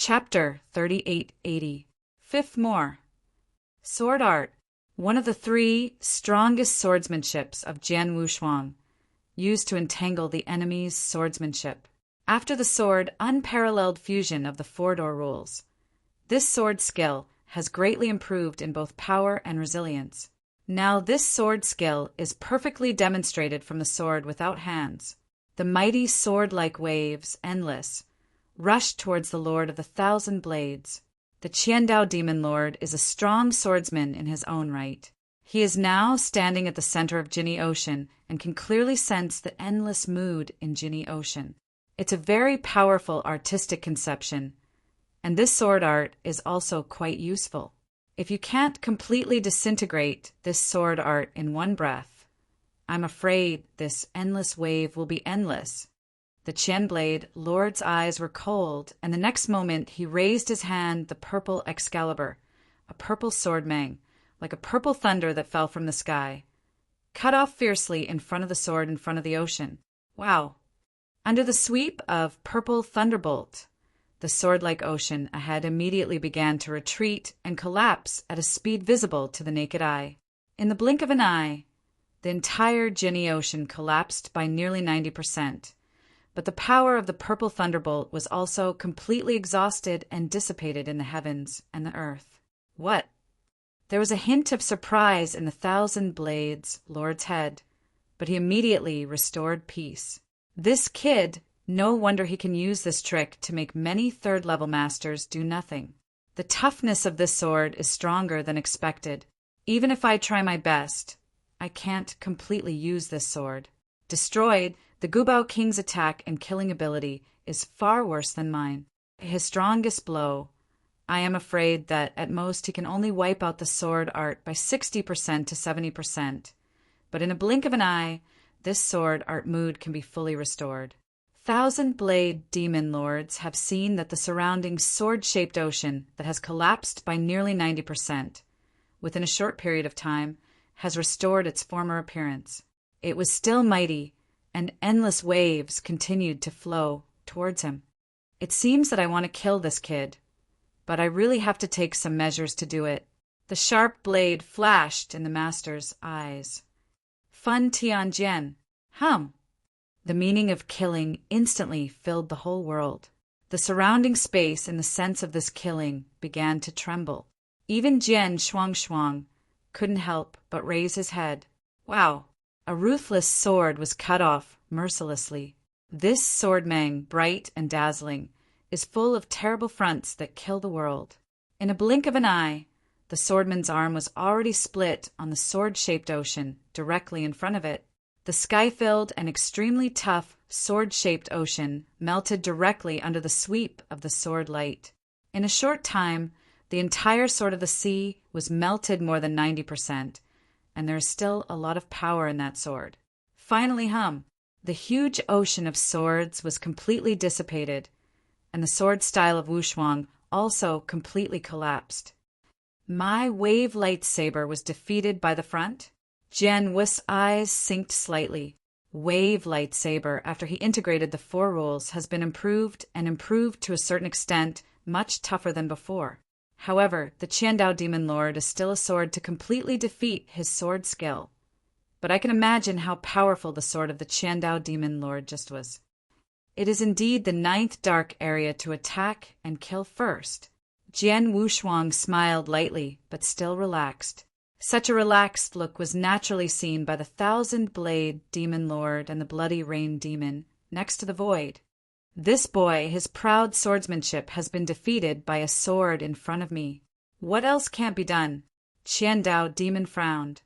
Chapter 3880. Fifth More. Sword Art. One of the three strongest swordsmanships of Jian Wushuang, used to entangle the enemy's swordsmanship. After the sword, unparalleled fusion of the four-door rules. This sword skill has greatly improved in both power and resilience. Now this sword skill is perfectly demonstrated from the sword without hands. The mighty sword-like waves, endless, rushed towards the Lord of the Thousand Blades. The Qiandao Demon Lord is a strong swordsman in his own right. He is now standing at the center of Jinni Ocean and can clearly sense the endless mood in Jinni Ocean. It's a very powerful artistic conception, and this sword art is also quite useful. If you can't completely disintegrate this sword art in one breath, I'm afraid this endless wave will be endless. The Qian Blade Lord's eyes were cold, and the next moment he raised his hand, the purple Excalibur, a purple sword mang, like a purple thunder that fell from the sky, cut off fiercely in front of the sword in front of the ocean. Wow! Under the sweep of purple thunderbolt, the sword-like ocean ahead immediately began to retreat and collapse at a speed visible to the naked eye. In the blink of an eye, the entire Jinni Ocean collapsed by nearly 90%. But the power of the purple thunderbolt was also completely exhausted and dissipated in the heavens and the earth. What? There was a hint of surprise in the Thousand Blades Lord's head, but he immediately restored peace. This kid, no wonder he can use this trick to make many third-level masters do nothing. The toughness of this sword is stronger than expected. Even if I try my best, I can't completely use this sword. Destroyed, the Gubao King's attack and killing ability is far worse than mine. His strongest blow, I am afraid that at most he can only wipe out the sword art by 60% to 70%. But in a blink of an eye, this sword art mood can be fully restored. Thousand Blade Demon Lords have seen that the surrounding sword-shaped ocean that has collapsed by nearly 90%, within a short period of time, has restored its former appearance. It was still mighty, and endless waves continued to flow towards him. It seems that I want to kill this kid, but I really have to take some measures to do it. The sharp blade flashed in the master's eyes. Fun Tianjian. The meaning of killing instantly filled the whole world. The surrounding space in the sense of this killing began to tremble. Even Jian Shuang couldn't help but raise his head. Wow! A ruthless sword was cut off mercilessly. This sword mang, bright and dazzling, is full of terrible fronts that kill the world. In a blink of an eye, the swordman's arm was already split on the sword-shaped ocean directly in front of it. The sky-filled and extremely tough sword-shaped ocean melted directly under the sweep of the sword light. In a short time, the entire sword of the sea was melted more than 90%, and there is still a lot of power in that sword. Finally, the huge ocean of swords was completely dissipated, and the sword style of Wushuang also completely collapsed. My wave lightsaber was defeated by the front. Jian Wu's eyes synced slightly. Wave lightsaber, after he integrated the four rules, has been improved to a certain extent, much tougher than before. However, the Qiandao Demon Lord is still a sword to completely defeat his sword skill. But I can imagine how powerful the sword of the Qiandao Demon Lord just was. It is indeed the 9th dark area to attack and kill first. Jian Wushuang smiled lightly, but still relaxed. Such a relaxed look was naturally seen by the Thousand Blade Demon Lord and the Bloody Rain Demon next to the void. This boy, his proud swordsmanship, has been defeated by a sword in front of me. What else can't be done? Qiandao Demon frowned.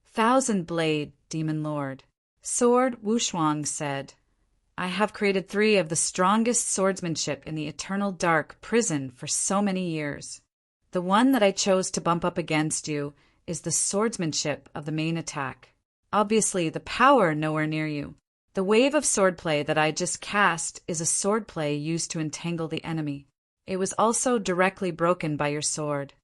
Thousand Blade Demon Lord. Sword Wushuang said, I have created 3 of the strongest swordsmanship in the eternal dark prison for so many years. The one that I chose to bump up against you is the swordsmanship of the main attack. Obviously, the power nowhere near you. The wave of swordplay that I just cast is a swordplay used to entangle the enemy. It was also directly broken by your sword.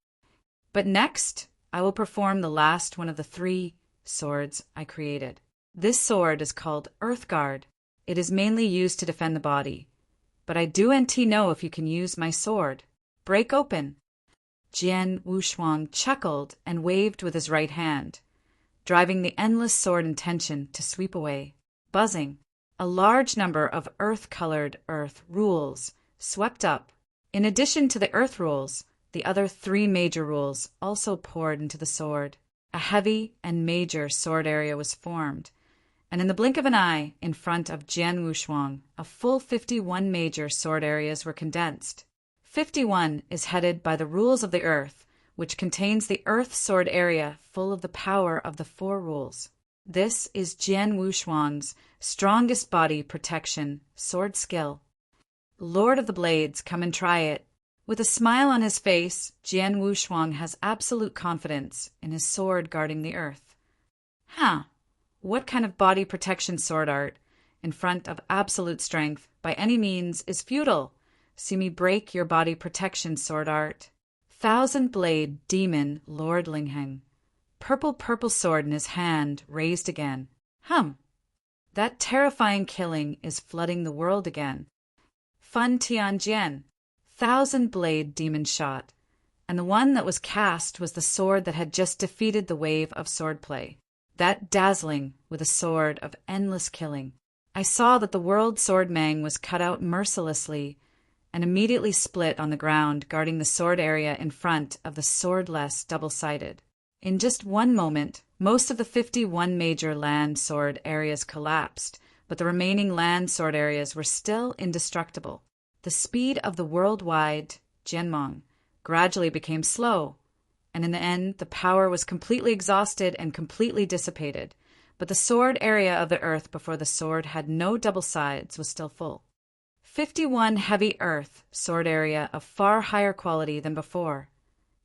But next, I will perform the last one of the 3 swords I created. This sword is called Earthguard. It is mainly used to defend the body, but I do know if you can use my sword. Break open." Jian Wushuang chuckled and waved with his right hand, driving the endless sword intention to sweep away. Buzzing, a large number of earth-colored earth rules swept up. In addition to the earth rules, the other 3 major rules also poured into the sword. A heavy and major sword area was formed, and in the blink of an eye, in front of Jian Wushuang, a full 51 major sword areas were condensed. 51 is headed by the rules of the earth, which contains the earth sword area full of the power of the 4 rules. This is Jian Wushuang's strongest body protection sword skill. Lord of the Blades, come and try it. With a smile on his face, Jian Wushuang has absolute confidence in his sword guarding the earth. What kind of body protection sword art, in front of absolute strength, by any means, is futile? See me break your body protection sword art. 1,000-blade demon Lord Lingheng. Purple sword in his hand, raised again. That terrifying killing is flooding the world again. Fun Tianjian. 1,000-blade demon shot, and the one that was cast was the sword that had just defeated the wave of swordplay. That dazzling with a sword of endless killing. I saw that the world sword mang was cut out mercilessly and immediately split on the ground, guarding the sword area in front of the swordless double-sided. In just one moment, most of the 51 major land sword areas collapsed, but the remaining land sword areas were still indestructible. The speed of the worldwide Jianmong gradually became slow, and in the end the power was completely exhausted and completely dissipated, but the sword area of the earth before the sword had no double sides was still full. 51 heavy earth sword area of far higher quality than before.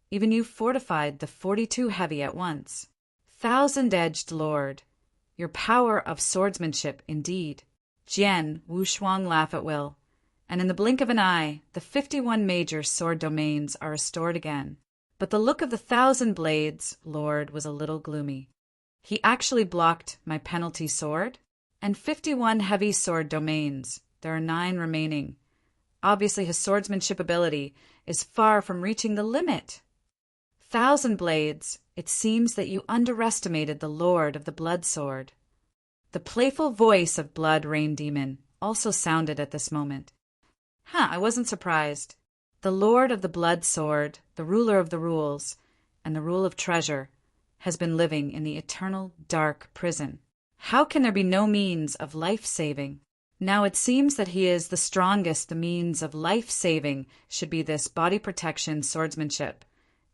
Even you fortified the 42 heavy at once. 1,000-edged lord, your power of swordsmanship indeed. Jian Wushuang laugh at will, and in the blink of an eye, the 51 major sword domains are restored again. But the look of the 1,000 blades lord was a little gloomy. He actually blocked my penalty sword, and 51 heavy sword domains. There are 9 remaining. Obviously his swordsmanship ability is far from reaching the limit. 1,000 blades, it seems that you underestimated the lord of the blood sword. The playful voice of Blood Rain Demon also sounded at this moment. I wasn't surprised. The lord of the blood sword, the ruler of the rules, and the rule of treasure, has been living in the eternal dark prison. How can there be no means of life-saving? Now it seems that he is the strongest. The means of life-saving should be this body protection swordsmanship,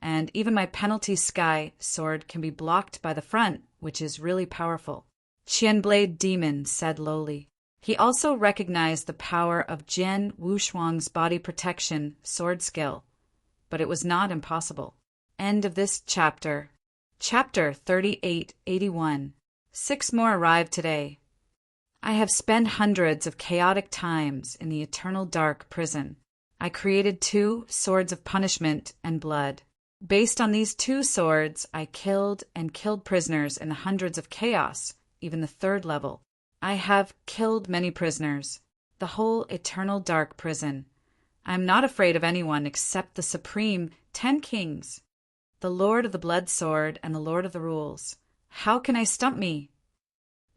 and even my penalty sky sword can be blocked by the front, which is really powerful. Qianblade Demon said lowly. He also recognized the power of Jian Wushuang's body protection sword skill, but it was not impossible. End of this chapter. Chapter 3881. 6 more arrived today. I have spent hundreds of chaotic times in the eternal dark prison. I created 2 swords of punishment and blood. Based on these 2 swords, I killed prisoners in the hundreds of chaos, even the 3rd level. I have killed many prisoners, the whole eternal dark prison. I am not afraid of anyone except the supreme 10 kings, the lord of the blood sword and the lord of the rules. How can I stump me?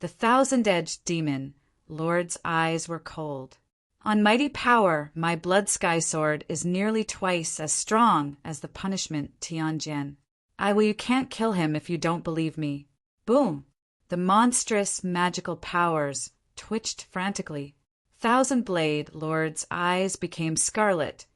The 1,000-edged demon lord's eyes were cold. On mighty power, my blood sky sword is nearly twice as strong as the punishment Tianjian. You can't kill him if you don't believe me. Boom! The monstrous magical powers twitched frantically. 1,000-blade lord's eyes became scarlet,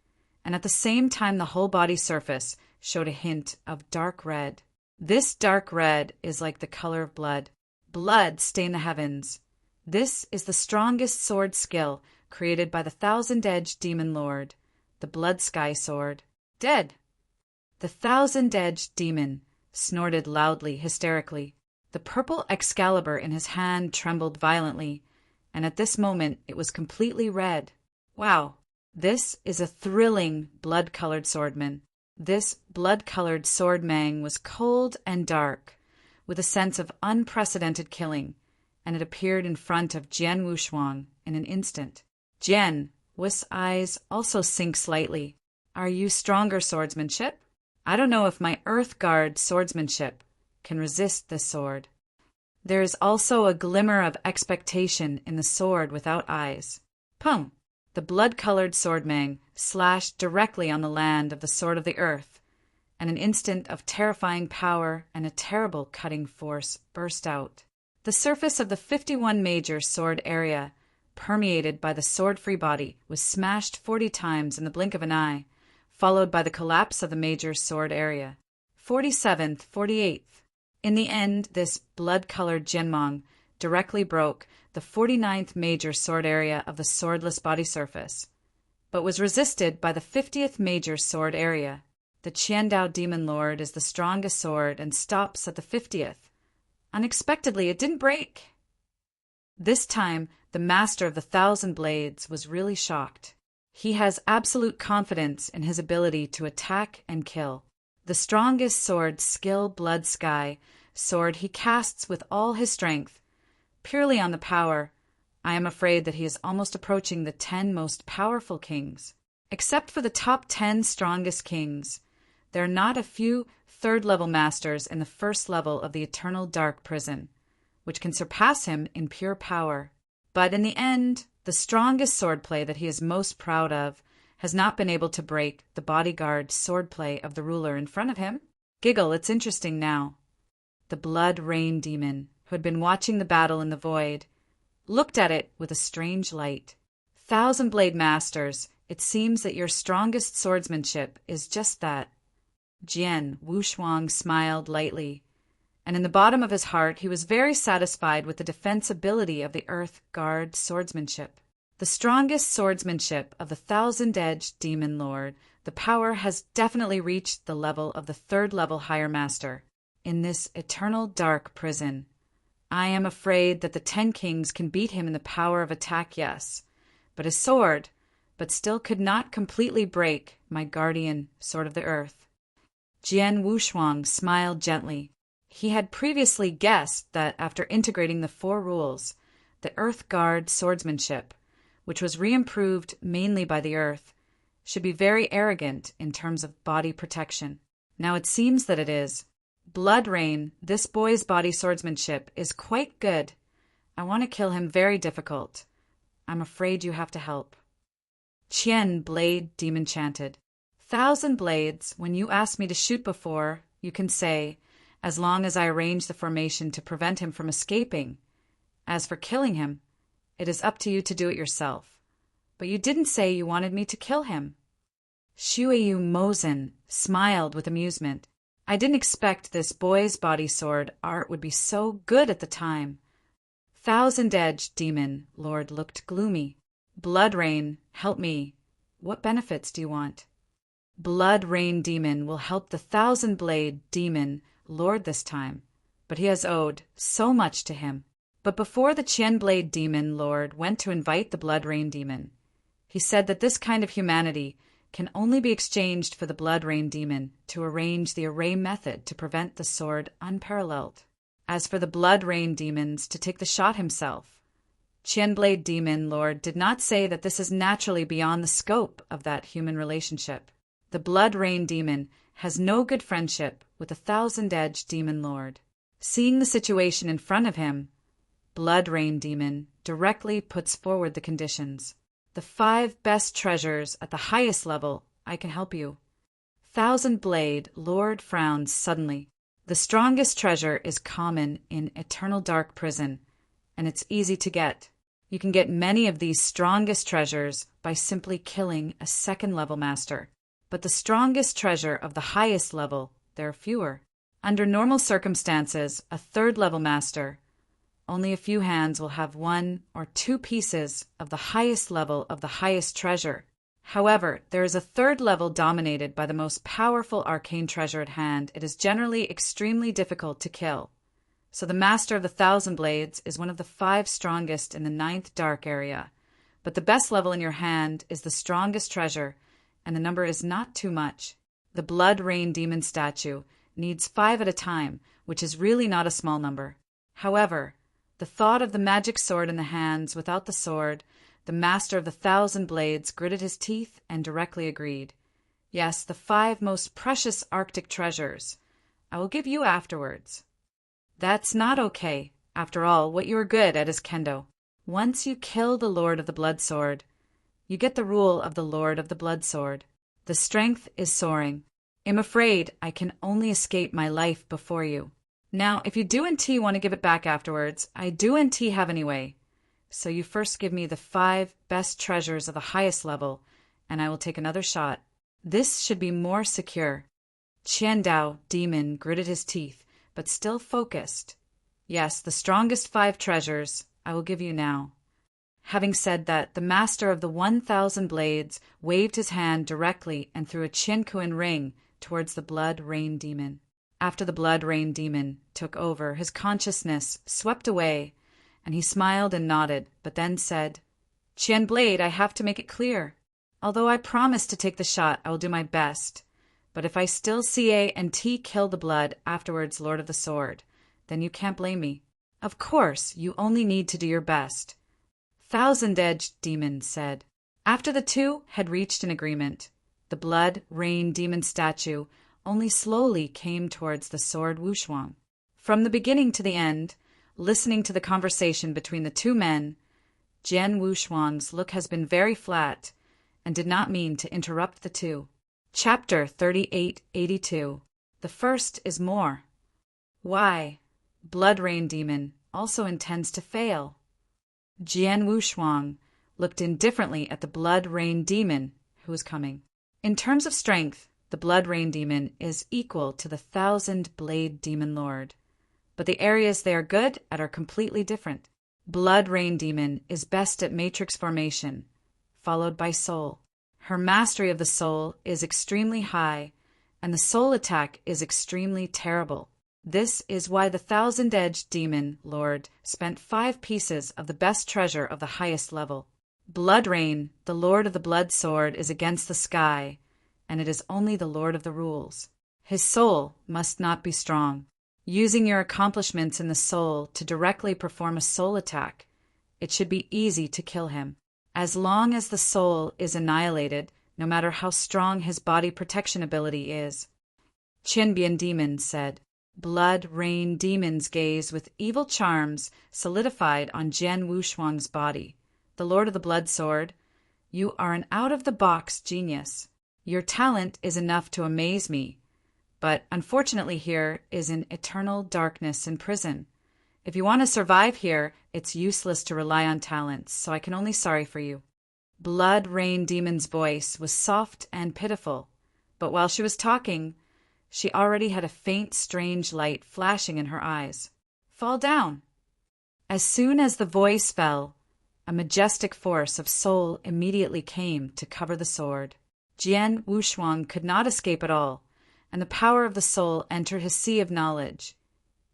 and at the same time the whole body surface showed a hint of dark red. This dark red is like the color of blood. Blood stained the heavens. This is the strongest sword skill created by the 1,000-edged demon lord, the blood sky sword. Dead! The 1,000-edged demon snorted loudly, hysterically. The purple Excalibur in his hand trembled violently, and at this moment it was completely red. Wow! This is a thrilling blood-colored swordman. This blood-colored sword mang was cold and dark, with a sense of unprecedented killing, and it appeared in front of Jian Wushuang in an instant. Jian Wu's eyes also sink slightly. Are you stronger swordsmanship? I don't know if my Earth Guard swordsmanship can resist this sword. There is also a glimmer of expectation in the sword without eyes. Pum! The blood-colored swordmang slashed directly on the land of the Sword of the Earth, and an instant of terrifying power and a terrible cutting force burst out. The surface of the 51 major sword area, permeated by the sword-free body, was smashed 40 times in the blink of an eye, followed by the collapse of the major sword area. 47th, 48th. In the end, this blood-colored Jianmong directly broke the 49th major sword area of the swordless body surface, but was resisted by the 50th major sword area. The Qiandao Demon Lord is the strongest sword and stops at the 50th. Unexpectedly, it didn't break. This time, the master of the 1,000 blades was really shocked. He has absolute confidence in his ability to attack and kill. The strongest sword skill blood sky sword he casts with all his strength, purely on the power. I am afraid that he is almost approaching the 10 most powerful kings. Except for the top 10 strongest kings, there are not a few third-level masters in the first level of the Eternal Dark Prison, which can surpass him in pure power. But in the end, the strongest swordplay that he is most proud of has not been able to break the bodyguard swordplay of the ruler in front of him. Giggle, it's interesting now. The Blood Rain Demon, who had been watching the battle in the void, looked at it with a strange light. 1,000 Blade Masters, it seems that your strongest swordsmanship is just that. Jian Wushuang smiled lightly, and in the bottom of his heart he was very satisfied with the defensibility of the Earth Guard swordsmanship. The strongest swordsmanship of the 1,000-edged Demon Lord, the power has definitely reached the level of the 3rd level Higher Master. In this Eternal Dark Prison, I am afraid that the 10 kings can beat him in the power of attack, yes, but his sword, but still could not completely break my guardian Sword of the Earth. Jian Wushuang smiled gently. He had previously guessed that after integrating the 4 rules, the Earth Guard swordsmanship, which was re-improved mainly by the Earth, should be very arrogant in terms of body protection. Now it seems that it is. Blood Rain, this boy's body swordsmanship is quite good. I want to kill him, very difficult. I'm afraid you have to help. Qian Blade Demon chanted. 1,000 blades, when you asked me to shoot before, you can say, as long as I arrange the formation to prevent him from escaping. As for killing him, it is up to you to do it yourself. But you didn't say you wanted me to kill him. Shuiyu Mozen smiled with amusement. I didn't expect this boy's body sword art would be so good at the time. 1,000-edged Demon Lord looked gloomy. Blood Rain, help me. What benefits do you want? Blood Rain Demon will help the 1,000-blade Demon Lord this time, but he has owed so much to him. But before the Qian Blade Demon Lord went to invite the Blood Rain Demon, he said that this kind of humanity can only be exchanged for the Blood Rain Demon to arrange the array method to prevent the sword unparalleled. As for the Blood Rain Demons to take the shot himself, Qian Blade Demon Lord did not say that this is naturally beyond the scope of that human relationship. The Blood Rain Demon has no good friendship with the 1,000-edged Demon Lord. Seeing the situation in front of him, Blood Rain Demon directly puts forward the conditions. The 5 best treasures at the highest level, I can help you. 1,000 Blade Lord frowns suddenly. The strongest treasure is common in Eternal Dark Prison, and it's easy to get. You can get many of these strongest treasures by simply killing a 2nd level master. But the strongest treasure of the highest level, there are fewer. Under normal circumstances, a 3rd level master, only a few hands will have 1 or 2 pieces of the highest level of the highest treasure. However, there is a 3rd level dominated by the most powerful arcane treasure at hand. It is generally extremely difficult to kill. So the Master of the 1,000 Blades is one of the 5 strongest in the 9th dark area. But the best level in your hand is the strongest treasure, and the number is not too much. The Blood Rain Demon statue needs 5 at a time, which is really not a small number. However, the thought of the magic sword in the hands without the sword, The master of the 1,000 blades gritted his teeth and directly agreed. Yes, the 5 most precious Arctic treasures. I will give you afterwards. That's not okay. After all, what you are good at is kendo. Once you kill the Lord of the Blood Sword, you get the rule of the Lord of the Blood Sword. The strength is soaring. I'm afraid I can only escape my life before you. Now, if you do and T want to give it back afterwards, I do and T have anyway. So you first give me the 5 best treasures of the highest level, and I will take another shot. This should be more secure. Qian Dao, demon, gritted his teeth, but still focused. Yes, the strongest 5 treasures I will give you now. Having said that, the master of the 1,000 blades waved his hand directly and threw a Qiankuan ring towards the Blood Rain Demon. After the Blood Rain Demon took over, his consciousness swept away, and he smiled and nodded, but then said, Qian Blade, I have to make it clear. Although I promised to take the shot, I will do my best. But if I still see A and T kill the blood, afterwards Lord of the Sword, then you can't blame me. Of course, you only need to do your best. 1,000-edged Demon said. After the 2 had reached an agreement, the Blood Rain Demon statue only slowly came towards the sword Wushuang. From the beginning to the end, listening to the conversation between the 2 men, Jian Wushuang's look has been very flat and did not mean to interrupt the 2. Chapter 3882. The first is more. Why? Blood Rain Demon also intends to fail. Jian Wushuang looked indifferently at the Blood Rain Demon who was coming. In terms of strength, the Blood Rain Demon is equal to the 1,000-blade Demon Lord, but the areas they are good at are completely different. Blood Rain Demon is best at matrix formation, followed by soul. Her mastery of the soul is extremely high, and the soul attack is extremely terrible. This is why the 1,000-edged Demon Lord spent 5 pieces of the best treasure of the highest level. Blood Rain, the Lord of the Blood Sword, is against the sky, and it is only the Lord of the Rules. His soul must not be strong. Using your accomplishments in the soul to directly perform a soul attack, it should be easy to kill him. As long as the soul is annihilated, no matter how strong his body protection ability is. Qinbian Demon said. Blood Rain Demon's gaze with evil charms solidified on Jian Wushuang's body. The Lord of the Blood Sword, you are an out-of-the-box genius. Your talent is enough to amaze me, but unfortunately here is an eternal darkness in prison. If you want to survive here, it's useless to rely on talents, so I can only sorry for you. Blood Rain Demon's voice was soft and pitiful, but while she was talking, she already had a faint, strange light flashing in her eyes. Fall down. As soon as the voice fell, a majestic force of soul immediately came to cover the sword. Jian Wushuang could not escape at all, and the power of the soul entered his sea of knowledge,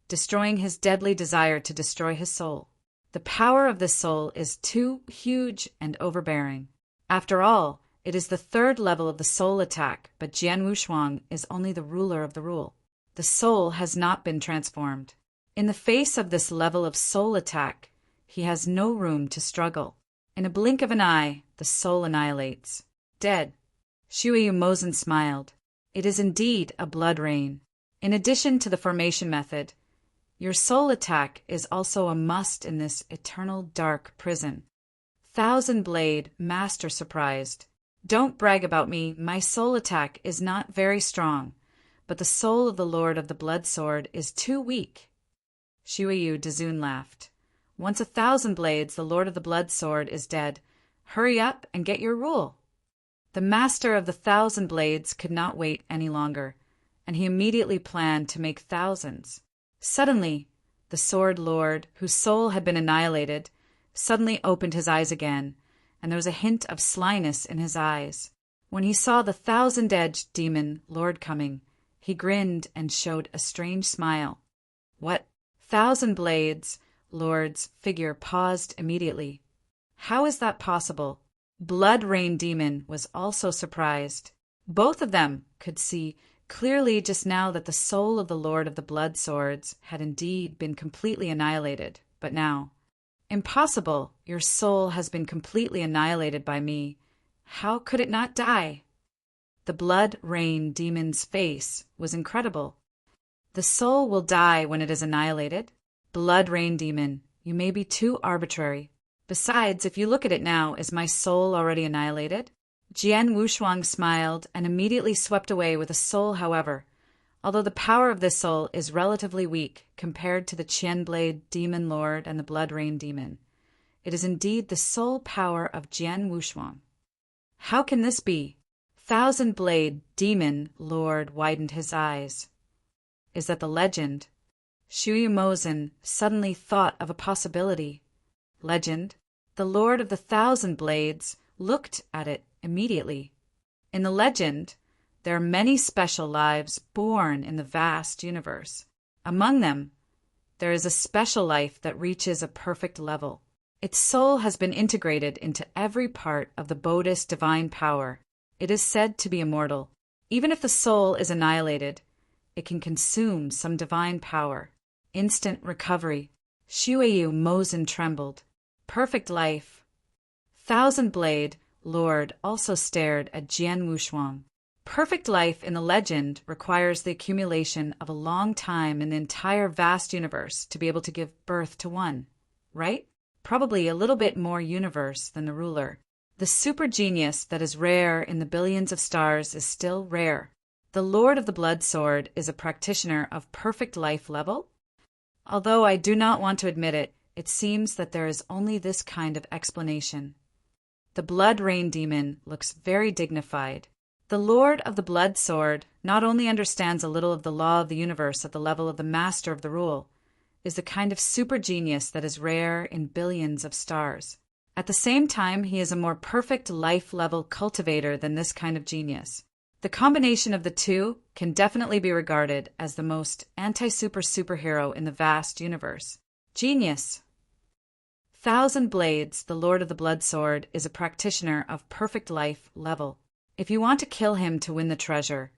destroying his deadly desire to destroy his soul. The power of this soul is too huge and overbearing. After all, it is the 3rd level of the soul attack, but Jian Wushuang is only the ruler of the rule. The soul has not been transformed. In the face of this level of soul attack, he has no room to struggle. In a blink of an eye, the soul annihilates. Dead. Shuiyu Mozen smiled. It is indeed a blood rain. In addition to the formation method, your soul attack is also a must in this eternal dark prison. 1,000-blade master surprised. Don't brag about me, my soul attack is not very strong, but the soul of the Lord of the Blood Sword is too weak. Shuiyu Dazun laughed. Once 1,000 blades, the Lord of the Blood Sword is dead. Hurry up and get your rule. The master of the 1,000 blades could not wait any longer, and he immediately planned to make thousands. Suddenly, the Sword Lord, whose soul had been annihilated, suddenly opened his eyes again, and there was a hint of slyness in his eyes. When he saw the 1,000-edged Demon Lord coming, he grinned and showed a strange smile. What? 1,000 blades Lord's figure paused immediately. How is that possible? Blood Rain Demon was also surprised. Both of them could see clearly just now that the soul of the Lord of the Blood Swords had indeed been completely annihilated, but now, Impossible. Your soul has been completely annihilated by me. How could it not die? The blood rain demon's face was incredible. The soul will die when it is annihilated. Blood rain demon, you may be too arbitrary. Besides, if you look at it now, is my soul already annihilated? Jian Wushuang smiled and immediately swept away with a soul, however. Although the power of this soul is relatively weak compared to the Qian Blade Demon Lord and the Blood Rain Demon, it is indeed the soul power of Jian Wushuang. How can this be? Thousand Blade Demon Lord widened his eyes. Is that the legend? Shu Yumozhen suddenly thought of a possibility. Legend? The Lord of the Thousand Blades looked at it immediately. In the legend, there are many special lives born in the vast universe. Among them, there is a special life that reaches a perfect level. Its soul has been integrated into every part of the Buddhist divine power. It is said to be immortal. Even if the soul is annihilated, it can consume some divine power. Instant recovery. Shu Yumozhen trembled. Perfect life. Thousand Blade Lord also stared at Jian Wushuang. Perfect life in the legend requires the accumulation of a long time in the entire vast universe to be able to give birth to one, right? Probably a little bit more universe than the ruler. The super genius that is rare in the billions of stars is still rare. The Lord of the Blood Sword is a practitioner of perfect life level? Although I do not want to admit it, it seems that there is only this kind of explanation. The Blood Rain Demon looks very dignified. The Lord of the Blood Sword not only understands a little of the law of the universe at the level of the master of the rule, is the kind of super genius that is rare in billions of stars. At the same time, he is a more perfect life-level cultivator than this kind of genius. The combination of the two can definitely be regarded as the most anti-super superhero in the vast universe. Genius. Thousand Blades, the Lord of the Blood Sword, is a practitioner of perfect life level. If you want to kill him to win the treasure,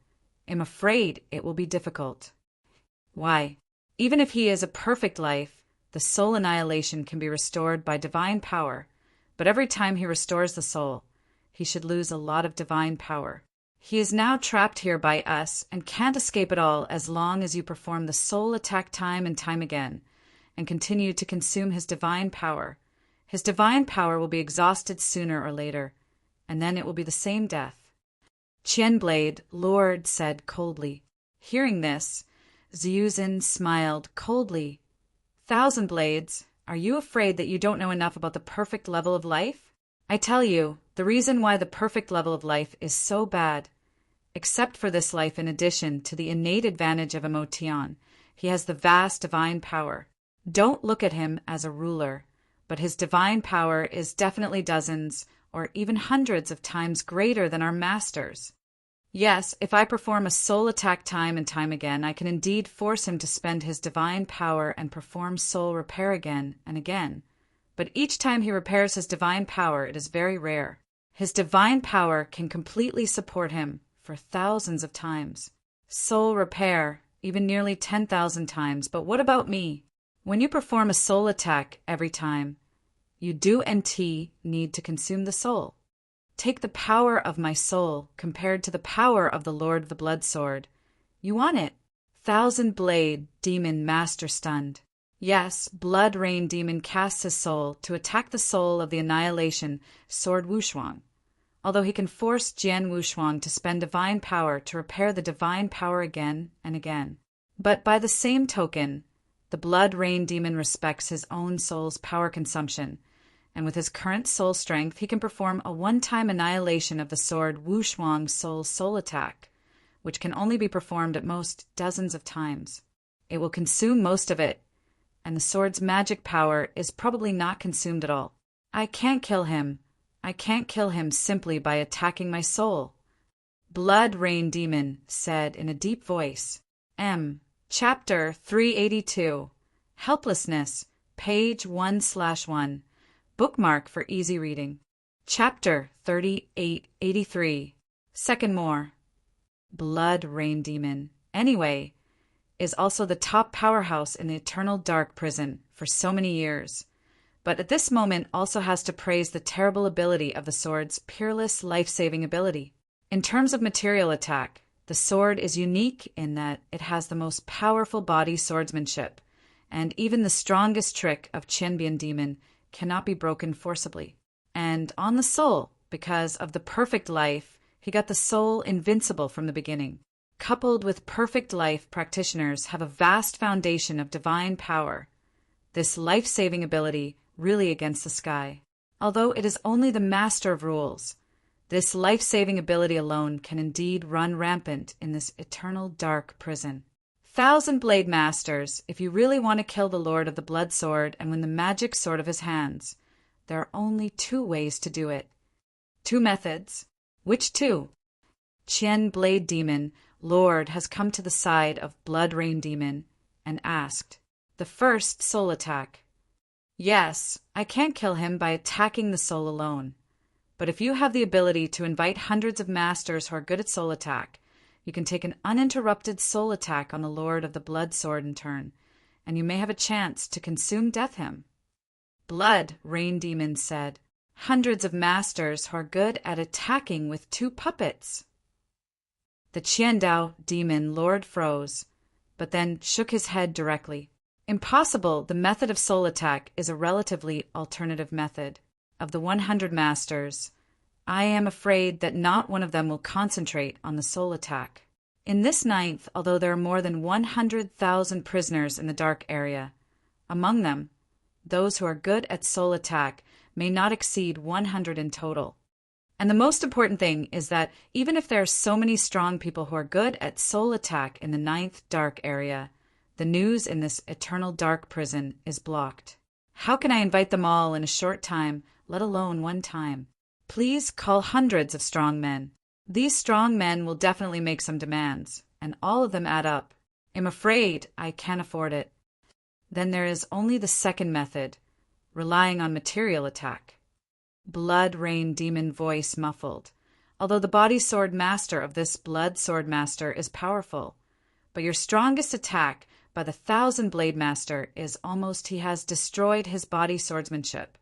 I'm afraid it will be difficult. Why? Even if he is a perfect life, the soul annihilation can be restored by divine power, but every time he restores the soul, he should lose a lot of divine power. He is now trapped here by us and can't escape at all as long as you perform the soul attack time and time again and continue to consume his divine power. His divine power will be exhausted sooner or later, and then it will be the same death. Qian Blade Lord said coldly. Hearing this, Ziyuzhen smiled coldly. Thousand Blades, are you afraid that you don't know enough about the perfect level of life? I tell you, the reason why the perfect level of life is so bad, except for this life in addition to the innate advantage of Emotion, he has the vast divine power. Don't look at him as a ruler, but his divine power is definitely dozens or even hundreds of times greater than our master's. Yes, if I perform a soul attack time and time again, I can indeed force him to spend his divine power and perform soul repair again and again. But each time he repairs his divine power, it is very rare. His divine power can completely support him for thousands of times. Soul repair, even nearly 10,000 times. But what about me? When you perform a soul attack every time, you do need to consume the soul. Take the power of my soul compared to the power of the Lord of the Blood Sword. You want it. Thousand Blade Demon Master stunned. Yes, Blood Rain Demon casts his soul to attack the soul of the Annihilation Sword Wushuang, although he can force Jian Wushuang to spend divine power to repair the divine power again and again. But by the same token, the Blood Rain Demon respects his own soul's power consumption, and with his current soul strength, he can perform a one-time annihilation of the sword Wushuang's soul attack, which can only be performed at most dozens of times. It will consume most of it, and the sword's magic power is probably not consumed at all. I can't kill him. I can't kill him simply by attacking my soul. Blood Rain Demon said in a deep voice. Chapter 382. Helplessness, page 1/1. Bookmark for easy reading. Chapter 3883. Second more. Blood Rain Demon, anyway, is also the top powerhouse in the Eternal Dark Prison for so many years. but at this moment also has to praise the terrible ability of the sword's peerless life-saving ability. In terms of material attack, the sword is unique in that it has the most powerful body swordsmanship, and even the strongest trick of Qianbian Demon cannot be broken forcibly. And on the soul, because of the perfect life, he got the soul invincible from the beginning. Coupled with perfect life, practitioners have a vast foundation of divine power. This life-saving ability really against the sky. Although it is only the master of rules, this life-saving ability alone can indeed run rampant in this eternal dark prison. Thousand Blade Masters, if you really want to kill the Lord of the Blood Sword and win the magic sword of his hands, there are only 2 ways to do it. 2 methods. Which 2? Qian Blade Demon, Lord, has come to the side of Blood Rain Demon and asked, the first soul attack. Yes, I can't kill him by attacking the soul alone. But if you have the ability to invite hundreds of masters who are good at soul attack, you can take an uninterrupted soul attack on the Lord of the Blood Sword in turn, and you may have a chance to consume death him. Blood, Rain Demon said. Hundreds of masters who are good at attacking with 2 puppets. The Qiandao Demon Lord froze, but then shook his head directly. Impossible. The method of soul attack is a relatively alternative method. Of the 100 masters, I am afraid that not one of them will concentrate on the soul attack. In this 9th, although there are more than 100,000 prisoners in the dark area, among them, those who are good at soul attack may not exceed 100 in total. And the most important thing is that even if there are so many strong people who are good at soul attack in the 9th dark area, the news in this eternal dark prison is blocked. How can I invite them all in a short time, let alone one time? Please call hundreds of strong men. These strong men will definitely make some demands, and all of them add up. I'm afraid I can't afford it. Then there is only the second method, relying on material attack. Blood Rain Demon voice muffled. Although the body sword master of this blood sword master is powerful, but your strongest attack by the 1,000 Blade Master is almost he has destroyed his body swordsmanship.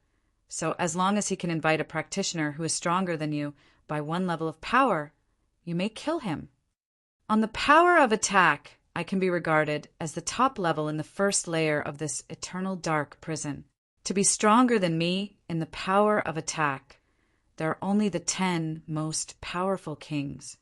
So as long as he can invite a practitioner who is stronger than you by 1 level of power, you may kill him. On the power of attack, I can be regarded as the top level in the first layer of this eternal dark prison. To be stronger than me in the power of attack, there are only the 10 most powerful kings.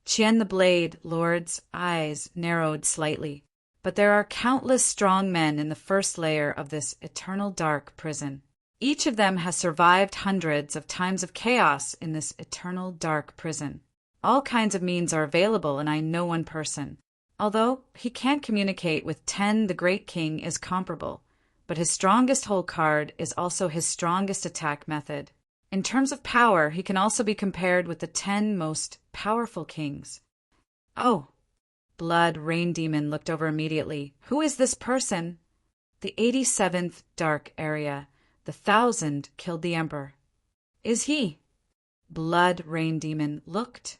Qian the Blade Lord's eyes narrowed slightly, but there are countless strong men in the first layer of this eternal dark prison. Each of them has survived hundreds of times of chaos in this eternal dark prison. All kinds of means are available, and I know one person. Although he can't communicate with 10, the Great King is comparable, but his strongest hole card is also his strongest attack method. In terms of power, he can also be compared with the 10 most powerful kings. Oh! Blood Rain Demon looked over immediately. Who is this person? The 87th dark area. The 1,000 killed the Emperor. Is he? Blood Rain Demon looked.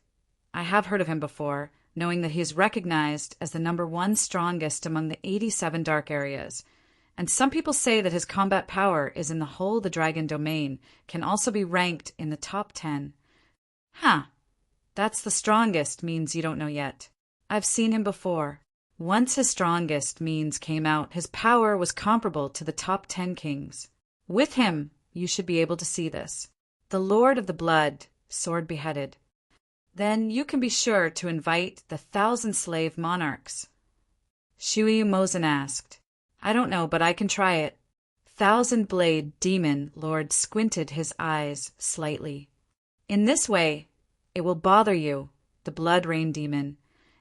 I have heard of him before, knowing that he is recognized as the number 1 strongest among the 87 dark areas. And some people say that his combat power is in the whole the dragon domain, can also be ranked in the top 10. Huh. That's the strongest means you don't know yet. I've seen him before. Once his strongest means came out, his power was comparable to the top 10 kings. With him, you should be able to see this. The Lord of the Blood, sword beheaded. Then you can be sure to invite the 1,000 slave monarchs. Shui Mozen asked. I don't know, but I can try it. 1,000 Blade Demon Lord squinted his eyes slightly. In this way, it will bother you, the Blood Rain Demon,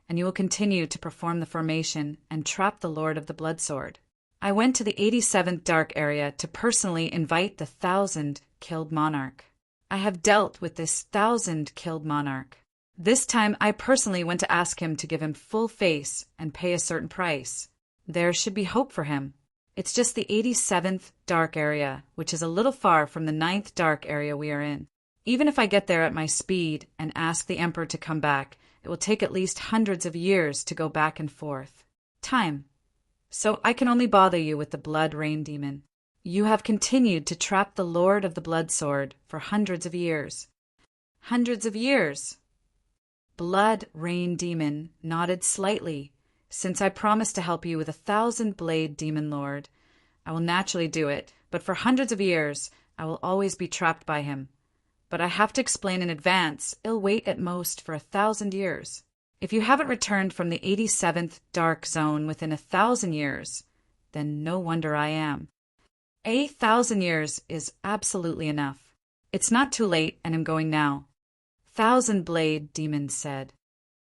and you will continue to perform the formation and trap the Lord of the Blood Sword. I went to the 87th dark area to personally invite the 1,000 killed monarch. I have dealt with this 1,000 killed monarch. This time I personally went to ask him to give him full face and pay a certain price. There should be hope for him. It's just the 87th dark area, which is a little far from the 9th dark area we are in. Even if I get there at my speed and ask the Emperor to come back, it will take at least hundreds of years to go back and forth. Time. So I can only bother you with the Blood Rain Demon. You have continued to trap the Lord of the Blood Sword for hundreds of years. Hundreds of years. Blood Rain Demon nodded slightly. Since I promised to help you with 1,000-blade Demon Lord, I will naturally do it, but for hundreds of years, I will always be trapped by him. But I have to explain in advance, he'll wait at most for 1,000 years. If you haven't returned from the 87th Dark Zone within 1,000 years, then no wonder I am. 1,000 years is absolutely enough. It's not too late, and I'm going now. 1,000-blade Demon said.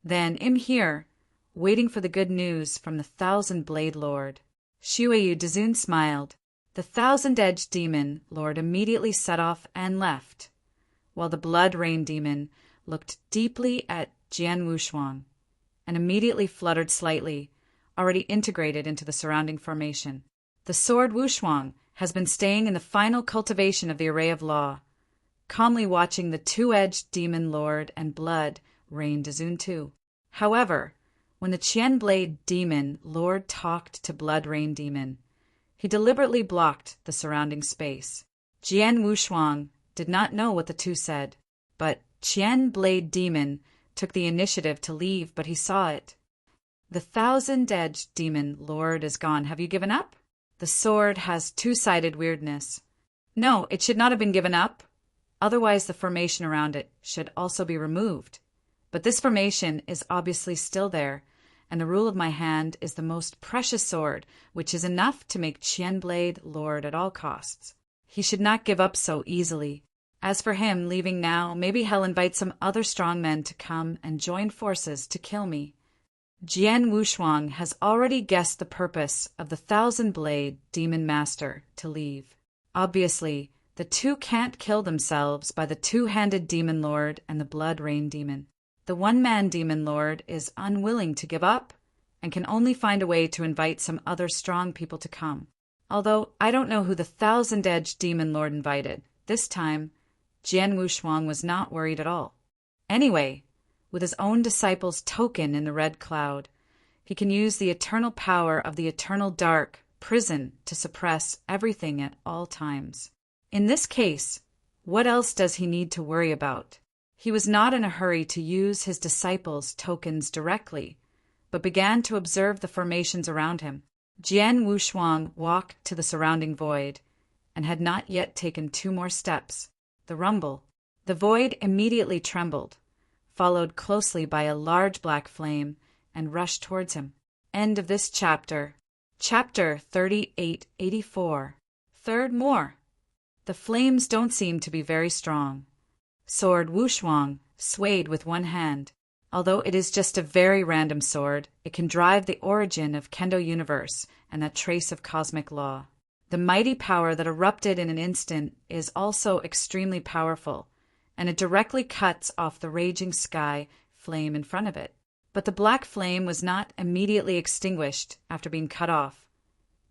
Then I'm here, waiting for the good news from the 1,000-blade Lord. Shuayu Dazun smiled. The 1,000-edged Demon Lord immediately set off and left, while the Blood Rain Demon looked deeply at Jian Wushuang and immediately fluttered slightly, already integrated into the surrounding formation. The sword Wushuang has been staying in the final cultivation of the array of law, calmly watching the two-edged Demon Lord and Blood Rain Dazun too. However, when the Qian Blade Demon Lord talked to Blood Rain Demon, he deliberately blocked the surrounding space. Jian Wushuang did not know what the two said, but Qian Blade Demon took the initiative to leave, but he saw it. The 1,000-edged Demon Lord is gone. Have you given up? The sword has two-sided weirdness. No, it should not have been given up. Otherwise, the formation around it should also be removed. But this formation is obviously still there, and the rule of my hand is the most precious sword, which is enough to make Qian Blade Lord at all costs. He should not give up so easily. As for him leaving now, maybe he'll invite some other strong men to come and join forces to kill me. Jian Wushuang has already guessed the purpose of the 1,000-blade Demon Master to leave. Obviously, the two can't kill themselves by the two-handed Demon Lord and the Blood Rain Demon. The one-man Demon Lord is unwilling to give up and can only find a way to invite some other strong people to come. Although I don't know who the 1,000-edged Demon Lord invited. This time, Jian Wushuang was not worried at all. Anyway, with his own disciple's token in the red cloud, he can use the eternal power of the eternal dark prison to suppress everything at all times. In this case, what else does he need to worry about? He was not in a hurry to use his disciple's tokens directly, but began to observe the formations around him. Jian Wushuang walked to the surrounding void and had not yet taken 2 more steps. The rumble. The void immediately trembled, followed closely by a large black flame, and rushed towards him. End of this chapter. Chapter 3884. Third more. The flames don't seem to be very strong. Sword Wushuang swayed with one hand. Although it is just a very random sword, it can drive the origin of Kendo universe and that trace of cosmic law. The mighty power that erupted in an instant is also extremely powerful, and it directly cuts off the raging sky flame in front of it. But the black flame was not immediately extinguished after being cut off,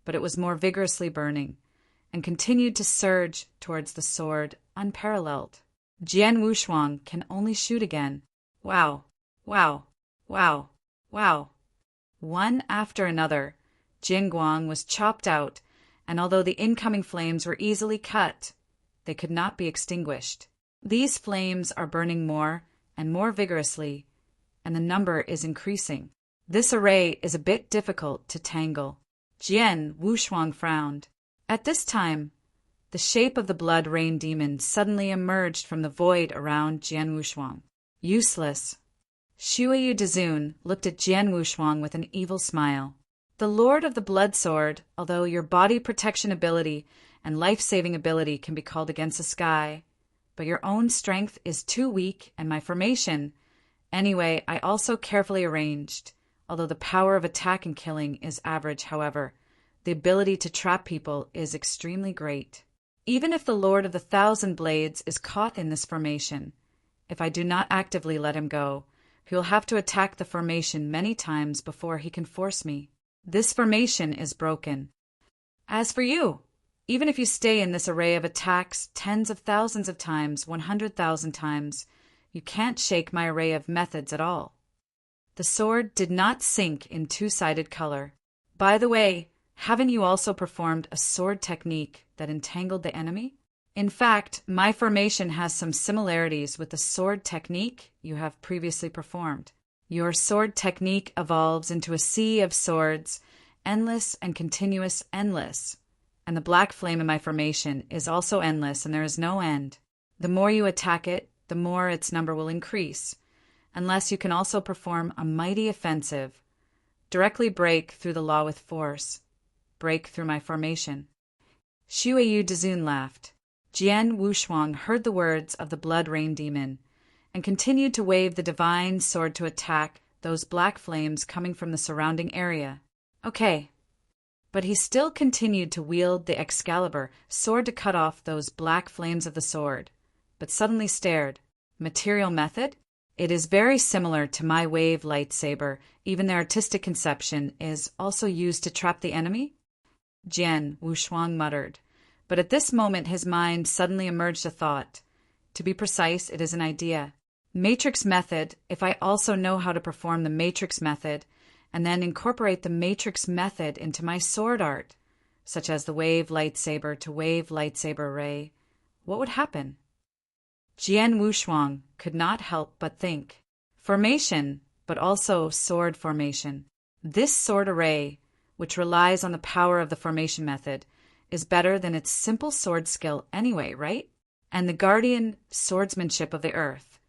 but it was more vigorously burning, and continued to surge towards the sword unparalleled. Jian Wushuang can only shoot again. Wow, wow, wow, wow. One after another, Jingguang was chopped out, and although the incoming flames were easily cut, they could not be extinguished. These flames are burning more and more vigorously, and the number is increasing. This array is a bit difficult to tangle. Jian Wushuang frowned. At this time, the shape of the Blood Rain Demon suddenly emerged from the void around Jian Wushuang. Useless. Shuayu Dazun looked at Jian Wushuang with an evil smile. The Lord of the Blood Sword, although your body protection ability and life-saving ability can be called against the sky, but your own strength is too weak, and my formation. Anyway, I also carefully arranged. Although the power of attack and killing is average, however, the ability to trap people is extremely great. Even if the Lord of the 1,000 Blades is caught in this formation, if I do not actively let him go, he will have to attack the formation many times before he can force me. This formation is broken. As for you, even if you stay in this array of attacks tens of thousands of times, 100,000 times, you can't shake my array of methods at all. The sword did not sink in two-sided color. By the way, haven't you also performed a sword technique that entangled the enemy? In fact, my formation has some similarities with the sword technique you have previously performed. Your sword technique evolves into a sea of swords, endless and continuous endless. And the black flame in my formation is also endless, and there is no end. The more you attack it, the more its number will increase, unless you can also perform a mighty offensive, directly break through the law with force, break through my formation. Shuiyu Dazun laughed. Jian Wushuang heard the words of the blood rain demon and continued to wave the divine sword to attack those black flames coming from the surrounding area. Okay. But he still continued to wield the Excalibur sword to cut off those black flames of the sword, but suddenly stared. Material method? It is very similar to my wave lightsaber. Even the artistic conception is also used to trap the enemy? Jian Wushuang muttered. But at this moment his mind suddenly emerged a thought. To be precise, it is an idea. Matrix method, if I also know how to perform the matrix method, and then incorporate the matrix method into my sword art, such as the wave lightsaber to wave lightsaber array, what would happen? Jian Wushuang could not help but think. Formation, but also sword formation. This sword array, which relies on the power of the formation method, is better than its simple sword skill anyway, right? And the guardian swordsmanship of the earth,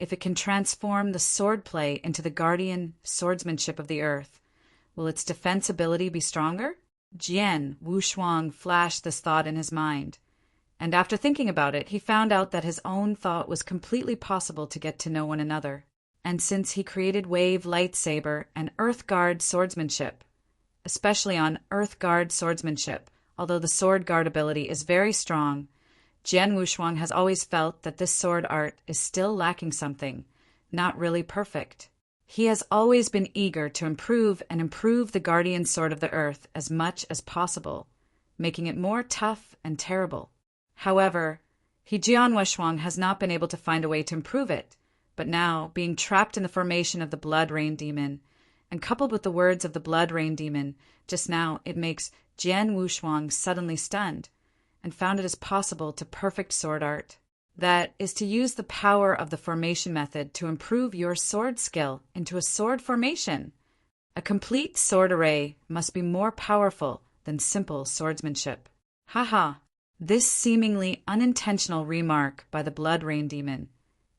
if it can transform the sword play into the guardian swordsmanship of the earth, will its defense ability be stronger? Jian Wushuang flashed this thought in his mind, and after thinking about it, he found out that his own thought was completely possible to get to know one another. And since he created wave lightsaber and earth guard swordsmanship, especially on earth guard swordsmanship, although the sword guard ability is very strong, Jian Wushuang has always felt that this sword art is still lacking something, not really perfect. He has always been eager to improve the guardian sword of the earth as much as possible, making it more tough and terrible. However, Jian Wushuang has not been able to find a way to improve it, but now, being trapped in the formation of the blood rain demon, and coupled with the words of the blood rain demon, just now it makes Jian Wushuang suddenly stunned, and found it is possible to perfect sword art. That is to use the power of the formation method to improve your sword skill into a sword formation. A complete sword array must be more powerful than simple swordsmanship. Haha, this seemingly unintentional remark by the blood rain demon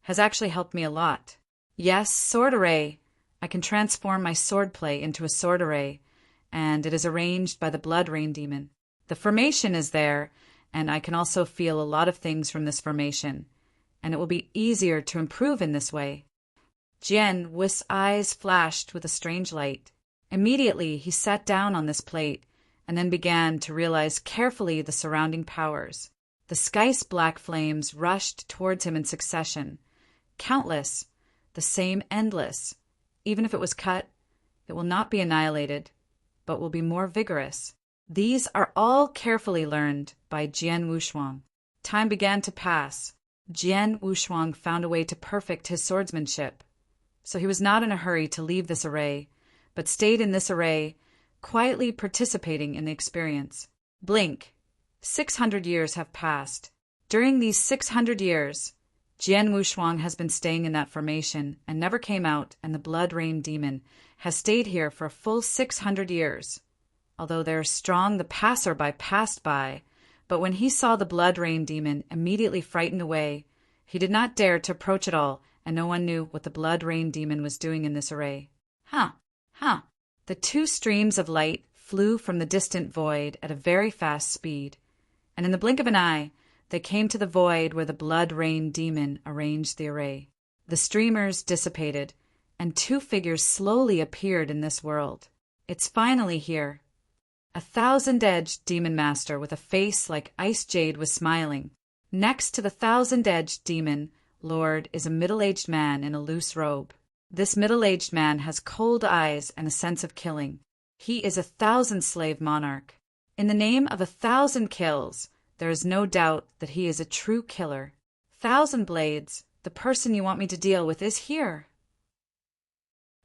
has actually helped me a lot. Yes, sword array. I can transform my sword play into a sword array, and it is arranged by the blood rain demon. The formation is there, and I can also feel a lot of things from this formation, and it will be easier to improve in this way. Jian Wu's eyes flashed with a strange light. Immediately he sat down on this plate, and then began to realize carefully the surrounding powers. The sky's black flames rushed towards him in succession. Countless, the same endless. Even if it was cut, it will not be annihilated, but will be more vigorous. These are all carefully learned by Jian Wushuang. Time began to pass. Jian Wushuang found a way to perfect his swordsmanship. So he was not in a hurry to leave this array, but stayed in this array, quietly participating in the experience. Blink. 600 years have passed. During these 600 years, Jian Wushuang has been staying in that formation and never came out, and the blood rain demon has stayed here for a full 600 years. Although they are strong, the passerby passed by, but when he saw the blood rain demon immediately frightened away, he did not dare to approach at all, and no one knew what the blood rain demon was doing in this array. The two streams of light flew from the distant void at a very fast speed, and in the blink of an eye, they came to the void where the blood rain demon arranged the array. The streamers dissipated, and two figures slowly appeared in this world. It's finally here. A thousand-edged demon master with a face like ice jade was smiling. Next to the thousand-edged demon lord is a middle-aged man in a loose robe. This middle-aged man has cold eyes and a sense of killing. He is a 1,000-slave monarch. In the name of 1,000 kills, there is no doubt that he is a true killer. 1,000 Blades, the person you want me to deal with is here.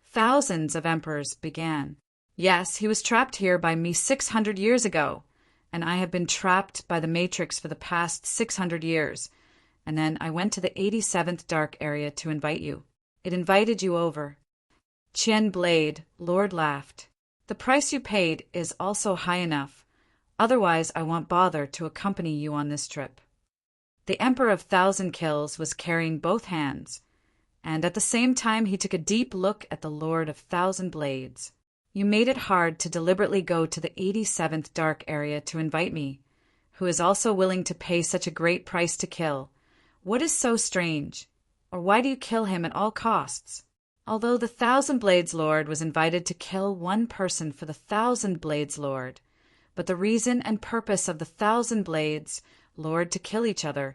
Thousands of emperors began. Yes, he was trapped here by me 600 years ago, and I have been trapped by the Matrix for the past 600 years. And then I went to the 87th dark area to invite you. It invited you over. Qian Blade, Lord laughed. The price you paid is also high enough. Otherwise, I won't bother to accompany you on this trip. The Emperor of Thousand Kills was carrying both hands, and at the same time he took a deep look at the Lord of Thousand Blades. You made it hard to deliberately go to the 87th dark area to invite me, who is also willing to pay such a great price to kill. What is so strange? Or why do you kill him at all costs? Although the Thousand Blades Lord was invited to kill one person for the Thousand Blades Lord, but the reason and purpose of the Thousand Blades Lord to kill each other,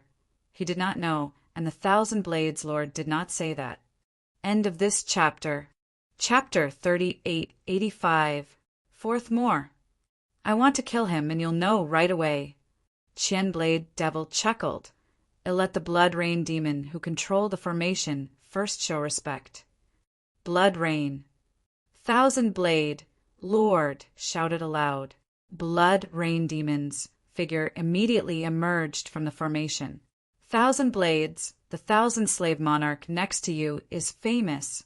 he did not know, and the Thousand Blades Lord did not say that. End of this chapter. Chapter 3885. Fourth more. I want to kill him, and you'll know right away. Qian Blade Devil chuckled. I'll let the Blood Rain Demon who control the formation first show respect. Blood Rain. Thousand Blade Lord shouted aloud. Blood Rain Demon's figure immediately emerged from the formation. Thousand Blades, the Thousand Slave Monarch next to you, is famous.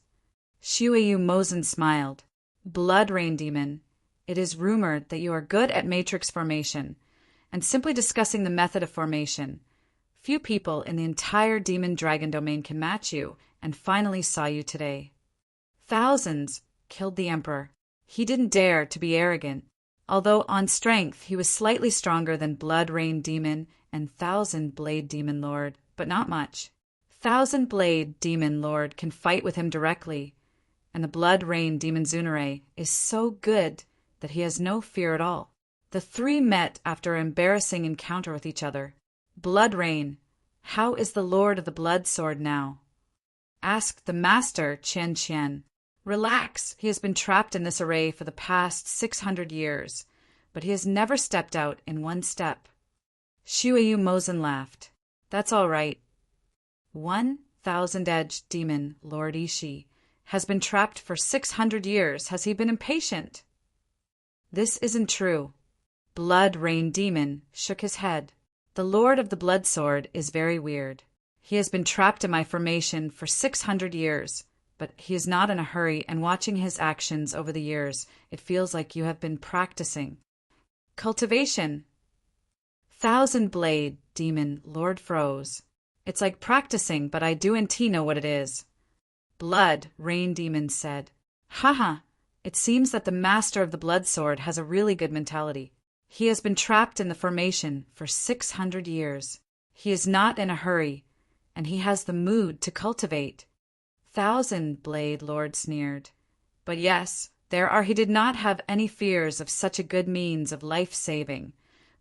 Shuiyu Mozen smiled. Blood Rain Demon, it is rumored that you are good at matrix formation, and simply discussing the method of formation. Few people in the entire Demon Dragon domain can match you, and finally saw you today. Thousands killed the Emperor. He didn't dare to be arrogant. Although on strength he was slightly stronger than Blood Rain Demon and Thousand Blade Demon Lord, but not much. Thousand Blade Demon Lord can fight with him directly, and the Blood Rain Demon Zunare is so good that he has no fear at all. The three met after an embarrassing encounter with each other. Blood Rain, how is the Lord of the Blood Sword now? Asked the Master Qian Qian. Relax, he has been trapped in this array for the past 600 years, but he has never stepped out in one step. Shuiyu Mozen laughed. That's all right. 1,000-edged demon, Lord Ishii, has been trapped for 600 years. Has he been impatient? This isn't true. Blood Rain Demon shook his head. The Lord of the Blood Sword is very weird. He has been trapped in my formation for 600 years, but he is not in a hurry, and watching his actions over the years, it feels like you have been practicing. Cultivation. Thousand Blade Demon Lord froze. It's like practicing, but I do and T know what it is. Blood Rain Demon said. Haha, it seems that the Master of the Blood Sword has a really good mentality. He has been trapped in the formation for 600 years. He is not in a hurry, and he has the mood to cultivate. Thousand Blade Lord sneered. But yes, he did not have any fears of such a good means of life-saving,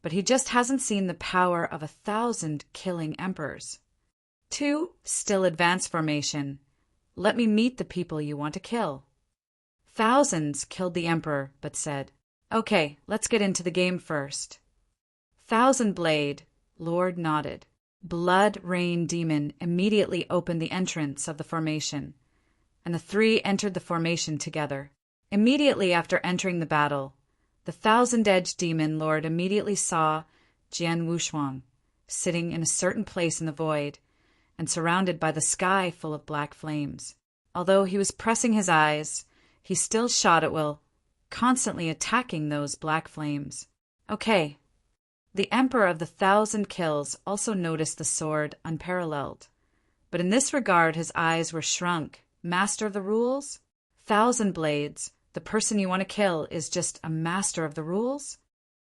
but he just hasn't seen the power of 1,000 killing emperors. 2. Still advanced formation. Let me meet the people you want to kill. Thousands killed the emperor, but said, Okay, let's get into the game first. Thousand Blade Lord nodded. Blood Rain Demon immediately opened the entrance of the formation, and the three entered the formation together. Immediately after entering the battle, the Thousand-Edged Demon Lord immediately saw Jian Wushuang sitting in a certain place in the void and surrounded by the sky full of black flames. Although he was pressing his eyes, he still shot at will, constantly attacking those black flames. Okay. The Emperor of the 1,000 Kills also noticed the sword unparalleled, but in this regard his eyes were shrunk. Master of the rules? 1,000 Blades, the person you want to kill is just a master of the rules?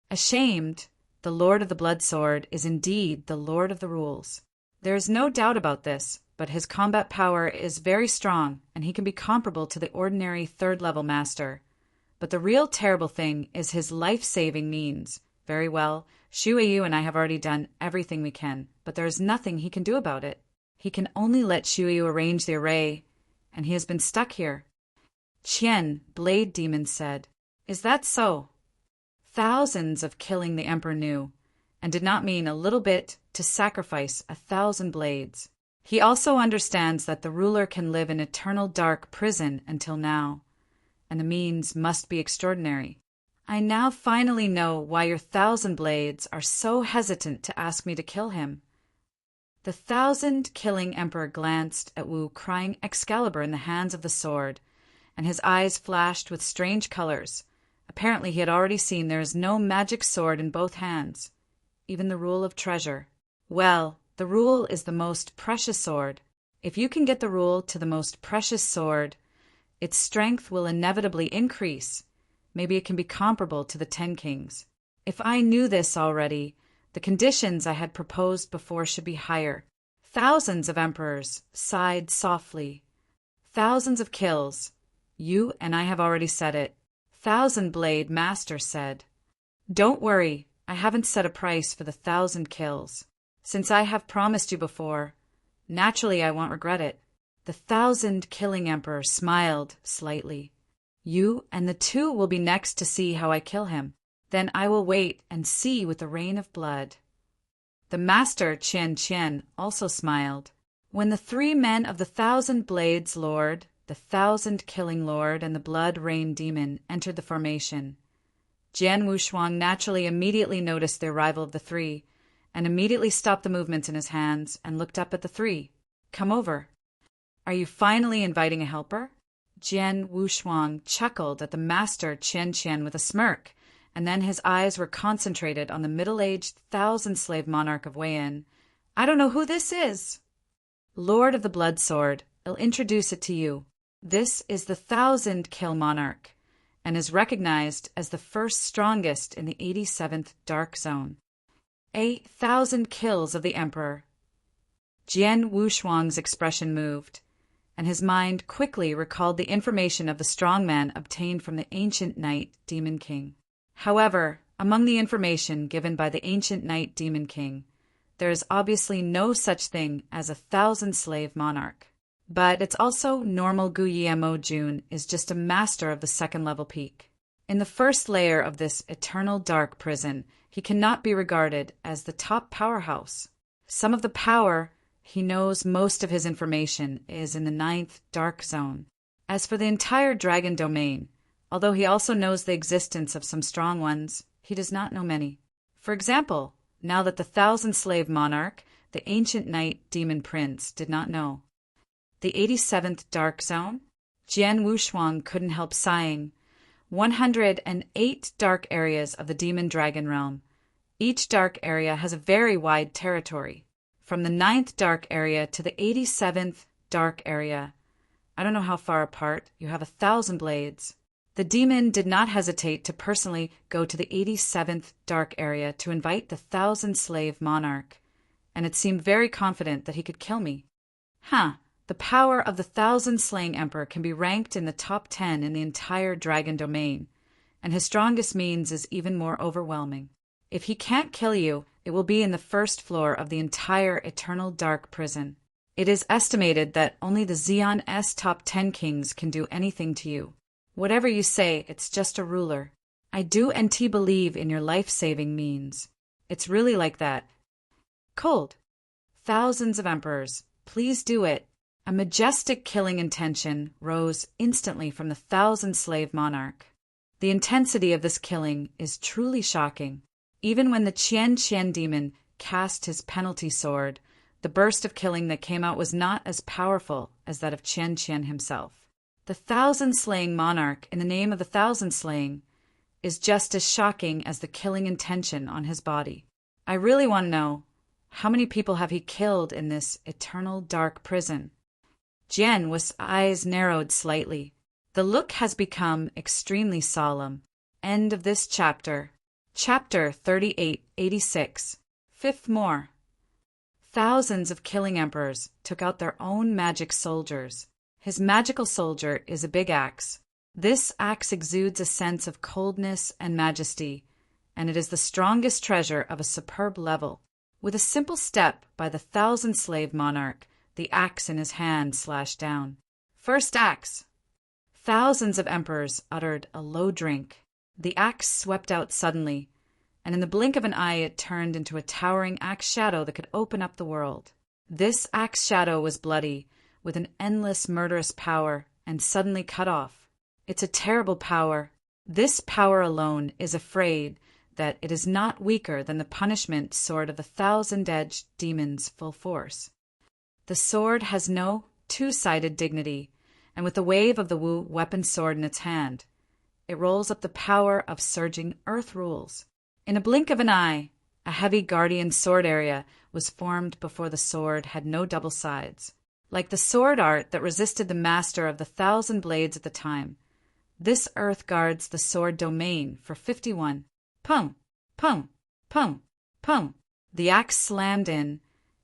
Ashamed, the Lord of the Blood Sword is indeed the Lord of the rules. There is no doubt about this, but his combat power is very strong, and he can be comparable to the ordinary third-level master. But the real terrible thing is his life-saving means. Very well, Shuiyu and I have already done everything we can, but there is nothing he can do about it. He can only let Shuiyu arrange the array, and he has been stuck here. Qian, Blade Demon, said, Is that so? Thousands of killing the Emperor knew, and did not mean a little bit to sacrifice 1,000 blades. He also understands that the ruler can live in eternal dark prison until now, and the means must be extraordinary. I now finally know why your 1,000 blades are so hesitant to ask me to kill him. The 1,000 killing emperor glanced at Wu crying Excalibur in the hands of the sword, and his eyes flashed with strange colors. Apparently he had already seen there is no magic sword in both hands, even the rule of treasure. Well, the rule is the most precious sword. If you can get the rule to the most precious sword, its strength will inevitably increase. Maybe it can be comparable to the 10 kings. If I knew this already, the conditions I had proposed before should be higher. Thousands of emperors sighed softly. Thousands of kills. You and I have already said it. 1,000 blade master said. Don't worry, I haven't set a price for the 1,000 kills. Since I have promised you before, naturally I won't regret it. The 1,000 killing emperor smiled slightly. You and the 2 will be next to see how I kill him. Then I will wait and see with the rain of blood. The master Qian also smiled. When the 3 men of the 1,000 blades lord, the 1,000 killing lord, and the blood rain demon entered the formation, Jian Wushuang naturally immediately noticed the arrival of the 3, and immediately stopped the movements in his hands and looked up at the 3. Come over. Are you finally inviting a helper? Jian Wushuang chuckled at the master Qian with a smirk, and then his eyes were concentrated on the middle-aged 1,000-slave monarch of Wei-In. I don't know who this is. Lord of the Blood Sword, I'll introduce it to you. This is the 1,000-kill monarch, and is recognized as the first strongest in the 87th Dark Zone. 1,000 kills of the Emperor. Jian Wushuang's expression moved, and his mind quickly recalled the information of the strong man obtained from the ancient knight Demon King. However, among the information given by the ancient knight Demon King, there is obviously no such thing as a 1,000-slave monarch. But it's also normal Guillermo Jun is just a master of the second-level peak. In the first layer of this eternal dark prison, he cannot be regarded as the top powerhouse. Some of the power he knows most of his information is in the 9th Dark Zone. As for the entire Dragon Domain, although he also knows the existence of some strong ones, he does not know many. For example, now that the 1,000-slave monarch, the ancient knight Demon Prince, did not know. The 87th Dark Zone? Jian Wushuang couldn't help sighing. 108 dark areas of the Demon Dragon Realm. Each dark area has a very wide territory. From the 9th dark area to the 87th dark area. I don't know how far apart. You have 1,000 blades. The demon did not hesitate to personally go to the 87th dark area to invite the 1,000-slave monarch, and it seemed very confident that he could kill me. The power of the 1,000-slaying emperor can be ranked in the top 10 in the entire dragon domain, and his strongest means is even more overwhelming. If he can't kill you, it will be in the first floor of the entire eternal dark prison. It is estimated that only the Xeon S top 10 kings can do anything to you. Whatever you say, it's just a ruler. I do believe in your life-saving means. It's really like that. Cold. Thousands of emperors. Please do it. A majestic killing intention rose instantly from the 1,000-slave monarch. The intensity of this killing is truly shocking. Even when the Qian demon cast his penalty sword, the burst of killing that came out was not as powerful as that of Qian himself. The 1,000-slaying monarch, in the name of the 1,000-slaying, is just as shocking as the killing intention on his body. I really want to know, how many people have he killed in this eternal dark prison? Jian's eyes narrowed slightly. The look has become extremely solemn. End of this chapter. Chapter 3886. Fifth more. Thousands of killing emperors took out their own magic soldiers. His magical soldier is a big axe. This axe exudes a sense of coldness and majesty, and it is the strongest treasure of a superb level. With a simple step by the 1,000-slave monarch, the axe in his hand slashed down. First axe! Thousands of emperors uttered a low drink. The axe swept out suddenly, and in the blink of an eye it turned into a towering axe shadow that could open up the world. This axe shadow was bloody, with an endless murderous power, and suddenly cut off. It's a terrible power. This power alone is afraid that it is not weaker than the punishment sword of the thousand-edged demon's full force. The sword has no two-sided dignity, and with the wave of the Wu weapon sword in its hand, it rolls up the power of surging earth rules. In a blink of an eye, a heavy guardian sword area was formed before the sword had no double sides. Like the sword art that resisted the master of the thousand blades at the time, this earth guards the sword domain for 51. Pum, pum, pum, pum. The axe slammed in,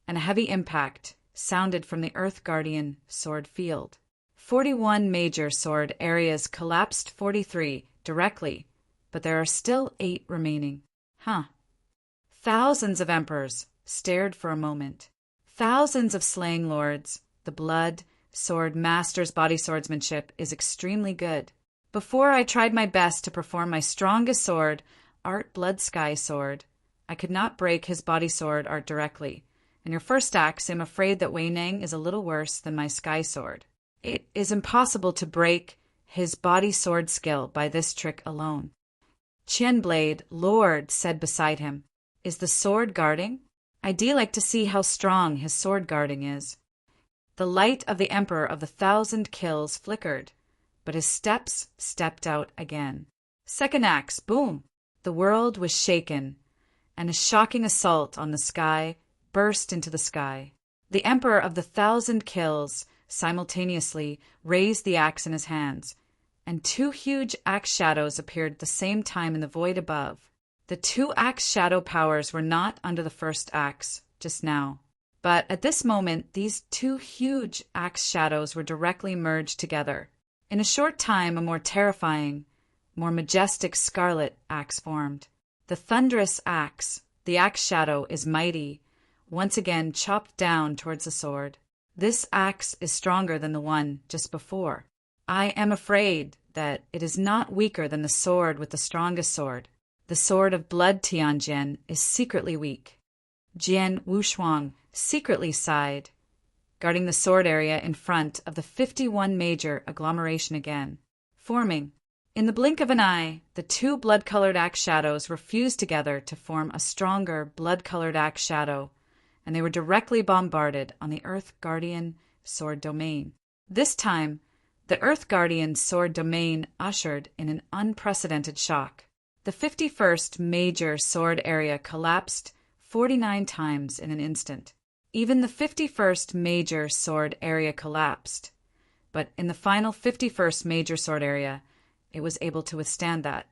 and a heavy impact sounded from the earth guardian sword field. 41 major sword areas collapsed 43 directly, but there are still 8 remaining. Thousands of emperors stared for a moment. Thousands of slaying lords. The blood sword master's body swordsmanship is extremely good. Before I tried my best to perform my strongest sword, Art Blood Sky Sword, I could not break his body sword art directly. In your first axe, I'm afraid that Wei Nang is a little worse than my sky sword. It is impossible to break his body sword skill by this trick alone. Qian Blade, Lord, said beside him, "Is the sword guarding? I do like to see how strong his sword guarding is." The light of the Emperor of the Thousand Kills flickered, but his steps stepped out again. Second axe, boom! The world was shaken, and a shocking assault on the sky burst into the sky. The Emperor of the Thousand Kills simultaneously raised the axe in his hands, and 2 huge axe shadows appeared at the same time in the void above. The 2 axe shadow powers were not under the first axe just now, but at this moment these 2 huge axe shadows were directly merged together. In a short time a more terrifying, more majestic scarlet axe formed. The thunderous axe, the axe shadow, is mighty, once again chopped down towards the sword. This axe is stronger than the one just before. I am afraid that it is not weaker than the sword with the strongest sword. The sword of blood Tianjin is secretly weak. Jian Wushuang secretly sighed, guarding the sword area in front of the 51 major agglomeration again, forming. In the blink of an eye, the 2 blood-colored axe shadows were fused together to form a stronger blood-colored axe shadow, and they were directly bombarded on the Earth Guardian sword domain. This time, the Earth Guardian sword domain ushered in an unprecedented shock. The 51st major sword area collapsed 49 times in an instant. Even the 51st major sword area collapsed, but in the final 51st major sword area, it was able to withstand that.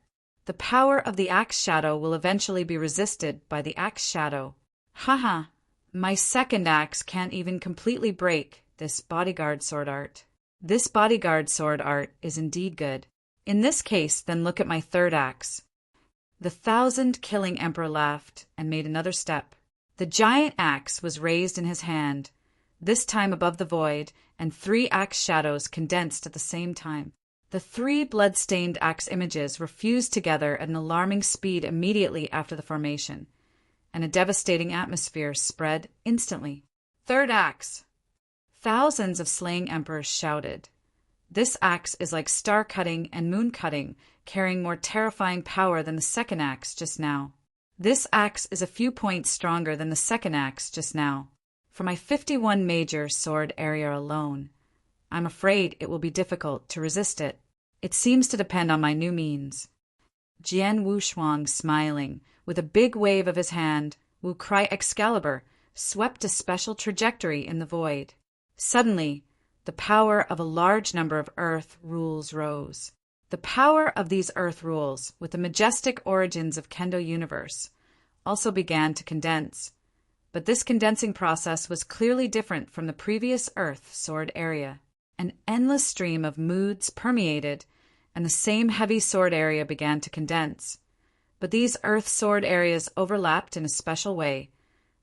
The power of the axe shadow will eventually be resisted by the axe shadow. Haha, my second axe can't even completely break this bodyguard sword art. This bodyguard sword art is indeed good. In this case, then look at my third axe. The 1,000-killing emperor laughed and made another step. The giant axe was raised in his hand, this time above the void, and 3 axe shadows condensed at the same time. The 3 blood-stained axe images were fused together at an alarming speed immediately after the formation, and a devastating atmosphere spread instantly. Third axe! Thousands of slaying emperors shouted. This axe is like star-cutting and moon-cutting, carrying more terrifying power than the second axe just now. This axe is a few points stronger than the second axe just now. For my 51 major sword area alone, I'm afraid it will be difficult to resist it. It seems to depend on my new means. Jian Wushuang, smiling, with a big wave of his hand, Wu Cry Excalibur, swept a special trajectory in the void. Suddenly, the power of a large number of earth rules rose. The power of these earth rules, with the majestic origins of Kendo universe, also began to condense. But this condensing process was clearly different from the previous earth sword area. An endless stream of moods permeated, and the same heavy sword area began to condense. But these earth sword areas overlapped in a special way,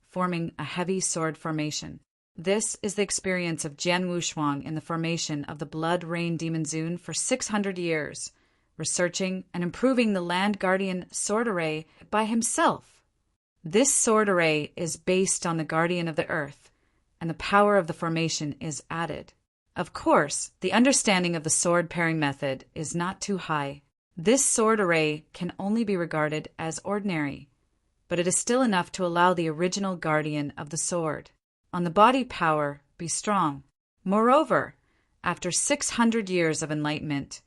forming a heavy sword formation. This is the experience of Jian Wushuang in the formation of the Blood Rain Demon Zune for 600 years, researching and improving the Land Guardian sword array by himself. This sword array is based on the Guardian of the Earth, and the power of the formation is added. Of course, the understanding of the sword pairing method is not too high. This sword array can only be regarded as ordinary, but it is still enough to allow the original guardian of the sword, on the body power, be strong. Moreover, after 600 years of enlightenment,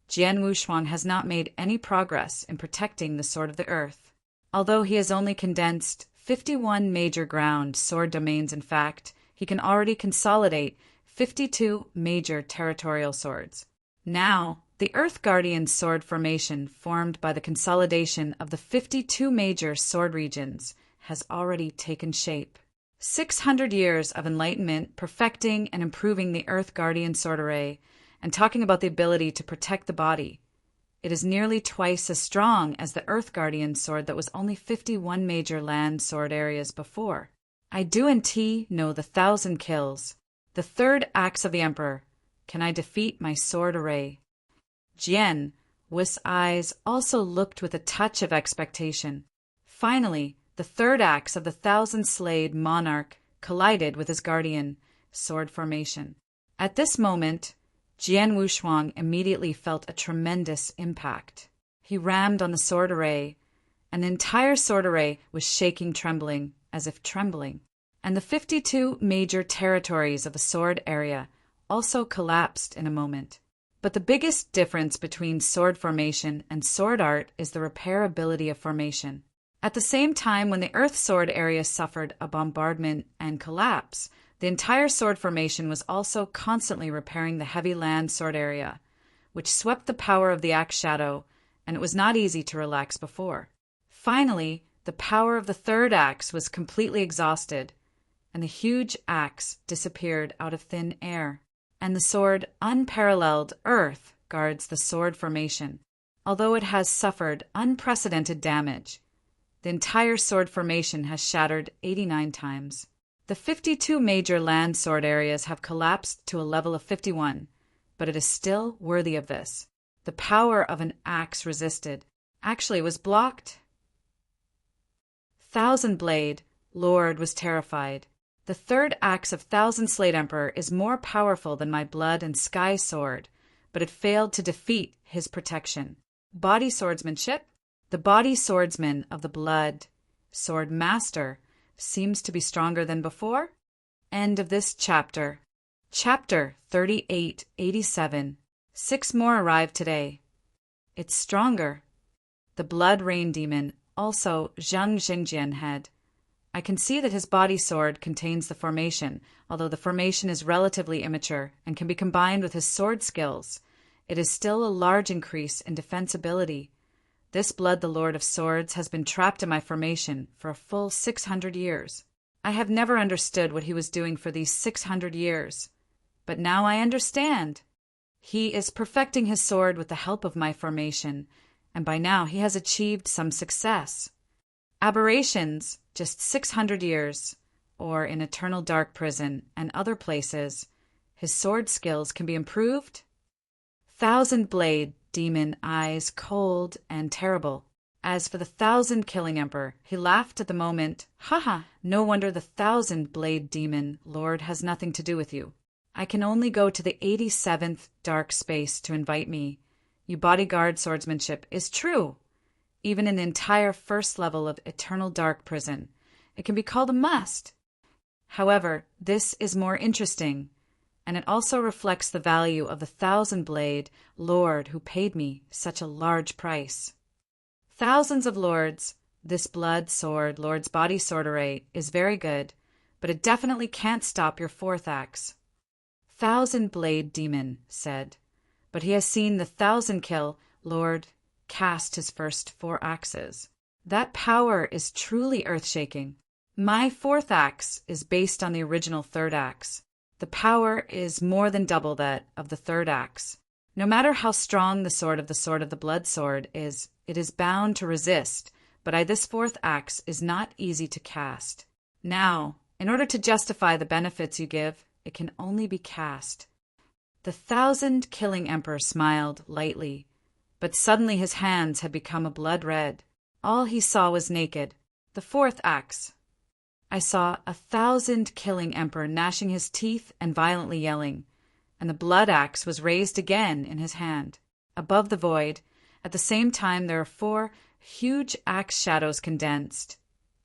Jian Wuxuan has not made any progress in protecting the Sword of the Earth. Although he has only condensed 51 major ground sword domains, in fact, he can already consolidate 52 major territorial swords. Now, the Earth Guardian sword formation formed by the consolidation of the 52 major sword regions has already taken shape. 600 years of enlightenment perfecting and improving the Earth Guardian sword array, and talking about the ability to protect the body. It is nearly twice as strong as the Earth Guardian sword that was only 51 major land sword areas before. I do and T know the 1,000 kills, the third axe of the Emperor. Can I defeat my sword array? Jian Wu's eyes also looked with a touch of expectation. Finally, the third axe of the 1,000-slayed monarch collided with his guardian sword formation. At this moment, Jian Wuxuan immediately felt a tremendous impact. He rammed on the sword array, and the entire sword array was shaking, trembling, as if trembling. And the 52 major territories of the sword area also collapsed in a moment. But the biggest difference between sword formation and sword art is the repairability of formation. At the same time, when the Earth sword area suffered a bombardment and collapse, the entire sword formation was also constantly repairing the heavy land sword area, which swept the power of the axe shadow, and it was not easy to relax before. Finally, the power of the third axe was completely exhausted, and the huge axe disappeared out of thin air. And the sword Unparalleled Earth guards the sword formation. Although it has suffered unprecedented damage, the entire sword formation has shattered 89 times. The 52 major land sword areas have collapsed to a level of 51, but it is still worthy of this. The power of an axe resisted. Actually, was blocked. Thousand Blade Lord was terrified. The third axe of Thousand Slate Emperor is more powerful than my blood and sky sword, but it failed to defeat his protection. Body swordsmanship? The body swordsman of the blood sword master seems to be stronger than before. End of this chapter. Chapter 3887. 6 more arrived today. It's stronger. The blood rain demon, also Zhang Xingjian head. I can see that his body sword contains the formation, although the formation is relatively immature and can be combined with his sword skills. It is still a large increase in defensibility. This blood, the Lord of Swords, has been trapped in my formation for a full 600 years. I have never understood what he was doing for these 600 years, but now I understand. He is perfecting his sword with the help of my formation, and by now he has achieved some success. Aberrations, just 600 years, or in Eternal Dark Prison and other places, his sword skills can be improved. Thousand Blade Demon eyes cold and terrible. As for the 1,000 killing Emperor, he laughed at the moment. Haha, no wonder the 1,000 Blade Demon Lord has nothing to do with you. I can only go to the 87th dark space to invite me. You bodyguard swordsmanship is true. Even in the entire first level of Eternal Dark Prison, it can be called a must. However, this is more interesting, and it also reflects the value of the 1,000 Blade Lord who paid me such a large price. Thousands of lords, this blood sword Lord's body sword array is very good, but it definitely can't stop your fourth axe. 1,000 Blade Demon said, but he has seen the 1,000 kill Lord cast his first 4 axes. That power is truly earth-shaking. My fourth axe is based on the original third axe. The power is more than double that of the third axe. No matter how strong the sword of the blood sword is, it is bound to resist, but this fourth axe is not easy to cast. Now, in order to justify the benefits you give, it can only be cast. The 1,000 killing Emperor smiled lightly, but suddenly his hands had become a blood red. All he saw was naked. The fourth axe. I saw 1,000 killing Emperor gnashing his teeth and violently yelling, and the blood axe was raised again in his hand. Above the void, At the same time, there are 4 huge axe shadows condensed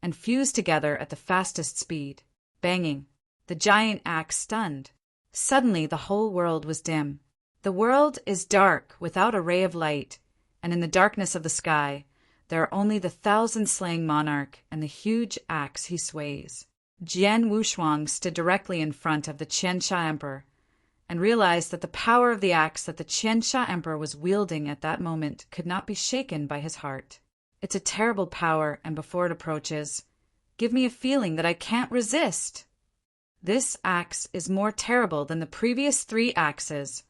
and fused together at the fastest speed. Banging. The giant axe stunned. Suddenly, the whole world was dim. The world is dark without a ray of light, and in the darkness of the sky, there are only the 1,000-slaying monarch and the huge axe he sways. Jian Wushuang stood directly in front of the Qiansha Emperor and realized that the power of the axe that the Qiansha Emperor was wielding at that moment could not be shaken by his heart. It's a terrible power, and before it approaches, give me a feeling that I can't resist. This axe is more terrible than the previous 3 axes.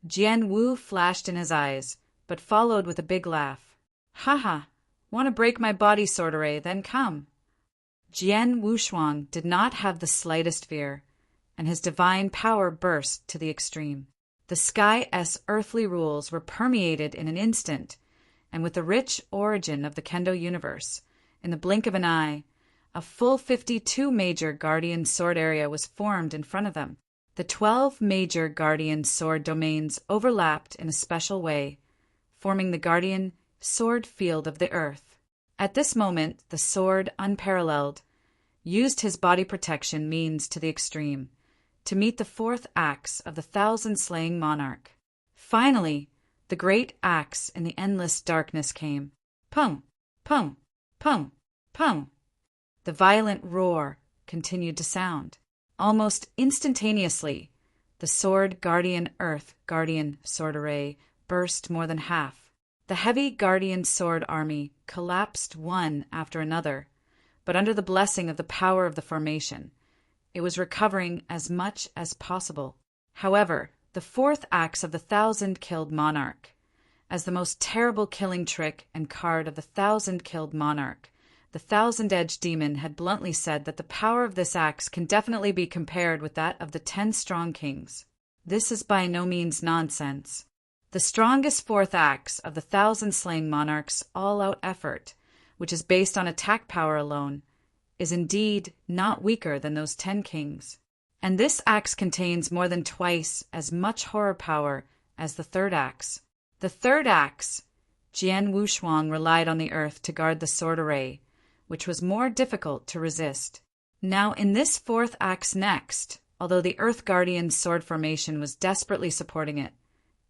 Jian Wu flashed in his eyes, but followed with a big laugh. "Haha, want to break my body sword array, then come." Jian Wushuang did not have the slightest fear, and his divine power burst to the extreme. The sky's earthly rules were permeated in an instant, and with the rich origin of the Kendo universe, in the blink of an eye, a full 52 major guardian sword area was formed in front of them. The 12 major guardian sword domains overlapped in a special way, forming the guardian sword field of the earth. At this moment, the sword, unparalleled, used his body protection means to the extreme, to meet the 4th axe of the 1,000-slaying monarch. Finally, the great axe in the endless darkness came. Pung, pung, pung, pung. The violent roar continued to sound. Almost instantaneously, the sword guardian earth guardian sword array burst more than half. The heavy guardian sword army collapsed one after another, but under the blessing of the power of the formation, it was recovering as much as possible. However, the 4th axe of the 1,000-killed monarch, as the most terrible killing trick and card of the 1,000-killed monarch, the 1,000-edged demon had bluntly said that the power of this axe can definitely be compared with that of the 10 strong kings. This is by no means nonsense. The strongest 4th axe of the 1,000-slaying monarch's all-out effort, which is based on attack power alone, is indeed not weaker than those 10 kings. And this axe contains more than twice as much horror power as the 3rd axe. The 3rd axe, Jian Wushuang relied on the earth to guard the sword array, which was more difficult to resist. Now in this 4th axe next, although the Earth Guardian sword formation was desperately supporting it,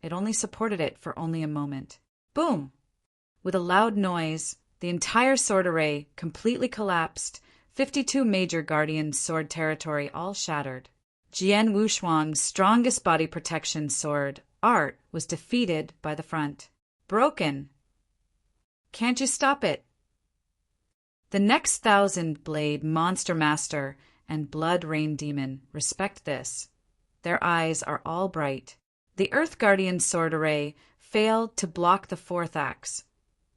it only supported it for only a moment. Boom! With a loud noise, the entire sword array completely collapsed, 52 major guardian sword territory all shattered. Jian Wushuang's strongest body protection sword, Art, was defeated by the front. Broken! Can't you stop it? The next 1,000-blade monster master and blood rain demon respect this. Their eyes are all bright. The Earth Guardian sword array failed to block the 4th axe,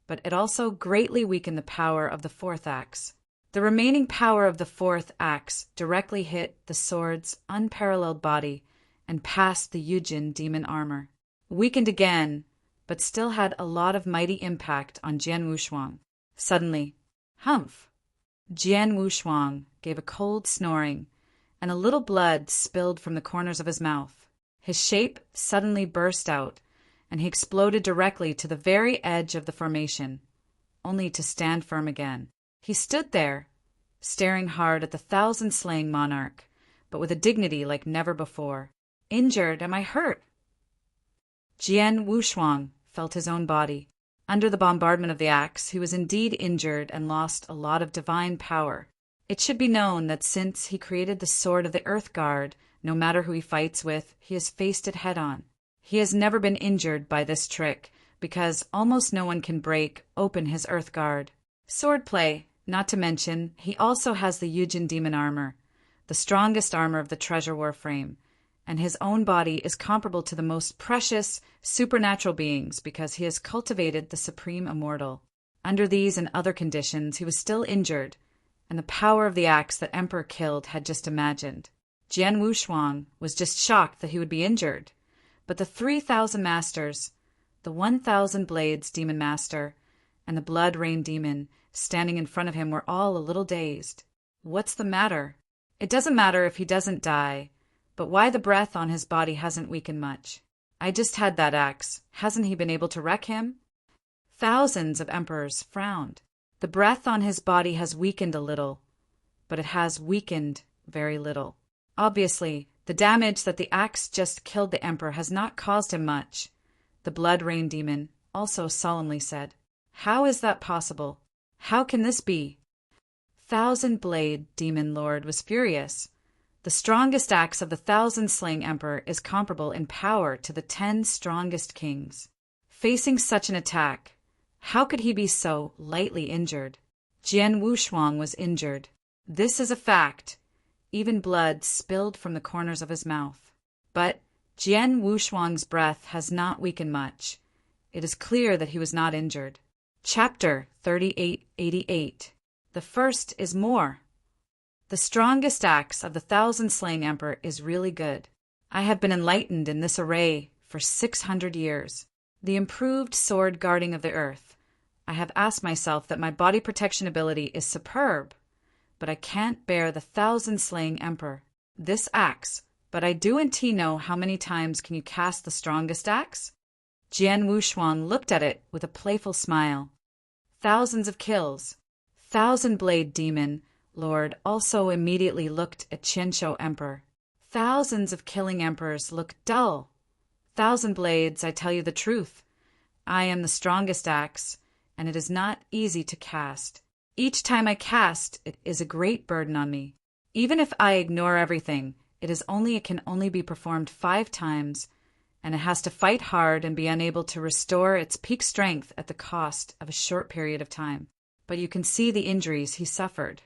but it also greatly weakened the power of the 4th axe. The remaining power of the 4th axe directly hit the sword's unparalleled body and passed the Yujin demon armor. Weakened again, but still had a lot of mighty impact on Jian Wushuang. Suddenly, humph! Jian Wushuang gave a cold snoring, and a little blood spilled from the corners of his mouth. His shape suddenly burst out, and he exploded directly to the very edge of the formation, only to stand firm again. He stood there, staring hard at the 1,000-slaying monarch, but with a dignity like never before. Injured? Am I hurt? Jian Wushuang felt his own body. Under the bombardment of the axe, he was indeed injured and lost a lot of divine power. It should be known that since he created the sword of the Earth Guard, no matter who he fights with, he has faced it head-on. He has never been injured by this trick, because almost no one can break open his Earth Guard. Swordplay, not to mention, he also has the Yujin demon armor, the strongest armor of the treasure war frame, and his own body is comparable to the most precious, supernatural beings because he has cultivated the supreme immortal. Under these and other conditions, he was still injured, and the power of the axe that Emperor killed had just imagined. Jian Wushuang was just shocked that he would be injured, but the 3,000 masters, the 1,000 blades demon master, and the blood rain demon standing in front of him were all a little dazed. What's the matter? It doesn't matter if he doesn't die, but why the breath on his body hasn't weakened much. I just had that axe. Hasn't he been able to wreck him? Thousands of emperors frowned. The breath on his body has weakened a little, but it has weakened very little. Obviously, the damage that the axe just killed the emperor has not caused him much. The blood rain demon also solemnly said, "How is that possible? How can this be?" Thousand Blade Demon Lord was furious. The strongest axe of the thousand-slaying emperor is comparable in power to the 10 strongest kings. Facing such an attack, how could he be so lightly injured? Jian Wushuang was injured. This is a fact. Even blood spilled from the corners of his mouth. But Jian Wushuang's breath has not weakened much. It is clear that he was not injured. Chapter 3888. The first is more. The strongest axe of the thousand-slaying emperor is really good. I have been enlightened in this array for 600 years. The improved sword guarding of the earth. I have asked myself that my body protection ability is superb, but I can't bear the thousand-slaying emperor. This axe, but I do and know how many times can you cast the strongest axe? Jian Wushuang looked at it with a playful smile. Thousands of kills. Thousand Blade Demon Lord also immediately looked at Qianshou Emperor. Thousands of killing emperors look dull. Thousand Blades, I tell you the truth. I am the strongest axe, and it is not easy to cast. Each time I cast, it is a great burden on me. Even if I ignore everything, it can only be performed 5 times, and it has to fight hard and be unable to restore its peak strength at the cost of a short period of time. But you can see the injuries he suffered.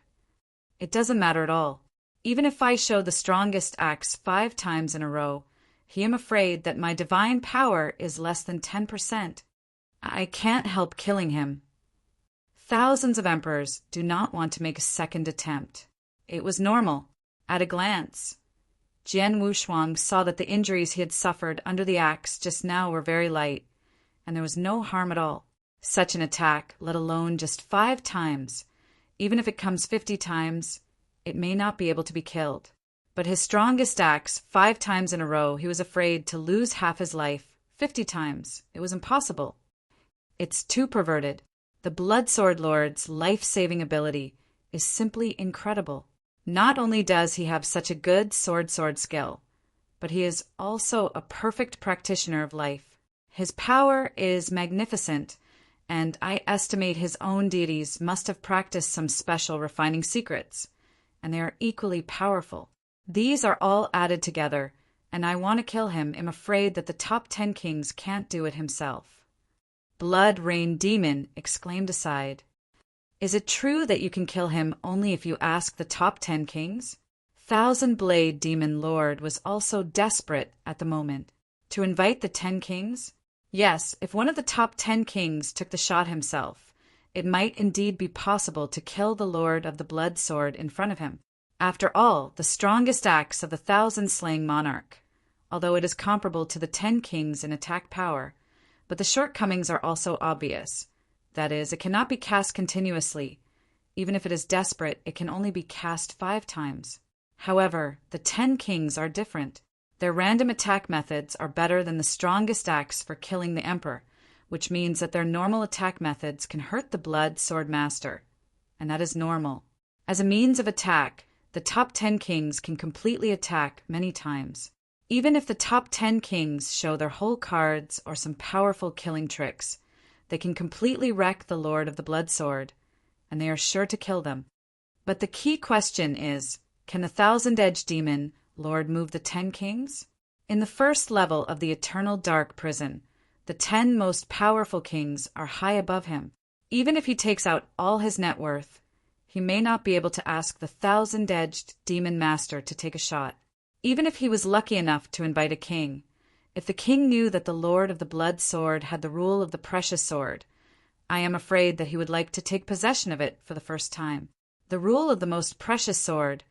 It doesn't matter at all. Even if I show the strongest axe 5 times in a row, I am afraid that my divine power is less than 10%. I can't help killing him. Thousands of emperors do not want to make a second attempt. It was normal. At a glance, Jian Wushuang saw that the injuries he had suffered under the axe just now were very light, and there was no harm at all. Such an attack, let alone just 5 times, even if it comes 50 times, it may not be able to be killed. But his strongest axe, 5 times in a row, he was afraid to lose half his life. 50 times. It was impossible. It's too perverted. The Bloodsword Lord's life-saving ability is simply incredible. Not only does he have such a good sword skill, but he is also a perfect practitioner of life. His power is magnificent, and I estimate his own deities must have practiced some special refining secrets, and they are equally powerful. These are all added together, and I want to kill him. I'm afraid that the top 10 kings can't do it himself. Blood Rain Demon exclaimed aside. Is it true that you can kill him only if you ask the top 10 kings? Thousand Blade Demon Lord was also desperate at the moment. To invite the 10 kings? Yes, if one of the top 10 kings took the shot himself, it might indeed be possible to kill the Lord of the Blood Sword in front of him. After all, the strongest axe of the 1,000-slaying monarch, although it is comparable to the 10 kings in attack power, but the shortcomings are also obvious. That is, it cannot be cast continuously. Even if it is desperate, it can only be cast 5 times. However, the 10 kings are different. Their random attack methods are better than the strongest axe for killing the emperor, which means that their normal attack methods can hurt the Blood Sword Master, and that is normal. As a means of attack, the top 10 kings can completely attack many times. Even if the top 10 kings show their whole cards or some powerful killing tricks, they can completely wreck the Lord of the Blood Sword, and they are sure to kill them. But the key question is, can the 1,000-edged demon Lord move the 10 kings? In the first level of the Eternal Dark Prison, the 10 most powerful kings are high above him. Even if he takes out all his net worth, he may not be able to ask the 1,000-edged demon master to take a shot. Even if he was lucky enough to invite a king, if the king knew that the Lord of the Blood Sword had the rule of the precious sword, I am afraid that he would like to take possession of it for the first time. The rule of the most precious sword,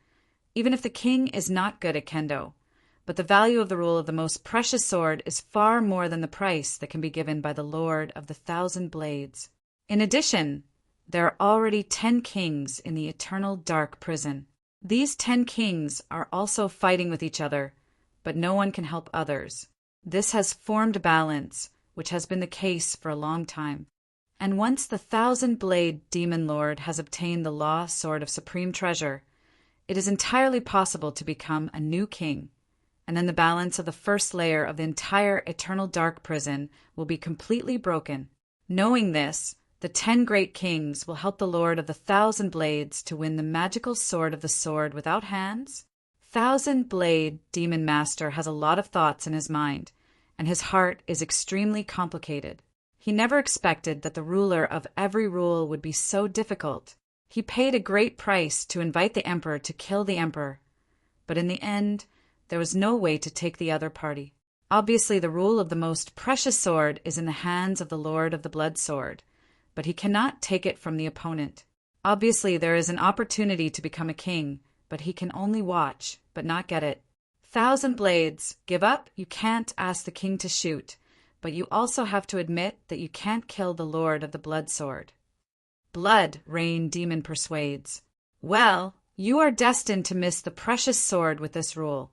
even if the king is not good at kendo, but the value of the rule of the most precious sword is far more than the price that can be given by the Lord of the 1,000 blades. In addition, there are already 10 kings in the Eternal Dark Prison. These 10 kings are also fighting with each other, but no one can help others. This has formed a balance, which has been the case for a long time. And once the thousand-blade demon lord has obtained the law sword of supreme treasure, it is entirely possible to become a new king, and then the balance of the first layer of the entire eternal dark prison will be completely broken. Knowing this, the 10 great kings will help the Lord of the Thousand Blades to win the magical sword of the sword without hands. Thousand-blade demon master has a lot of thoughts in his mind, and his heart is extremely complicated. He never expected that the ruler of every rule would be so difficult. He paid a great price to invite the emperor to kill the emperor, but in the end, there was no way to take the other party. Obviously, the rule of the most precious sword is in the hands of the Lord of the Blood Sword, but he cannot take it from the opponent. Obviously, there is an opportunity to become a king, but he can only watch, but not get it. Thousand Blades, give up? You can't ask the king to shoot, but you also have to admit that you can't kill the Lord of the Blood Sword. Blood Rain Demon persuades. Well, you are destined to miss the precious sword with this rule.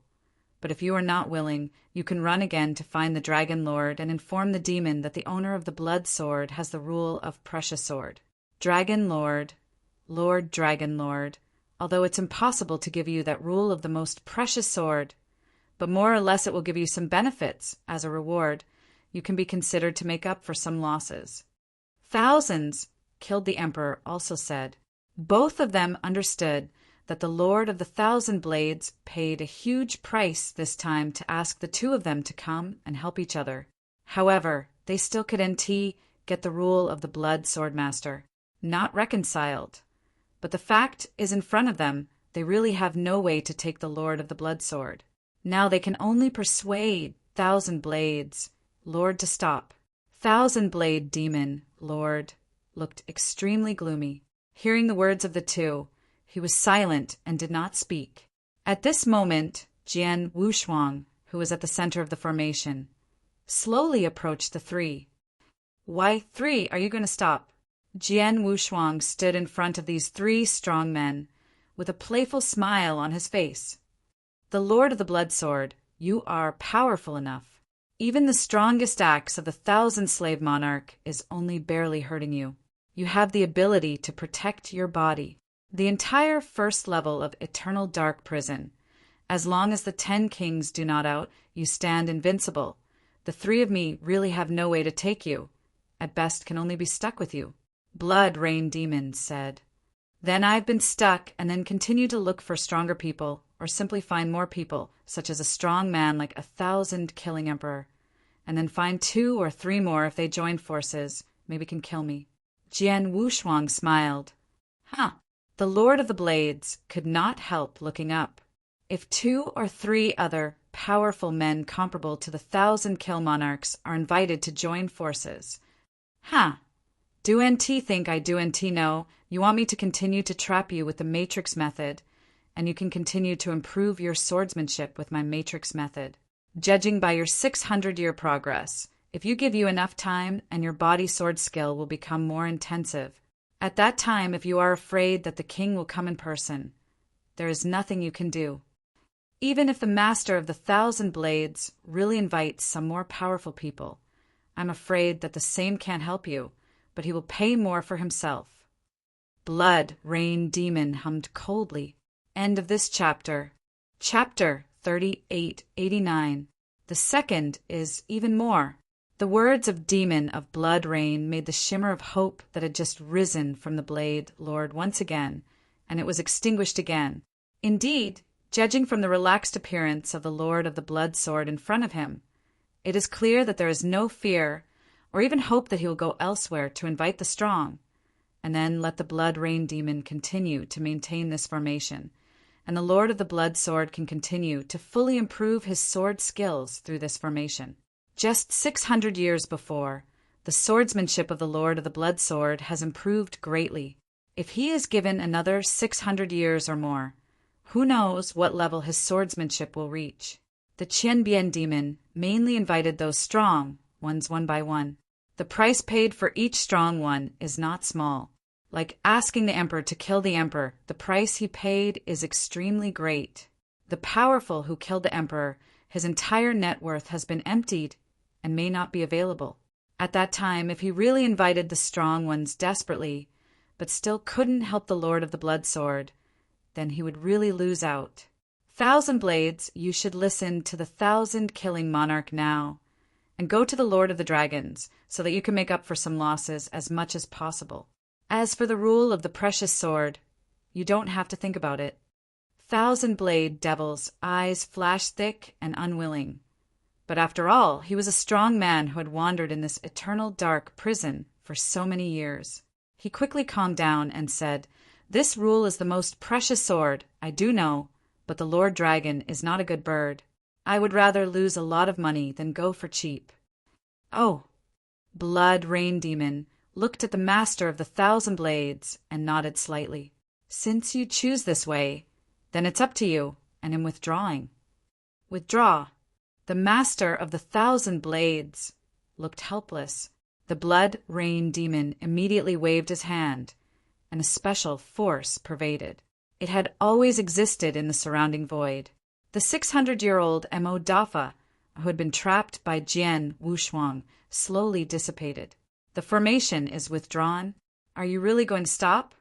But if you are not willing, you can run again to find the Dragon Lord and inform the demon that the owner of the Blood Sword has the rule of Precious Sword. Dragon Lord, Lord Dragon Lord, although it's impossible to give you that rule of the most precious sword, but more or less it will give you some benefits as a reward. You can be considered to make up for some losses. Thousands killed the emperor also said. Both of them understood that the Lord of the Thousand Blades paid a huge price this time to ask the two of them to come and help each other. However, they still couldn't get the rule of the Blood Sword Master. Not reconciled. But the fact is in front of them, they really have no way to take the Lord of the Blood Sword. Now they can only persuade Thousand Blades Lord to stop. Thousand Blade Demon Lord looked extremely gloomy. Hearing the words of the two, he was silent and did not speak. At this moment, Jian Wushuang, who was at the center of the formation, slowly approached the three. Why, three, are you going to stop? Jian Wushuang stood in front of these 3 strong men, with a playful smile on his face. The Lord of the Blood Sword, you are powerful enough. Even the strongest axe of the 1,000-slave monarch is only barely hurting you. You have the ability to protect your body. The entire first level of Eternal Dark Prison. As long as the 10 kings do not out, you stand invincible. The 3 of me really have no way to take you. At best can only be stuck with you. Blood Rain Demon said. Then I've been stuck and then continue to look for stronger people, or simply find more people, such as a strong man like 1,000 killing emperor, and then find 2 or 3 more if they join forces, maybe can kill me. Jian Wushuang smiled. The Lord of the Blades could not help looking up. If 2 or 3 other powerful men comparable to the 1,000 kill monarchs are invited to join forces. Do NT think I do NT know? You want me to continue to trap you with the Matrix method, and you can continue to improve your swordsmanship with my Matrix method. Judging by your 600-year progress, if you give you enough time and your body sword skill will become more intensive. At that time, if you are afraid that the king will come in person, there is nothing you can do. Even if the master of the 1,000 Blades really invites some more powerful people, I'm afraid that the same can't help you, but he will pay more for himself. Blood Rain Demon hummed coldly. End of this chapter. Chapter 3889. The second is even more. The words of Demon of Blood Rain made the shimmer of hope that had just risen from the Blade Lord once again, and it was extinguished again. Indeed, judging from the relaxed appearance of the Lord of the Blood Sword in front of him, it is clear that there is no fear or even hope that he will go elsewhere to invite the strong, and then let the Blood Rain Demon continue to maintain this formation, and the Lord of the Blood Sword can continue to fully improve his sword skills through this formation. Just 600 years before, the swordsmanship of the Lord of the Blood Sword has improved greatly. If he is given another 600 years or more, who knows what level his swordsmanship will reach. The Qianbian demon mainly invited those strong ones one by one. The price paid for each strong one is not small. Like asking the emperor to kill the emperor, the price he paid is extremely great. The powerful who killed the emperor, his entire net worth has been emptied and may not be available. At that time, if he really invited the strong ones desperately, but still couldn't help the Lord of the Blood Sword, then he would really lose out. Thousand Blades, you should listen to the 1,000-killing monarch now, and go to the Lord of the Dragons, so that you can make up for some losses as much as possible. As for the rule of the precious sword, you don't have to think about it. 1,000-Blade Devil's eyes flashed thick and unwilling. But after all, he was a strong man who had wandered in this eternal dark prison for so many years. He quickly calmed down and said, "This rule is the most precious sword, I do know, but the Lord Dragon is not a good bird. I would rather lose a lot of money than go for cheap." Oh! Blood Rain Demon looked at the master of the 1,000 Blades and nodded slightly. "Since you choose this way, then it's up to you, and am withdrawing." "Withdraw." The master of the 1,000 Blades looked helpless. The Blood Rain Demon immediately waved his hand, and a special force pervaded. It had always existed in the surrounding void. The 600-year-old Mo Dafa, who had been trapped by Jian Wushuang, slowly dissipated. "The formation is withdrawn. Are you really going to stop?"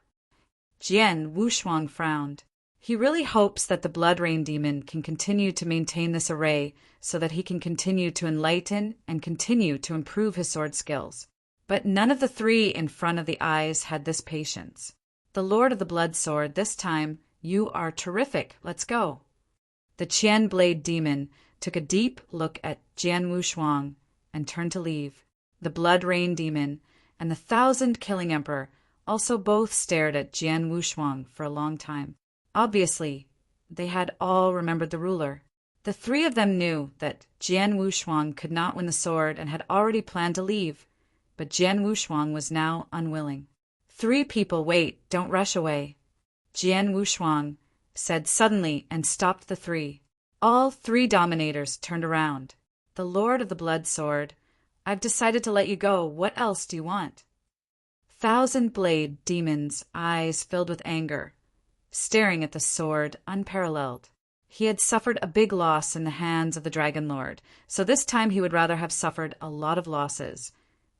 Jian Wushuang frowned. He really hopes that the Blood Rain Demon can continue to maintain this array so that he can continue to enlighten and continue to improve his sword skills. But none of the three in front of the eyes had this patience. "The Lord of the Blood Sword, this time, you are terrific. Let's go." The Qian Blade Demon took a deep look at Jian Wushuang and turned to leave. The Blood Rain Demon and the 1,000-killing Emperor also both stared at Jian Wushuang for a long time. Obviously, they had all remembered the ruler. The three of them knew that Jian Wushuang could not win the sword and had already planned to leave, but Jian Wushuang was now unwilling. "Three people, wait, don't rush away," Jian Wushuang said suddenly and stopped the three. All three dominators turned around. "The Lord of the Blood Sword, I've decided to let you go. What else do you want?" 1,000 Blade Demon's eyes filled with anger, staring at the sword unparalleled. He had suffered a big loss in the hands of the Dragon Lord, so this time he would rather have suffered a lot of losses,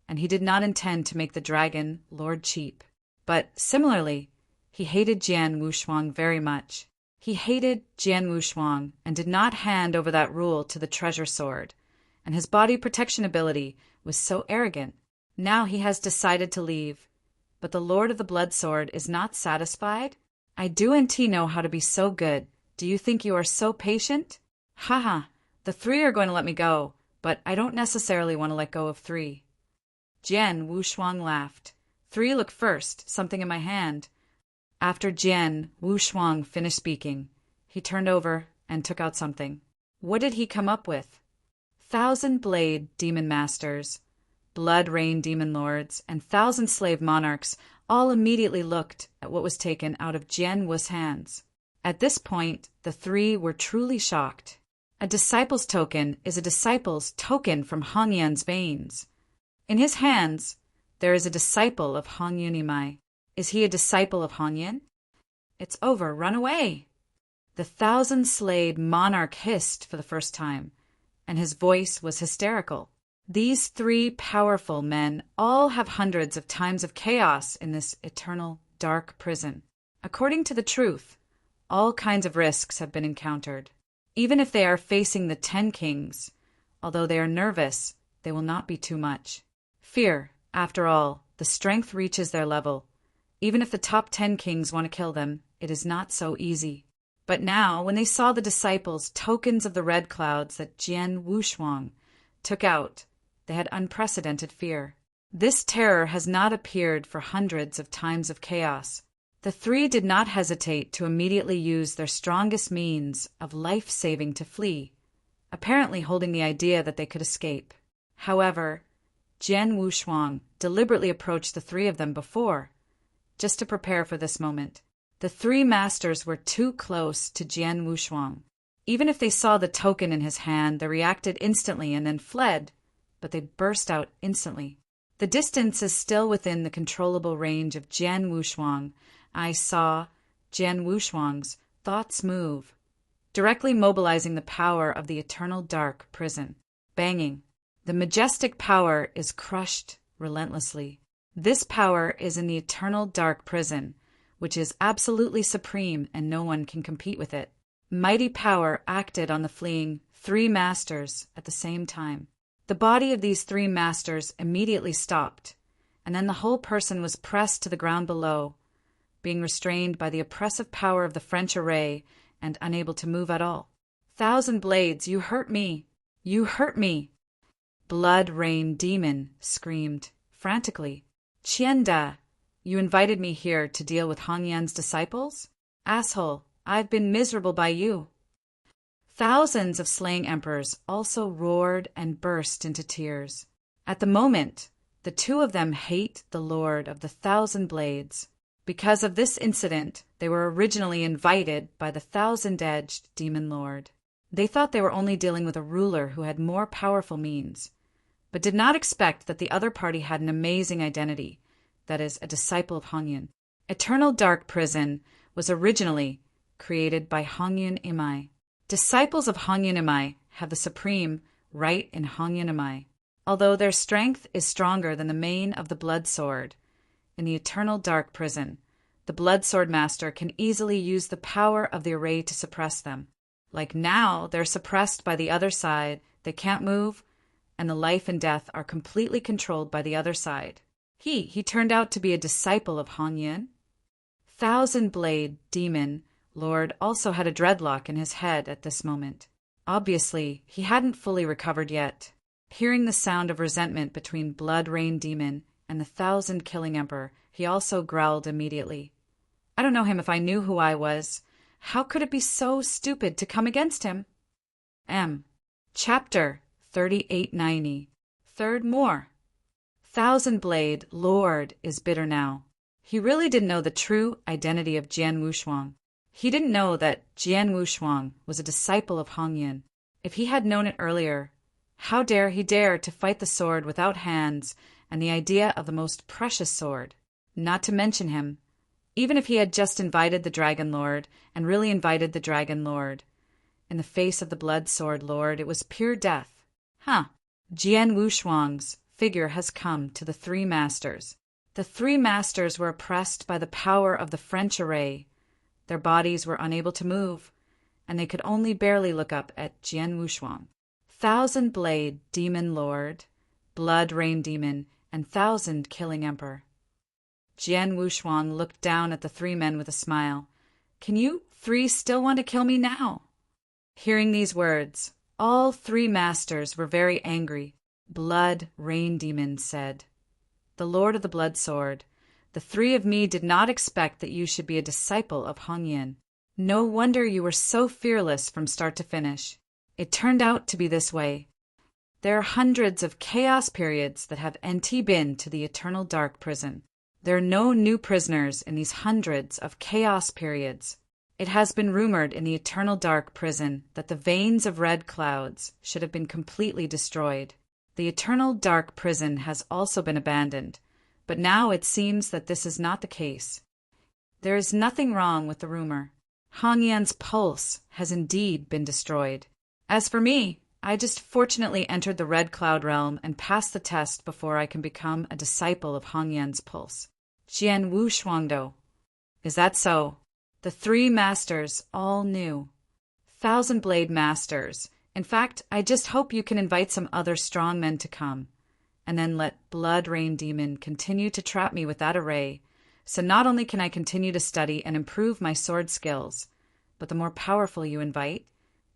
and he did not intend to make the Dragon Lord cheap. But similarly, he hated Jian Wushuang very much. He hated Jian Wushuang and did not hand over that rule to the treasure sword, and his body protection ability was so arrogant. Now he has decided to leave, but the Lord of the Blood Sword is not satisfied? "I do indeed know how to be so good. Do you think you are so patient?" "Haha, the three are going to let me go, but I don't necessarily want to let go of three." Jian Wushuang laughed. "Three, look first, something in my hand." After Jian Wushuang finished speaking, he turned over and took out something. What did he come up with? 1,000 Blade Demon Masters, Blood Rain Demon Lords, and 1,000 Slave Monarchs all immediately looked at what was taken out of Jian Wu's hands. At this point, the three were truly shocked. A disciple's token is a disciple's token from Hong Yan's veins. In his hands, there is a disciple of Hong Yunimai. Is he a disciple of Hong Yan? "It's over, run away!" The 1,000-slayed monarch hissed for the first time, and his voice was hysterical. These three powerful men all have hundreds of times of chaos in this eternal dark prison. According to the truth, all kinds of risks have been encountered. Even if they are facing the 10 kings, although they are nervous, they will not be too much. Fear, after all, the strength reaches their level. Even if the top 10 kings want to kill them, it is not so easy. But now, when they saw the disciples tokens of the red clouds that Jian Wushuang took out, they had unprecedented fear. This terror has not appeared for hundreds of times of chaos. The three did not hesitate to immediately use their strongest means of life-saving to flee, apparently holding the idea that they could escape. However, Jian Wushuang deliberately approached the three of them before, just to prepare for this moment. The three masters were too close to Jian Wushuang. Even if they saw the token in his hand, they reacted instantly and then fled, but they burst out instantly. The distance is still within the controllable range of Jian Wushuang. I saw Jian Wushuang's thoughts move, directly mobilizing the power of the eternal dark prison. Banging. The majestic power is crushed relentlessly. This power is in the eternal dark prison, which is absolutely supreme and no one can compete with it. Mighty power acted on the fleeing three masters at the same time. The body of these three masters immediately stopped, and then the whole person was pressed to the ground below, being restrained by the oppressive power of the French array and unable to move at all. "Thousand Blades, you hurt me! You hurt me!" Blood Rain Demon screamed frantically. "Qianda, you invited me here to deal with Hong Yan's disciples? Asshole, I've been miserable by you." Thousands of slaying emperors also roared and burst into tears. At the moment, the two of them hate the Lord of the Thousand Blades. Because of this incident, they were originally invited by the Thousand-Edged Demon Lord. They thought they were only dealing with a ruler who had more powerful means, but did not expect that the other party had an amazing identity, that is, a disciple of Hongyan. Eternal Dark Prison was originally created by Hongyan Imai. Disciples of Hongyan Imai have the supreme right in Hongyan Imai. Although their strength is stronger than the mane of the Blood Sword, in the Eternal Dark Prison, the Blood Sword Master can easily use the power of the array to suppress them. Like now, they're suppressed by the other side, they can't move, and the life and death are completely controlled by the other side. He turned out to be a disciple of Hongyan. Thousand Blade Demon Lord also had a dreadlock in his head at this moment. Obviously, he hadn't fully recovered yet. Hearing the sound of resentment between Blood Rain Demon and the Thousand-Killing Emperor, he also growled immediately. "I don't know him if I knew who I was. How could it be so stupid to come against him?" Chapter 3890. Third More. Thousand Blade Lord is bitter now. He really didn't know the true identity of Jian Wushuang. He didn't know that Jian Wushuang was a disciple of Hongyan. If he had known it earlier, how dare he dare to fight the sword without hands and the idea of the most precious sword? Not to mention him, even if he had just invited the Dragon Lord and really invited the Dragon Lord. In the face of the Blood Sword Lord, it was pure death. Jian Wushuang's figure has come to the three masters. The three masters were oppressed by the power of the French array. Their bodies were unable to move, and they could only barely look up at Jian Wushuang. Thousand Blade Demon Lord, Blood Rain Demon, and Thousand-Killing Emperor. Jian Wushuang looked down at the three men with a smile. "Can you three still want to kill me now?" Hearing these words, all three masters were very angry. Blood Rain Demon said, "The Lord of the Blood Sword, the three of me did not expect that you should be a disciple of Hongyan. No wonder you were so fearless from start to finish. It turned out to be this way. There are hundreds of chaos periods that have been to the Eternal Dark Prison. There are no new prisoners in these hundreds of chaos periods. It has been rumored in the Eternal Dark Prison that the veins of red clouds should have been completely destroyed. The Eternal Dark Prison has also been abandoned, but now it seems that this is not the case. There is nothing wrong with the rumor. Hongyan's pulse has indeed been destroyed. As for me, I just fortunately entered the Red Cloud Realm and passed the test before I can become a disciple of Hongyan's pulse." Jian Wushuangdo. "Is that so?" The three masters all knew. Thousand Blade Masters. In fact, I just hope you can invite some other strong men to come, and then let Blood Rain Demon continue to trap me with that array, so not only can I continue to study and improve my sword skills, but the more powerful you invite,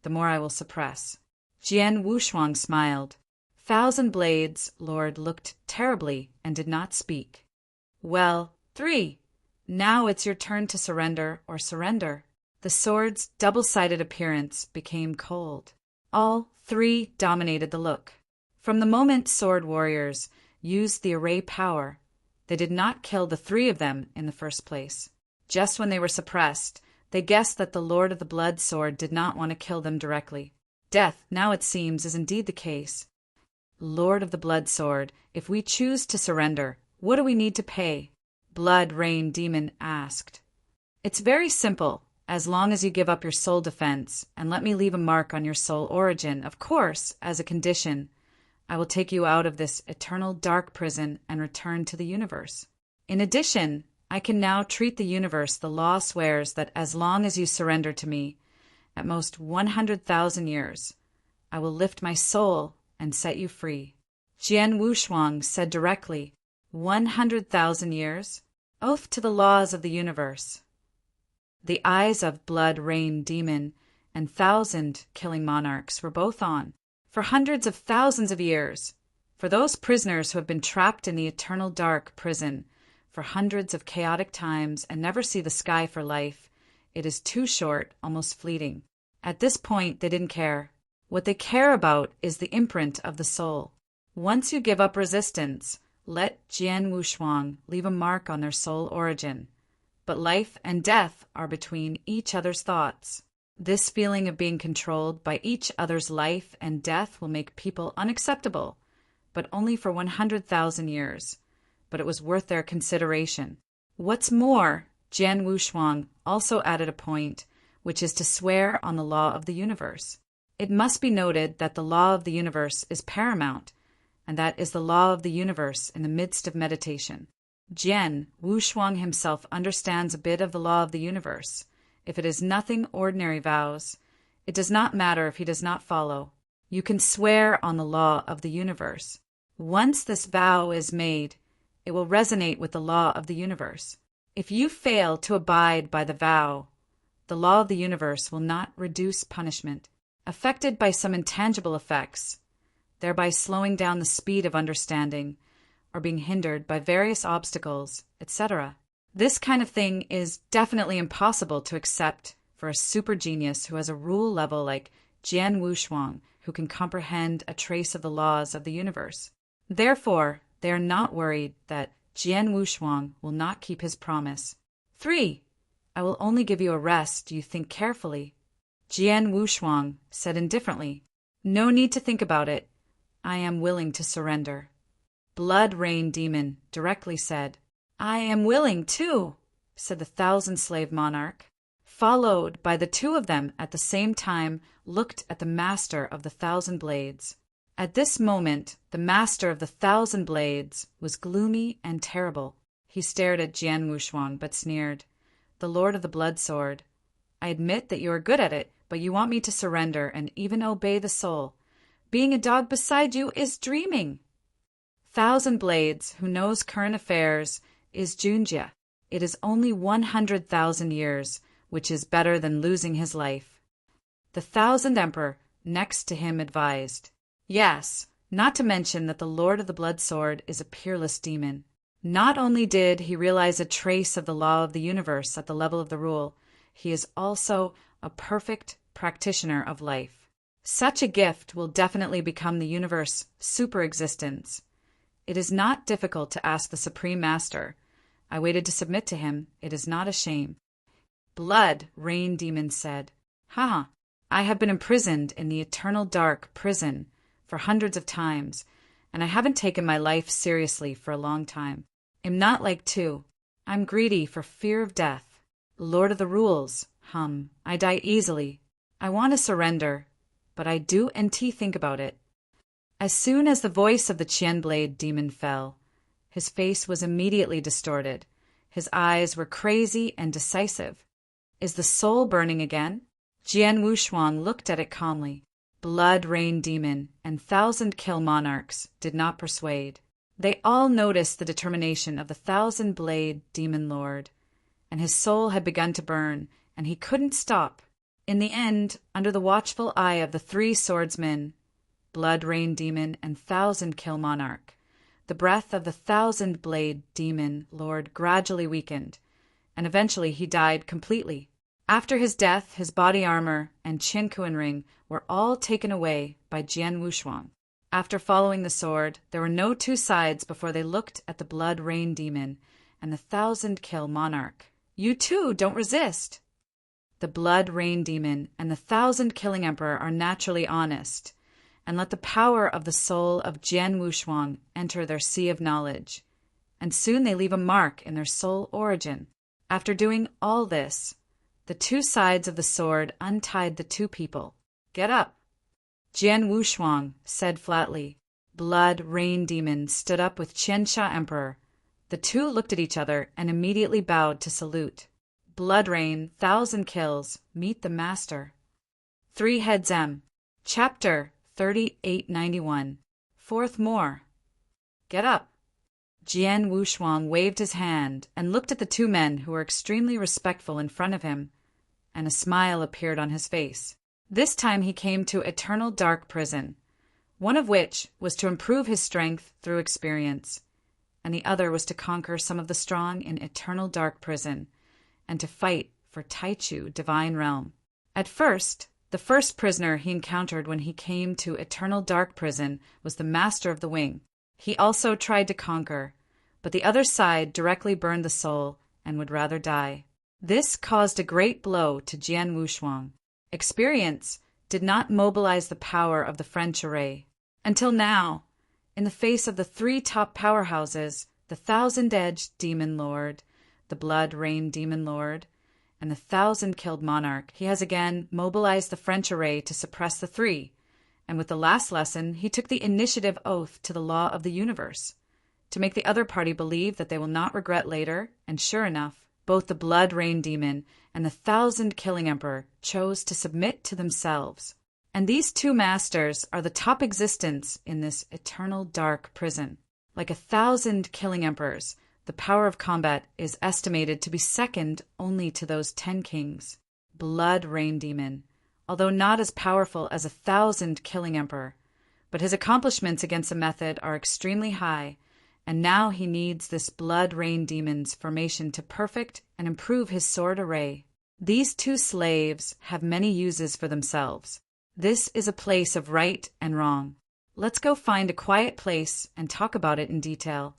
the more I will suppress." Jian Wushuang smiled. Thousand Blades Lord looked terribly and did not speak. "Well, three. Now it's your turn to surrender or surrender." The sword's double-sided appearance became cold. All three dominated the look. From the moment sword warriors used the array power, they did not kill the three of them in the first place. Just when they were suppressed, they guessed that the Lord of the Blood Sword did not want to kill them directly. Death, now it seems, is indeed the case. "Lord of the Blood Sword, if we choose to surrender, what do we need to pay?" Blood Rain Demon asked. "It's very simple, as long as you give up your soul defense and let me leave a mark on your soul origin, of course, as a condition. I will take you out of this eternal dark prison and return to the universe. In addition, I can now treat the universe. The law swears that as long as you surrender to me, at most 100,000 years, I will lift my soul and set you free. Jian Wushuang said directly, 100,000 years? Oath to the laws of the universe. The eyes of Blood Rain Demon and 1,000 killing monarchs were both on, for hundreds of thousands of years. For those prisoners who have been trapped in the eternal dark prison for hundreds of chaotic times and never see the sky for life, it is too short, almost fleeting. At this point, they didn't care. What they care about is the imprint of the soul. Once you give up resistance, let Jian Wushuang leave a mark on their soul origin. But life and death are between each other's thoughts. This feeling of being controlled by each other's life and death will make people unacceptable, but only for 100,000 years. But it was worth their consideration. What's more, Jian Wushuang also added a point, which is to swear on the law of the universe. It must be noted that the law of the universe is paramount, and that is the law of the universe in the midst of meditation. Jian Wushuang himself understands a bit of the law of the universe. If it is nothing ordinary vows, it does not matter if he does not follow. You can swear on the law of the universe. Once this vow is made, it will resonate with the law of the universe. If you fail to abide by the vow, the law of the universe will not reduce punishment, affected by some intangible effects, thereby slowing down the speed of understanding, or being hindered by various obstacles, etc. This kind of thing is definitely impossible to accept for a super genius who has a rule level like Jian Wushuang, who can comprehend a trace of the laws of the universe. Therefore, they are not worried that Jian Wushuang will not keep his promise. 3. I will only give you a rest. Do you think carefully? Jian Wushuang said indifferently, no need to think about it. I am willing to surrender. Blood Rain Demon directly said, I am willing too, said the 1,000-slave monarch, followed by the two of them at the same time looked at the master of the 1,000 blades. At this moment, the master of the 1,000 blades was gloomy and terrible. He stared at Jian Wushuang but sneered. The Lord of the Blood Sword, I admit that you are good at it, but you want me to surrender and even obey the soul. Being a dog beside you is dreaming. 1,000 Blades, who knows current affairs, is Junjia. It is only 100,000 years, which is better than losing his life. The 1,000th Emperor next to him advised, yes, not to mention that the Lord of the Blood Sword is a peerless demon. Not only did he realize a trace of the law of the universe at the level of the rule, he is also a perfect practitioner of life. Such a gift will definitely become the universe super-existence. It is not difficult to ask the Supreme Master. I waited to submit to him. It is not a shame. Blood Rain Demon said, I have been imprisoned in the eternal dark prison for hundreds of times, and I haven't taken my life seriously for a long time. I'm not like two. I'm greedy for fear of death. Lord of the Rules, I die easily. I want to surrender, but I do think about it. As soon as the voice of the Qian Blade demon fell, his face was immediately distorted. His eyes were crazy and decisive. Is the soul burning again? Jian Wushuang looked at it calmly. Blood Rain Demon and 1,000 Kill Monarchs did not persuade. They all noticed the determination of the 1,000 Blade Demon Lord, and his soul had begun to burn, and he couldn't stop. In the end, under the watchful eye of the 3 swordsmen, Blood Rain Demon and 1,000 Kill Monarch, the breath of the 1,000 Blade Demon Lord gradually weakened, and eventually he died completely. After his death, his body armor and Qin Kuan ring were all taken away by Jian Wushuang. After following the sword, there were no two sides before they looked at the Blood Rain Demon and the 1,000 Kill Monarch. You too don't resist. The Blood Rain Demon and the 1,000 Killing Emperor are naturally honest, and let the power of the soul of Jian Wushuang enter their sea of knowledge, and soon they leave a mark in their soul origin. After doing all this, the two sides of the sword untied the two people. Get up. Jian Wushuang said flatly, Blood Rain Demon stood up with Qiansha Emperor. The two looked at each other and immediately bowed to salute. Blood Rain, 1,000 kills, meet the master. 3 Heads M. Chapter 3891. Fourth more. Get up. Jian Wushuang waved his hand and looked at the two men who were extremely respectful in front of him, and a smile appeared on his face. This time he came to Eternal Dark Prison, one of which was to improve his strength through experience, and the other was to conquer some of the strong in Eternal Dark Prison, and to fight for Taichu Divine Realm. At first, the first prisoner he encountered when he came to Eternal Dark Prison was the Master of the Wing. He also tried to conquer, but the other side directly burned the soul and would rather die. This caused a great blow to Jian Wushuang. Experience did not mobilize the power of the French array. Until now, in the face of the 3 top powerhouses, the 1,000-edged Demon Lord, the Blood Rain Demon Lord, and the 1,000-killed Monarch, he has again mobilized the French array to suppress the 3, and with the last lesson, he took the initiative oath to the law of the universe, to make the other party believe that they will not regret later, and sure enough, both the Blood Rain Demon and the 1,000-killing Emperor chose to submit to themselves. And these 2 masters are the top existence in this Eternal Dark Prison. Like 1,000 killing emperors, the power of combat is estimated to be second only to those 10 kings. Blood Rain Demon, although not as powerful as 1,000 killing emperor, but his accomplishments against the method are extremely high, and now he needs this Blood Rain Demon's formation to perfect and improve his sword array. These 2 slaves have many uses for themselves. This is a place of right and wrong. Let's go find a quiet place and talk about it in detail.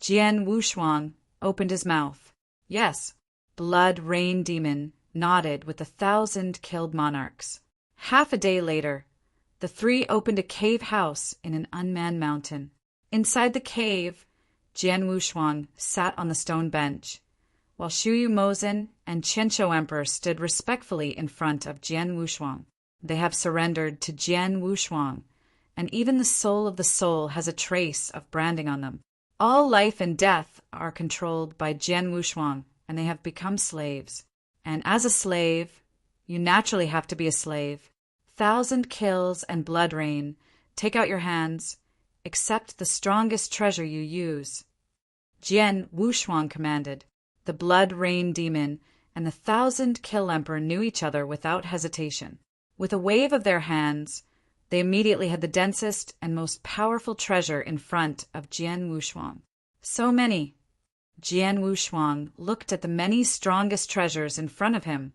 Jian Wushuang opened his mouth. Yes, Blood Rain Demon nodded with the 1,000 killed monarchs. Half a day later, the 3 opened a cave house in an unmanned mountain. Inside the cave, Jian Wushuang sat on the stone bench, while Shuyu Mozin and Qiansha Emperor stood respectfully in front of Jian Wushuang. They have surrendered to Jian Wushuang, and even the soul of the soul has a trace of branding on them. All life and death are controlled by Jian Wushuang, and they have become slaves. And as a slave, you naturally have to be a slave. 1,000 kills and blood rain. Take out your hands. Accept the strongest treasure you use. Jian Wushuang commanded. The Blood Rain Demon and the 1,000-kill Emperor knew each other without hesitation. With a wave of their hands, they immediately had the densest and most powerful treasure in front of Jian Wushuang. So many. Jian Wushuang looked at the many strongest treasures in front of him,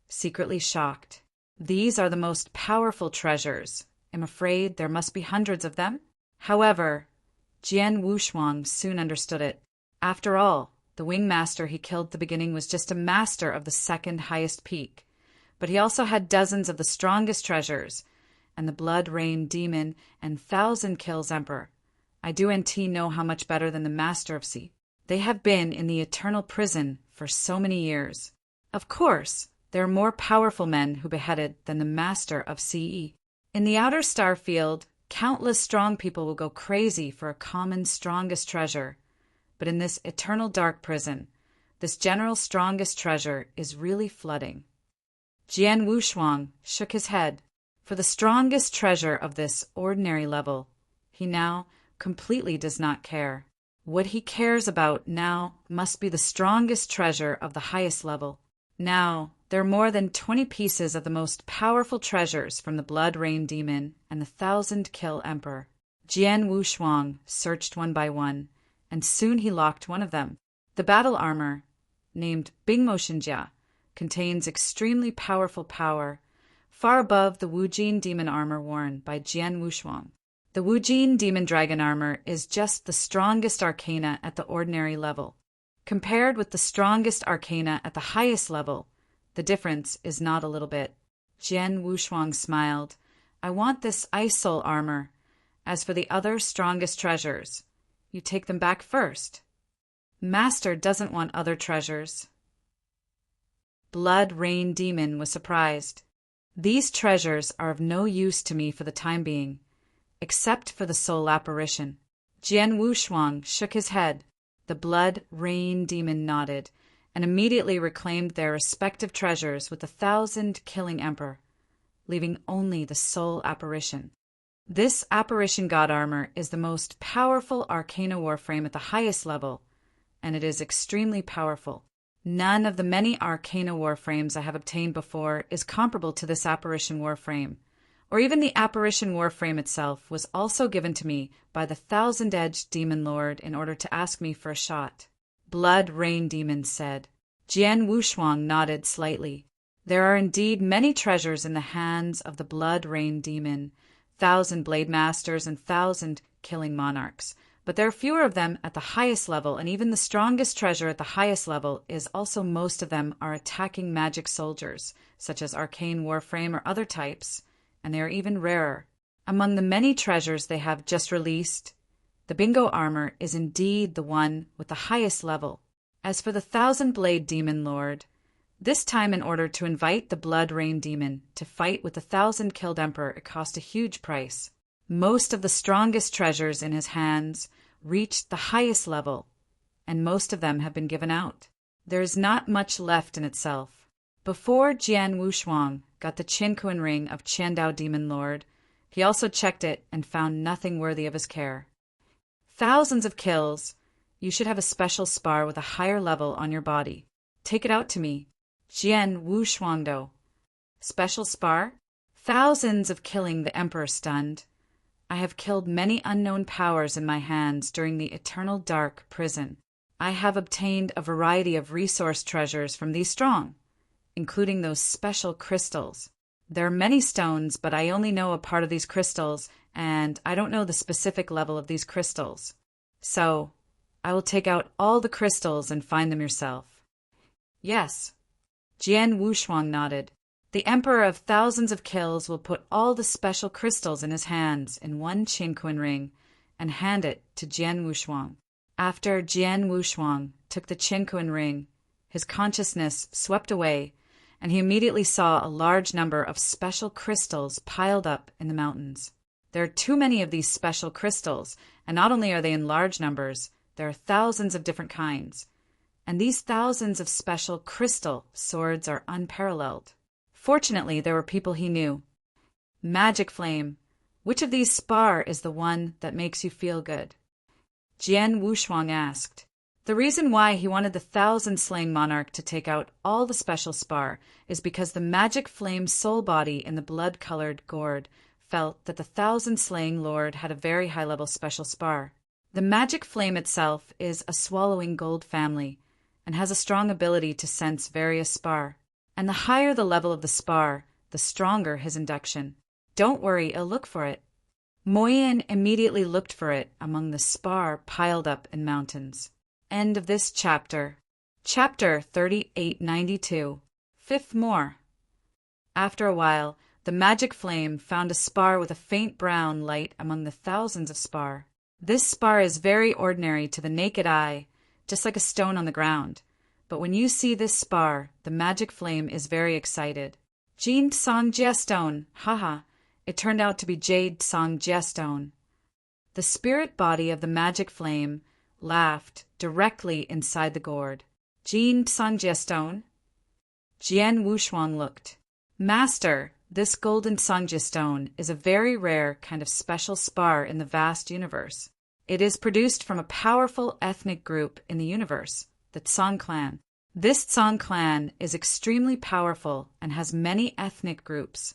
secretly shocked. These are the most powerful treasures. I'm afraid there must be hundreds of them. However, Jian Wushuang soon understood it. After all, the wing master he killed at the beginning was just a master of the second highest peak. But he also had dozens of the strongest treasures, and the Blood Rain Demon and 1,000 kills Emperor. I do and know how much better than the Master of Sea. They have been in the eternal prison for so many years. Of course, there are more powerful men who beheaded than the Master of CE. In the outer star field, countless strong people will go crazy for a common strongest treasure. But in this eternal dark prison, this general strongest treasure is really flooding. Jian Wushuang shook his head. For the strongest treasure of this ordinary level, he now completely does not care. What he cares about now must be the strongest treasure of the highest level. Now, there are more than 20 pieces of the most powerful treasures from the Blood Rain Demon and the 1,000-kill Emperor. Jian Wushuang searched one by one, and soon he locked one of them. The battle armor, named Bingmo Shinjia, contains extremely powerful power, far above the Wujin demon armor worn by Jian Wushuang. The Wujin demon dragon armor is just the strongest arcana at the ordinary level. Compared with the strongest arcana at the highest level, the difference is not a little bit. Jian Wushuang smiled. I want this ice soul armor. As for the other strongest treasures, you take them back first. Master doesn't want other treasures. Blood Rain Demon was surprised. These treasures are of no use to me for the time being. except for the soul apparition. Jian Wushuang shook his head. The blood rain demon nodded, and immediately reclaimed their respective treasures with the 1,000 killing emperor, leaving only the soul apparition. This apparition god armor is the most powerful arcana warframe at the highest level, and it is extremely powerful. None of the many arcana warframes I have obtained before is comparable to this apparition warframe, or even the apparition warframe itself was also given to me by the 1,000-edged demon lord in order to ask me for a shot. Blood Rain Demon said. Jian Wushuang nodded slightly. There are indeed many treasures in the hands of the Blood Rain Demon, 1,000 blade masters and 1,000 killing monarchs, but there are fewer of them at the highest level, and even the strongest treasure at the highest level is also most of them are attacking magic soldiers, such as arcane warframe or other types, and they are even rarer. Among the many treasures they have just released, the Bingo armor is indeed the one with the highest level. As for the 1,000-blade demon lord, this time in order to invite the Blood Rain Demon to fight with the 1,000-killed emperor, it cost a huge price. Most of the strongest treasures in his hands reached the highest level, and most of them have been given out. There is not much left in itself. Before Jian Wushuang got the Qinkuan ring of Qiandao Demon Lord, he also checked it and found nothing worthy of his care. Thousands of kills. You should have a special spar with a higher level on your body. Take it out to me. Jian Wushuangdo. Special spar? Thousands of killing the emperor stunned. I have killed many unknown powers in my hands during the eternal dark prison. I have obtained a variety of resource treasures from these strong, including those special crystals. There are many stones, but I only know a part of these crystals, and I don't know the specific level of these crystals. So, I will take out all the crystals and find them yourself. Yes. Jian Wushuang nodded. The Emperor of Thousands of Kills will put all the special crystals in his hands in one Qinkuan ring and hand it to Jian Wushuang. After Jian Wushuang took the Qinkuan ring, his consciousness swept away, and he immediately saw a large number of special crystals piled up in the mountains. There are too many of these special crystals, and not only are they in large numbers, there are thousands of different kinds. And these thousands of special crystal swords are unparalleled. Fortunately, there were people he knew. Magic Flame, which of these spar is the one that makes you feel good? Jian Wushuang asked. The reason why he wanted the 1,000-slaying monarch to take out all the special spar is because the Magic Flame soul body in the blood-colored gourd felt that the 1,000-slaying lord had a very high-level special spar. The Magic Flame itself is a swallowing gold family and has a strong ability to sense various spar. And the higher the level of the spar, the stronger his induction. Don't worry, I'll look for it. Moyin immediately looked for it among the spar piled up in mountains. End of this chapter. Chapter 3892. Fifth more. After a while, the Magic Flame found a spar with a faint brown light among the thousands of spar. This spar is very ordinary to the naked eye, just like a stone on the ground. But when you see this spar, the Magic Flame is very excited. Jin Song Jia Stone, haha, it turned out to be Jade Song Jia Stone. The spirit body of the Magic Flame laughed directly inside the gourd. Jin Song Jia Stone? Jian Wushuang looked. Master, this golden Songjia stone is a very rare kind of special spar in the vast universe. It is produced from a powerful ethnic group in the universe, the Tsong clan. This Tsong clan is extremely powerful and has many ethnic groups,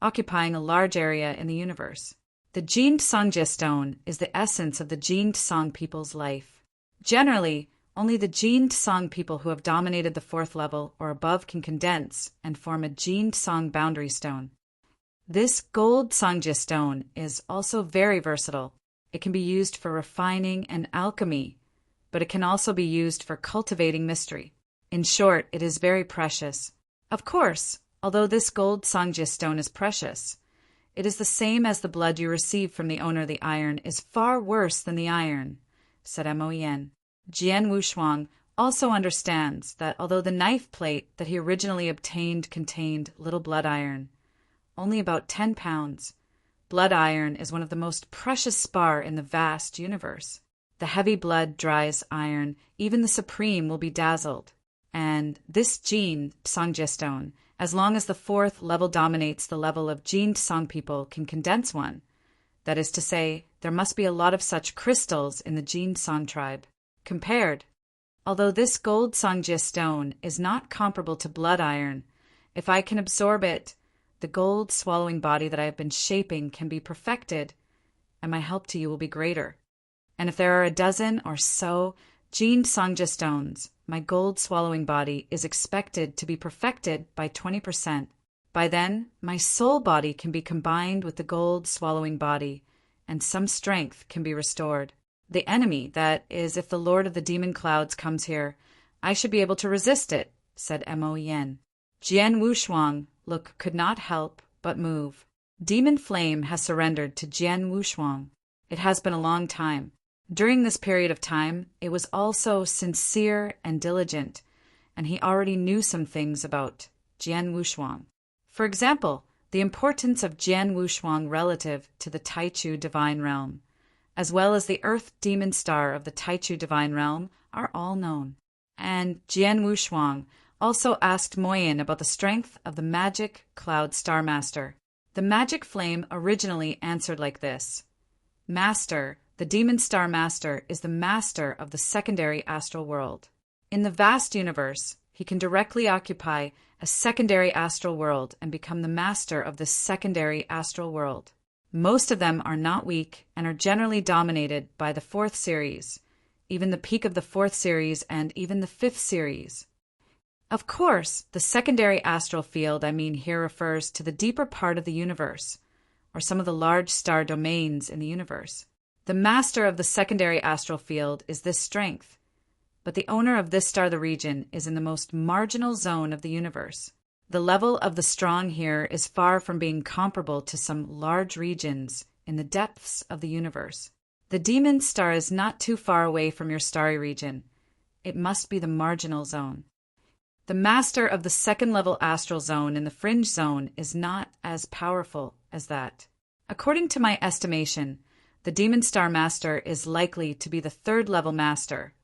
occupying a large area in the universe. The Jin Songjia stone is the essence of the Jin Tsong people's life. Generally, only the Jin Tsong people who have dominated the 4th level or above can condense and form a Jin Tsong boundary stone. This gold Songjia stone is also very versatile. It can be used for refining and alchemy, but it can also be used for cultivating mystery. In short, it is very precious. Of course, although this gold Songjia stone is precious, it is the same as the blood you receive from the owner of the iron is far worse than the iron, said Moyin. Jian Wushuang also understands that although the knife plate that he originally obtained contained little blood iron, only about 10 pounds, Blood iron is one of the most precious spar in the vast universe. The heavy blood dries iron, even the supreme will be dazzled. And this gene, Psongjestone, as long as the fourth level dominates the level of gene Tsong people, can condense one. That is to say, there must be a lot of such crystals in the gene Tsong tribe. Compared, although this gold Psongjestone is not comparable to blood iron, if I can absorb it, the gold swallowing body that I have been shaping can be perfected, and my help to you will be greater. And if there are a dozen or so gene Songjestones, my gold swallowing body is expected to be perfected by 20%. By then, my soul body can be combined with the gold swallowing body, and some strength can be restored. The enemy, that is, if the Lord of the Demon Clouds comes here, I should be able to resist it, said Mo Yen. Jian Wushuang could not help but move. Demon Flame has surrendered to Jian Wushuang. It has been a long time. During this period of time, it was also sincere and diligent, and he already knew some things about Jian Wushuang. For example, the importance of Jian Wushuang relative to the Taichu divine realm, as well as the Earth Demon Star of the Taichu divine realm, are all known. And Jian Wushuang also asked Moyin about the strength of the magic Cloud Star Master. The magic flame originally answered like this. Master, the Demon Star Master, is the master of the secondary astral world. In the vast universe, he can directly occupy a secondary astral world and become the master of this secondary astral world. Most of them are not weak and are generally dominated by the fourth series, even the peak of the fourth series and even the fifth series. Of course, the secondary astral field here refers to the deeper part of the universe, or some of the large star domains in the universe. The master of the secondary astral field is this strength, but the owner of this star the region is in the most marginal zone of the universe. The level of the strong here is far from being comparable to some large regions in the depths of the universe. The demon star is not too far away from your starry region. It must be the marginal zone. The master of the second-level astral zone in the fringe zone is not as powerful as that. According to my estimation, the Demon Star Master is likely to be the third-level master,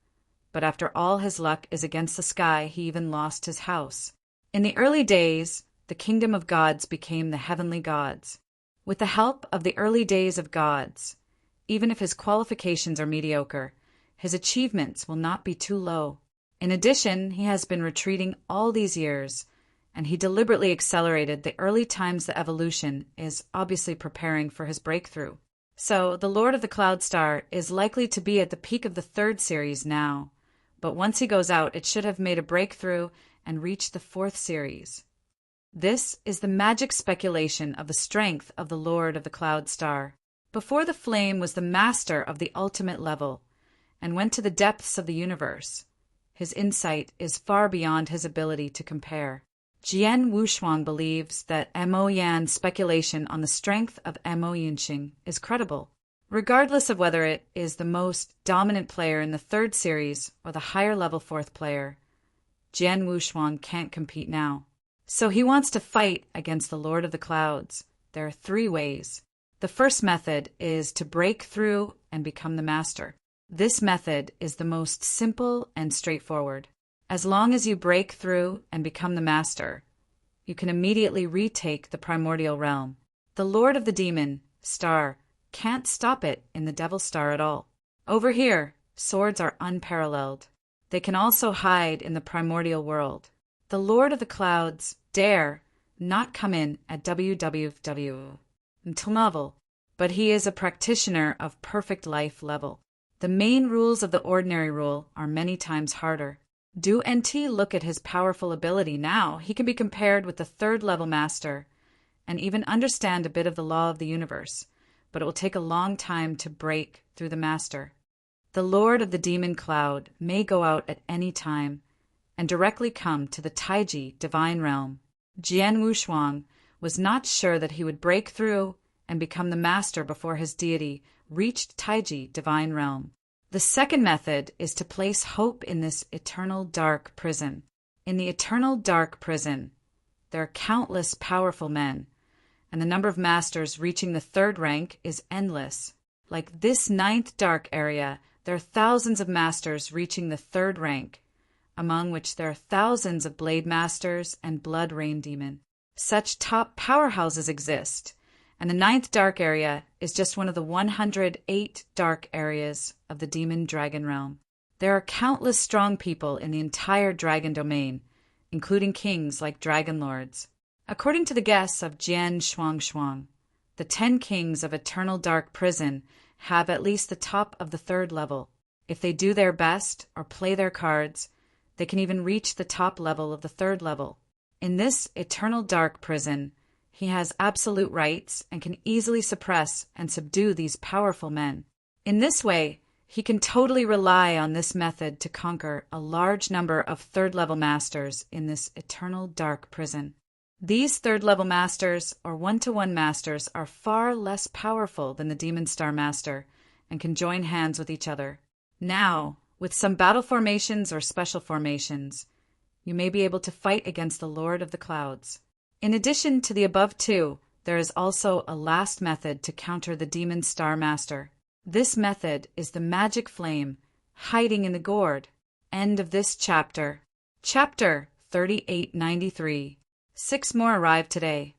but after all his luck is against the sky, he even lost his house. In the early days, the kingdom of gods became the heavenly gods. With the help of the early days of gods, even if his qualifications are mediocre, his achievements will not be too low. In addition, he has been retreating all these years, and he deliberately accelerated the early times the evolution is obviously preparing for his breakthrough. So, the Lord of the Cloud Star is likely to be at the peak of the third series now, but once he goes out, it should have made a breakthrough and reached the fourth series. This is the magic speculation of the strength of the Lord of the Cloud Star. Before the flame was the master of the ultimate level, and went to the depths of the universe. His insight is far beyond his ability to compare. Jian Wushuang believes that Mo Yan's speculation on the strength of Mo Yinxing is credible. Regardless of whether it is the most dominant player in the third series or the higher-level fourth player, Jian Wushuang can't compete now. So he wants to fight against the Lord of the Clouds. There are 3 ways. The first method is to break through and become the master. This method is the most simple and straightforward. As long as you break through and become the master, you can immediately retake the primordial realm. The Lord of the Demon Star can't stop it in the Devil Star at all. Over here, swords are unparalleled. They can also hide in the primordial world. The Lord of the Clouds dare not come in at WWW until novel, but he is a practitioner of perfect life level. The main rules of the ordinary rule are many times harder. Do NT look at his powerful ability now? He can be compared with the third-level master and even understand a bit of the law of the universe, but it will take a long time to break through the master. The Lord of the Demon Cloud may go out at any time and directly come to the Taiji divine realm. Jian Wushuang was not sure that he would break through and become the master before his deity reached Taiji divine realm. The second method is to place hope in this eternal dark prison. In the eternal dark prison, there are countless powerful men, and the number of masters reaching the third rank is endless. Like this ninth dark area, there are thousands of masters reaching the third rank, among which there are thousands of blade masters and blood rain demon. Such top powerhouses exist, and the ninth dark area is just one of the 108 dark areas of the demon dragon realm. There are countless strong people in the entire dragon domain, including kings like dragon lords. According to the guess of Jian Shuangshuang, the 10 kings of Eternal Dark Prison have at least the top of the third level. If they do their best or play their cards, they can even reach the top level of the third level. In this Eternal Dark Prison, he has absolute rights and can easily suppress and subdue these powerful men. In this way, he can totally rely on this method to conquer a large number of third-level masters in this Eternal Dark Prison. These third-level masters, or one-to-one masters, are far less powerful than the Demon Star Master and can join hands with each other. Now, with some battle formations or special formations, you may be able to fight against the Lord of the Clouds. In addition to the above two, there is also a last method to counter the Demon Star Master. This method is the magic flame hiding in the gourd. End of this chapter. Chapter 3893. 6 more arrived today.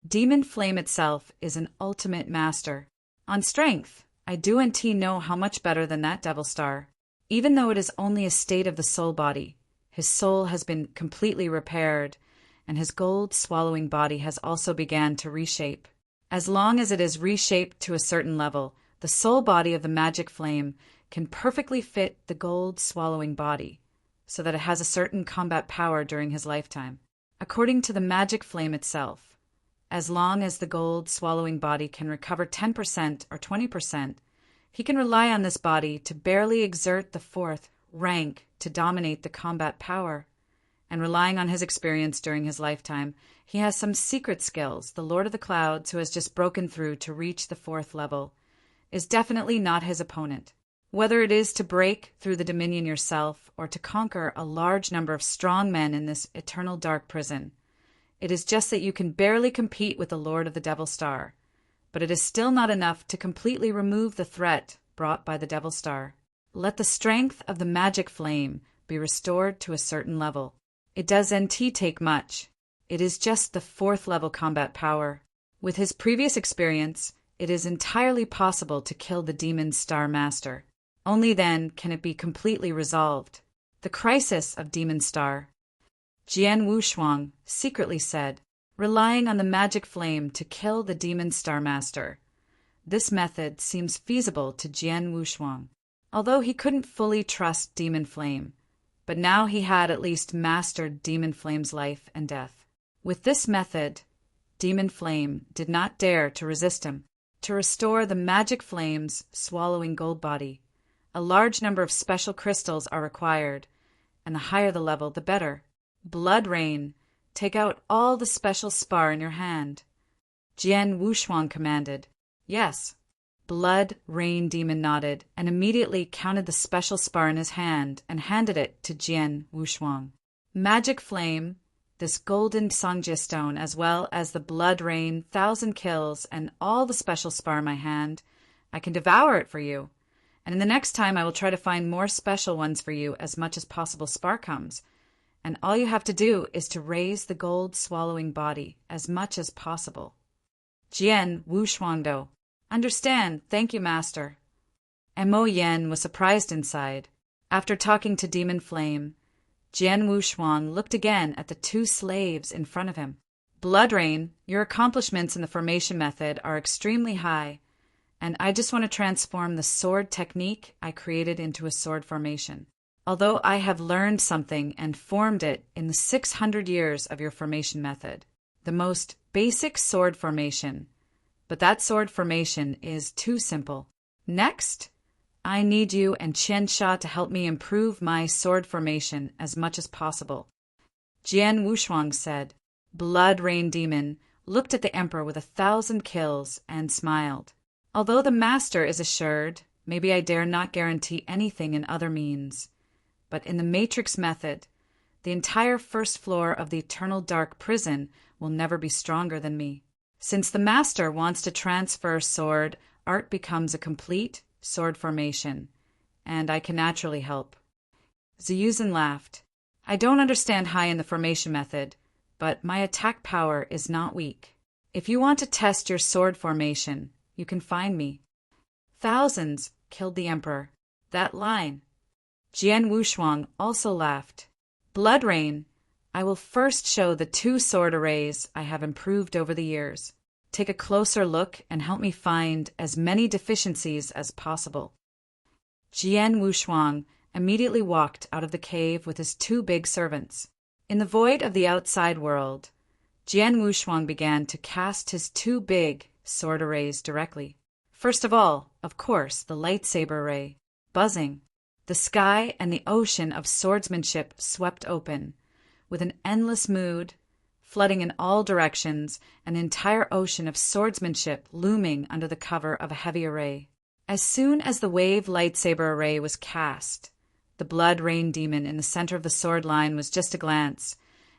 Demon Flame itself is an ultimate master. On strength, I do and know how much better than that Devil Star. Even though it is only a state of the soul body, his soul has been completely repaired, and his gold-swallowing body has also began to reshape. As long as it is reshaped to a certain level, the soul body of the magic flame can perfectly fit the gold-swallowing body, so that it has a certain combat power during his lifetime. According to the magic flame itself, as long as the gold-swallowing body can recover 10% or 20%, he can rely on this body to barely exert the fourth rank to dominate the combat power. And relying on his experience during his lifetime, he has some secret skills. The Lord of the Clouds, who has just broken through to reach the fourth level, is definitely not his opponent. Whether it is to break through the dominion yourself or to conquer a large number of strong men in this eternal dark prison, it is just that you can barely compete with the Lord of the Devil Star, but it is still not enough to completely remove the threat brought by the Devil Star. Let the strength of the magic flame be restored to a certain level. It doesn't take much. It is just the fourth level combat power. With his previous experience, it is entirely possible to kill the Demon Star Master. Only then can it be completely resolved. The crisis of Demon Star. Jian Wushuang secretly said, relying on the magic flame to kill the Demon Star Master. This method seems feasible to Jian Wushuang, although he couldn't fully trust Demon Flame. But now he had at least mastered Demon Flame's life and death. With this method, Demon Flame did not dare to resist him. To restore the magic flame's swallowing gold body, a large number of special crystals are required, and the higher the level, the better. Blood Rain, take out all the special spar in your hand. Jian Wushuang commanded. Yes. Blood Rain Demon nodded and immediately counted the special spar in his hand and handed it to Jian Wushuang. Magic Flame, this golden Songjia stone, as well as the Blood Rain, 1,000 kills, and all the special spar in my hand, I can devour it for you. And in the next time I will try to find more special ones for you as much as possible spar comes. And all you have to do is to raise the gold-swallowing body as much as possible. Jian Wushuangdo. Understand, thank you, Master. And Mo Yen was surprised inside. After talking to Demon Flame, Jian Wushuang looked again at the 2 slaves in front of him. Blood Rain, your accomplishments in the formation method are extremely high, and I just want to transform the sword technique I created into a sword formation. Although I have learned something and formed it in the 600 years of your formation method, the most basic sword formation, but that sword formation is too simple. Next, I need you and Qian Sha to help me improve my sword formation as much as possible. Jian Wushuang said. Blood Rain Demon looked at the Emperor with 1,000 kills and smiled. Although the Master is assured, maybe I dare not guarantee anything in other means. But in the Matrix method, the entire first floor of the Eternal Dark Prison will never be stronger than me. Since the master wants to transfer sword, art becomes a complete sword formation, and I can naturally help. Ziyuzan laughed. I don't understand high in the formation method, but my attack power is not weak. If you want to test your sword formation, you can find me. Thousands killed the emperor. That line. Jian Wushuang also laughed. Blood Rain, I will first show the 2 sword arrays I have improved over the years. Take a closer look and help me find as many deficiencies as possible. Jian Wushuang immediately walked out of the cave with his 2 big servants. In the void of the outside world, Jian Wushuang began to cast his 2 big sword arrays directly. First of all, of course, the lightsaber array. Buzzing. The sky and the ocean of swordsmanship swept open, with an endless mood, flooding in all directions, an entire ocean of swordsmanship looming under the cover of a heavy array. As soon as the wave lightsaber array was cast, the blood rain demon in the center of the sword line was just a glance,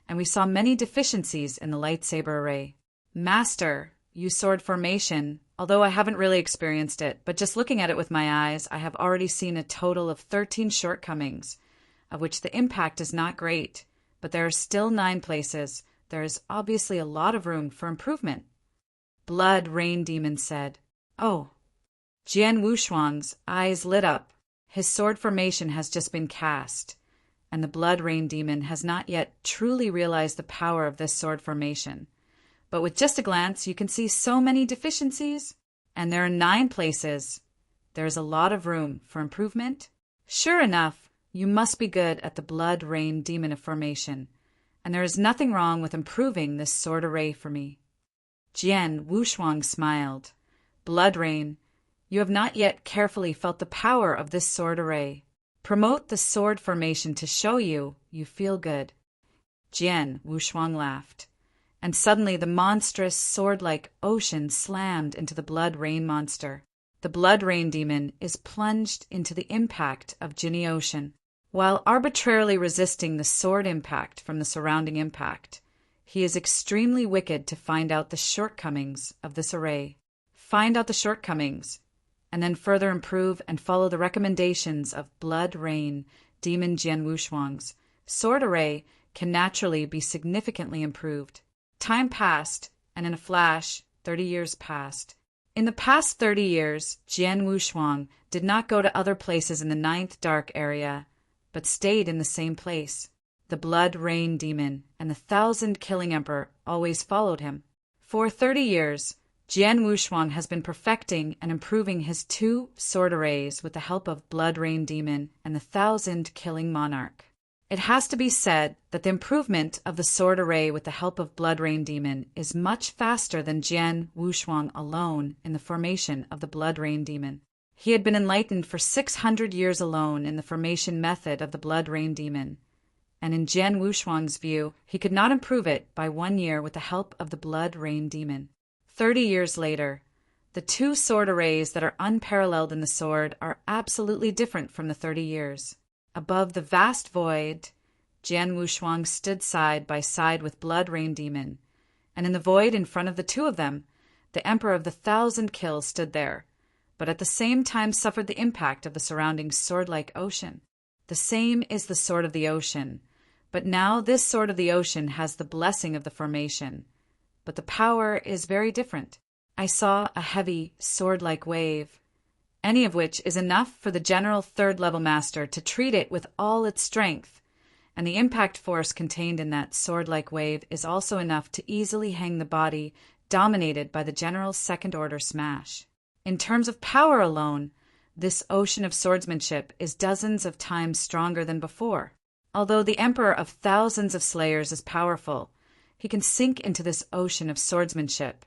and we saw many deficiencies in the lightsaber array. Master, use sword formation, although I haven't really experienced it, but just looking at it with my eyes, I have already seen a total of 13 shortcomings, of which the impact is not great, but there are still 9 places. There is obviously a lot of room for improvement. Blood Rain Demon said. Oh. Jian Wushuang's eyes lit up. His sword formation has just been cast, and the Blood Rain Demon has not yet truly realized the power of this sword formation. But with just a glance, you can see so many deficiencies, and there are 9 places. There is a lot of room for improvement. Sure enough, you must be good at the Blood Rain Demon formation, and there is nothing wrong with improving this sword array for me. Jian Wushuang smiled. Blood Rain, you have not yet carefully felt the power of this sword array. Promote the sword formation to show you feel good. Jian Wushuang laughed, and suddenly the monstrous sword-like ocean slammed into the blood rain monster. The blood rain demon is plunged into the impact of Jinni Ocean. While arbitrarily resisting the sword impact from the surrounding impact, he is extremely wicked to find out the shortcomings of this array. Find out the shortcomings, and then further improve and follow the recommendations of Blood Rain Demon Jian Wushuang's sword array can naturally be significantly improved. Time passed, and in a flash, 30 years passed. In the past 30 years, Jian Wushuang did not go to other places in the 9th dark area, but stayed in the same place. The Blood Rain Demon and the 1,000-killing Emperor always followed him. For 30 years, Jian Wushuang has been perfecting and improving his 2 sword arrays with the help of Blood Rain Demon and the 1,000-killing Monarch. It has to be said that the improvement of the sword array with the help of Blood Rain Demon is much faster than Jian Wushuang alone in the formation of the Blood Rain Demon. He had been enlightened for 600 years alone in the formation method of the Blood Rain Demon, and in Jian Wushuang's view, he could not improve it by 1 year with the help of the Blood Rain Demon. 30 years later, the 2 sword arrays that are unparalleled in the sword are absolutely different from the 30 years. Above the vast void, Jian Wushuang stood side by side with Blood Rain Demon, and in the void in front of the 2 of them, the Emperor of the 1,000 kills stood there, but at the same time suffered the impact of the surrounding sword-like ocean. The same is the Sword of the Ocean, but now this Sword of the Ocean has the blessing of the formation, but the power is very different. I saw a heavy, sword-like wave, any of which is enough for the general 3rd-level master to treat it with all its strength, and the impact force contained in that sword-like wave is also enough to easily hang the body dominated by the general 2nd-order smash. In terms of power alone, this ocean of swordsmanship is dozens of times stronger than before. Although the Emperor of thousands of slayers is powerful, he can sink into this ocean of swordsmanship,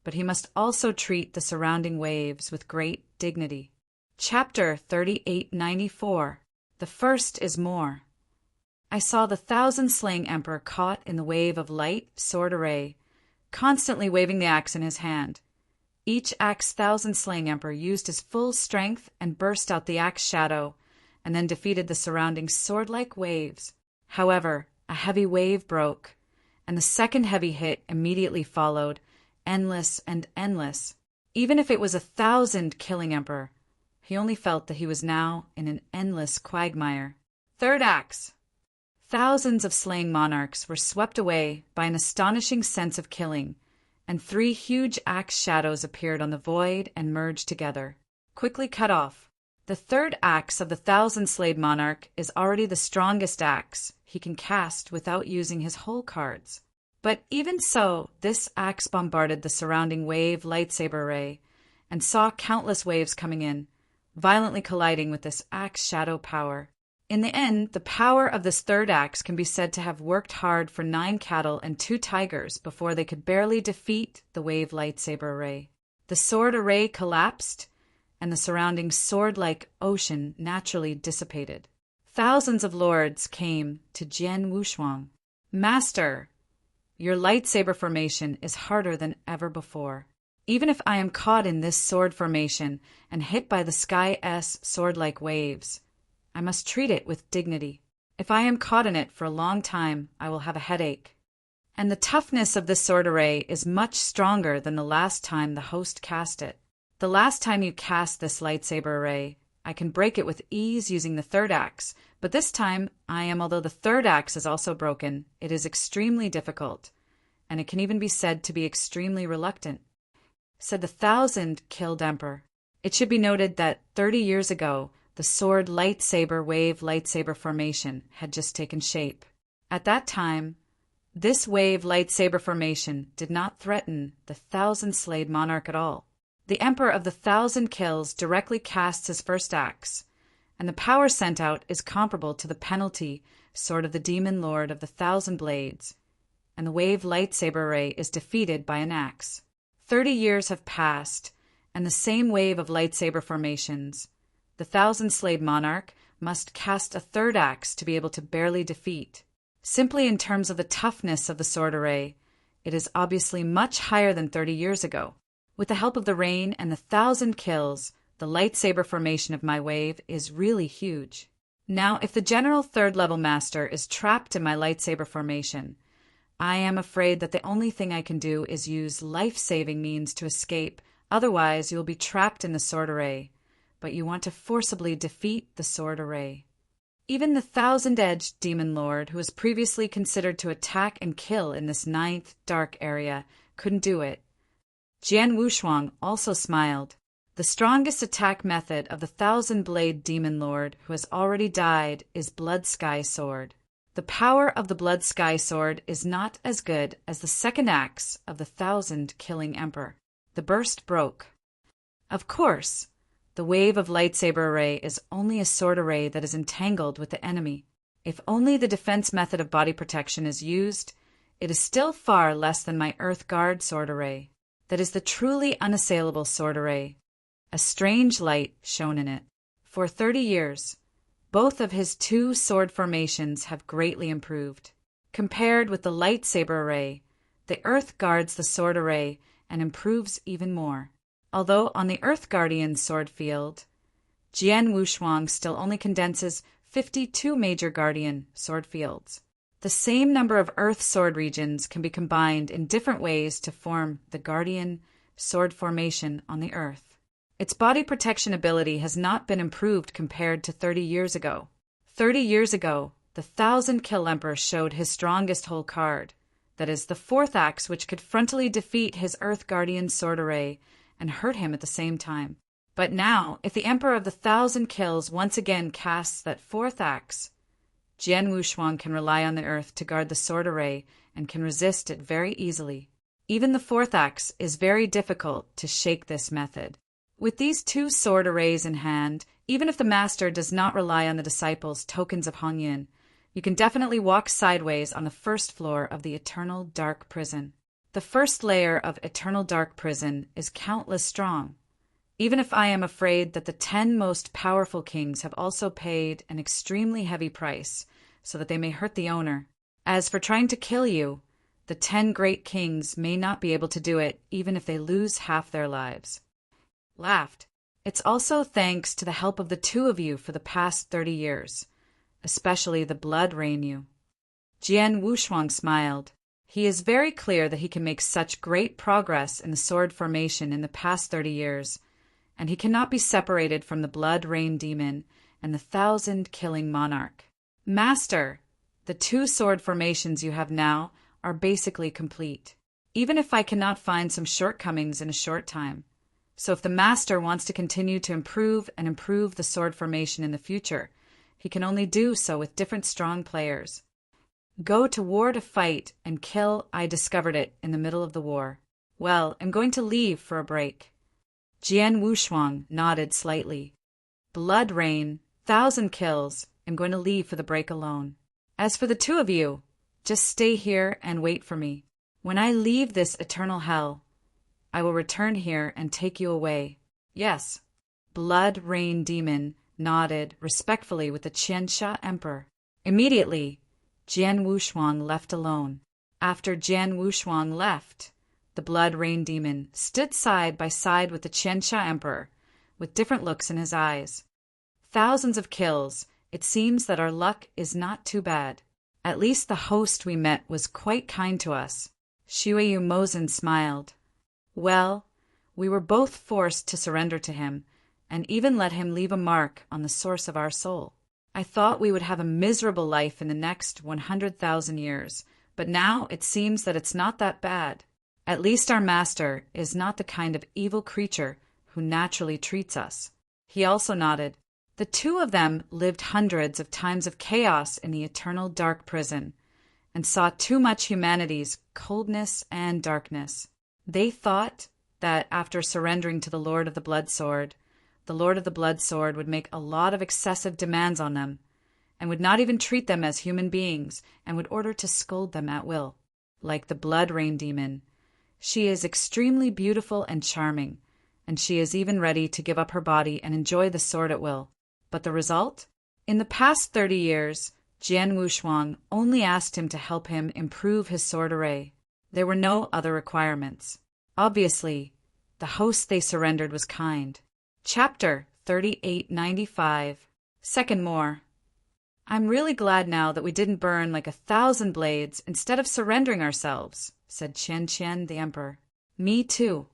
but he must also treat the surrounding waves with great dignity. Chapter 3894. The first is more. I saw the 1,000-slaying Emperor caught in the wave of light sword array, constantly waving the axe in his hand. Each axe 1,000-slaying Emperor used his full strength and burst out the axe shadow, and then defeated the surrounding sword-like waves. However, a heavy wave broke, and the second heavy hit immediately followed, endless and endless. Even if it was 1,000 killing emperor, he only felt that he was now in an endless quagmire. Third acts. Thousands of slaying monarchs were swept away by an astonishing sense of killing, and 3 huge axe shadows appeared on the void and merged together. Quickly cut off. The third axe of the 1,000-slayed monarch is already the strongest axe he can cast without using his whole cards. But even so, this axe bombarded the surrounding wave lightsaber array and saw countless waves coming in, violently colliding with this axe shadow power. In the end, the power of this third axe can be said to have worked hard for 9 cattle and 2 tigers before they could barely defeat the wave lightsaber array. The sword array collapsed, and the surrounding sword-like ocean naturally dissipated. Thousands of lords came to Jian Wushuang. Master, your lightsaber formation is harder than ever before. Even if I am caught in this sword formation and hit by the sky-s sword-like waves, I must treat it with dignity. If I am caught in it for a long time, I will have a headache. And the toughness of this sword array is much stronger than the last time the host cast it. The last time you cast this lightsaber array, I can break it with ease using the third axe, but this time although the third axe is also broken, it is extremely difficult, and it can even be said to be extremely reluctant, said the 1,000-killed emperor. It should be noted that 30 years ago, the sword lightsaber wave lightsaber formation had just taken shape. At that time, this wave lightsaber formation did not threaten the 1,000-slayed monarch at all. The emperor of the 1,000 kills directly casts his first axe, and the power sent out is comparable to the penalty sword of the demon lord of the 1,000 blades, and the wave lightsaber array is defeated by an axe. 30 years have passed, and the same wave of lightsaber formations. The 1,000-slayed monarch must cast a third axe to be able to barely defeat. Simply in terms of the toughness of the sword array, it is obviously much higher than 30 years ago. With the help of the rain and the 1,000 kills, the lightsaber formation of my wave is really huge. Now, if the general third-level master is trapped in my lightsaber formation, I am afraid that the only thing I can do is use life-saving means to escape. Otherwise, you will be trapped in the sword array, but you want to forcibly defeat the sword array. Even the 1,000-edged demon lord, who was previously considered to attack and kill in this 9th dark area, couldn't do it. Jian Wushuang also smiled. The strongest attack method of the 1,000-blade demon lord, who has already died, is Blood Sky Sword. The power of the Blood Sky Sword is not as good as the second axe of the 1,000-killing emperor. The burst broke. Of course, the wave of lightsaber array is only a sword array that is entangled with the enemy. If only the defense method of body protection is used, it is still far less than my Earth Guard sword array. That is the truly unassailable sword array. A strange light shone in it. For 30 years, both of his 2 sword formations have greatly improved. Compared with the lightsaber array, the Earth guards the sword array and improves even more. Although on the Earth Guardian sword field, Jian Wushuang still only condenses 52 major Guardian sword fields. The same number of Earth sword regions can be combined in different ways to form the Guardian sword formation on the Earth. Its body protection ability has not been improved compared to 30 years ago. 30 years ago, the 1,000-kill emperor showed his strongest whole card, that is, the 4th axe which could frontally defeat his Earth Guardian sword array and hurt him at the same time. But now, if the emperor of the 1,000 kills once again casts that 4th axe, Jian Wushuang can rely on the Earth to guard the sword array and can resist it very easily. Even the 4th axe is very difficult to shake this method. With these 2 sword arrays in hand, even if the master does not rely on the disciples' tokens of Hongyin, you can definitely walk sideways on the 1st floor of the Eternal Dark Prison. The first layer of Eternal Dark Prison is countless strong. Even if I am afraid that the 10 most powerful kings have also paid an extremely heavy price so that they may hurt the owner. As for trying to kill you, the 10 great kings may not be able to do it even if they lose half their lives. Laughed. It's also thanks to the help of the 2 of you for the past 30 years, especially the blood Rainyu. Jian Wushuang smiled. He is very clear that he can make such great progress in the sword formation in the past 30 years, and he cannot be separated from the blood rain demon and the 1,000-killing monarch. Master, the 2 sword formations you have now are basically complete, even if I cannot find some shortcomings in a short time. So if the master wants to continue to improve and improve the sword formation in the future, he can only do so with different strong players. Go to war to fight and kill. I discovered it in the middle of the war. Well, I'm going to leave for a break. Jian Wushuang nodded slightly. Blood rain, 1,000 kills. I'm going to leave for the break alone. As for the 2 of you, just stay here and wait for me. When I leave this eternal hell, I will return here and take you away. Yes. Blood rain demon nodded respectfully with the Qiansha emperor. Immediately, Jian Wushuang left alone. After Jian Wushuang left, the blood rain demon stood side by side with the Qiansha emperor, with different looks in his eyes. Thousands of kills. It seems that our luck is not too bad. At least the host we met was quite kind to us. Shuiyu Mozin smiled. Well, we were both forced to surrender to him, and even let him leave a mark on the source of our soul. I thought we would have a miserable life in the next 100,000 years, but now it seems that it's not that bad. At least our master is not the kind of evil creature who naturally treats us. He also nodded. The 2 of them lived hundreds of times of chaos in the eternal dark prison, and saw too much humanity's coldness and darkness. They thought that after surrendering to the Lord of the Blood Sword, the Lord of the Blood Sword would make a lot of excessive demands on them, and would not even treat them as human beings, and would order to scold them at will. Like the blood rain demon, she is extremely beautiful and charming, and she is even ready to give up her body and enjoy the sword at will. But the result? In the past 30 years, Jian Wushuang only asked him to help him improve his sword array. There were no other requirements. Obviously, the host they surrendered was kind. Chapter 3895. Second more. I'm really glad now that we didn't burn like 1,000 blades instead of surrendering ourselves, said Qian Qian the emperor. Me too.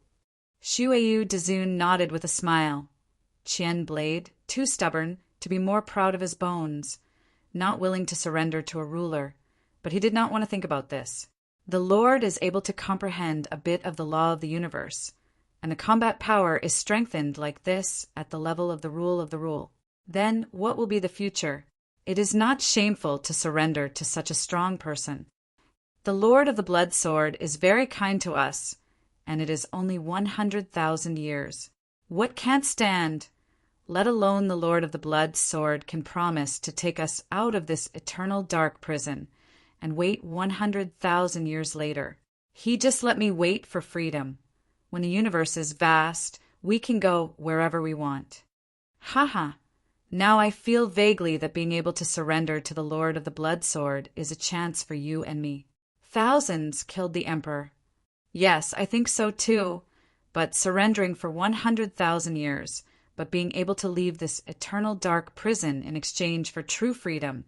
Shuiyu Dezun nodded with a smile. Qian Blade, too stubborn to be more proud of his bones, not willing to surrender to a ruler, but he did not want to think about this. The Lord is able to comprehend a bit of the law of the universe, and the combat power is strengthened like this at the level of the rule. Then what will be the future? It is not shameful to surrender to such a strong person. The Lord of the Blood Sword is very kind to us, and it is only 100,000 years. What can't stand, let alone the Lord of the Blood Sword, can promise to take us out of this eternal dark prison and wait 100,000 years later. He just let me wait for freedom. When the universe is vast, we can go wherever we want. Haha. Now I feel vaguely that being able to surrender to the Lord of the Blood Sword is a chance for you and me. Thousands killed the emperor. Yes, I think so too, but surrendering for 100,000 years, but being able to leave this eternal dark prison in exchange for true freedom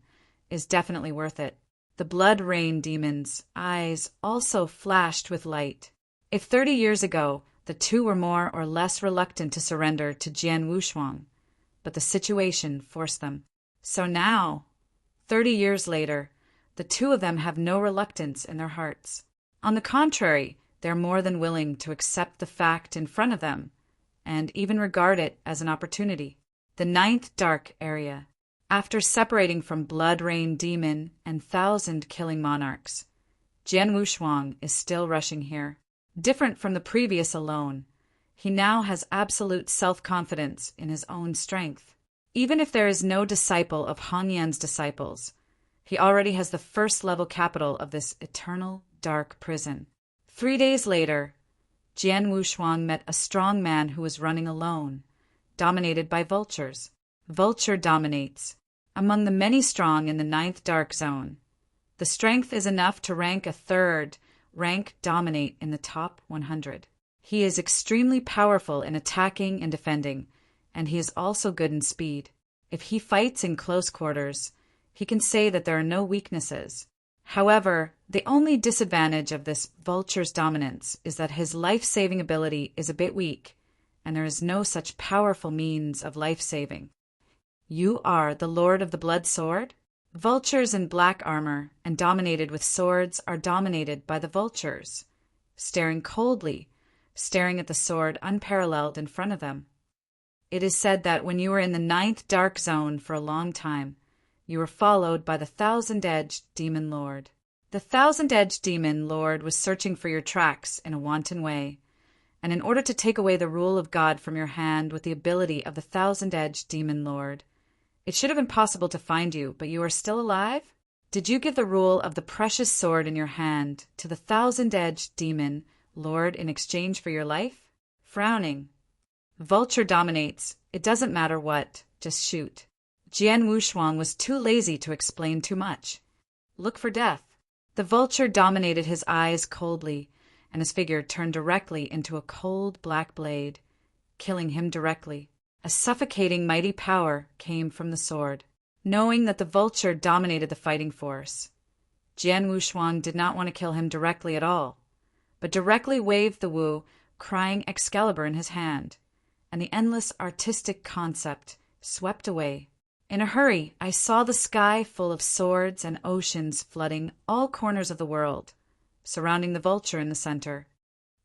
is definitely worth it. The blood rain demon's eyes also flashed with light. If 30 years ago the 2 were more or less reluctant to surrender to Jian Wushuang, but the situation forced them. So now, 30 years later, the 2 of them have no reluctance in their hearts. On the contrary, they're more than willing to accept the fact in front of them, and even regard it as an opportunity. The 9th Dark Area. After separating from Blood Rain Demon and 1,000 killing monarchs, Jian Wushuang is still rushing here. Different from the previous alone, he now has absolute self-confidence in his own strength. Even if there is no disciple of Han Yan's disciples, he already has the first-level capital of this eternal dark prison. 3 days later, Jian Wushuang met a strong man who was running alone, dominated by vultures. Vulture dominates. Among the many strong in the 9th Dark Zone, the strength is enough to rank a 3rd rank dominate in the top 100. He is extremely powerful in attacking and defending, and he is also good in speed. If he fights in close quarters, he can say that there are no weaknesses. However, the only disadvantage of this vulture's dominance is that his life-saving ability is a bit weak, and there is no such powerful means of life-saving. You are the Lord of the Blood Sword? Vultures in black armor and dominated with swords are dominated by the vultures, staring coldly, staring at the sword unparalleled in front of them. It is said that when you were in the 9th dark zone for a long time, you were followed by the Thousand-Edged Demon Lord. The Thousand-Edged Demon Lord was searching for your tracks in a wanton way, and in order to take away the rule of God from your hand with the ability of the Thousand-Edged Demon Lord, it should have been possible to find you, but you are still alive? Did you give the rule of the precious sword in your hand to the Thousand-Edged Demon Lord in exchange for your life? Frowning. Vulture dominates. It doesn't matter what. Just shoot. Jian Wushuang was too lazy to explain too much. Look for death. The vulture dominated his eyes coldly, and his figure turned directly into a cold black blade, killing him directly. A suffocating mighty power came from the sword. Knowing that the vulture dominated the fighting force, Jian Wushuang did not want to kill him directly at all, but directly waved the Wu, crying Excalibur in his hand, and the endless artistic concept swept away. In a hurry, I saw the sky full of swords and oceans flooding all corners of the world, surrounding the vulture in the center.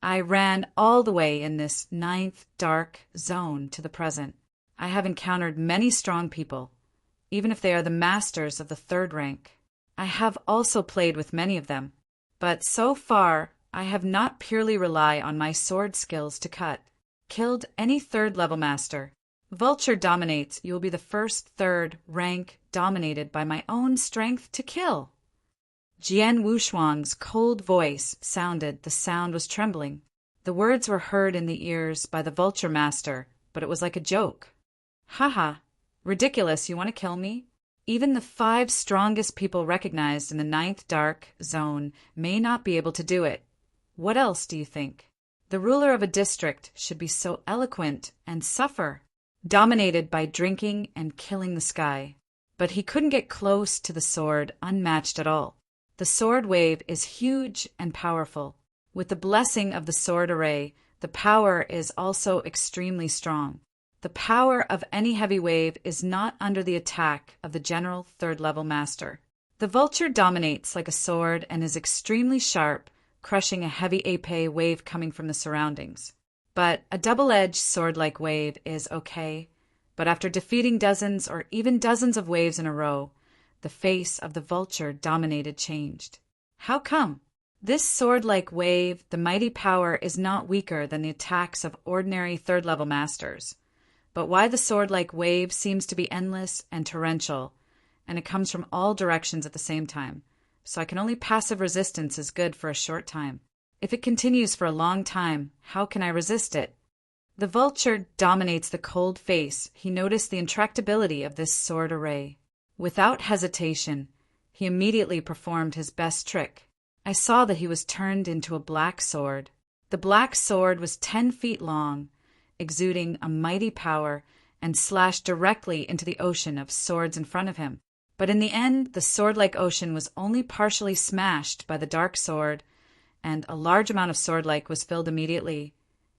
I ran all the way in this 9th dark zone to the present. I have encountered many strong people, even if they are the masters of the 3rd rank. I have also played with many of them, but so far I have not purely relied on my sword skills to killed any 3rd level master. Vulture dominates. You will be the first 3rd rank dominated by my own strength to kill. Jian Wushuang's cold voice sounded. The sound was trembling. The words were heard in the ears by the vulture master, but it was like a joke. Haha, ridiculous, you want to kill me? Even the 5 strongest people recognized in the 9th dark zone may not be able to do it. What else do you think? The ruler of a district should be so eloquent and suffer, dominated by drinking and killing the sky. But he couldn't get close to the sword unmatched at all. The sword wave is huge and powerful. With the blessing of the sword array, the power is also extremely strong. The power of any heavy wave is not under the attack of the general 3rd level master. The vulture dominates like a sword and is extremely sharp, crushing a heavy épée wave coming from the surroundings. But a double-edged sword-like wave is okay. But after defeating dozens or even dozens of waves in a row, the face of the vulture dominated changed. How come? This sword-like wave, the mighty power, is not weaker than the attacks of ordinary 3rd level masters. But why the sword-like wave seems to be endless and torrential, and it comes from all directions at the same time. So I can only passive resistance is good for a short time. If it continues for a long time, how can I resist it? The vulture dominates the cold face. He noticed the intractability of this sword array. Without hesitation, he immediately performed his best trick. I saw that he was turned into a black sword. The black sword was 10 feet long, exuding a mighty power, and slashed directly into the ocean of swords in front of him. But in the end, the sword-like ocean was only partially smashed by the dark sword, and a large amount of sword-like was filled immediately,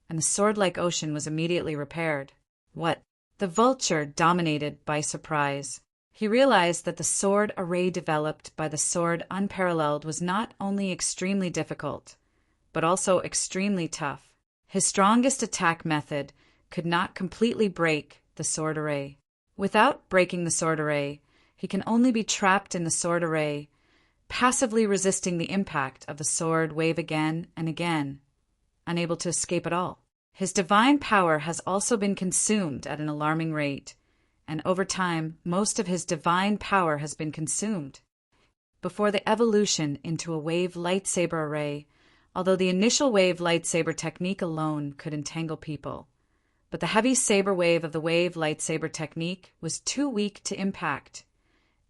and the sword-like ocean was immediately repaired. What? The vulture dominated by surprise. He realized that the sword array developed by the sword unparalleled was not only extremely difficult, but also extremely tough. His strongest attack method could not completely break the sword array. Without breaking the sword array, he can only be trapped in the sword array, passively resisting the impact of the sword wave again and again, unable to escape at all. His divine power has also been consumed at an alarming rate, and over time, most of his divine power has been consumed. Before the evolution into a wave lightsaber array, although the initial wave lightsaber technique alone could entangle people, but the heavy saber wave of the wave lightsaber technique was too weak to impact.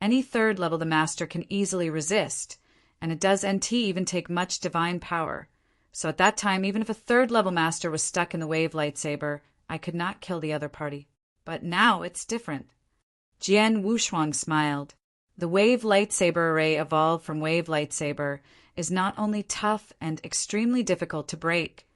Any 3rd level the master can easily resist, and it does NT even take much divine power. So at that time, even if a 3rd level master was stuck in the wave lightsaber, I could not kill the other party. But now it's different. Jian Wushuang smiled. The Wave Lightsaber Array evolved from Wave Lightsaber is not only tough and extremely difficult to break,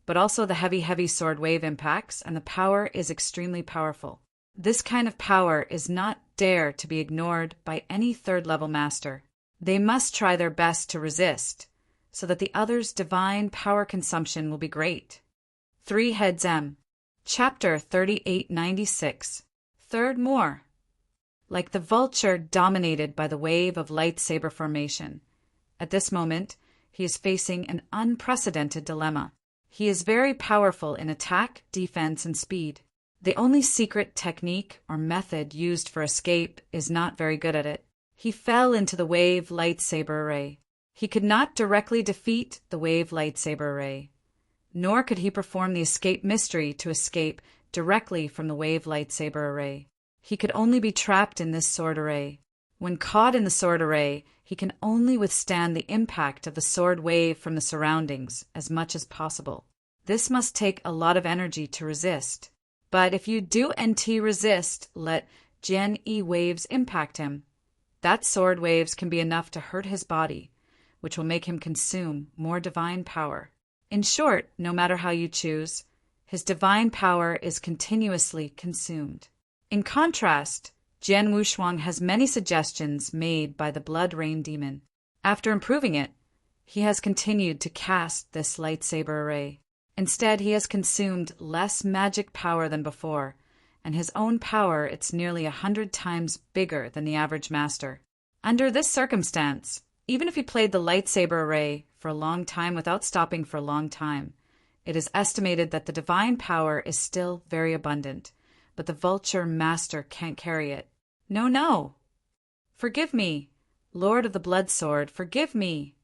but also the heavy sword wave impacts, and the power is extremely powerful. This kind of power is not dare to be ignored by any third-level master. They must try their best to resist, so that the other's divine power consumption will be great. 3 Heads M. Chapter 3896. Third More. Like the vulture dominated by the wave of lightsaber formation. At this moment, he is facing an unprecedented dilemma. He is very powerful in attack, defense, and speed. The only secret technique or method used for escape is not very good at it. He fell into the Wave Lightsaber Array. He could not directly defeat the Wave Lightsaber Array, nor could he perform the escape mystery to escape directly from the Wave Lightsaber Array. He could only be trapped in this sword array. When caught in the sword array, he can only withstand the impact of the sword wave from the surroundings as much as possible. This must take a lot of energy to resist. But if you do NT resist, let Gen E waves impact him. That sword waves can be enough to hurt his body, which will make him consume more divine power. In short, no matter how you choose, his divine power is continuously consumed. In contrast, Jian Wushuang has many suggestions made by the Blood Rain Demon. After improving it, he has continued to cast this lightsaber array. Instead, he has consumed less magic power than before, and his own power it's nearly 100 times bigger than the average master. Under this circumstance, even if he played the lightsaber array for a long time without stopping for a long time, it is estimated that the divine power is still very abundant, but the vulture master can't carry it. No. Forgive me, Lord of the Blood Sword, forgive me.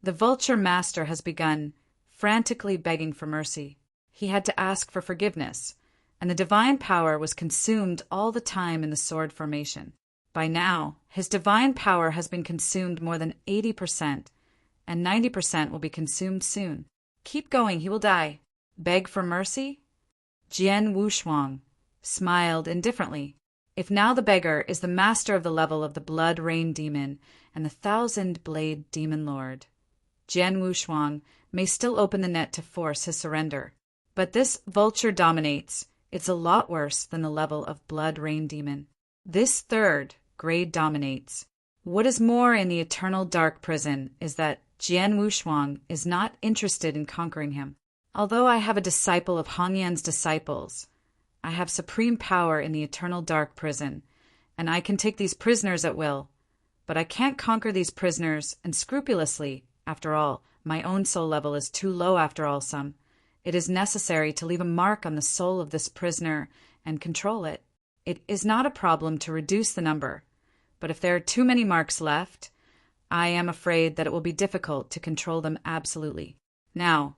The vulture master has begun frantically begging for mercy. He had to ask for forgiveness, and the divine power was consumed all the time in the sword formation. By now, his divine power has been consumed more than 80%, and 90% will be consumed soon. Keep going, he will die. Beg for mercy? Jian Wushuang smiled indifferently. If now the beggar is the master of the level of the Blood Rain Demon and the 1,000-Blade Demon Lord, Jian Wushuang may still open the net to force his surrender. But this vulture dominates. It's a lot worse than the level of Blood Rain Demon. This third grade dominates. What is more in the eternal dark prison is that Jian Wushuang is not interested in conquering him. Although I have a disciple of Hongyan's disciples, I have supreme power in the eternal dark prison, and I can take these prisoners at will. But I can't conquer these prisoners unscrupulously. After all, my own soul level is too low after all some. It is necessary to leave a mark on the soul of this prisoner and control it. It is not a problem to reduce the number, but if there are too many marks left, I am afraid that it will be difficult to control them absolutely. Now,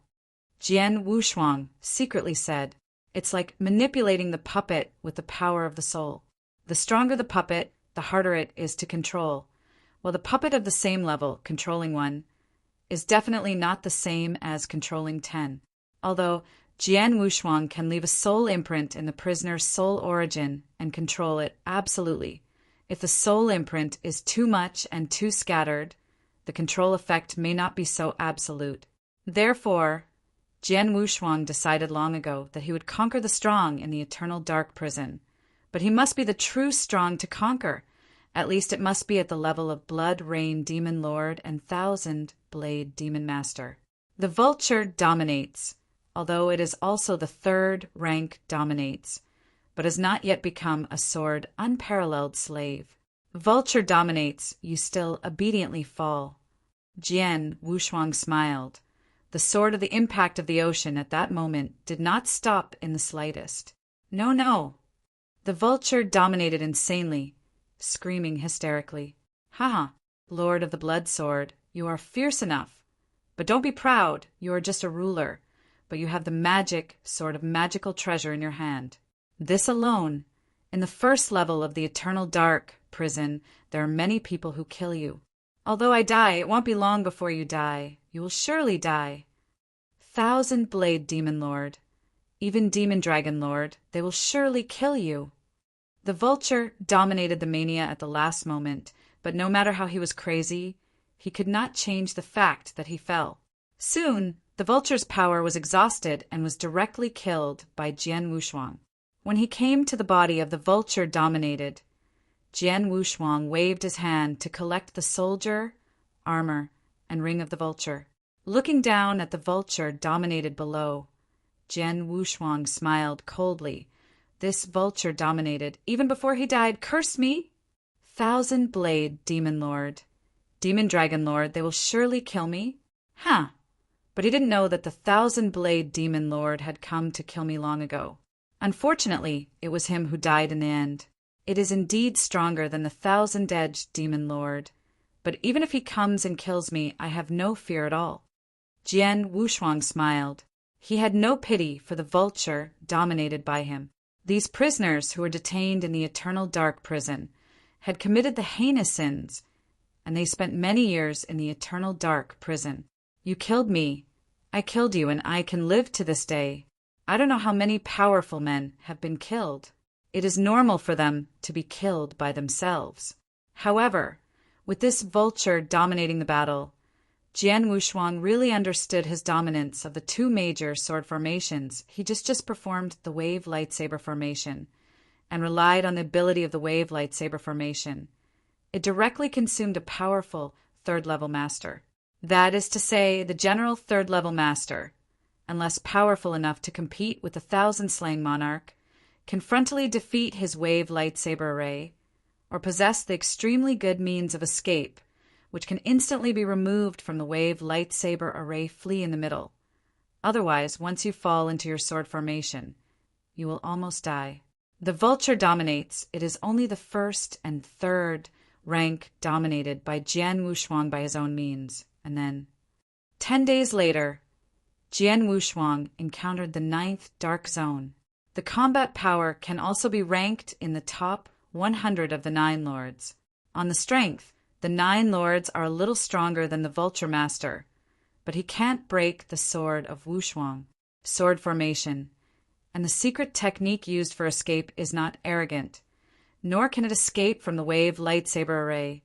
Jian Wushuang secretly said, it's like manipulating the puppet with the power of the soul. The stronger the puppet, the harder it is to control, while the puppet of the same level, controlling one, is definitely not the same as controlling 10. Although Jian Wushuang can leave a soul imprint in the prisoner's soul origin and control it absolutely. If the soul imprint is too much and too scattered, the control effect may not be so absolute. Therefore, Jian Wushuang decided long ago that he would conquer the strong in the eternal dark prison. But he must be the true strong to conquer. At least it must be at the level of Blood Rain Demon Lord and 1,000-Blade Demon Master. The vulture dominates, although it is also the third rank dominates, but has not yet become a sword unparalleled slave. Vulture dominates, you still obediently fall. Jian Wushuang smiled. The sword of the impact of the ocean at that moment did not stop in the slightest. No. The vulture dominated insanely, screaming hysterically. Ha! Lord of the Blood Sword, you are fierce enough. But don't be proud, you are just a ruler, but you have the magic sort of magical treasure in your hand. This alone, in the first level of the eternal dark prison, there are many people who kill you. Although I die, it won't be long before you die. You will surely die. 1,000-Blade Demon Lord, even Demon Dragon Lord, they will surely kill you. The vulture dominated the mania at the last moment, But no matter how he was crazy, he could not change the fact that he fell. Soon, the vulture's power was exhausted and was directly killed by Jian Wushuang. When he came to the body of the vulture dominated, Jian Wushuang waved his hand to collect the soldier, armor, and ring of the vulture. Looking down at the vulture dominated below, Jian Wushuang smiled coldly. This vulture dominated, even before he died, cursed me. Thousand-blade demon lord, demon dragon lord, they will surely kill me. But he didn't know that the thousand-blade demon lord had come to kill me long ago. Unfortunately, it was him who died in the end. It is indeed stronger than the thousand-edged demon lord, but even if he comes and kills me, I have no fear at all. Jian Wushuang smiled. He had no pity for the vulture dominated by him. These prisoners who were detained in the eternal dark prison had committed the heinous sins, and they spent many years in the eternal dark prison. You killed me, I killed you, and I can live to this day. I don't know how many powerful men have been killed. It is normal for them to be killed by themselves. However, with this vulture dominating the battle, Jian Wushuang really understood his dominance of the two major sword formations. He just performed the wave lightsaber formation and relied on the ability of the wave lightsaber formation. It directly consumed a powerful third-level master. That is to say, the general third-level master, unless powerful enough to compete with the thousand-slaying monarch, can frontally defeat his wave lightsaber array, or possess the extremely good means of escape, which can instantly be removed from the wave lightsaber array flea in the middle. Otherwise, once you fall into your sword formation, you will almost die. The vulture dominates. It is only the first and third rank dominated by Jian Wushuang by his own means. And then, 10 days later, Jian Wushuang encountered the 9th Dark Zone. The combat power can also be ranked in the top 100 of the 9 lords. On the strength, the 9 lords are a little stronger than the Vulture Master, but he can't break the sword of Wushuang, sword formation, and the secret technique used for escape is not arrogant, nor can it escape from the wave lightsaber array,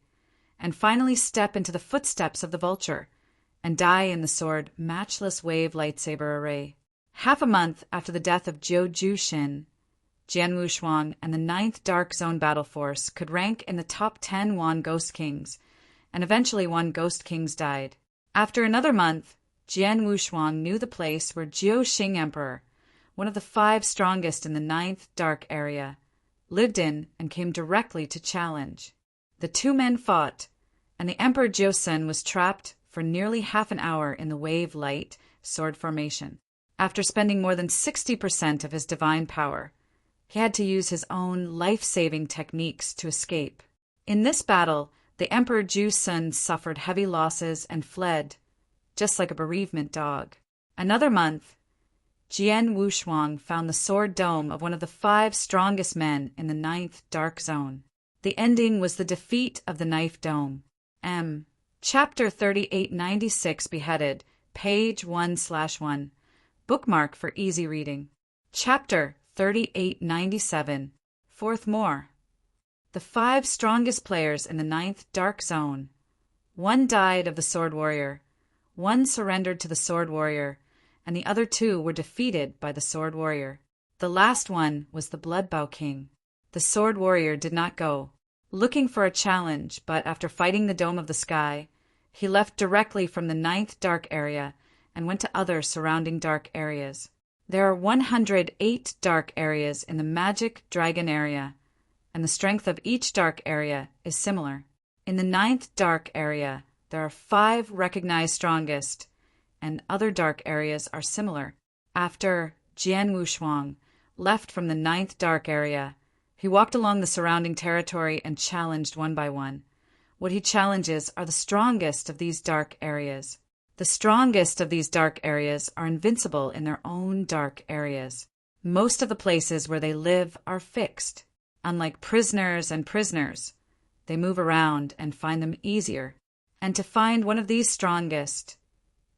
and finally step into the footsteps of the vulture, and die in the sword matchless wave lightsaber array. Half a month after the death of Zhou Jushin, Jian Wushuang and the 9th Dark Zone battle force could rank in the top 10 Wan Ghost Kings, and eventually Wan Ghost Kings died. After another month, Jian Wushuang knew the place where Jiu Xing Emperor, one of the 5 strongest in the 9th Dark area, lived in and came directly to challenge. The two men fought, and the Emperor Jiusen was trapped for nearly half an hour in the wave light sword formation. After spending more than 60% of his divine power, he had to use his own life-saving techniques to escape. In this battle, the Emperor Jiusen suffered heavy losses and fled, just like a bereavement dog. Another month, Jian Wushuang found the sword dome of one of the 5 strongest men in the 9th Dark Zone. The ending was the defeat of the Knife Dome. Chapter 3896 Beheaded, page 1/1. Bookmark for easy reading. Chapter 3897 Fourth More. The 5 strongest players in the 9th Dark Zone. 1 died of the Sword Warrior, 1 surrendered to the Sword Warrior, and the other 2 were defeated by the Sword Warrior. The last one was the Bloodbow King. The Sword Warrior did not go, looking for a challenge, but after fighting the Dome of the Sky, he left directly from the 9th Dark Area and went to other surrounding dark areas. There are 108 dark areas in the Magic Dragon area, and the strength of each dark area is similar. In the 9th Dark Area, there are 5 recognized strongest, and other dark areas are similar. After Jian Wushuang left from the 9th Dark Area, he walked along the surrounding territory and challenged one by one. What he challenges are the strongest of these dark areas. The strongest of these dark areas are invincible in their own dark areas. Most of the places where they live are fixed. Unlike prisoners, they move around and find them easier. And to find one of these strongest,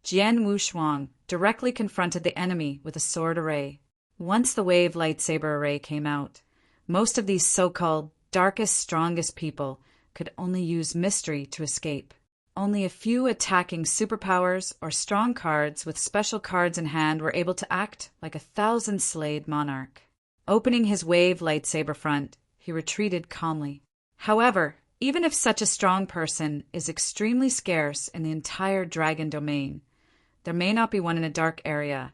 Jian Wushuang directly confronted the enemy with a sword array. Once the wave lightsaber array came out, most of these so-called darkest, strongest people could only use mystery to escape. Only a few attacking superpowers or strong cards with special cards in hand were able to act like a 1,000-slayed monarch. Opening his wave lightsaber front, he retreated calmly. However, even if such a strong person is extremely scarce in the entire dragon domain, there may not be one in a dark area,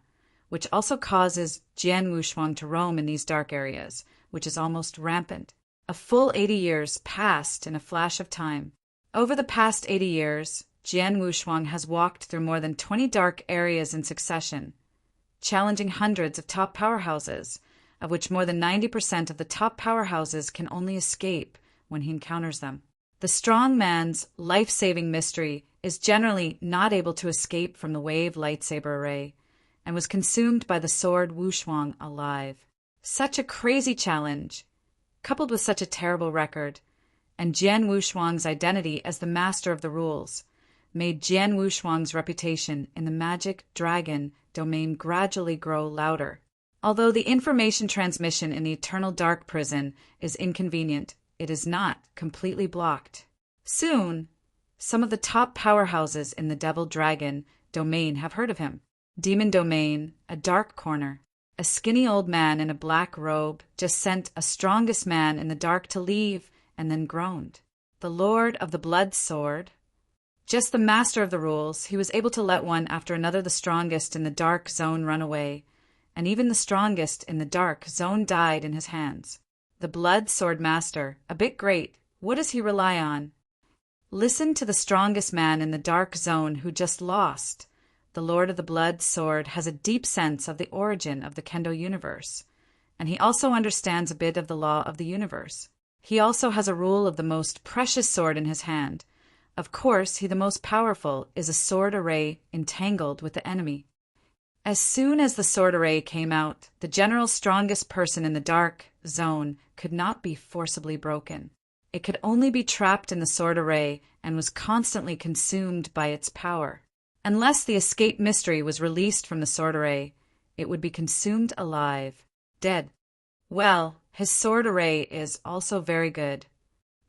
which also causes Jian Wushuang to roam in these dark areas, which is almost rampant. A full 80 years passed in a flash of time. Over the past 80 years, Jian Wushuang has walked through more than 20 dark areas in succession, challenging hundreds of top powerhouses, of which more than 90% of the top powerhouses can only escape when he encounters them. The strong man's life-saving mystery is generally not able to escape from the wave lightsaber array, and was consumed by the sword Wushuang alive. Such a crazy challenge, coupled with such a terrible record, and Jian Wushuang's identity as the master of the rules, made Jian Wushuang's reputation in the magic dragon domain gradually grow louder. Although the information transmission in the Eternal Dark Prison is inconvenient, it is not completely blocked. Soon, some of the top powerhouses in the Devil Dragon domain have heard of him. Demon Domain, a dark corner. A skinny old man in a black robe just sent a strongest man in the dark to leave and then groaned. The Lord of the Blood Sword, just the master of the rules, he was able to let one after another the strongest in the dark zone run away, and even the strongest in the dark zone died in his hands. The Blood Sword Master, a bit great, what does he rely on? Listen to the strongest man in the dark zone who just lost. The Lord of the Blood Sword has a deep sense of the origin of the Kendo universe, and he also understands a bit of the law of the universe. He also has a rule of the most precious sword in his hand. Of course, he the most powerful is a sword array entangled with the enemy. As soon as the sword array came out, the general strongest person in the dark zone could not be forcibly broken. It could only be trapped in the sword array and was constantly consumed by its power. Unless the escape mystery was released from the sword array, it would be consumed alive, dead. Well, his sword array is also very good.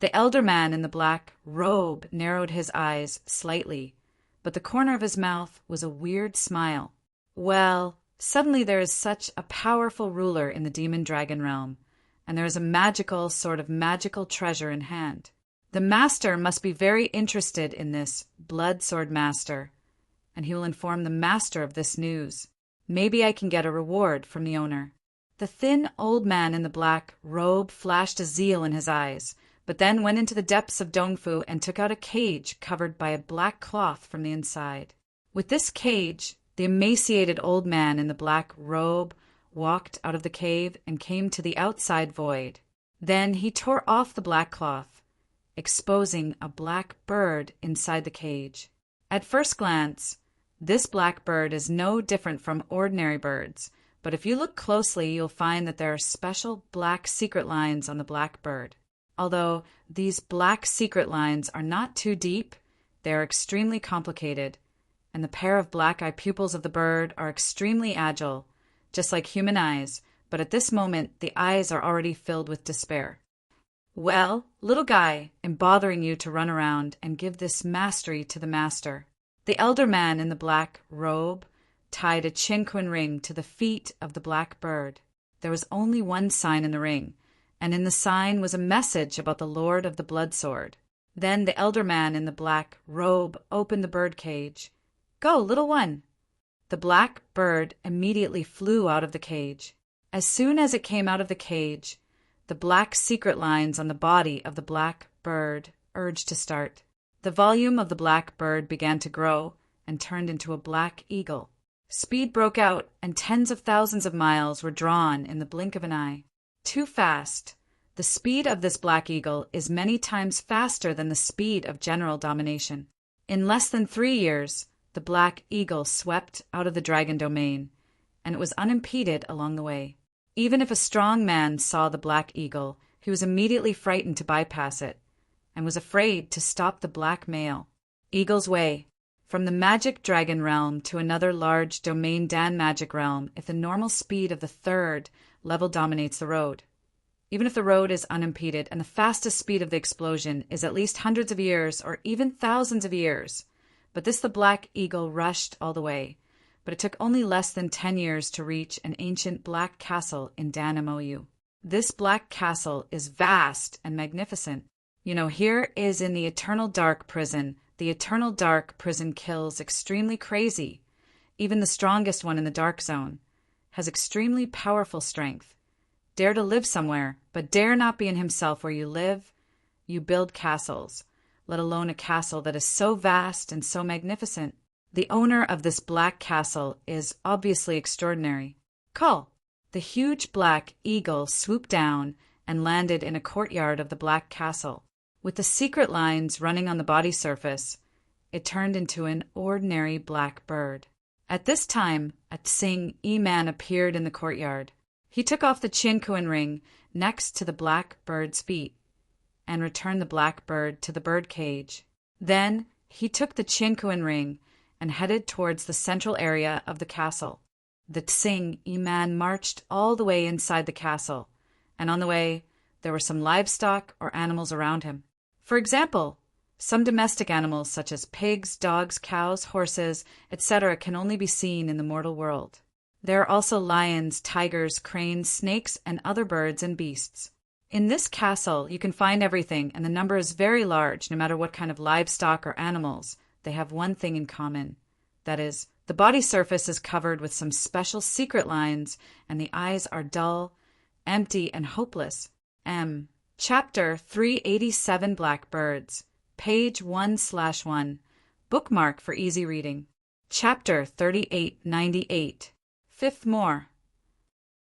The elder man in the black robe narrowed his eyes slightly, but the corner of his mouth was a weird smile. Well, suddenly there is such a powerful ruler in the demon dragon realm, and there is a magical treasure in hand. The master must be very interested in this blood sword master, and he will inform the master of this news. Maybe I can get a reward from the owner. The thin old man in the black robe flashed a zeal in his eyes, but then went into the depths of Dongfu and took out a cage covered by a black cloth from the inside. With this cage, the emaciated old man in the black robe walked out of the cave and came to the outside void. Then he tore off the black cloth, exposing a black bird inside the cage. At first glance, this black bird is no different from ordinary birds, but if you look closely, you'll find that there are special black secret lines on the black bird. Although these black secret lines are not too deep, they are extremely complicated, and the pair of black eye pupils of the bird are extremely agile, just like human eyes, but at this moment the eyes are already filled with despair. Well, little guy, I'm bothering you to run around and give this mastery to the master. The elder man in the black robe tied a chinquin ring to the feet of the black bird. There was only one sign in the ring, and in the sign was a message about the Lord of the Blood Sword. Then the elder man in the black robe opened the bird cage. Go, little one! The black bird immediately flew out of the cage. As soon as it came out of the cage, the black secret lines on the body of the black bird urged to start. The volume of the black bird began to grow and turned into a black eagle. Speed broke out, and tens of thousands of miles were drawn in the blink of an eye. Too fast. The speed of this black eagle is many times faster than the speed of general domination. In less than 3 years, the black eagle swept out of the dragon domain, and it was unimpeded along the way. Even if a strong man saw the black eagle, he was immediately frightened to bypass it, and was afraid to stop the black male. Eagle's way. From the magic dragon realm to another large domain Dan magic realm if the normal speed of the 3rd level dominates the road. even if the road is unimpeded and the fastest speed of the explosion is at least hundreds of years or even thousands of years. But this the Black Eagle rushed all the way, but it took only less than 10 years to reach an ancient black castle in Dan-MOU. This black castle is vast and magnificent. Here is in the Eternal Dark prison. The Eternal Dark prison kills extremely crazy. Even the strongest one in the Dark Zone has extremely powerful strength. Dare to live somewhere, but dare not be in himself where you live. You build castles, let alone a castle that is so vast and so magnificent. The owner of this black castle is obviously extraordinary. Call. The huge Black Eagle swooped down and landed in a courtyard of the black castle. With the secret lines running on the body surface, it turned into an ordinary black bird. At this time, a Tsing E-Man appeared in the courtyard. He took off the Chinkuan ring next to the black bird's feet and returned the black bird to the bird cage. Then he took the Chinkuan ring and headed towards the central area of the castle. The Tsing E-Man marched all the way inside the castle, and on the way there were some livestock or animals around him. For example, some domestic animals such as pigs, dogs, cows, horses, etc. can only be seen in the mortal world. There are also lions, tigers, cranes, snakes, and other birds and beasts. In this castle, you can find everything, and the number is very large. No matter what kind of livestock or animals, they have one thing in common. That is, the body surface is covered with some special secret lines, and the eyes are dull, empty, and hopeless. Chapter 387 Blackbirds, page 1/1, bookmark for easy reading. Chapter 3898, Fifth More.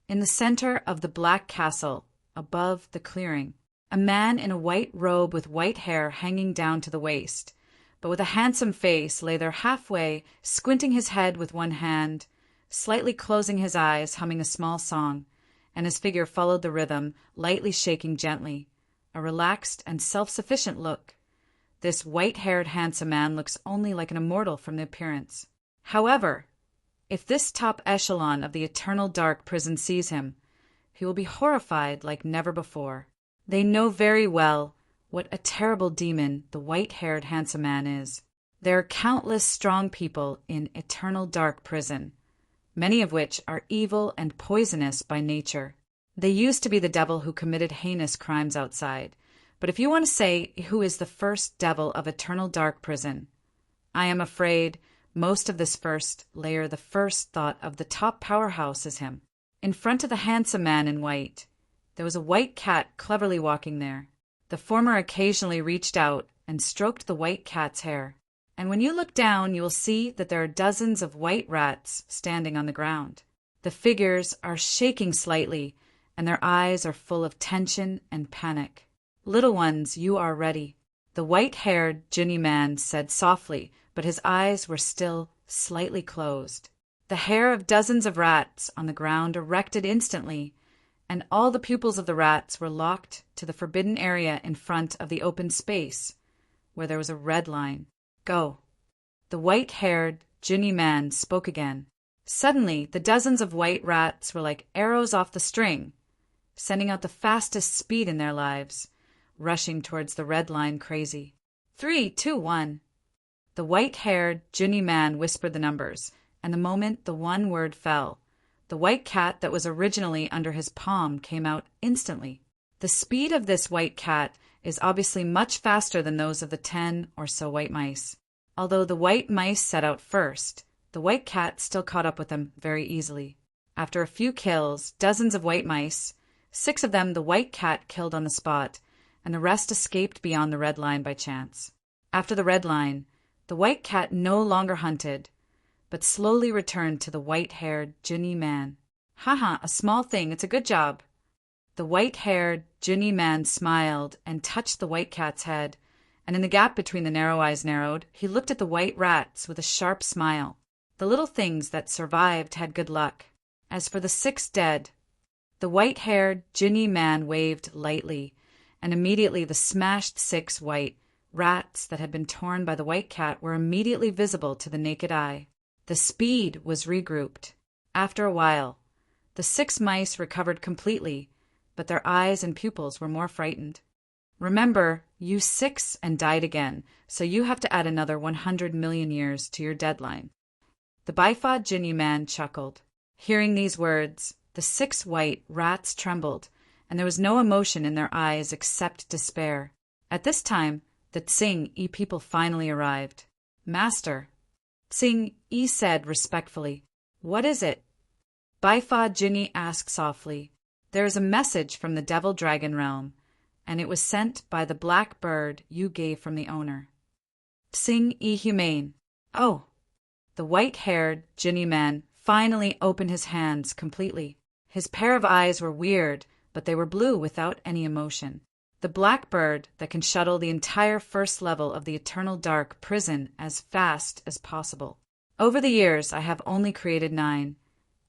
In the center of the black castle, above the clearing, a man in a white robe with white hair hanging down to the waist, but with a handsome face, lay there halfway, squinting his head with one hand, slightly closing his eyes, humming a small song, and his figure followed the rhythm, lightly shaking gently, a relaxed and self-sufficient look. This white-haired handsome man looks only like an immortal from the appearance. However, if this top echelon of the Eternal Dark prison sees him, he will be horrified like never before. They know very well what a terrible demon the white-haired handsome man is. There are countless strong people in Eternal Dark prison, many of which are evil and poisonous by nature. They used to be the devil who committed heinous crimes outside. But if you want to say who is the first devil of Eternal Dark prison, I am afraid most of this first layer, the first thought of the top powerhouse is him. In front of the handsome man in white, there was a white cat cleverly walking there. The former occasionally reached out and stroked the white cat's hair. And when you look down, you will see that there are dozens of white rats standing on the ground. The figures are shaking slightly, and their eyes are full of tension and panic. Little ones, you are ready. The white-haired Jinny man said softly, but his eyes were still slightly closed. The hair of dozens of rats on the ground erected instantly, and all the pupils of the rats were locked to the forbidden area in front of the open space, where there was a red line. Go. The white-haired Jinny man spoke again. Suddenly, the dozens of white rats were like arrows off the string, sending out the fastest speed in their lives, rushing towards the red line crazy. 3, 2, 1. The white-haired Jinny man whispered the numbers, and the moment the one word fell, the white cat that was originally under his palm came out instantly. The speed of this white cat is obviously much faster than those of the 10 or so white mice. Although the white mice set out first, the white cat still caught up with them very easily. After a few kills, dozens of white mice, 6 of them the white cat killed on the spot, and the rest escaped beyond the red line by chance. After the red line, the white cat no longer hunted, but slowly returned to the white-haired Jinny man. Haha, a small thing, it's a good job. The white-haired Jinny man smiled and touched the white cat's head, and in the gap between the narrow eyes narrowed, he looked at the white rats with a sharp smile. The little things that survived had good luck. As for the 6 dead, the white-haired Jinny man waved lightly, and immediately the smashed 6 white rats that had been torn by the white cat were immediately visible to the naked eye. The speed was regrouped. After a while, the 6 mice recovered completely, but their eyes and pupils were more frightened. Remember, you 6 and died again, so you have to add another 100 million years to your deadline. The Bifod Jinni man chuckled. Hearing these words, the 6 white rats trembled, and there was no emotion in their eyes except despair. At this time, the Tsing-E people finally arrived. Master, Tsing-E said respectfully, "What is it?" Bifod Jinni asked softly, "There is a message from the Devil Dragon realm, and it was sent by the black bird you gave from the owner." Tsing-E humane. "Oh." The white-haired Jinni man finally opened his hands completely. His pair of eyes were weird, but they were blue without any emotion. The black bird that can shuttle the entire first level of the eternal dark prison as fast as possible. Over the years, I have only created 9,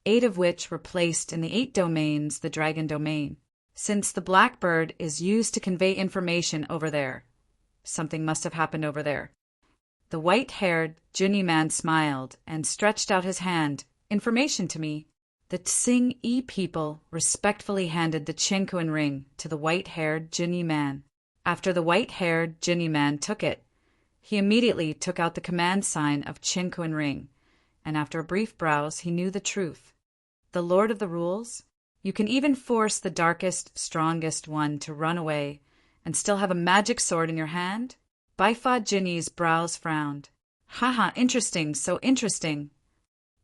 8 of which were placed in the 8 domains, the dragon domain. Since the black bird is used to convey information over there, something must have happened over there. The white-haired Jinni man smiled and stretched out his hand. "Information to me." The Tsing-E people respectfully handed the Chinkuan ring to the white-haired Jinni man. After the white-haired Jinni man took it, he immediately took out the command sign of Chinkuan ring, and after a brief browse he knew the truth. The Lord of the Rules? You can even force the darkest, strongest one to run away and still have a magic sword in your hand? Bifod Jinni's brows frowned. Haha, interesting, so interesting.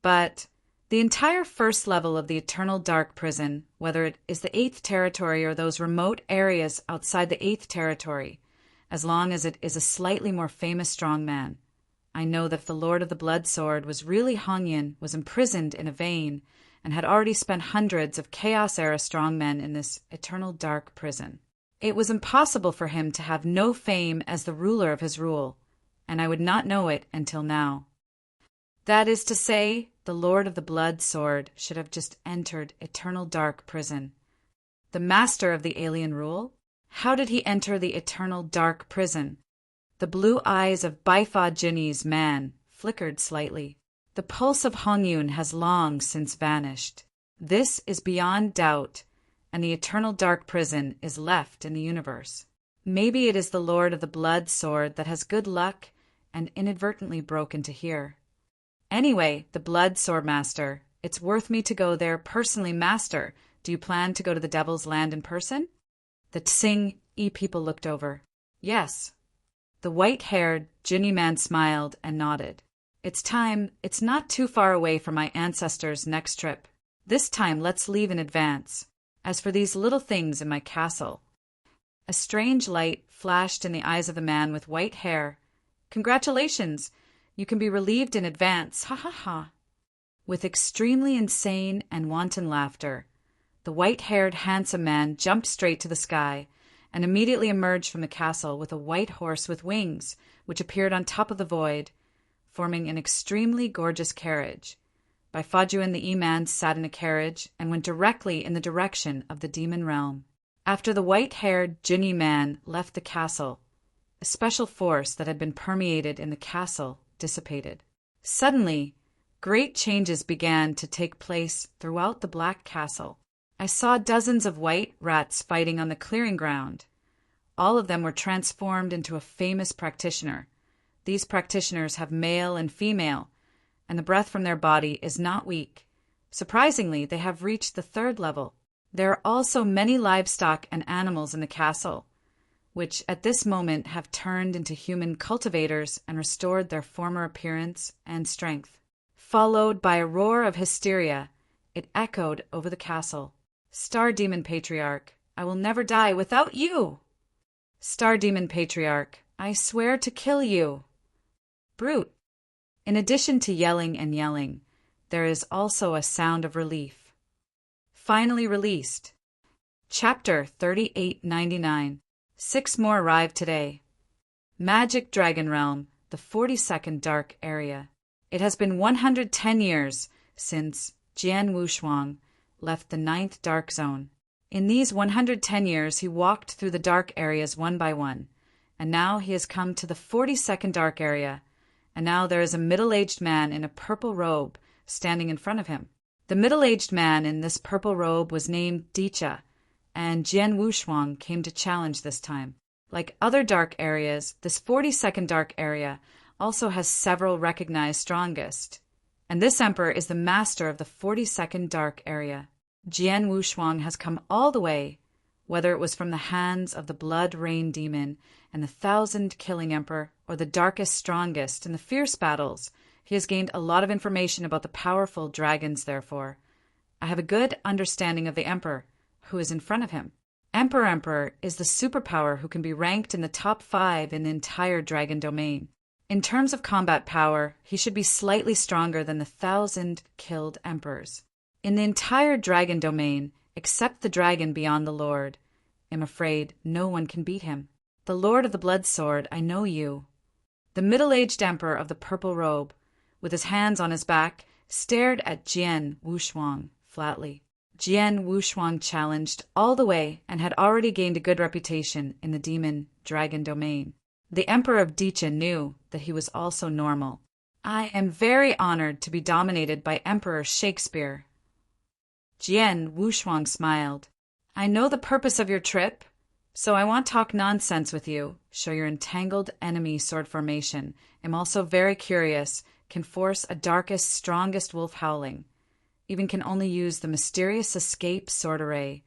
But the entire first level of the eternal dark prison, whether it is the 8th territory or those remote areas outside the 8th territory, as long as it is a slightly more famous strongman, I know that if the Lord of the Blood Sword was really Hongyan, was imprisoned in a vein, and had already spent hundreds of Chaos-era strongmen in this eternal dark prison. It was impossible for him to have no fame as the ruler of his rule, and I would not know it until now. That is to say, the Lord of the Blood Sword should have just entered eternal dark prison. The master of the alien rule? How did he enter the eternal dark prison? The blue eyes of Bifod Jinni's man flickered slightly. The pulse of Hongyun has long since vanished. This is beyond doubt, and the eternal dark prison is left in the universe. Maybe it is the Lord of the Blood Sword that has good luck and inadvertently broke into here. Anyway, the Blood Sword Master, it's worth me to go there personally, Master. Do you plan to go to the Devil's Land in person? The Tsing-E people looked over. Yes. The white-haired Jinni man smiled and nodded. It's time. It's not too far away from my ancestors' next trip. This time let's leave in advance. As for these little things in my castle. A strange light flashed in the eyes of the man with white hair. Congratulations! You can be relieved in advance. Ha ha ha! With extremely insane and wanton laughter, the white-haired handsome man jumped straight to the sky and immediately emerged from the castle with a white horse with wings, which appeared on top of the void, forming an extremely gorgeous carriage. Bifodjuan the E-man sat in a carriage and went directly in the direction of the demon realm. After the white-haired Jinni man left the castle, a special force that had been permeated in the castle dissipated. Suddenly, great changes began to take place throughout the Black Castle. I saw dozens of white rats fighting on the clearing ground. All of them were transformed into a famous practitioner. These practitioners have male and female, and the breath from their body is not weak. Surprisingly, they have reached the 3rd level. There are also many livestock and animals in the castle, which at this moment have turned into human cultivators and restored their former appearance and strength. Followed by a roar of hysteria, it echoed over the castle. Star Demon Patriarch, I will never die without you! Star Demon Patriarch, I swear to kill you! Brute! In addition to yelling and yelling, there is also a sound of relief. Finally released. Chapter 3899. 6 more arrived today. Magic Dragon Realm, the 42nd Dark Area. It has been 110 years since Jian Wushuang left the 9th Dark Zone. In these 110 years, he walked through the dark areas one by one, and now he has come to the 42nd Dark Area, and now there is a middle-aged man in a purple robe standing in front of him. The middle-aged man in this purple robe was named Dicha, and Jian Wushuang came to challenge this time. Like other dark areas, this 42nd dark area also has several recognized strongest, and this emperor is the master of the 42nd dark area. Jian Wushuang has come all the way, whether it was from the hands of the blood rain demon and the 1,000-killing emperor, or the darkest strongest in the fierce battles. He has gained a lot of information about the powerful dragons, therefore. I have a good understanding of the emperor who is in front of him. Emperor is the superpower who can be ranked in the top 5 in the entire dragon domain. In terms of combat power, he should be slightly stronger than the 1,000 killed emperors. In the entire dragon domain, except the dragon beyond the Lord, I'm afraid no one can beat him. The Lord of the Blood Sword, I know you. The middle-aged emperor of the purple robe, with his hands on his back, stared at Jian Wushuang flatly. Jian Wushuang challenged all the way and had already gained a good reputation in the demon-dragon domain. The Emperor of Dicha knew that he was also normal. I am very honored to be dominated by Emperor Shakespeare. Jian Wushuang smiled. I know the purpose of your trip, so I won't talk nonsense with you, show your entangled enemy sword formation. I'm also very curious, can force a darkest, strongest wolf howling. Even can only use the mysterious escape sword array.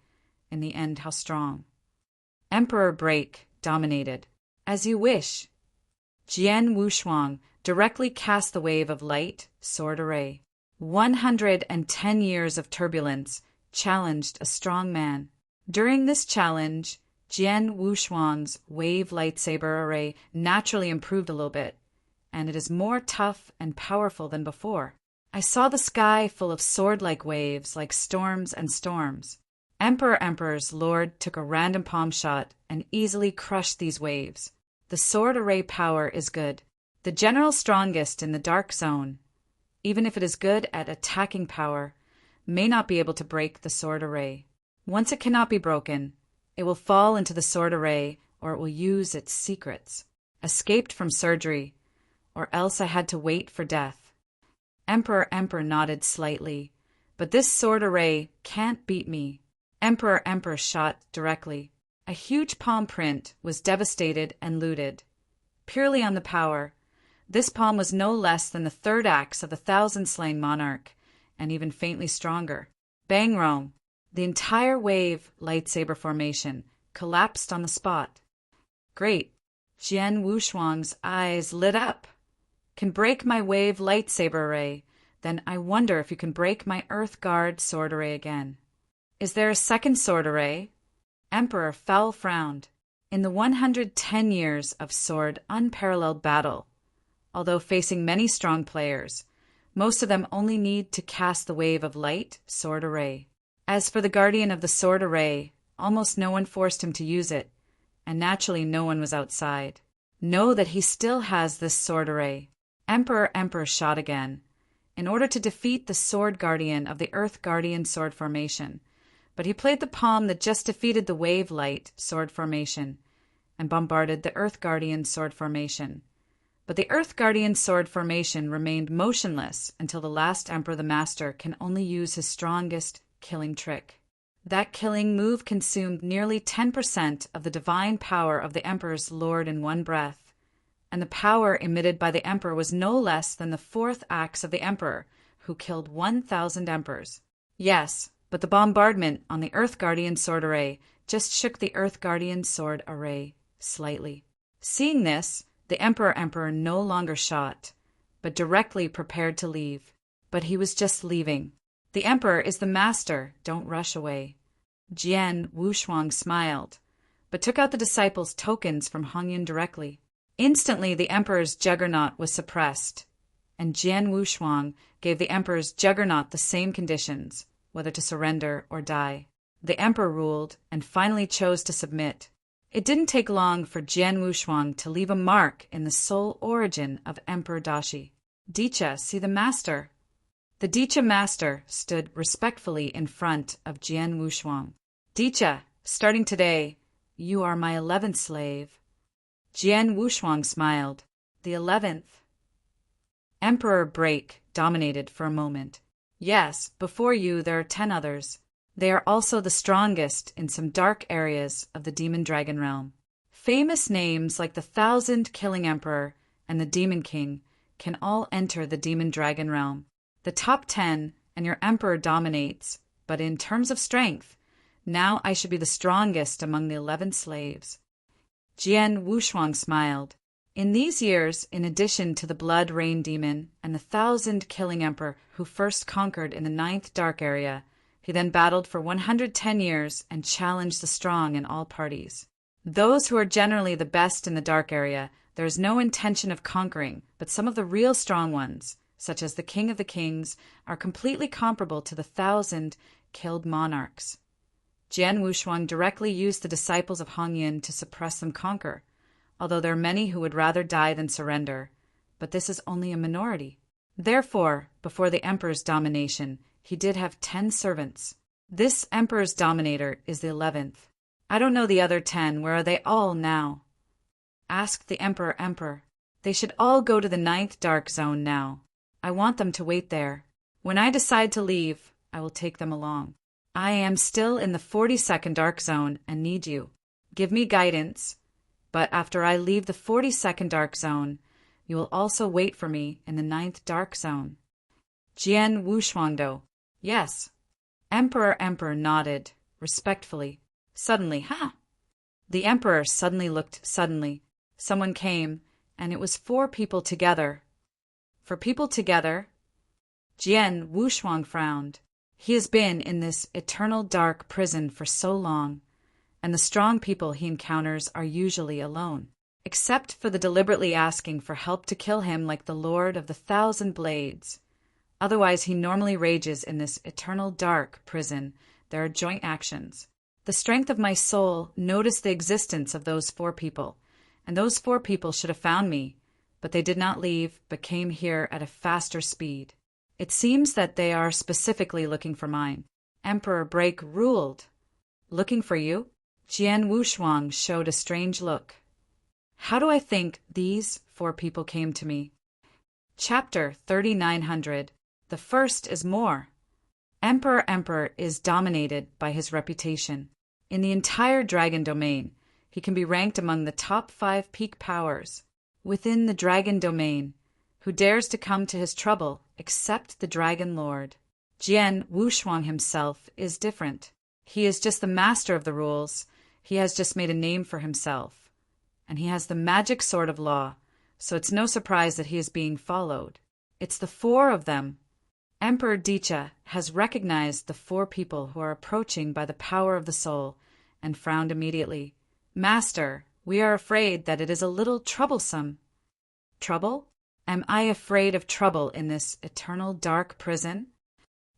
In the end, how strong. Emperor Break dominated. As you wish. Jian Wushuang directly cast the wave of light sword array. 110 years of turbulence challenged a strong man. During this challenge, Jian Wushuang's wave lightsaber array naturally improved a little bit, and it is more tough and powerful than before. I saw the sky full of sword-like waves, like storms and storms. Emperor's lord took a random palm shot and easily crushed these waves. The sword array power is good. The general strongest in the dark zone, even if it is good at attacking power, may not be able to break the sword array. Once it cannot be broken, it will fall into the sword array, or it will use its secrets. Escaped from surgery, or else I had to wait for death. Emperor nodded slightly, but this sword array can't beat me. Emperor shot directly. A huge palm print was devastated and looted. Purely on the power, this palm was no less than the 3rd axe of the 1,000-slain monarch, and even faintly stronger. Bang Rome, the entire wave lightsaber formation collapsed on the spot. Great. Jian Wushuang's eyes lit up. Can break my wave lightsaber array, then I wonder if you can break my Earth Guard sword array again. Is there a second sword array? Emperor Foul frowned. In the 110 years of sword unparalleled battle, although facing many strong players, most of them only need to cast the wave of light sword array. As for the guardian of the sword array, almost no one forced him to use it, and naturally no one was outside. Know that he still has this sword array. Emperor shot again, in order to defeat the sword guardian of the Earth Guardian sword formation, but he played the palm that just defeated the wave light sword formation, and bombarded the Earth Guardian sword formation. But the Earth Guardian sword formation remained motionless until the last Emperor the Master can only use his strongest killing trick. That killing move consumed nearly 10% of the divine power of the Emperor's Lord in one breath, and the power emitted by the Emperor was no less than the 4th axe of the Emperor, who killed 1,000 Emperors. Yes, but the bombardment on the Earth Guardian sword array just shook the Earth Guardian sword array slightly. Seeing this, the Emperor no longer shot, but directly prepared to leave. But he was just leaving. The Emperor is the master, don't rush away. Jian Wushuang smiled, but took out the disciples' tokens from Hongyun directly. Instantly the Emperor's juggernaut was suppressed, and Jian Wushuang gave the Emperor's juggernaut the same conditions, whether to surrender or die. The Emperor ruled and finally chose to submit. It didn't take long for Jian Wushuang to leave a mark in the soul origin of Emperor Dashi. Dicha, see the master. The Dicha master stood respectfully in front of Jian Wushuang. Dicha, starting today, you are my 11th slave. Jian Wushuang smiled. The 11th. Emperor Break dominated for a moment. Yes, before you there are 10 others. They are also the strongest in some dark areas of the Demon Dragon realm. Famous names like the 1,000 Killing Emperor and the Demon King can all enter the Demon Dragon realm. The top 10 and your Emperor dominates, but in terms of strength, now I should be the strongest among the 11 slaves. Jian Wushuang smiled. In these years, in addition to the Blood Rain Demon and the 1,000 Killing Emperor who first conquered in the 9th Dark Area, he then battled for 110 years and challenged the strong in all parties. Those who are generally the best in the Dark Area, there is no intention of conquering, but some of the real strong ones, such as the King of the Kings, are completely comparable to the 1,000 killed monarchs. Jian Wushuang directly used the disciples of Hong Yin to suppress and conquer, although there are many who would rather die than surrender, but this is only a minority. Therefore, before the emperor's domination, he did have 10 servants. This emperor's dominator is the 11th. I don't know the other 10. Where are they all now? Asked the emperor. They should all go to the 9th Dark Zone now. I want them to wait there. When I decide to leave, I will take them along. I am still in the 42nd Dark Zone and need you. Give me guidance. But after I leave the 42nd Dark Zone, you will also wait for me in the 9th Dark Zone. Jian Wushuangdo. Yes. Emperor nodded, respectfully. Suddenly, The emperor suddenly looked suddenly. Someone came, and it was 4 people together. 4 people together? Jian Wushuang frowned. He has been in this eternal dark prison for so long, and the strong people he encounters are usually alone, except for the deliberately asking for help to kill him like the Lord of the 1,000 Blades. Otherwise, he normally rages in this eternal dark prison. There are joint actions. The strength of my soul noticed the existence of those 4 people, and those 4 people should have found me, but they did not leave, but came here at a faster speed. It seems that they are specifically looking for mine. Emperor Break ruled. Looking for you? Jian Wushuang showed a strange look. How do I think these 4 people came to me? Chapter 3900. The first is more. Emperor is dominated by his reputation. In the entire dragon domain, he can be ranked among the top 5 peak powers. Within the dragon domain, who dares to come to his trouble except the Dragon Lord? Jian Wushuang himself is different. He is just the master of the rules. He has just made a name for himself. And he has the magic sword of law, so it's no surprise that he is being followed. It's the 4 of them. Emperor Dicha has recognized the 4 people who are approaching by the power of the soul, and frowned immediately. Master, we are afraid that it is a little troublesome. Trouble? Am I afraid of trouble in this eternal dark prison?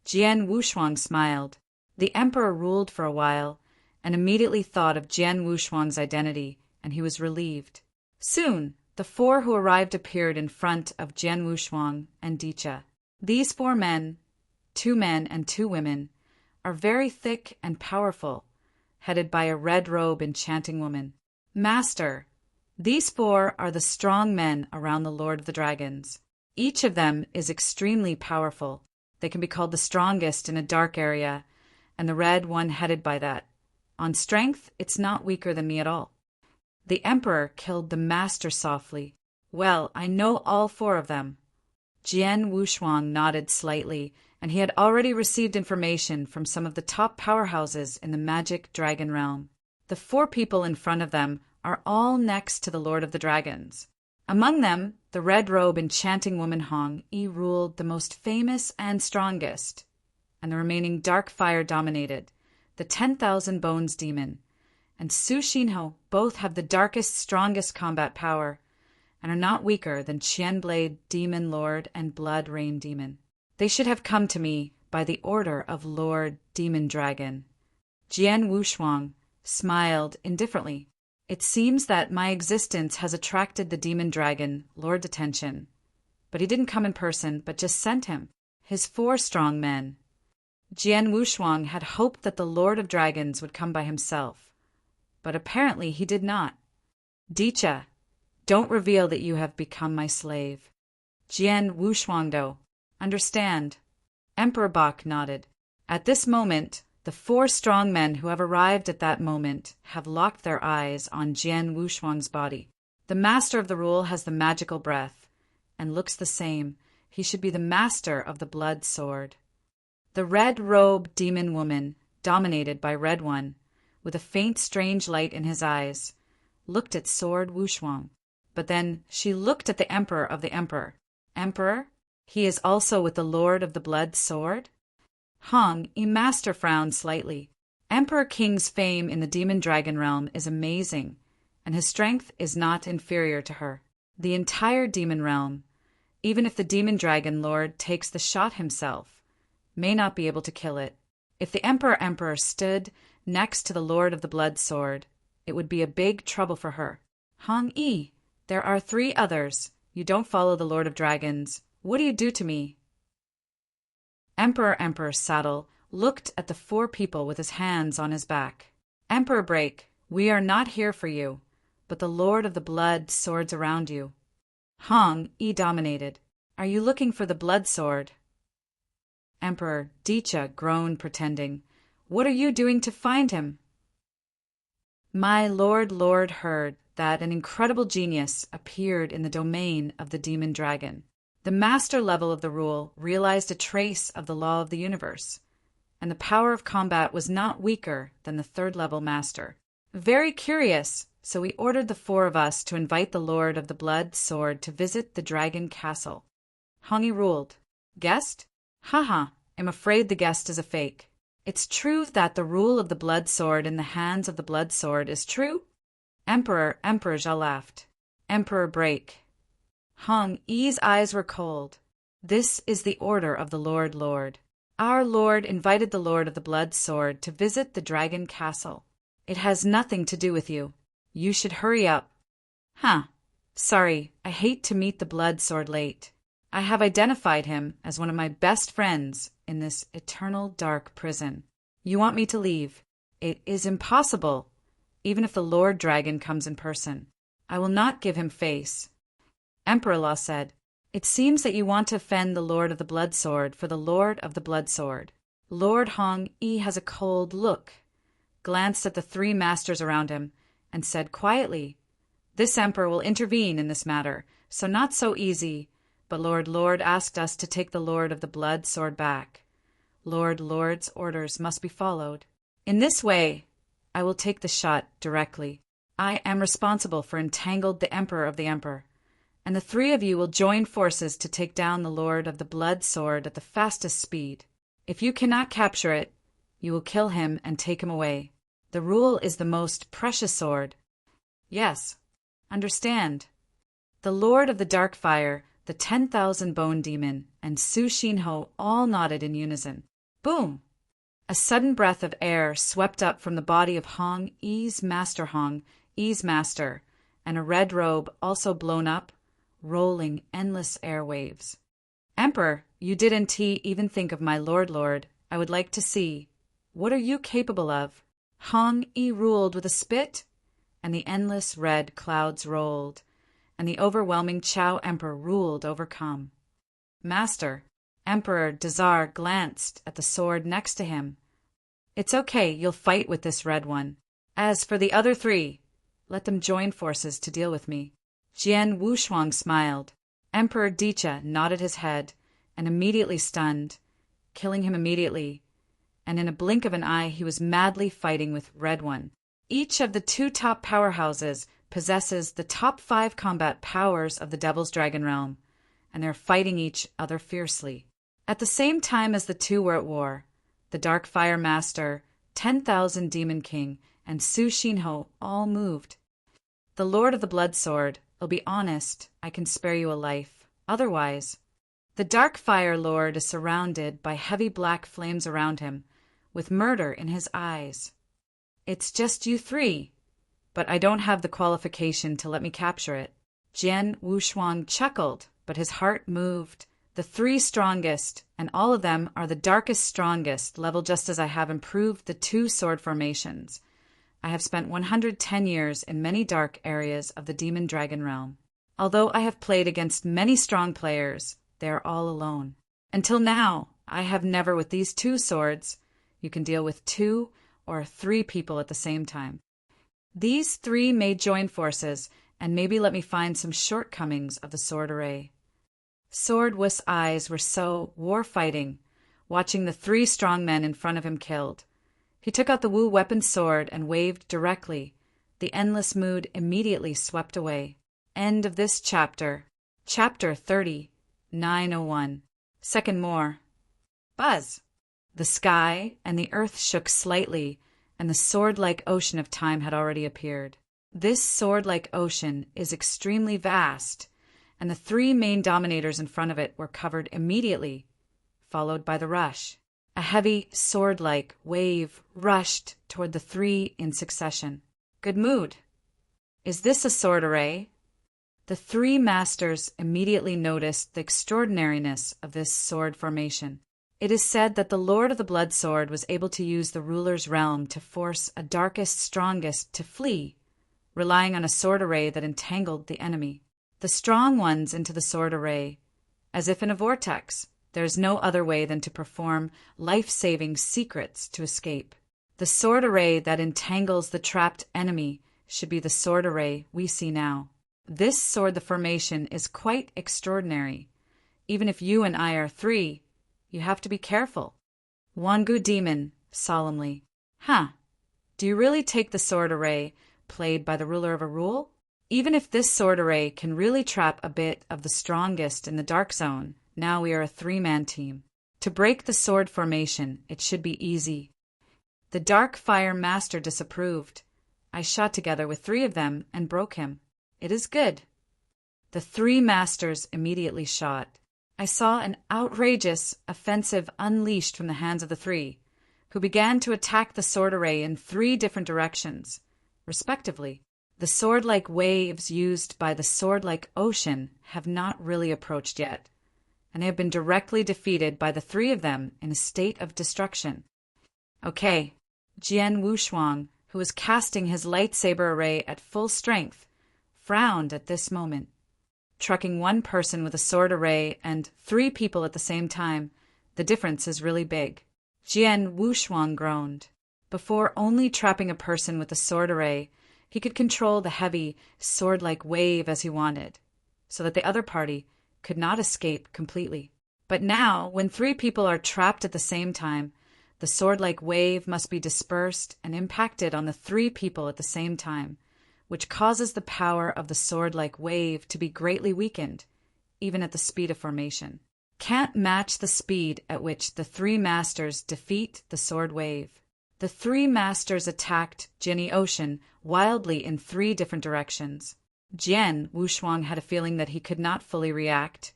Jian Wushuang smiled. The emperor ruled for a while, and immediately thought of Jian Wushuang's identity, and he was relieved. Soon, the 4 who arrived appeared in front of Jian Wushuang and Dicha. These 4 men, 2 men and 2 women, are very thick and powerful, headed by a red-robe enchanting woman. Master, these 4 are the strong men around the Lord of the Dragons. Each of them is extremely powerful. They can be called the strongest in a dark area, and the red one headed by that. On strength, it's not weaker than me at all. The emperor killed the master softly. Well, I know all 4 of them. Jian Wushuang nodded slightly, and he had already received information from some of the top powerhouses in the magic dragon realm. The 4 people in front of them are all next to the Lord of the Dragons. Among them, the red-robe enchanting woman Hong Yi ruled the most famous and strongest, and the remaining dark fire dominated, the 10,000 Bones demon, and Su Xinho both have the darkest, strongest combat power, and are not weaker than Qian Blade Demon Lord and Blood Rain Demon. They should have come to me by the order of Lord Demon Dragon. Jian Wushuang smiled indifferently. It seems that my existence has attracted the Demon Dragon Lord's attention, but he didn't come in person, but just sent him, his 4 strong men. Jian Wushuang had hoped that the Lord of Dragons would come by himself, but apparently he did not. Dicha, don't reveal that you have become my slave. Jian Wushuangdo, understand. Emperor Bak nodded. At this moment, The 4 strong men who have arrived at that moment have locked their eyes on Jian Wushuang's body. The master of the rule has the magical breath, and looks the same. He should be the master of the blood sword. The red-robed demon woman, dominated by Red One, with a faint strange light in his eyes, looked at Sword Wushuang. But then she looked at the Emperor of the Emperor. Emperor? He is also with the Lord of the Blood Sword? Hong Yi Master frowned slightly. Emperor King's fame in the demon dragon realm is amazing, and his strength is not inferior to her. The entire demon realm, even if the demon dragon lord takes the shot himself, may not be able to kill it. If the Emperor stood next to the Lord of the Blood Sword, it would be a big trouble for her. Hong Yi, there are 3 others. You don't follow the Lord of Dragons. What do you do to me? Emperor Saddle looked at the 4 people with his hands on his back. Emperor Break, we are not here for you, but the Lord of the Blood Swords around you. Hong Yi dominated. Are you looking for the blood sword? Emperor Dicha groaned, pretending. What are you doing to find him? My lord heard that an incredible genius appeared in the domain of the demon dragon. The master level of the rule realized a trace of the law of the universe, and the power of combat was not weaker than the 3rd level master. Very curious, so we ordered the 4 of us to invite the Lord of the Blood Sword to visit the dragon castle. Hongi ruled. Guest? Haha, I'm afraid the guest is a fake. It's true that the rule of the blood sword in the hands of the blood sword is true? Emperor Zhao laughed. Emperor Break. Hong Yi's eyes were cold. This is the order of the Lord. Our Lord invited the Lord of the Blood Sword to visit the dragon castle. It has nothing to do with you. You should hurry up. Sorry, I hate to meet the blood sword late. I have identified him as one of my best friends in this eternal dark prison. You want me to leave? It is impossible, even if the Lord Dragon comes in person. I will not give him face. Emperor Law said, It seems that you want to offend the Lord of the Blood Sword for the Lord of the Blood Sword. Lord Hong Yi has a cold look, glanced at the 3 masters around him, and said quietly, This emperor will intervene in this matter, so not so easy. But Lord asked us to take the Lord of the Blood Sword back. Lord's orders must be followed. In this way, I will take the shot directly. I am responsible for entangled the Emperor of the Emperor, and the 3 of you will join forces to take down the Lord of the Blood Sword at the fastest speed. If you cannot capture it, you will kill him and take him away. The rule is the most precious sword. Yes, understand. The Lord of the Dark Fire, the 10,000 Bone Demon, and Su Xinho all nodded in unison. Boom! A sudden breath of air swept up from the body of Hong Yi's master, and a red robe also blown up, rolling endless airwaves. Emperor, you didn't even think of my Lord. I would like to see. What are you capable of? Hong Yi ruled with a spit, and the endless red clouds rolled, and the overwhelming Chao Emperor ruled overcome. Master, Emperor Dazar glanced at the sword next to him. It's okay, you'll fight with this red one. As for the other 3, let them join forces to deal with me. Jian Wushuang smiled. Emperor Dicha nodded his head, and immediately stunned, killing him immediately, and in a blink of an eye he was madly fighting with Red One. Each of the 2 top powerhouses possesses the top 5 combat powers of the Devil's Dragon realm, and they're fighting each other fiercely. At the same time as the 2 were at war, the Dark Fire Master, 10,000 Demon King, and Su Xinho all moved. The Lord of the Blood Sword, I'll be honest, I can spare you a life. Otherwise, the Dark Fire Lord is surrounded by heavy black flames around him, with murder in his eyes. It's just you 3, but I don't have the qualification to let me capture it. Jian Wushuang chuckled, but his heart moved. The 3 strongest, and all of them are the darkest strongest, level just as I have improved the 2 sword formations. I have spent 110 years in many dark areas of the Demon Dragon realm. Although I have played against many strong players, they are all alone. Until now, I have never with these 2 swords You can deal with 2 or 3 people at the same time. These 3 may join forces and maybe let me find some shortcomings of the sword array. Sword Wu's eyes were so war-fighting, watching the 3 strong men in front of him killed. He took out the Wu weapon sword and waved directly. The endless mood immediately swept away. End of this chapter. Chapter 30, 901. Second more. Buzz! The sky and the earth shook slightly, and the sword-like ocean of time had already appeared. This sword-like ocean is extremely vast, and the 3 main dominators in front of it were covered immediately, followed by the rush. A heavy, sword-like wave rushed toward the 3 in succession. Good mood. Is this a sword array? The 3 masters immediately noticed the extraordinariness of this sword formation. It is said that the Lord of the Blood Sword was able to use the ruler's realm to force a darkest, strongest to flee, relying on a sword array that entangled the enemy. The strong ones into the sword array, as if in a vortex. There is no other way than to perform life-saving secrets to escape. The sword array that entangles the trapped enemy should be the sword array we see now. This sword, the formation, is quite extraordinary. Even if you and I are 3, you have to be careful. Wangu Demon, solemnly. Do you really take the sword array played by the ruler of a rule? Even if this sword array can really trap a bit of the strongest in the dark zone, now we are a 3-man team. To break the sword formation, it should be easy. The Dark Fire Master disapproved. I shot together with 3 of them and broke him. It is good. The 3 masters immediately shot. I saw an outrageous offensive unleashed from the hands of the 3, who began to attack the sword array in 3 different directions, respectively. The sword-like waves used by the sword-like ocean have not really approached yet, and they have been directly defeated by the 3 of them in a state of destruction. Okay, Jian Wushuang, who was casting his lightsaber array at full strength, frowned at this moment. Trucking 1 person with a sword array and 3 people at the same time, the difference is really big. Jian Wushuang groaned. Before only trapping a person with a sword array, he could control the heavy, sword-like wave as he wanted, so that the other party could not escape completely. But now, when 3 people are trapped at the same time, the sword-like wave must be dispersed and impacted on the 3 people at the same time, which causes the power of the sword-like wave to be greatly weakened, even at the speed of formation. Can't match the speed at which the 3 masters defeat the sword wave. The 3 masters attacked Jinny Ocean wildly in 3 different directions. Jian Wushuang had a feeling that he could not fully react,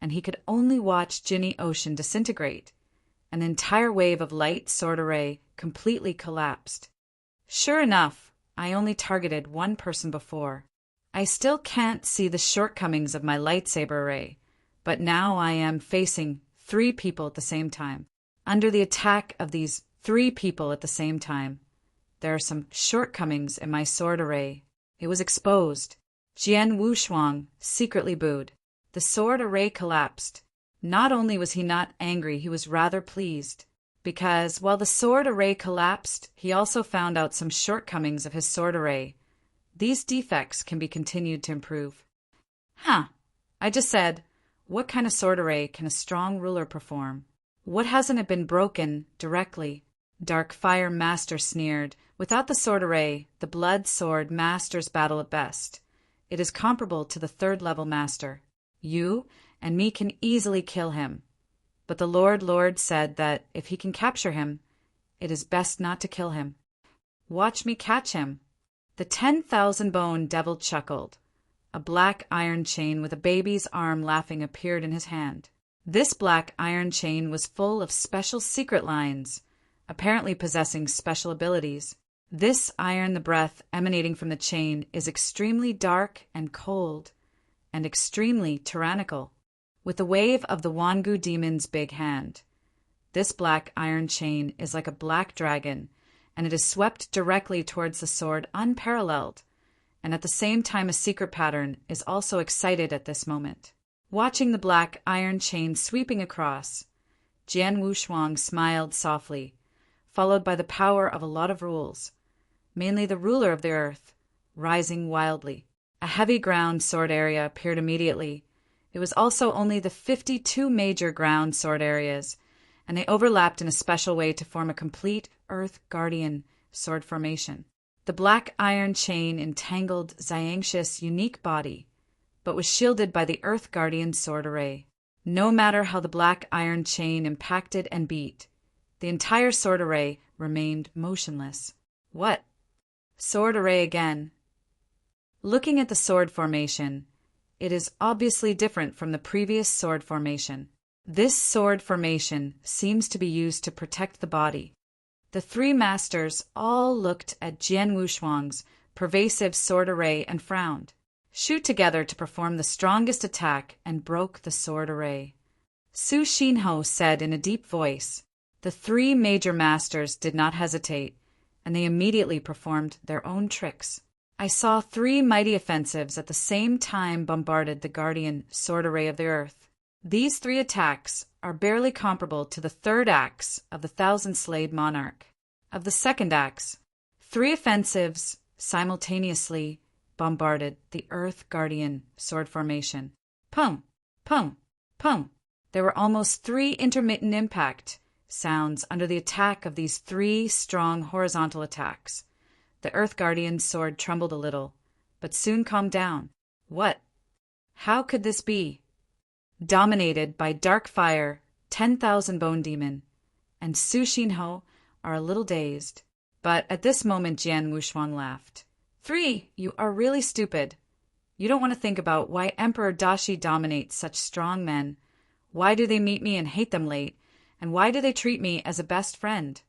and he could only watch Jinny Ocean disintegrate. An entire wave of light sword array completely collapsed. Sure enough, I only targeted 1 person before. I still can't see the shortcomings of my lightsaber array, but now I am facing 3 people at the same time. Under the attack of these 3 people at the same time, there are some shortcomings in my sword array. It was exposed. Jian Wushuang secretly booed. The sword array collapsed. Not only was he not angry, he was rather pleased, because while the sword array collapsed, he also found out some shortcomings of his sword array. These defects can be continued to improve. I just said, what kind of sword array can a strong ruler perform? What hasn't it been broken directly? Dark Fire Master sneered. Without the sword array, the Blood Sword Master's battle at best. It is comparable to the 3rd-level master. You and me can easily kill him. But the Lord said that if he can capture him, it is best not to kill him. Watch me catch him. The 10,000-bone devil chuckled. A black iron chain with a baby's arm laughing appeared in his hand. This black iron chain was full of special secret lines, apparently possessing special abilities. This iron, the breath emanating from the chain, is extremely dark and cold, and extremely tyrannical, with the wave of the Wangu demon's big hand. This black iron chain is like a black dragon, and it is swept directly towards the sword unparalleled, and at the same time a secret pattern is also excited at this moment. Watching the black iron chain sweeping across, Jian Wushuang smiled softly, followed by the power of a lot of rules, mainly the ruler of the earth, rising wildly. A heavy ground sword area appeared immediately. It was also only the 52 major ground sword areas, and they overlapped in a special way to form a complete Earth Guardian sword formation. The black iron chain entangled Xianxi's unique body, but was shielded by the Earth Guardian sword array. No matter how the black iron chain impacted and beat, the entire sword array remained motionless. What? Sword array again. Looking at the sword formation, it is obviously different from the previous sword formation. This sword formation seems to be used to protect the body. The three masters all looked at Jian Wushuang's pervasive sword array and frowned. Shoot together to perform the strongest attack and broke the sword array. Su Xinhou said in a deep voice. The three major masters did not hesitate, and they immediately performed their own tricks. I saw three mighty offensives at the same time bombarded the guardian sword array of the earth. These three attacks are barely comparable to the third acts of the thousand-slayed monarch. Of the second acts, three offensives simultaneously bombarded the Earth Guardian sword formation. Pum, pum, pum. There were almost three intermittent impact sounds under the attack of these three strong horizontal attacks. The Earth Guardian's sword trembled a little, but soon calmed down. What? How could this be? Dominated by Dark Fire, 10,000 Bone Demon, and Su Xinhou are a little dazed. But at this moment Jian Wushuang laughed. 3, you are really stupid. You don't want to think about why Emperor Dashi dominates such strong men. Why do they meet me and hate them late? And why do they treat me as a best friend?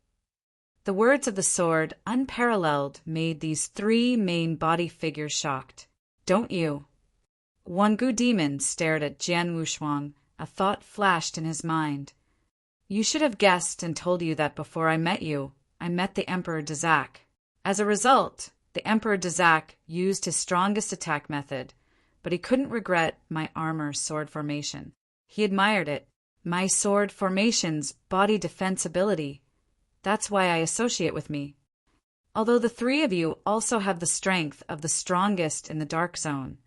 The words of the sword, unparalleled, made these three main body figures shocked. Don't you? Wangu Demon stared at Jian Wushuang. A thought flashed in his mind. You should have guessed and told you that before I met you, I met the Emperor Dazak. As a result, the Emperor Dazak used his strongest attack method, but he couldn't regret my armor sword formation. He admired it. My sword formation's body defense ability. That's why I associate with me. Although the three of you also have the strength of the strongest in the Dark Zone,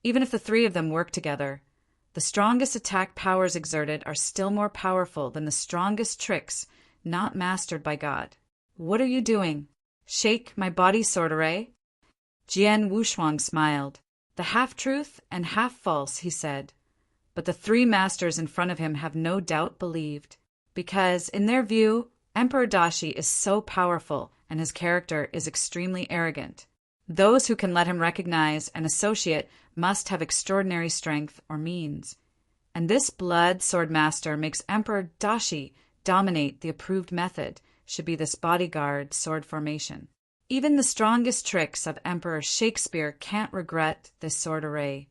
even if the three of them work together, the strongest attack powers exerted are still more powerful than the strongest tricks not mastered by God. What are you doing? Shake my body sword array? Jian Wushuang smiled. The half-truth and half-false, he said. But the three masters in front of him have no doubt believed, because, in their view, Emperor Dashi is so powerful and his character is extremely arrogant. Those who can let him recognize and associate must have extraordinary strength or means. And this blood sword master makes Emperor Dashi dominate the approved method, should be this bodyguard sword formation. Even the strongest tricks of Emperor Shakespeare can't regret this sword array.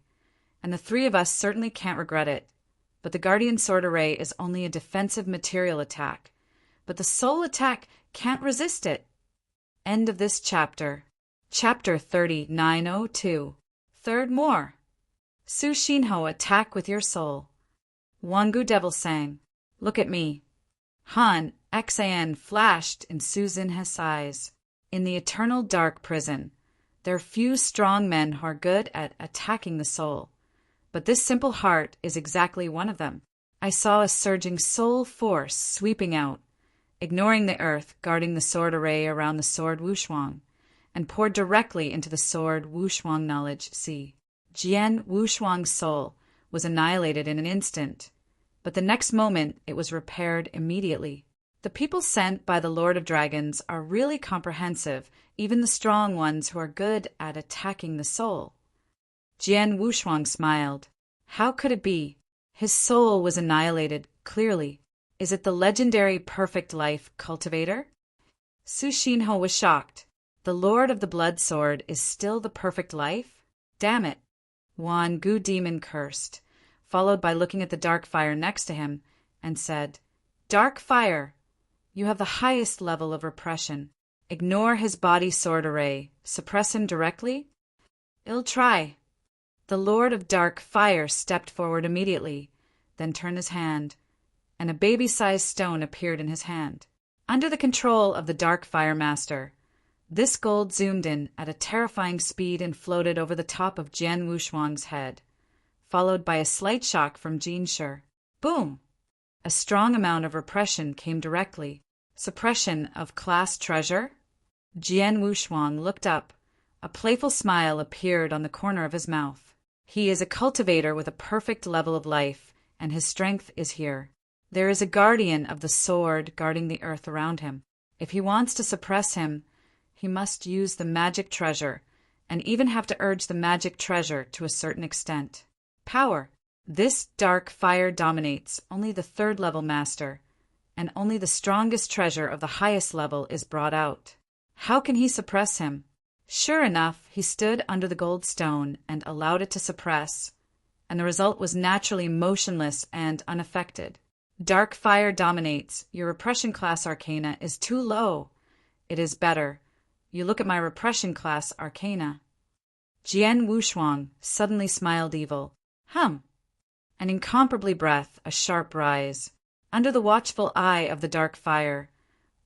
And the three of us certainly can't regret it. But the Guardian Sword Array is only a defensive material attack. But the soul attack can't resist it. End of this chapter. Chapter 3902. Third more. Su Xinhou, attack with your soul. Wangu Devil sang. Look at me. Han, Xan flashed in Su Xinhe's eyes. In the eternal dark prison, there are few strong men who are good at attacking the soul. But this simple heart is exactly one of them. I saw a surging soul force sweeping out, ignoring the earth, guarding the sword array around the sword Wushuang, and poured directly into the sword Wushuang knowledge sea. Jian Wushuang's soul was annihilated in an instant, but the next moment it was repaired immediately. The people sent by the Lord of Dragons are really comprehensive, even the strong ones who are good at attacking the soul. Jian Wushuang smiled. How could it be? His soul was annihilated, clearly. Is it the legendary perfect life cultivator? Su Xinhou was shocked. The Lord of the Blood Sword is still the perfect life? Damn it. Wangu Demon cursed, followed by looking at the dark fire next to him, and said, Dark Fire, you have the highest level of repression. Ignore his body sword array. Suppress him directly? I'll try. The Lord of Dark Fire stepped forward immediately, then turned his hand, and a baby-sized stone appeared in his hand. under the control of the Dark Fire Master. This gold zoomed in at a terrifying speed and floated over the top of Jian Wushuang's head, followed by a slight shock from Jin Shi. Boom! A strong amount of repression came directly. Suppression of class treasure? Jian Wushuang looked up. A playful smile appeared on the corner of his mouth. He is a cultivator with a perfect level of life, and his strength is here. There is a guardian of the sword guarding the earth around him. If he wants to suppress him, he must use the magic treasure, and even have to urge the magic treasure to a certain extent. Power. This dark fire dominates only the third-level master, and only the strongest treasure of the highest level is brought out. How can he suppress him? Sure enough, he stood under the gold stone and allowed it to suppress, and the result was naturally motionless and unaffected. Dark fire dominates. Your repression class arcana is too low. It is better. You look at my repression class arcana. Jian Wushuang suddenly smiled evil. An incomparably breath, a sharp rise. Under the watchful eye of the dark fire,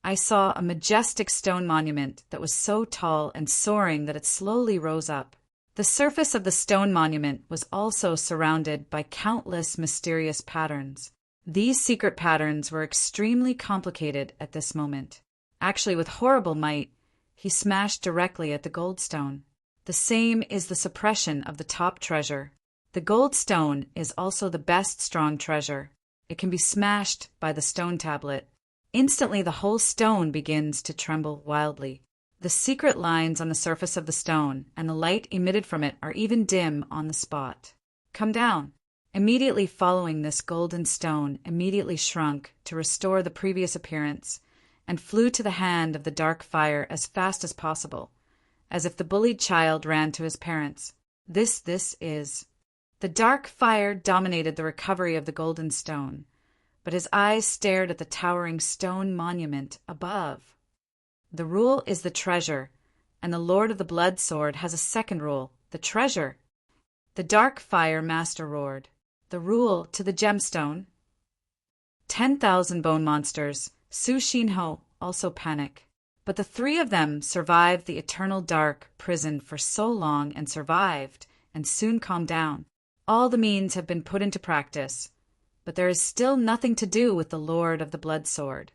I saw a majestic stone monument that was so tall and soaring that it slowly rose up. The surface of the stone monument was also surrounded by countless mysterious patterns. These secret patterns were extremely complicated at this moment. Actually, with horrible might, he smashed directly at the gold stone. The same is the suppression of the top treasure. The gold stone is also the best strong treasure. It can be smashed by the stone tablet. Instantly the whole stone begins to tremble wildly. The secret lines on the surface of the stone and the light emitted from it are even dim on the spot. Come down. Immediately following, this golden stone immediately shrunk to restore the previous appearance and flew to the hand of the dark fire as fast as possible, as if the bullied child ran to his parents. This is. The dark fire dominated the recovery of the golden stone, but his eyes stared at the towering stone monument above. The rule is the treasure, and the Lord of the Blood Sword has a second rule, the treasure. The dark fire master roared. The rule to the gemstone. 10,000 bone monsters, Su Xinho, also panic. But the three of them survived the eternal dark prison for so long and survived, and soon calmed down. All the means have been put into practice, but there is still nothing to do with the Lord of the Blood Sword.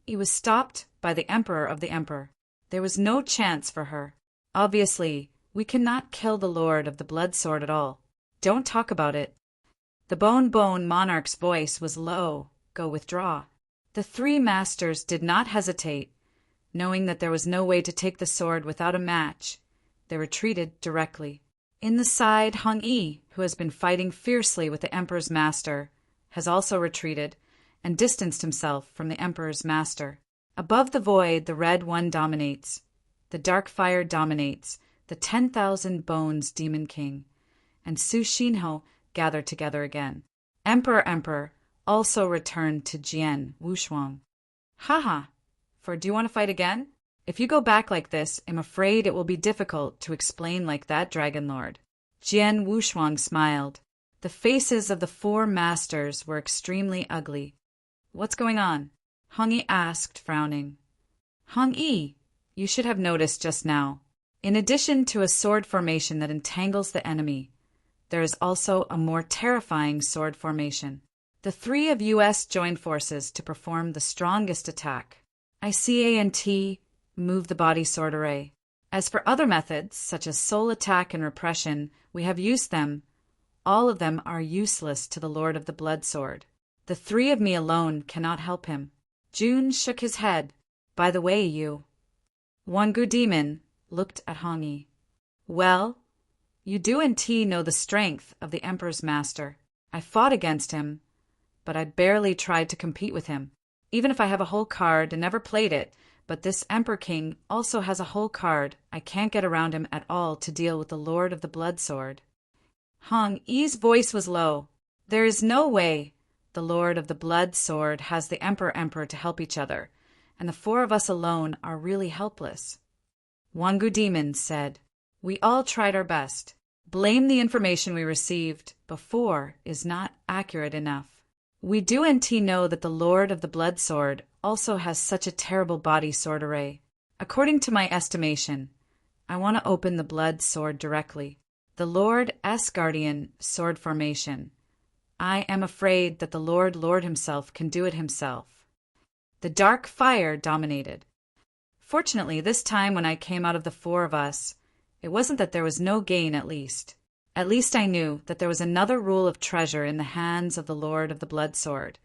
He was stopped by the Emperor of the Emperor. There was no chance for her. Obviously, we cannot kill the Lord of the Blood Sword at all. Don't talk about it. The Bone Monarch's voice was low. Go withdraw. The three masters did not hesitate. Knowing that there was no way to take the sword without a match, they retreated directly. In the side, Hong Yi, who has been fighting fiercely with the Emperor's master, has also retreated and distanced himself from the Emperor's master. Above the void, the Red One dominates. The dark fire dominates. The 10,000 Bones Demon King and Su Xinho gathered together again. Emperor also returned to Jian Wushuang. For do you want to fight again? If you go back like this, I'm afraid it will be difficult to explain like that, Dragon Lord. Jian Wushuang smiled. The faces of the four masters were extremely ugly. What's going on? Hong Yi asked, frowning. Hong Yi, you should have noticed just now. In addition to a sword formation that entangles the enemy, there is also a more terrifying sword formation. The three of US joined forces to perform the strongest attack. ICANT move the body sword array. As for other methods, such as soul attack and repression, we have used them. All of them are useless to the Lord of the Blood Sword. The three of me alone cannot help him. Jun shook his head. By the way, you. Wangu Demon looked at Hong Yi. Well, you do and T know the strength of the Emperor's master. I fought against him, but I barely tried to compete with him. Even if I have a whole card and never played it, but this Emperor King also has a whole card, I can't get around him at all to deal with the Lord of the Blood Sword. Hong Yi's voice was low. There is no way the Lord of the Blood Sword has the Emperor to help each other, and the four of us alone are really helpless. Wangu Demon said, We all tried our best. Blame the information we received before is not accurate enough. We do know that the Lord of the Blood Sword also has such a terrible body sword array. According to my estimation, I want to open the blood sword directly. The Lord S. Guardian sword formation. I am afraid that the Lord himself can do it himself. The dark fire dominated. Fortunately, this time when I came out of the four of us, it wasn't that there was no gain at least. At least I knew that there was another rule of treasure in the hands of the Lord of the Blood Sword,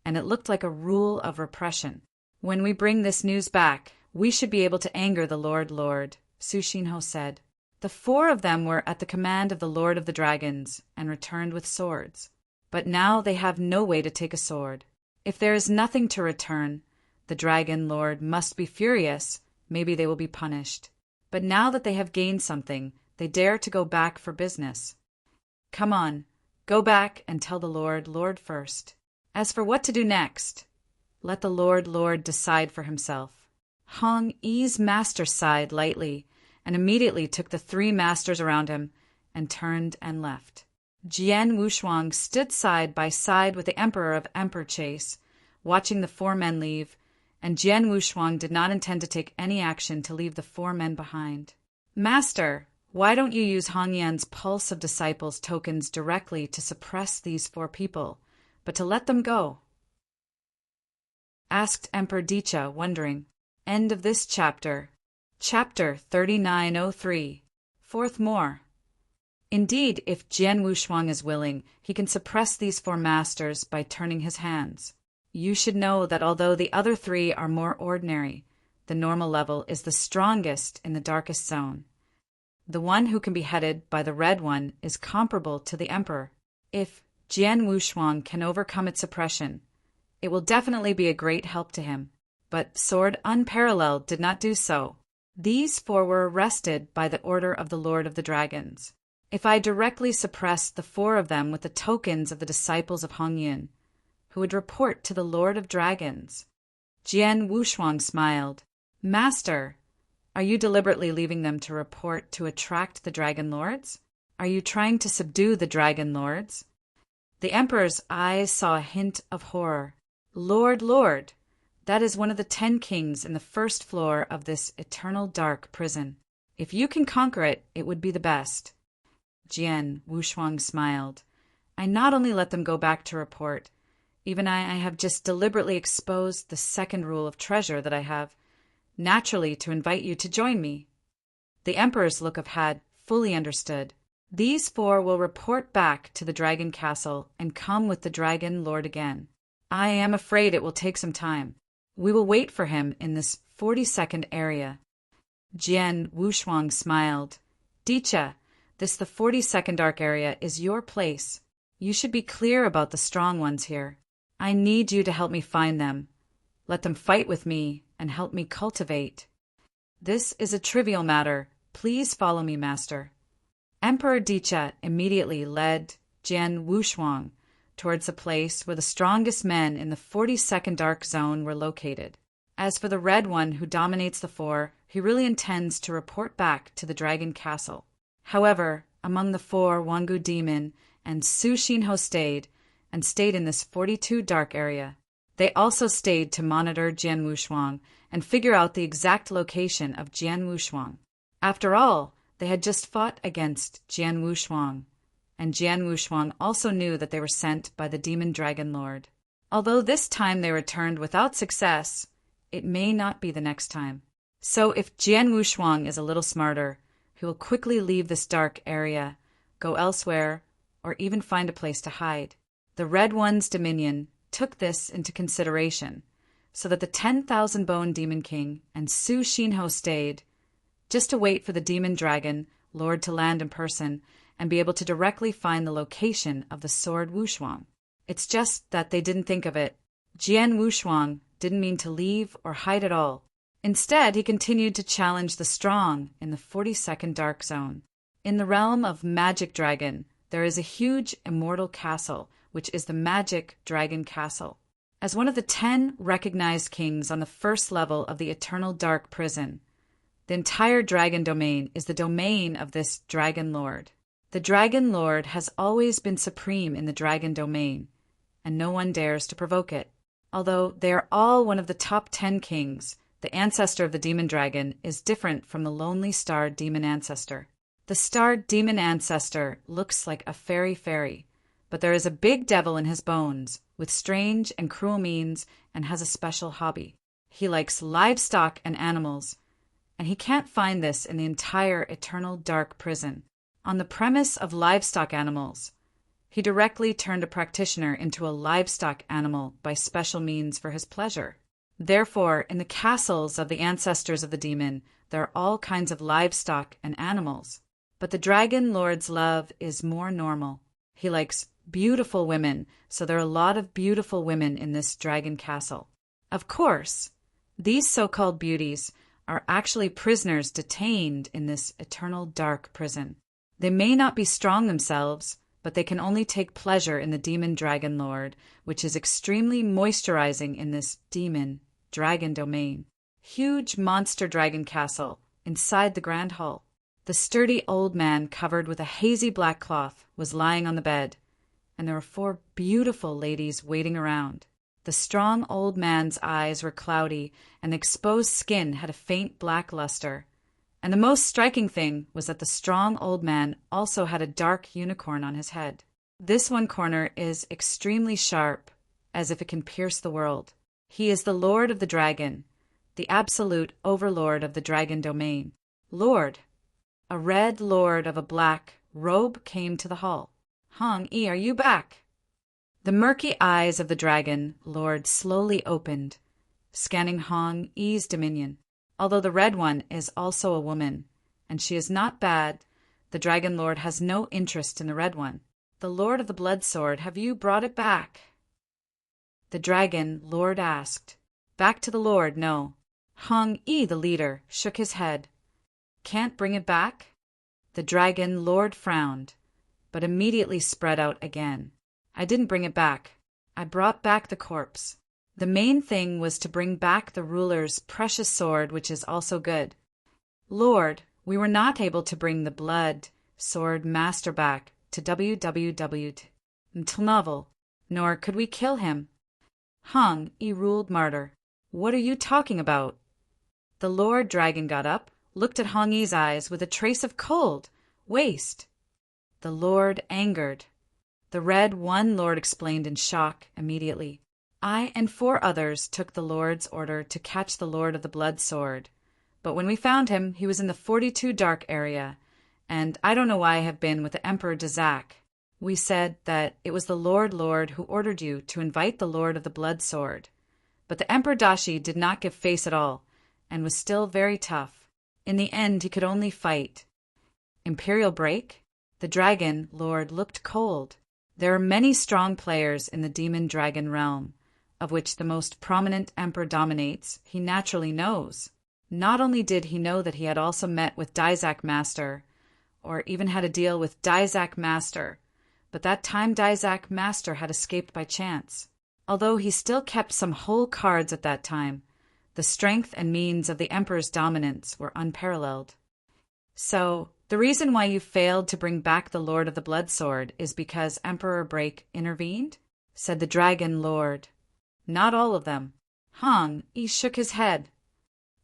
and it looked like a rule of repression. When we bring this news back, we should be able to anger the Lord, Su Shinho said. The four of them were at the command of the Lord of the Dragons and returned with swords. But now they have no way to take a sword. If there is nothing to return, the Dragon Lord must be furious. Maybe they will be punished. But now that they have gained something, they dare to go back for business. Come on, go back and tell the Lord first. As for what to do next, let the Lord decide for himself. Hong Yi's master sighed lightly and immediately took the three masters around him and turned and left. Jian Wushuang stood side by side with the Emperor of Emperor Chase, watching the four men leave, and Jian Wushuang did not intend to take any action to leave the four men behind. Master, why don't you use Hong Yan's Pulse of Disciples tokens directly to suppress these four people, but to let them go? Asked Emperor Dicha, wondering. End of this chapter. Chapter 3903. Fourth more. Indeed, if Jian Wushuang is willing, he can suppress these four masters by turning his hands. You should know that although the other three are more ordinary, the normal level is the strongest in the darkest zone. The one who can be headed by the red one is comparable to the Emperor. If Jian Wushuang can overcome its suppression, it will definitely be a great help to him. But Sword Unparalleled did not do so. These four were arrested by the order of the Lord of the Dragons. If I directly suppressed the four of them with the tokens of the disciples of Hong Yin, who would report to the Lord of Dragons? Jian Wushuang smiled. Master, are you deliberately leaving them to report to attract the Dragon Lords? Are you trying to subdue the Dragon Lords? The Emperor's eyes saw a hint of horror. Lord, that is one of the 10 kings in the first floor of this eternal dark prison. If you can conquer it, it would be the best. Jian Wushuang smiled. I not only let them go back to report, even I have just deliberately exposed the second rule of treasure that I have, naturally to invite you to join me. The Emperor's look of had fully understood. These four will report back to the Dragon Castle and come with the Dragon Lord again. I am afraid it will take some time. We will wait for him in this 42nd area. Jian Wushuang smiled. Dicha, this the 42nd dark area is your place. You should be clear about the strong ones here. I need you to help me find them. Let them fight with me and help me cultivate. This is a trivial matter. Please follow me, Master. Emperor Dicha immediately led Jian Wushuang towards the place where the strongest men in the 42nd Dark Zone were located. As for the red one who dominates the four, he really intends to report back to the Dragon Castle. However, among the four, Wangu Demon and Su Shinho stayed in this 42 dark area. They also stayed to monitor Jian Wushuang and figure out the exact location of Jian Wushuang. After all, they had just fought against Jian Wushuang, and Jian Wushuang also knew that they were sent by the Demon Dragon Lord. Although this time they returned without success, it may not be the next time. So if Jian Wushuang is a little smarter, he will quickly leave this dark area, go elsewhere, or even find a place to hide. The Red One's dominion took this into consideration, so that the 10,000 Bone Demon King and Su Shinho stayed, just to wait for the Demon Dragon Lord to land in person and be able to directly find the location of the Sword Wushuang. It's just that they didn't think of it. Jian Wushuang didn't mean to leave or hide at all. Instead, he continued to challenge the strong in the 42nd Dark Zone. In the realm of Magic Dragon, there is a huge immortal castle, which is the Magic Dragon Castle. As one of the 10 recognized kings on the first level of the Eternal Dark Prison, the entire Dragon Domain is the domain of this Dragon Lord. The Dragon Lord has always been supreme in the Dragon Domain, and no one dares to provoke it. Although they are all one of the top 10 kings, the ancestor of the demon dragon is different from the lonely starred demon ancestor. The starred demon ancestor looks like a fairy, but there is a big devil in his bones, with strange and cruel means, and has a special hobby. He likes livestock and animals, and he can't find this in the entire eternal dark prison. On the premise of livestock animals, he directly turned a practitioner into a livestock animal by special means for his pleasure. Therefore, in the castles of the ancestors of the demon, there are all kinds of livestock and animals. But the dragon lord's love is more normal. He likes beautiful women, so there are a lot of beautiful women in this dragon castle. Of course, these so-called beauties are actually prisoners detained in this eternal dark prison. They may not be strong themselves, but they can only take pleasure in the demon dragon lord, which is extremely moisturizing in this demon dragon domain. Huge monster dragon castle inside the grand hall. The sturdy old man covered with a hazy black cloth was lying on the bed, and there were 4 beautiful ladies waiting around. The strong old man's eyes were cloudy, and the exposed skin had a faint black luster. And the most striking thing was that the strong old man also had a dark unicorn on his head. This one corner is extremely sharp, as if it can pierce the world. He is the lord of the dragon, the absolute overlord of the dragon domain. Lord! A red lord of a black robe came to the hall. Hong-Yi, are you back? The murky eyes of the dragon lord slowly opened, scanning Hong-Yi's dominion. Although the red one is also a woman, and she is not bad, the dragon lord has no interest in the red one. The lord of the blood sword, have you brought it back? The dragon lord asked. Back to the lord, no. Hong-Yi, the leader, shook his head. Can't bring it back? The dragon lord frowned, but immediately spread out again. I didn't bring it back. I brought back the corpse. The main thing was to bring back the ruler's precious sword, which is also good. Lord, we were not able to bring the blood sword master back to www until novel, nor could we kill him. Hong-Yi ruled martyr. What are you talking about? The lord dragon got up, looked at Hong-Yi's eyes with a trace of cold, waste. The lord angered. The red one lord explained in shock immediately. I and 4 others took the lord's order to catch the lord of the blood sword, but when we found him, he was in the 42 dark area, and I don't know why I have been with the Emperor Dazak. We said that it was the lord who ordered you to invite the lord of the blood sword, but the Emperor Dashi did not give face at all, and was still very tough. In the end, he could only fight. Imperial break? The dragon lord looked cold. There are many strong players in the demon dragon realm, of which the most prominent emperor dominates, he naturally knows. Not only did he know that he had also met with Dizak Master, or even had a deal with Dizak Master, but that time Dizak Master had escaped by chance. Although he still kept some whole cards at that time, the strength and means of the emperor's dominance were unparalleled. So, the reason why you failed to bring back the Lord of the Blood Sword is because Emperor Break intervened? Said the dragon lord. Not all of them. Hong-Yi shook his head.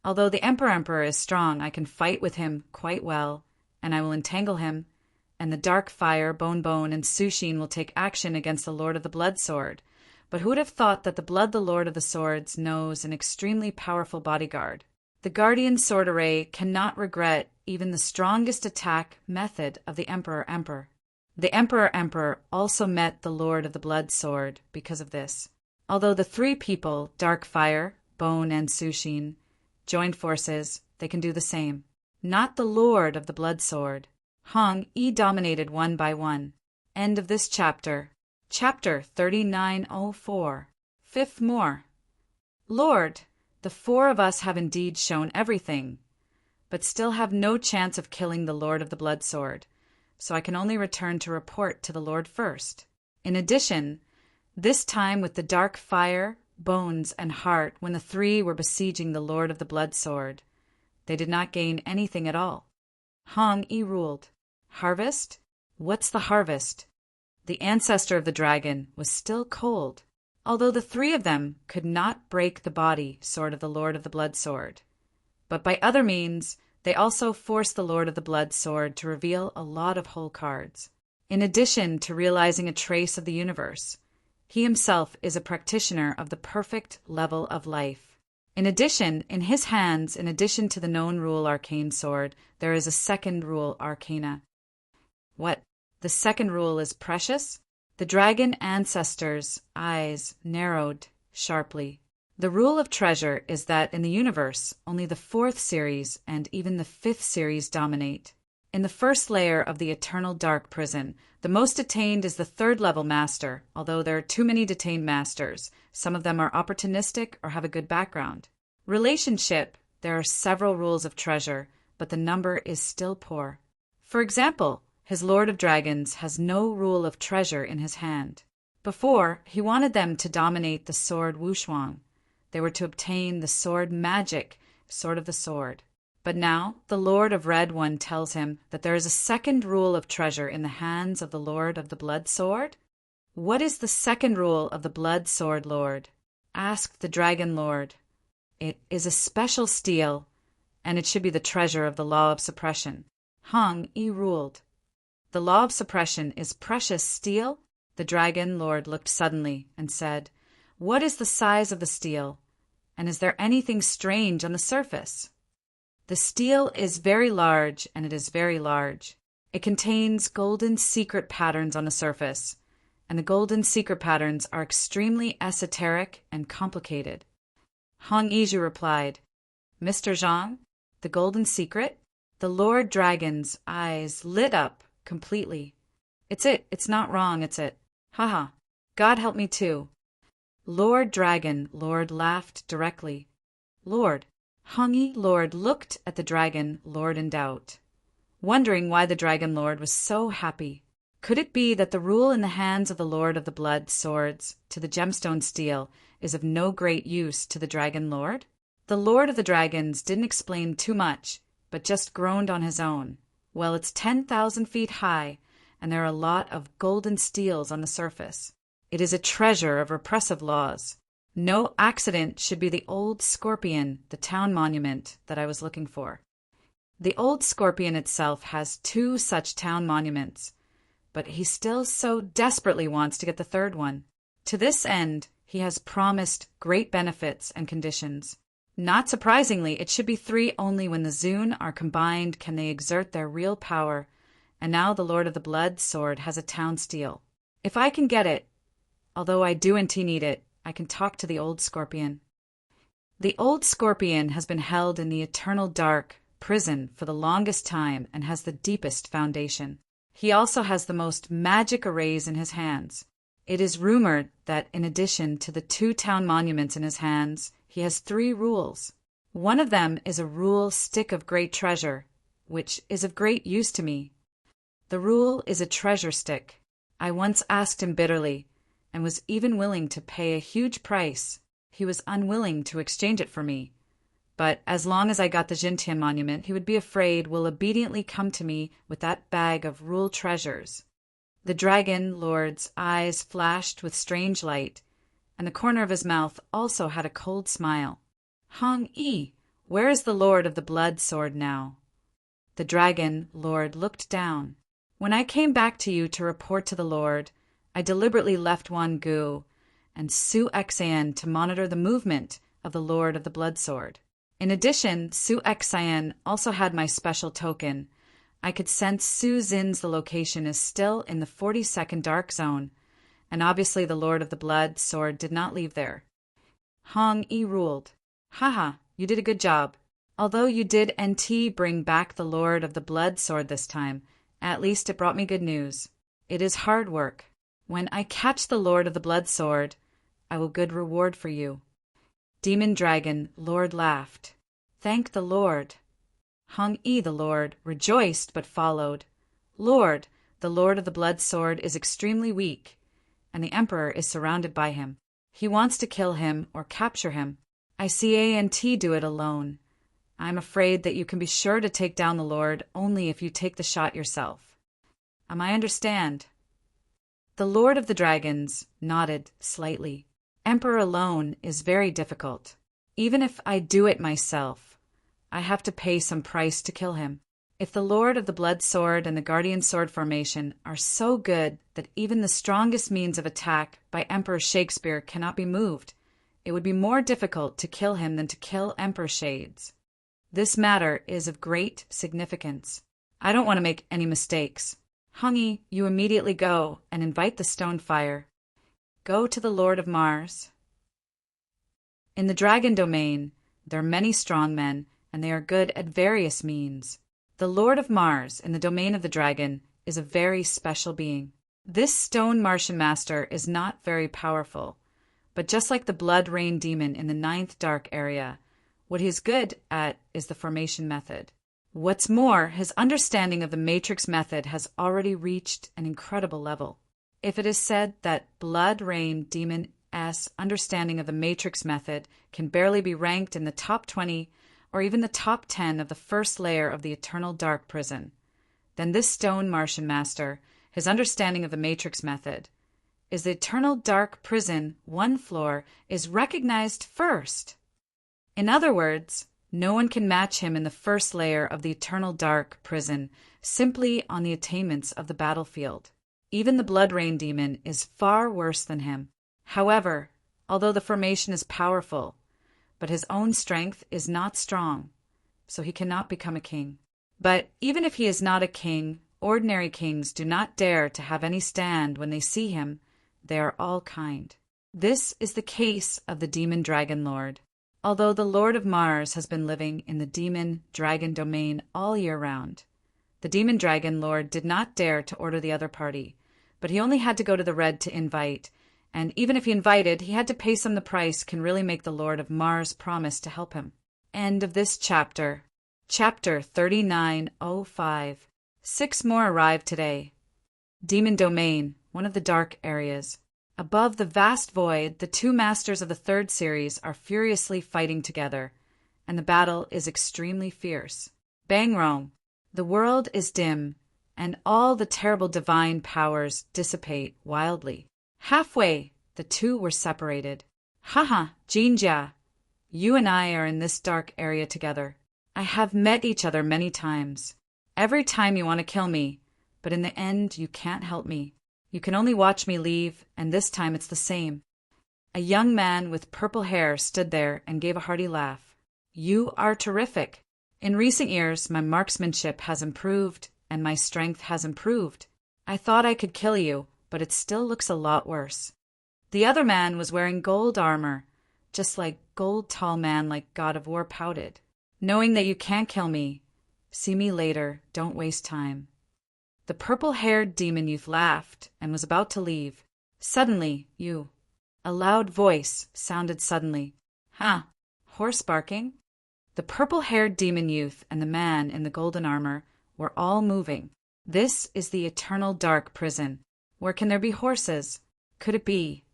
Although the Emperor is strong, I can fight with him quite well, and I will entangle him, and the dark fire, Bone, and Sushin will take action against the Lord of the Blood Sword. But who would have thought that the Lord of the Swords knows an extremely powerful bodyguard? The Guardian Sword Array cannot regret even the strongest attack method of the Emperor. The Emperor also met the Lord of the Blood Sword because of this. Although the 3 people, Dark Fire, Bone, and Sushin, joined forces, they can do the same. Not the Lord of the Blood Sword. Hong-Yi dominated one by one. End of this chapter. Chapter 3904. 5th more. Lord, the 4 of us have indeed shown everything, but still have no chance of killing the Lord of the Blood Sword, so I can only return to report to the Lord first. In addition, this time with the Dark Fire, Bones, and Heart, when the 3 were besieging the Lord of the Blood Sword, they did not gain anything at all. Hong-Yi ruled. Harvest? What's the harvest? the ancestor of the dragon, was still cold, although the three of them could not break the body sword of the Lord of the Blood Sword. But by other means, they also forced the Lord of the Blood Sword to reveal a lot of whole cards. In addition to realizing a trace of the universe, he himself is a practitioner of the perfect level of life. In addition, in his hands, in addition to the known rule arcane sword, there is a second rule arcana. What? The second rule is precious? The dragon ancestor's eyes narrowed sharply. The rule of treasure is that in the universe, only the fourth series and even the fifth series dominate. In the first layer of the eternal dark prison, the most detained is the third-level master, although there are too many detained masters. Some of them are opportunistic or have a good background. Relationship, there are several rules of treasure, but the number is still poor. For example, his Lord of Dragons has no rule of treasure in his hand. Before, he wanted them to dominate the sword Wushuang. They were to obtain the sword magic, sword of the sword. But now, the Lord of Red One tells him that there is a second rule of treasure in the hands of the Lord of the Blood Sword. What is the second rule of the Blood Sword Lord? Asked the Dragon Lord. It is a special steel, and it should be the treasure of the law of suppression. Hong Yi ruled. The law of suppression is precious steel? The Dragon Lord looked suddenly and said, What is the size of the steel? And is there anything strange on the surface? The steel is very large, and it is very large. It contains golden secret patterns on the surface, and the golden secret patterns are extremely esoteric and complicated. Hong Yizhu replied, Mr. Zhang, the golden secret? The Lord Dragon's eyes lit up completely. It's not wrong, it's it. Haha, God help me too. Lord Dragon Lord laughed directly. Lord, Hong Yi Lord looked at the Dragon Lord in doubt, wondering why the Dragon Lord was so happy. Could it be that the rule in the hands of the Lord of the Blood Swords to the gemstone steel is of no great use to the Dragon Lord? The Lord of the Dragons didn't explain too much, but just groaned on his own. Well, it's 10,000 feet high, and there are a lot of golden steels on the surface. It is a treasure of repressive laws. No accident should be the old scorpion, the town monument that I was looking for. The old scorpion itself has 2 such town monuments, but he still so desperately wants to get the third one. To this end, he has promised great benefits and conditions. Not surprisingly, it should be 3 only when the Zun are combined can they exert their real power, and now the Lord of the Blood Sword has a town steel. If I can get it, although I do indeed need it, I can talk to the old scorpion. The old scorpion has been held in the eternal dark prison for the longest time and has the deepest foundation. He also has the most magic arrays in his hands. It is rumored that in addition to the 2 town monuments in his hands, he has 3 rules. One of them is a rule stick of great treasure, which is of great use to me. The rule is a treasure stick. I once asked him bitterly, and was even willing to pay a huge price. He was unwilling to exchange it for me. But as long as I got the Jintian monument, he would be afraid will obediently come to me with that bag of rule treasures. The Dragon Lord's eyes flashed with strange light, and the corner of his mouth also had a cold smile. Hong Yi, where is the Lord of the Blood Sword now? The Dragon Lord looked down. When I came back to you to report to the Lord, I deliberately left Wan Gu and Su Xian to monitor the movement of the Lord of the Blood Sword. In addition, Su Xian also had my special token. I could sense Su Zin's the location is still in the 42nd Dark Zone, and obviously the Lord of the Blood Sword did not leave there. Hong Yi ruled. Haha, you did a good job. Although you did bring back the Lord of the Blood Sword this time, at least it brought me good news. It is hard work. When I catch the Lord of the Blood Sword, I will good reward for you. Demon Dragon Lord laughed. Thank the Lord. Hong Yi the Lord rejoiced but followed. Lord, the Lord of the Blood Sword is extremely weak, and the Emperor is surrounded by him. He wants to kill him or capture him. I see A&T do it alone. I'm afraid that you can be sure to take down the Lord only if you take the shot yourself. I understand. The Lord of the Dragons nodded slightly. Emperor alone is very difficult. Even if I do it myself, I have to pay some price to kill him. If the Lord of the Blood Sword and the Guardian Sword formation are so good that even the strongest means of attack by Emperor Shakespeare cannot be moved, it would be more difficult to kill him than to kill Emperor Shades. This matter is of great significance. I don't want to make any mistakes. Hungy, you immediately go and invite the stone fire. Go to the Lord of Mars. In the dragon domain, there are many strong men, and they are good at various means. The Lord of Mars, in the domain of the dragon, is a very special being. This stone Martian master is not very powerful, but just like the Blood Rain demon in the 9th dark area, what he is good at is the formation method. What's more, his understanding of the matrix method has already reached an incredible level. If it is said that Blood Rain Demon S understanding of the matrix method can barely be ranked in the top 20 or even the top 10 of the first layer of the Eternal Dark Prison, then this stone Martian master, his understanding of the matrix method, is the Eternal Dark Prison 1 floor is recognized first. In other words, no one can match him in the first layer of the Eternal Dark Prison simply on the attainments of the battlefield. Even the Blood Rain demon is far worse than him. However, although the formation is powerful, but his own strength is not strong, so he cannot become a king. But even if he is not a king, ordinary kings do not dare to have any stand when they see him. They are all kind. This is the case of the Demon Dragon Lord. Although the Lord of Mars has been living in the Demon Dragon domain all year round, the Demon Dragon Lord did not dare to order the other party, but he only had to go to the Red to invite, and even if he invited, he had to pay some the price can really make the Lord of Mars promise to help him. End of this chapter. Chapter 3905. 6 more arrived today. Demon Domain, one of the dark areas. Above the vast void, the two masters of the 3rd series are furiously fighting together, and the battle is extremely fierce. Bangrong. The world is dim, and all the terrible divine powers dissipate wildly. Halfway, the two were separated. Haha, Jinjia, you and I are in this dark area together. I have met each other many times. Every time you want to kill me, but in the end you can't help me. You can only watch me leave, and this time it's the same. A young man with purple hair stood there and gave a hearty laugh. You are terrific. In recent years, my marksmanship has improved, and my strength has improved. I thought I could kill you, but it still looks a lot worse. The other man was wearing gold armor, just like Gold Tall Man like God of War pouted. Knowing that you can't kill me, see me later, don't waste time. The purple-haired demon youth laughed and was about to leave. Suddenly, a loud voice sounded suddenly. Huh, horse barking? The purple-haired demon youth and the man in the golden armor were all moving. This is the Eternal Dark Prison. Where can there be horses? Could it be?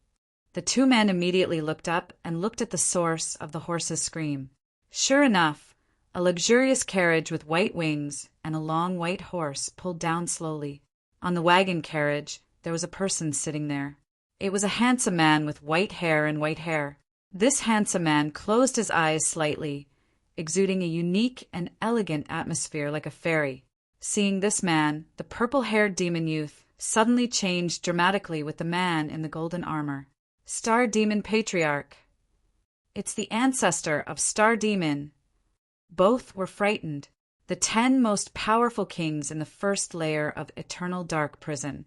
The two men immediately looked up and looked at the source of the horse's scream. Sure enough, a luxurious carriage with white wings and a long white horse pulled down slowly. On the wagon carriage, there was a person sitting there. It was a handsome man with white hair and white hair. This handsome man closed his eyes slightly, exuding a unique and elegant atmosphere like a fairy. Seeing this man, the purple-haired demon youth suddenly changed dramatically with the man in the golden armor. Star Demon Patriarch. It's the ancestor of Star Demon. Both were frightened. The 10 most powerful kings in the first layer of Eternal Dark Prison.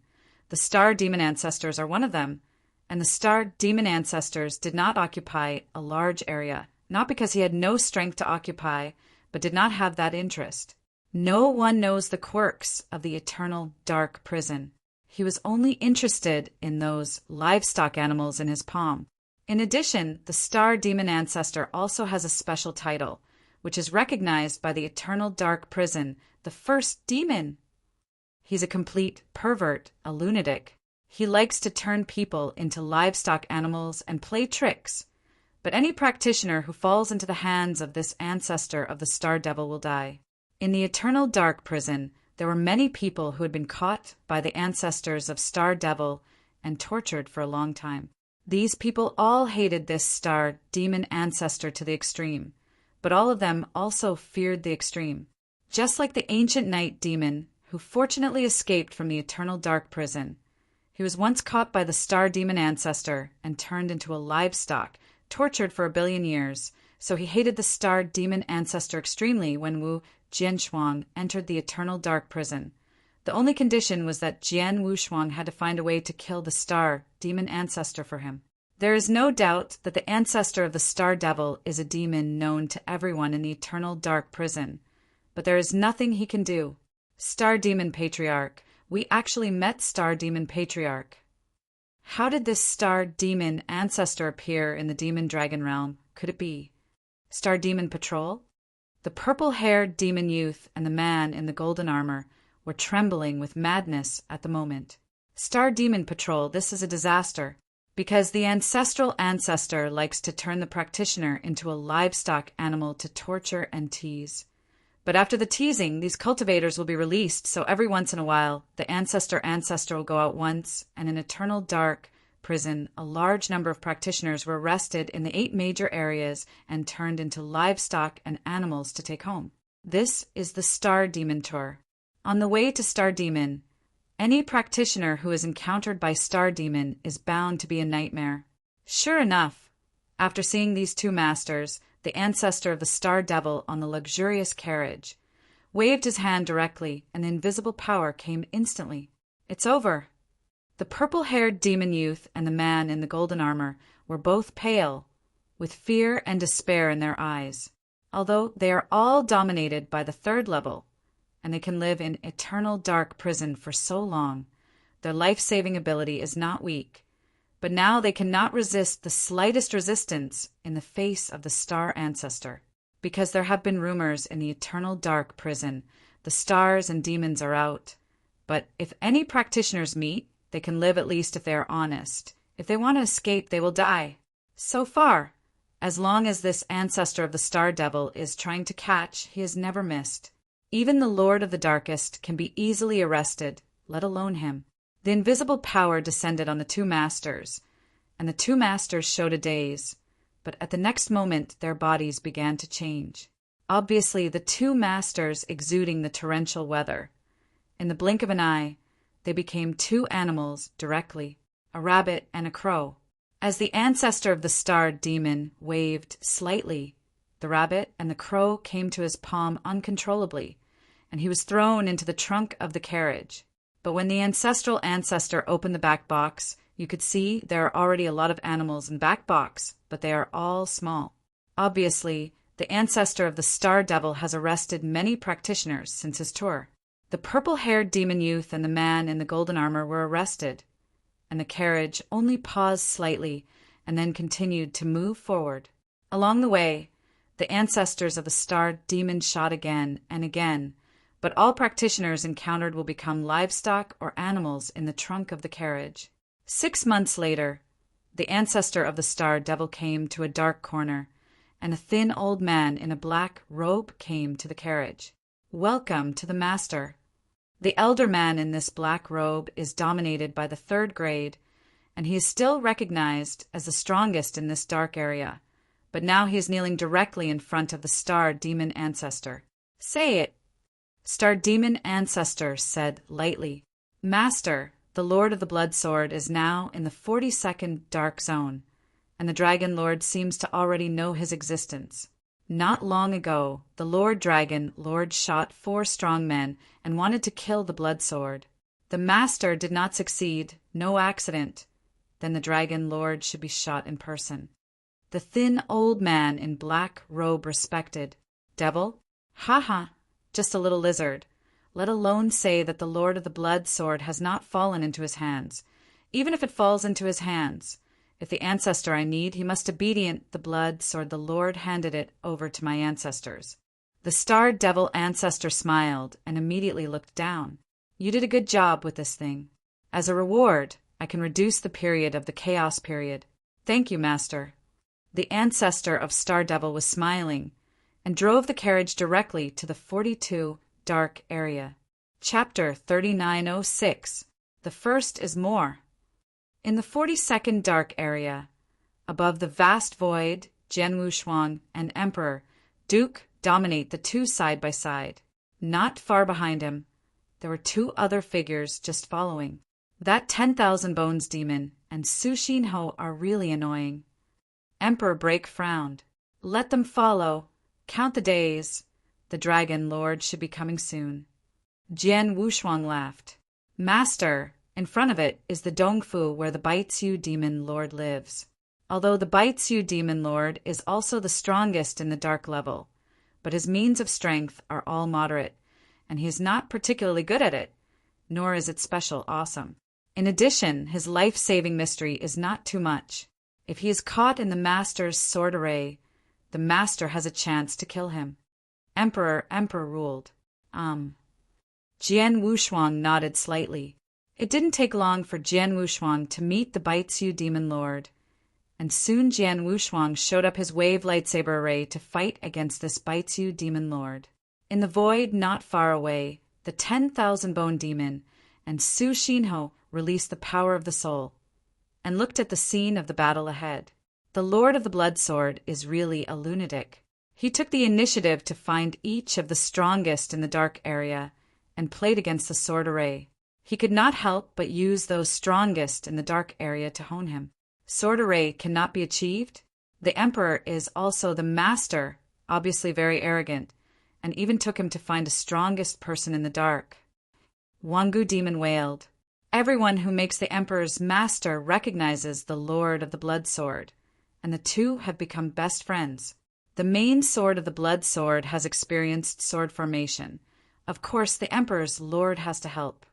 The Star Demon ancestors are one of them, and the Star Demon ancestors did not occupy a large area, not because he had no strength to occupy, but did not have that interest. No one knows the quirks of the Eternal Dark Prison. He was only interested in those livestock animals in his palm. In addition, the Star Demon ancestor also has a special title, which is recognized by the Eternal Dark Prison, the first demon. He's a complete pervert, a lunatic. He likes to turn people into livestock animals and play tricks. But any practitioner who falls into the hands of this ancestor of the Star Devil will die. In the Eternal Dark Prison, there were many people who had been caught by the ancestors of Star Devil and tortured for a long time. These people all hated this star demon ancestor to the extreme, but all of them also feared the extreme. Just like the ancient night demon, who fortunately escaped from the eternal dark prison. He was once caught by the star demon ancestor and turned into a livestock, tortured for 1 billion years, so he hated the star demon ancestor extremely when Wu Jianshuang entered the eternal dark prison. The only condition was that Jian Wushuang had to find a way to kill the star demon ancestor for him. There is no doubt that the ancestor of the star devil is a demon known to everyone in the eternal dark prison, but there is nothing he can do. Star Demon Patriarch. We actually met Star Demon Patriarch. How did this Star Demon ancestor appear in the Demon Dragon realm? Could it be Star Demon Patrol? The purple-haired demon youth and the man in the golden armor were trembling with madness at the moment. Star Demon Patrol, this is a disaster, because the ancestral ancestor likes to turn the practitioner into a livestock animal to torture and tease. But after the teasing, these cultivators will be released, so every once in a while, the ancestor will go out once, and in eternal dark prison, a large number of practitioners were arrested in the 8 major areas and turned into livestock and animals to take home. This is the Star Demon Tour. On the way to Star Demon, any practitioner who is encountered by Star Demon is bound to be a nightmare. Sure enough, after seeing these 2 masters, the ancestor of the Star Devil on the luxurious carriage waved his hand directly, and the invisible power came instantly. It's over. The purple-haired demon youth and the man in the golden armor were both pale, with fear and despair in their eyes. Although they are all dominated by the 3rd level, and they can live in eternal dark prison for so long, their life-saving ability is not weak. But now they cannot resist the slightest resistance in the face of the star ancestor. Because there have been rumors in the eternal dark prison, the stars and demons are out. But if any practitioners meet, they can live at least if they are honest. If they want to escape, they will die. So far, as long as this ancestor of the Star Devil is trying to catch, he has never missed. Even the Lord of the Darkest can be easily arrested, let alone him. The invisible power descended on the 2 masters, and the 2 masters showed a daze, but at the next moment their bodies began to change. Obviously, the 2 masters exuding the torrential weather. In the blink of an eye, they became 2 animals directly, a rabbit and a crow. As the ancestor of the Star Demon waved slightly, the rabbit and the crow came to his palm uncontrollably, and he was thrown into the trunk of the carriage. But when the ancestral ancestor opened the back box, you could see there are already a lot of animals in the back box, but they are all small. Obviously, the ancestor of the Star Devil has arrested many practitioners since his tour. The purple-haired demon youth and the man in the golden armor were arrested, and the carriage only paused slightly and then continued to move forward. Along the way, the ancestors of the Star Demon shot again and again, but all practitioners encountered will become livestock or animals in the trunk of the carriage. 6 months later, the ancestor of the Star Devil came to a dark corner, and a thin old man in a black robe came to the carriage. Welcome to the Master. The elder man in this black robe is dominated by the 3rd grade, and he is still recognized as the strongest in this dark area, but now he is kneeling directly in front of the Star Demon ancestor. Say it. Star Demon ancestor said lightly, Master, the Lord of the Blood Sword is now in the 42nd dark zone, and the Dragon Lord seems to already know his existence. Not long ago, the Lord Dragon Lord shot 4 strong men and wanted to kill the Blood Sword. The Master did not succeed, no accident. Then the Dragon Lord should be shot in person. The thin old man in black robe respected. Devil? Ha ha. Just a little lizard, let alone say that the Lord of the Blood Sword has not fallen into his hands. Even if it falls into his hands, if the ancestor I need, he must obedient the Blood Sword. The Lord handed it over to my ancestors. The Star Devil ancestor smiled and immediately looked down. You did a good job with this thing. As a reward, I can reduce the period of the chaos period. Thank you, Master. The ancestor of Star Devil was smiling, and drove the carriage directly to the 42 dark area. Chapter 3906. The first is more. In the 42nd dark area, above the vast void, Jian Wushuang and Emperor Duke dominate the two side by side. Not far behind him, there were two other figures just following. That 10,000 bones demon and Su Xinho are really annoying. Emperor Break frowned. Let them follow. Count the days. The Dragon Lord should be coming soon. Jian Wushuang laughed. Master, in front of it is the Dongfu where the Baitsu Demon Lord lives. Although the Baitsu Demon Lord is also the strongest in the dark level, but his means of strength are all moderate, and he is not particularly good at it, nor is it special awesome. In addition, his life-saving mystery is not too much. If he is caught in the Master's sword array, the Master has a chance to kill him. Emperor ruled. Jian Wushuang nodded slightly. It didn't take long for Jian Wushuang to meet the Baitsu Demon Lord, and soon Jian Wushuang showed up his wave lightsaber array to fight against this Baitsu Demon Lord. In the void not far away, the 10,000 bone demon and Su Xinho released the power of the soul and looked at the scene of the battle ahead. The Lord of the Blood Sword is really a lunatic. He took the initiative to find each of the strongest in the dark area and played against the sword array. He could not help but use those strongest in the dark area to hone him. Sword array cannot be achieved. The Emperor is also the Master, obviously very arrogant, and even took him to find a strongest person in the dark. Wangu Demon wailed. Everyone who makes the Emperor's master recognizes the Lord of the Blood Sword, and the two have become best friends. The main sword of the Blood Sword has experienced sword formation. Of course, the Emperor's Lord has to help.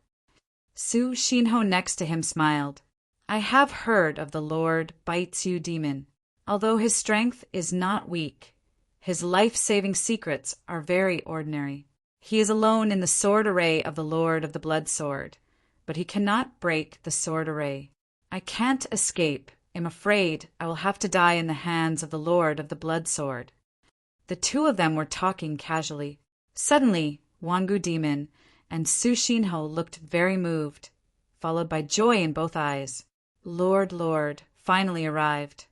Su Xinho next to him smiled. I have heard of the Lord Baitsu Demon. Although his strength is not weak, his life-saving secrets are very ordinary. He is alone in the sword array of the Lord of the Blood Sword, but he cannot break the sword array. I can't escape. I'm afraid I will have to die in the hands of the Lord of the Blood Sword. The two of them were talking casually. Suddenly, Wangu Demon and Su Xinho looked very moved, followed by joy in both eyes. Lord finally arrived.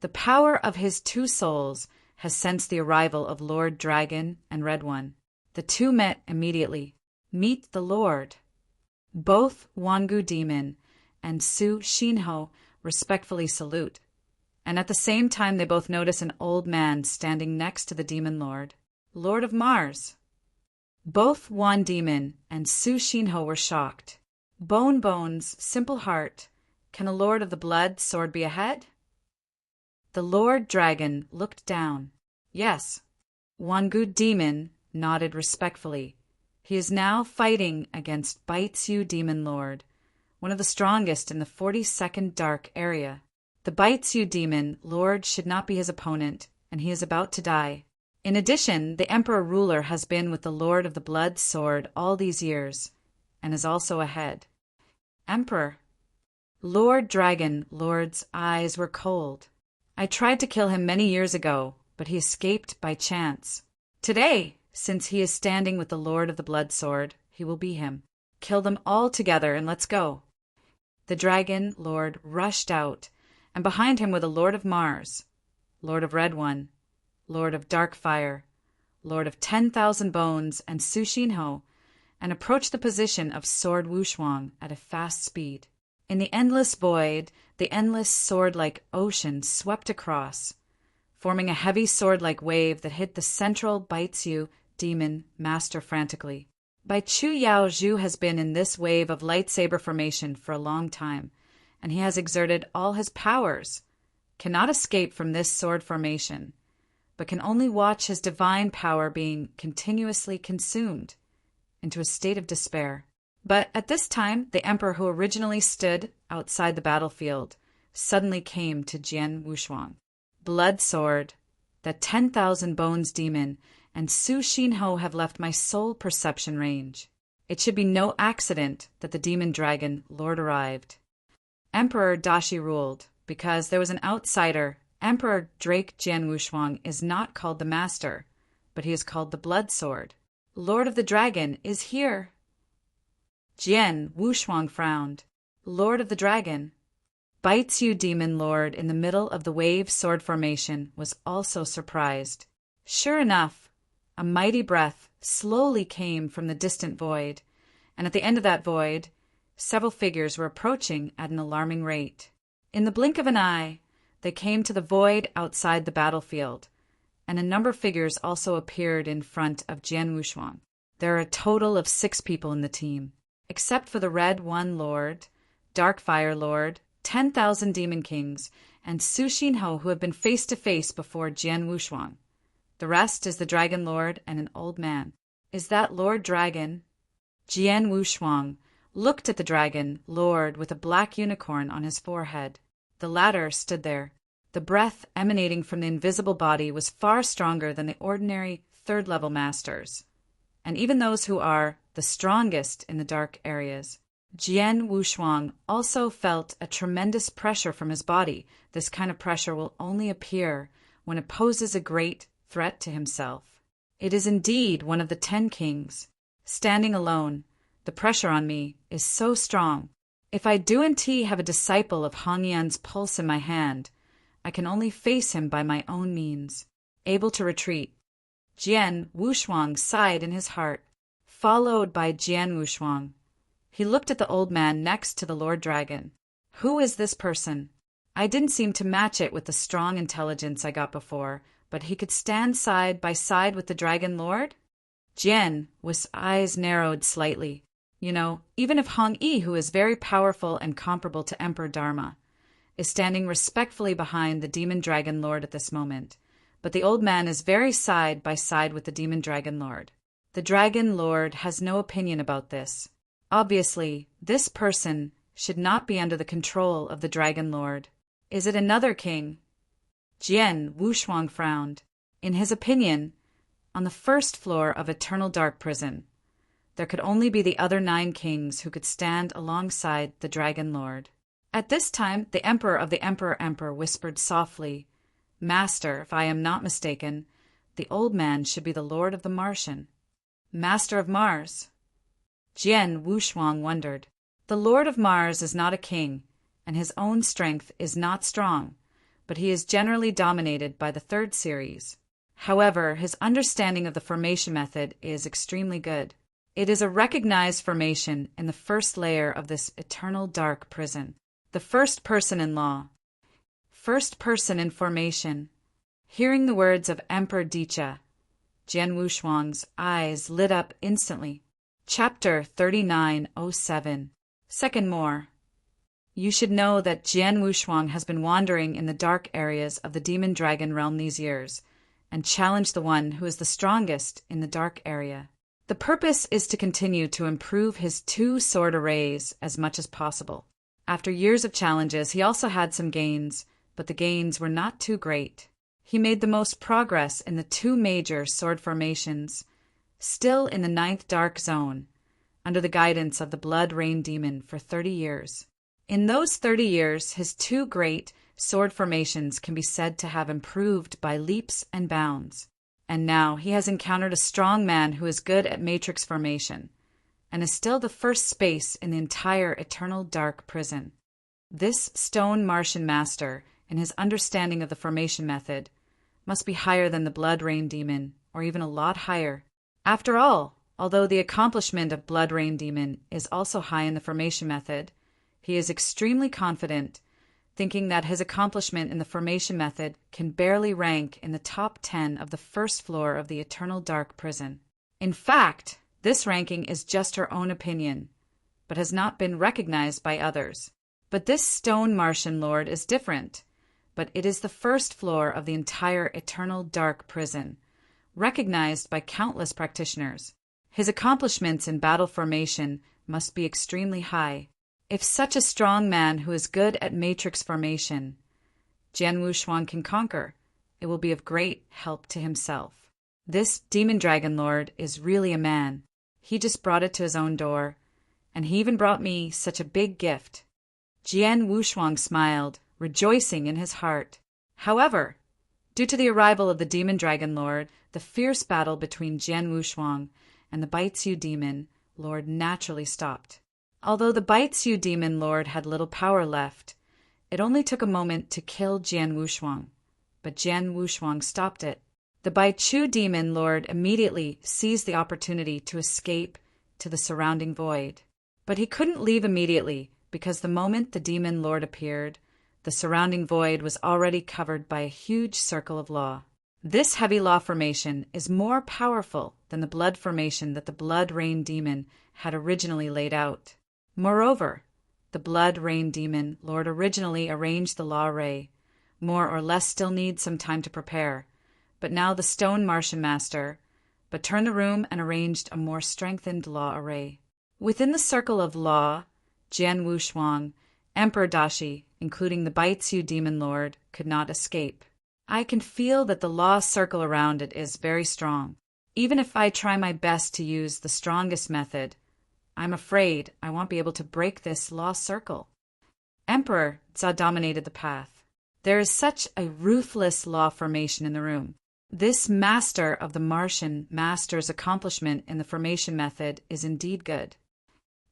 The power of his two souls has sensed the arrival of Lord Dragon and Red One. The two met immediately. Meet the Lord. Both Wangu Demon and Su Xinho respectfully salute, and at the same time they both notice an old man standing next to the Demon Lord, Lord of Mars. Both Wan Demon and Su Xinho were shocked. Bones, simple heart, can a Lord of the Blood Sword be ahead? The Lord Dragon looked down. Yes. Wangu Demon nodded respectfully. He is now fighting against Baitsu Demon Lord, one of the strongest in the 42nd dark area. The Baitsu Demon Lord should not be his opponent, and he is about to die. In addition, the Emperor Ruler has been with the Lord of the Blood Sword all these years, and is also ahead. Emperor. Lord Dragon Lord's eyes were cold. I tried to kill him many years ago, but he escaped by chance. Today, since he is standing with the Lord of the Blood Sword, he will be him. Kill them all together and let's go. The Dragon Lord rushed out, and behind him were the Lord of Mars, Lord of Red One, Lord of Dark Fire, Lord of 10,000 Bones, and Su Xinho, and approached the position of Sword Wushuang at a fast speed. In the endless void, the endless sword-like ocean swept across, forming a heavy sword-like wave that hit the central Baitsu Demon Master frantically. Baichu Yao Zhu has been in this wave of lightsaber formation for a long time, and he has exerted all his powers, cannot escape from this sword formation, but can only watch his divine power being continuously consumed into a state of despair. But at this time, the Emperor who originally stood outside the battlefield suddenly came to Jian Wushuang. Blood Sword, the 10,000 Bones Demon, and Su Xinho have left my soul perception range. It should be no accident that the Demon Dragon Lord arrived. Emperor Dashi ruled, because there was an outsider. Emperor Drake Jian Wushuang is not called the Master, but he is called the Blood Sword. Lord of the Dragon is here. Jian Wushuang frowned. Lord of the Dragon, Baitsu Demon Lord in the middle of the wave sword formation was also surprised. Sure enough, a mighty breath slowly came from the distant void, and at the end of that void, several figures were approaching at an alarming rate. In the blink of an eye, they came to the void outside the battlefield, and a number of figures also appeared in front of Jian Wushuang. There are a total of 6 people in the team, except for the Red One Lord, Dark Fire Lord, 10,000 Demon Kings, and Su Xinho, who have been face to face before Jian Wushuang. The rest is the Dragon Lord and an old man. Is that Lord Dragon? Jian Wushuang looked at the Dragon Lord with a black unicorn on his forehead. The latter stood there. The breath emanating from the invisible body was far stronger than the ordinary third-level masters, and even those who are the strongest in the dark areas. Jian Wushuang also felt a tremendous pressure from his body. This kind of pressure will only appear when it poses a great threat to himself. It is indeed one of the 10 kings. Standing alone, the pressure on me is so strong. If I do indeed have a disciple of Hong Yan's pulse in my hand, I can only face him by my own means. Able to retreat. Jian Wushuang sighed in his heart, followed by Jian Wushuang. He looked at the old man next to the Lord Dragon. Who is this person? I didn't seem to match it with the strong intelligence I got before, but he could stand side by side with the Dragon Lord? Jian, with eyes narrowed slightly. You know, even if Hong Yi, who is very powerful and comparable to Emperor Dharma, is standing respectfully behind the Demon Dragon Lord at this moment, but the old man is very side by side with the Demon Dragon Lord. The Dragon Lord has no opinion about this. Obviously, this person should not be under the control of the Dragon Lord. Is it another king? Jian Wushuang frowned. In his opinion, on the first floor of Eternal Dark Prison, there could only be the other 9 kings who could stand alongside the Dragon Lord. At this time, the Emperor of the Emperor whispered softly, Master, if I am not mistaken, the old man should be the Lord of the Martian. Master of Mars. Jian Wushuang wondered. The Lord of Mars is not a king, and his own strength is not strong, but he is generally dominated by the 3rd series. However, his understanding of the formation method is extremely good. It is a recognized formation in the first layer of this eternal dark prison. The first person in law. First person in formation. Hearing the words of Emperor Dicha, Jian Wushuang's eyes lit up instantly. Chapter 3907. Second more. You should know that Jian Wushuang has been wandering in the dark areas of the Demon Dragon realm these years, and challenged the one who is the strongest in the dark area. The purpose is to continue to improve his 2 sword arrays as much as possible. After years of challenges, he also had some gains, but the gains were not too great. He made the most progress in the 2 major sword formations, still in the 9th Dark Zone, under the guidance of the Blood Rain Demon for 30 years. In those 30 years, his 2 great sword formations can be said to have improved by leaps and bounds. And now he has encountered a strong man who is good at matrix formation, and is still the first space in the entire Eternal Dark Prison. This stone Martian master, in his understanding of the formation method, must be higher than the Blood Rain Demon, or even a lot higher. After all, although the accomplishment of Blood Rain Demon is also high in the formation method, he is extremely confident, thinking that his accomplishment in the formation method can barely rank in the top 10 of the first floor of the Eternal Dark Prison. In fact, this ranking is just her own opinion, but has not been recognized by others. But this stone Martian Lord is different, but it is the first floor of the entire Eternal Dark Prison, recognized by countless practitioners. His accomplishments in battle formation must be extremely high. If such a strong man who is good at matrix formation, Jian Wushuang can conquer, it will be of great help to himself. This Demon Dragon Lord is really a man. He just brought it to his own door, and he even brought me such a big gift. Jian Wushuang smiled, rejoicing in his heart. However, due to the arrival of the Demon Dragon Lord, the fierce battle between Jian Wushuang and the Baitsu Demon Lord naturally stopped. Although the Baitsu Demon Lord had little power left, It only took a moment to kill Jian Wushuang, but Jian Wushuang stopped it. The Baichu demon lord immediately seized the opportunity to escape to the surrounding void. But he couldn't leave immediately, because the moment the demon lord appeared, the surrounding void was already covered by a huge circle of law. This heavy law formation is more powerful than the blood formation that the blood rain demon had originally laid out. Moreover, the blood rain demon lord originally arranged the law array. More or less still needs some time to prepare, but now the stone Martian master turned the room and arranged a more strengthened law array. Within the circle of law, Jian Wushuang, Emperor Dashi, including the Baitsu demon lord, could not escape. I can feel that the law circle around it is very strong. Even if I try my best to use the strongest method, I'm afraid I won't be able to break this law circle. Emperor Za dominated the path. There is such a ruthless law formation in the room. This master of the Martian master's accomplishment in the formation method is indeed good.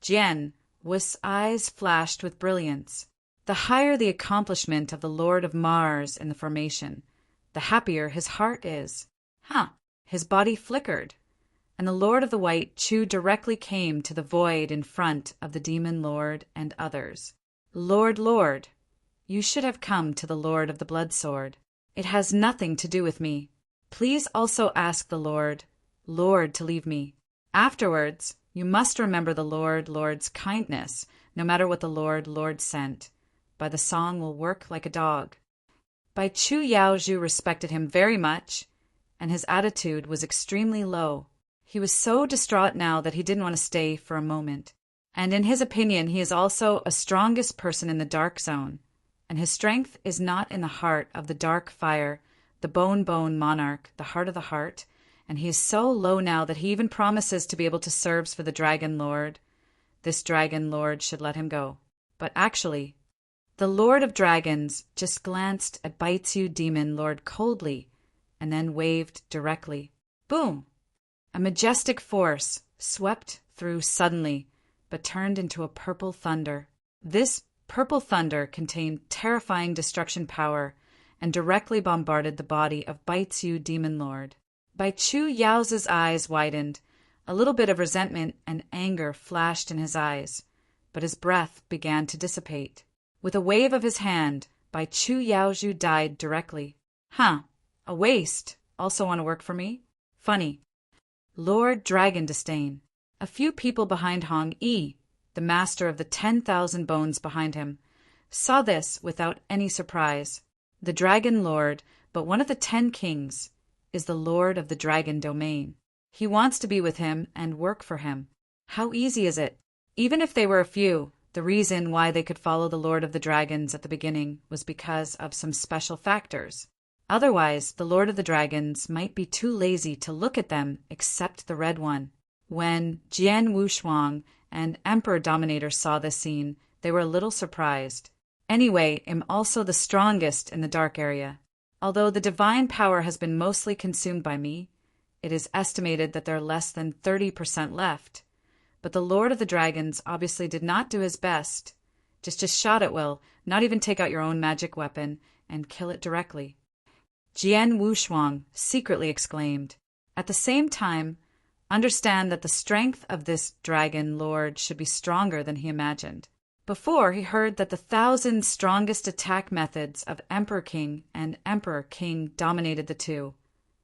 Jian Wu's eyes flashed with brilliance. The higher the accomplishment of the Lord of Mars in the formation, the happier his heart is. His body flickered, and the Lord of the White Chu directly came to the void in front of the demon lord and others. Lord, you should have come to the Lord of the Blood Sword. It has nothing to do with me. Please also ask the Lord to leave me. Afterwards, you must remember the Lord's kindness, no matter what the Lord sent. By the song will work like a dog. Bai Chu Yaozhu respected him very much, and his attitude was extremely low. He was so distraught now that he didn't want to stay for a moment. And in his opinion, he is also a strongest person in the dark zone, and his strength is not in the heart of the dark fire, the bone monarch, the heart of the heart, and he is so low now that he even promises to be able to serve for the Dragon Lord. This Dragon Lord should let him go. But actually, the Lord of Dragons just glanced at Baitsu Demon Lord coldly, and then waved directly. Boom! A majestic force swept through suddenly, but turned into a purple thunder. This purple thunder contained terrifying destruction power and directly bombarded the body of Baitsu Demon Lord. Baichu Yao's eyes widened. A little bit of resentment and anger flashed in his eyes, but his breath began to dissipate. With a wave of his hand, Baichu Yaozhu died directly. A waste. Also want to work for me? Funny. Lord Dragon Disdain. A few people behind Hong Yi, the master of the 10,000 bones behind him, saw this without any surprise. The Dragon Lord, but one of the 10 kings, is the Lord of the Dragon Domain. He wants to be with him and work for him. How easy is it? Even if they were a few, the reason why they could follow the Lord of the Dragons at the beginning was because of some special factors. Otherwise, the Lord of the Dragons might be too lazy to look at them except the red one. When Jian Wushuang and Emperor Dominator saw this scene, they were a little surprised. Anyway, I'm also the strongest in the dark area. Although the divine power has been mostly consumed by me, it is estimated that there are less than 30% left. But the Lord of the Dragons obviously did not do his best. Just shot at will, not even take out your own magic weapon, and kill it directly. Jian Wushuang secretly exclaimed. At the same time, understand that the strength of this Dragon Lord should be stronger than he imagined. Before, he heard that the 1,000 strongest attack methods of Emperor King and Emperor King dominated the two,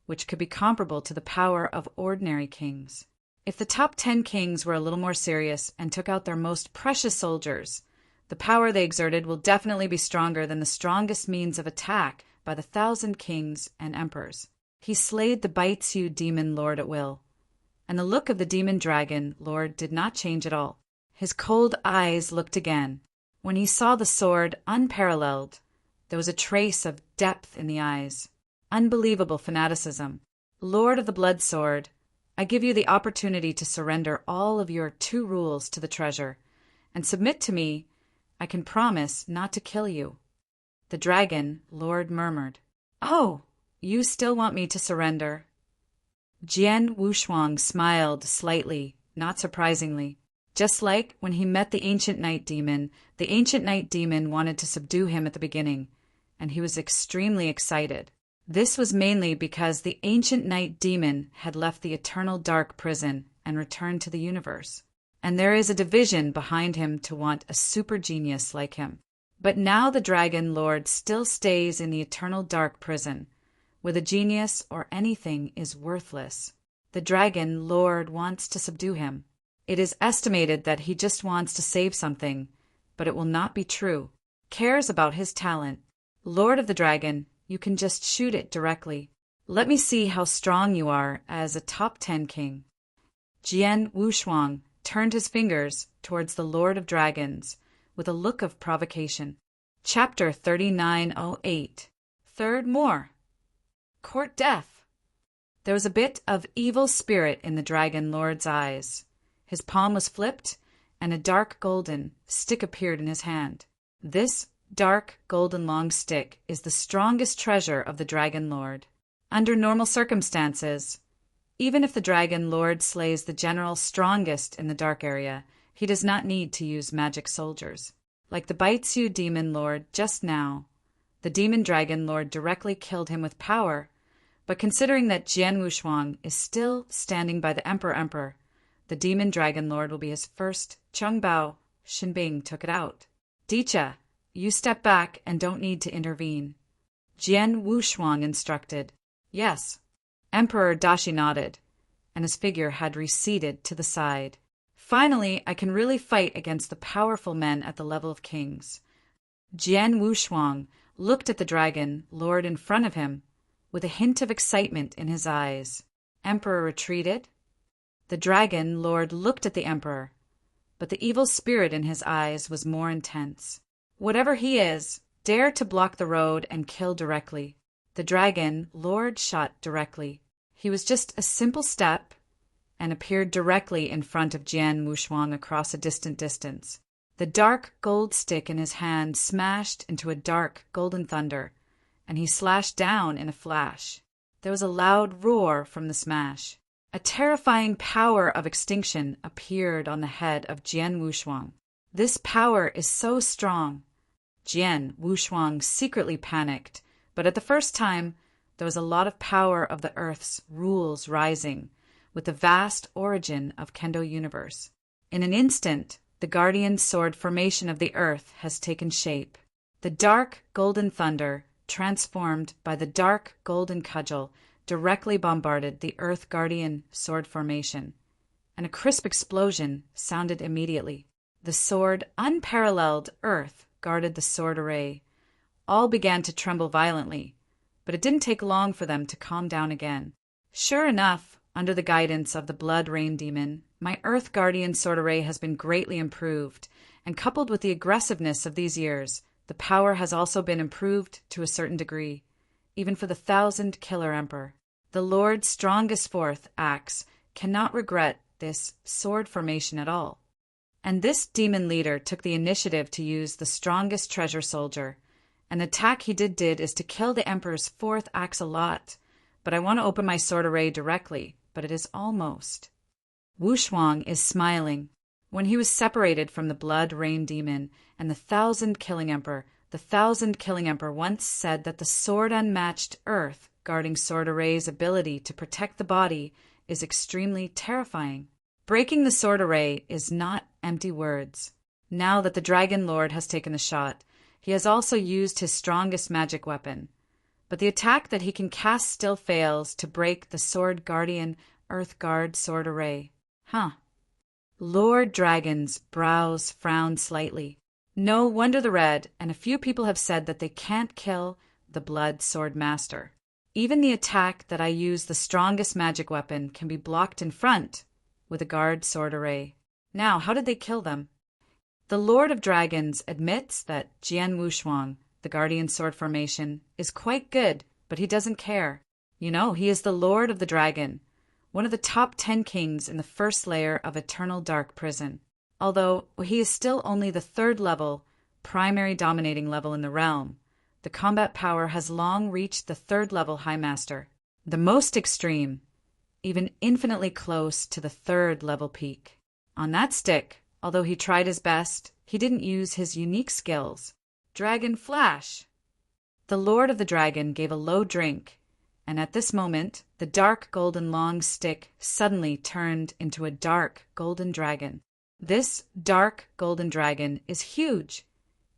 which could be comparable to the power of ordinary kings. If the top 10 kings were a little more serious and took out their most precious soldiers, the power they exerted will definitely be stronger than the strongest means of attack by the 1,000 kings and emperors. He slayed the Baitsu Demon Lord at will, and the look of the Demon Dragon Lord did not change at all. His cold eyes looked again. When he saw the sword unparalleled, there was a trace of depth in the eyes. Unbelievable fanaticism. Lord of the Blood Sword, I give you the opportunity to surrender all of your 2 rules to the treasure, and submit to me. I can promise not to kill you. The Dragon Lord murmured. Oh, you still want me to surrender? Jian Wushuang smiled slightly, not surprisingly. Just like when he met the Ancient Night Demon wanted to subdue him at the beginning, and he was extremely excited. This was mainly because the Ancient Night Demon had left the Eternal Dark Prison and returned to the universe. And there is a division behind him to want a super genius like him. But now the Dragon Lord still stays in the Eternal Dark Prison, where the genius or anything is worthless. The Dragon Lord wants to subdue him. It is estimated that he just wants to save something, but it will not be true. Cares about his talent. Lord of the Dragon, you can just shoot it directly. Let me see how strong you are as a top 10 king. Jian Wushuang turned his fingers towards the Lord of Dragons with a look of provocation. Chapter 3908. Third More. Court Death. There was a bit of evil spirit in the Dragon Lord's eyes. His palm was flipped, and a dark golden stick appeared in his hand. This dark golden long stick is the strongest treasure of the Dragon Lord. Under normal circumstances, even if the Dragon Lord slays the general strongest in the dark area, he does not need to use magic soldiers. Like the Baitsu Demon Lord just now, the Demon Dragon Lord directly killed him with power, but considering that Jian Wushuang is still standing by the Emperor, the Demon Dragon Lord will be his first. Chungbao Shinbing took it out. Dicha, you step back and don't need to intervene. Jian Wushuang instructed. Yes. Emperor Dashi nodded, and his figure had receded to the side. Finally, I can really fight against the powerful men at the level of kings. Jian Wushuang looked at the Dragon Lord in front of him with a hint of excitement in his eyes. Emperor retreated. The Dragon Lord looked at the Emperor, but the evil spirit in his eyes was more intense. Whatever he is, dare to block the road and kill directly. The Dragon Lord shot directly. He was just a simple step and appeared directly in front of Jian Wushuang across a distant distance. The dark gold stick in his hand smashed into a dark golden thunder, and he slashed down in a flash. There was a loud roar from the smash. A terrifying power of extinction appeared on the head of Jian Wushuang. This power is so strong. Jian Wushuang secretly panicked, but at the first time, there was a lot of power of the Earth's rules rising, with the vast origin of Kendo universe. In an instant, the guardian sword formation of the Earth has taken shape. The dark golden thunder, transformed by the dark golden cudgel, directly bombarded the Earth Guardian sword formation, and a crisp explosion sounded immediately. The sword unparalleled Earth guarded the sword array. All began to tremble violently, but it didn't take long for them to calm down again. Sure enough, under the guidance of the Blood Rain Demon, my Earth Guardian sword array has been greatly improved, and coupled with the aggressiveness of these years, the power has also been improved to a certain degree, even for the 1,000 Killer Emperor. The Lord's strongest fourth axe cannot regret this sword formation at all. And this demon leader took the initiative to use the strongest treasure soldier. An attack he did is to kill the Emperor's fourth axe a lot. But I want to open my sword array directly, but it is almost. Wushuang is smiling. When he was separated from the Blood Rain Demon and the 1,000 Killing Emperor, the 1,000 Killing Emperor once said that the sword unmatched Earth guarding sword array's ability to protect the body is extremely terrifying. Breaking the sword array is not empty words. Now that the Dragon Lord has taken the shot, he has also used his strongest magic weapon. But the attack that he can cast still fails to break the Sword Guardian Earth Guard sword array. Lord Dragon's brows frowned slightly. No wonder the Red and a few people have said that they can't kill the Blood Sword Master. Even the attack that I use the strongest magic weapon can be blocked in front with a guard sword array. Now, how did they kill them? The Lord of Dragons admits that Jian Wushuang, the Guardian Sword Formation, is quite good, but he doesn't care. You know, he is the Lord of the Dragon, one of the top 10 kings in the first layer of Eternal Dark Prison. Although he is still only the 3rd level, primary dominating level in the realm, the combat power has long reached the 3rd level High Master, the most extreme, even infinitely close to the 3rd level peak. On that stick, although he tried his best, he didn't use his unique skills. Dragon Flash! The Lord of the Dragon gave a low drink, and at this moment, the dark golden long stick suddenly turned into a dark golden dragon. This dark golden dragon is huge,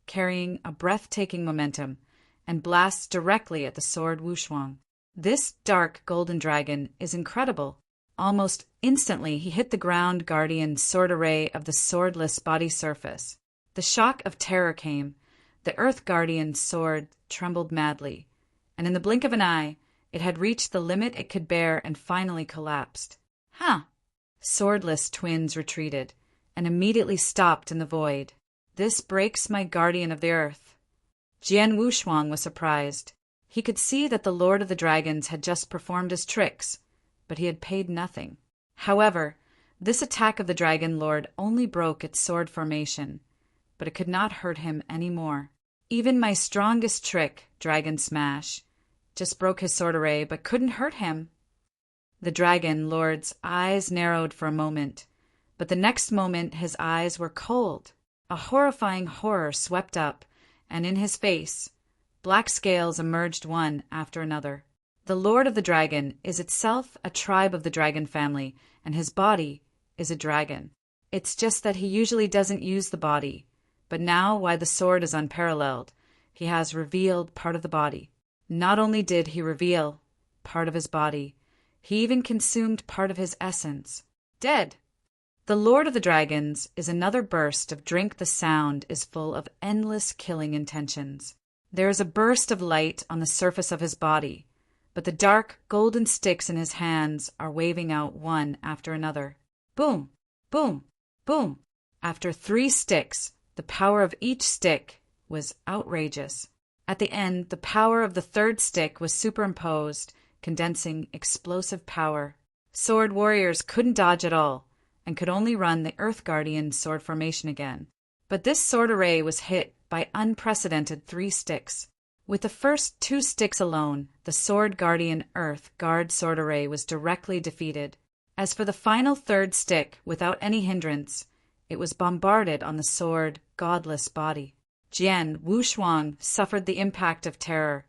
carrying a breathtaking momentum, and blasts directly at the sword Wushuang. This dark golden dragon is incredible. Almost instantly, he hit the ground guardian sword array of the swordless body surface. The shock of terror came. The Earth Guardian's sword trembled madly, and in the blink of an eye, it had reached the limit it could bear and finally collapsed. Huh! Swordless twins retreated, and immediately stopped in the void. This breaks my guardian of the earth. Jian Wushuang was surprised. He could see that the Lord of the Dragons had just performed his tricks, but he had paid nothing. However, this attack of the Dragon Lord only broke its sword formation, but it could not hurt him any more. Even my strongest trick, Dragon Smash, just broke his sword array but couldn't hurt him. The Dragon Lord's eyes narrowed for a moment, but the next moment his eyes were cold. A horrifying horror swept up, and in his face, black scales emerged one after another. The Lord of the Dragon is itself a tribe of the dragon family, and his body is a dragon. It's just that he usually doesn't use the body, but now, while the sword is unparalleled, he has revealed part of the body. Not only did he reveal part of his body, he even consumed part of his essence. Dead! The Lord of the Dragons is another burst of Drink the Sound is full of endless killing intentions. There is a burst of light on the surface of his body, but the dark golden sticks in his hands are waving out one after another. Boom! Boom! Boom! After 3 sticks, the power of each stick was outrageous. At the end, the power of the 3rd stick was superimposed, condensing explosive power. Sword warriors couldn't dodge at all, and could only run the Earth Guardian sword formation again. But this sword array was hit by unprecedented 3 sticks. With the first 2 sticks alone, the Sword Guardian Earth Guard sword array was directly defeated. As for the final 3rd stick, without any hindrance, it was bombarded on the sword godless body. Jian Wushuang suffered the impact of terror,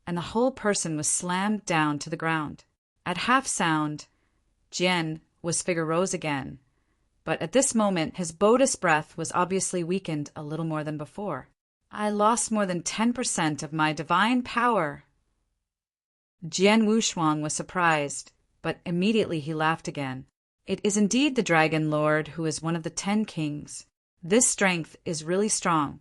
and the whole person was slammed down to the ground. At half sound, Jian figure rose again, but at this moment his bodis breath was obviously weakened a little more than before. I lost more than 10% of my divine power. Jian Wushuang was surprised, but immediately he laughed again. It is indeed the Dragon Lord who is one of the 10 kings. This strength is really strong.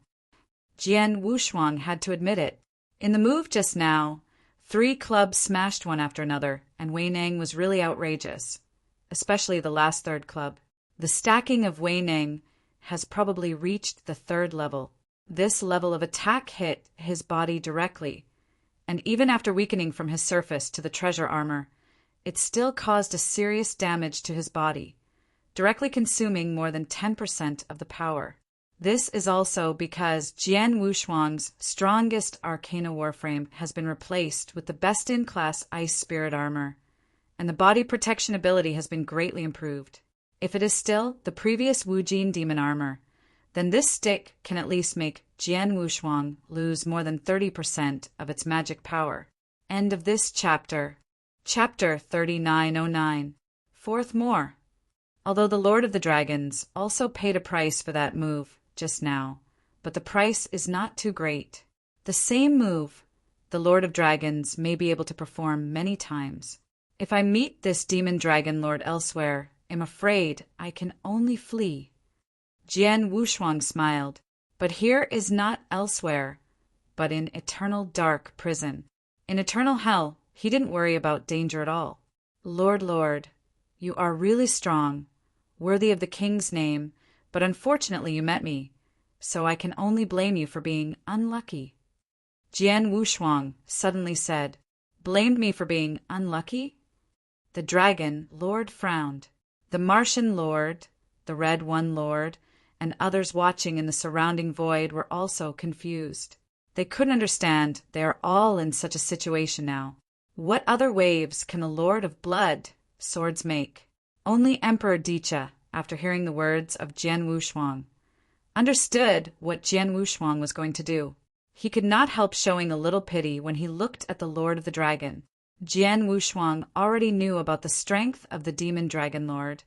Jian Wushuang had to admit it. In the move just now, 3 clubs smashed one after another, and Wei Neng was really outrageous, especially the last 3rd club. The stacking of Wei Neng has probably reached the 3rd level. This level of attack hit his body directly, and even after weakening from his surface to the treasure armor, it still caused a serious damage to his body, directly consuming more than 10% of the power. This is also because Jian Wushuang's strongest Arcana Warframe has been replaced with the best-in-class Ice Spirit armor, and the body protection ability has been greatly improved. If it is still the previous Wujin demon armor, then this stick can at least make Jian Wushuang lose more than 30% of its magic power. End of this chapter. Chapter 3909. 4th more. Although the Lord of the Dragons also paid a price for that move just now, but the price is not too great. The same move the Lord of Dragons may be able to perform many times. If I meet this demon dragon lord elsewhere, I'm afraid I can only flee. Jian Wushuang smiled, but here is not elsewhere, but in eternal dark prison. In eternal hell, he didn't worry about danger at all. Lord, you are really strong, worthy of the king's name, but unfortunately you met me, so I can only blame you for being unlucky. Jian Wushuang suddenly said, Blamed me for being unlucky? The dragon lord frowned. The Martian lord, the Red One lord, and others watching in the surrounding void were also confused. They couldn't understand they are all in such a situation now. What other waves can the Lord of Blood swords make? Only Emperor Dicha after hearing the words of Jian Wushuang, understood what Jian Wushuang was going to do. He could not help showing a little pity when he looked at the Lord of the Dragon. Jian Wushuang already knew about the strength of the demon dragon lord,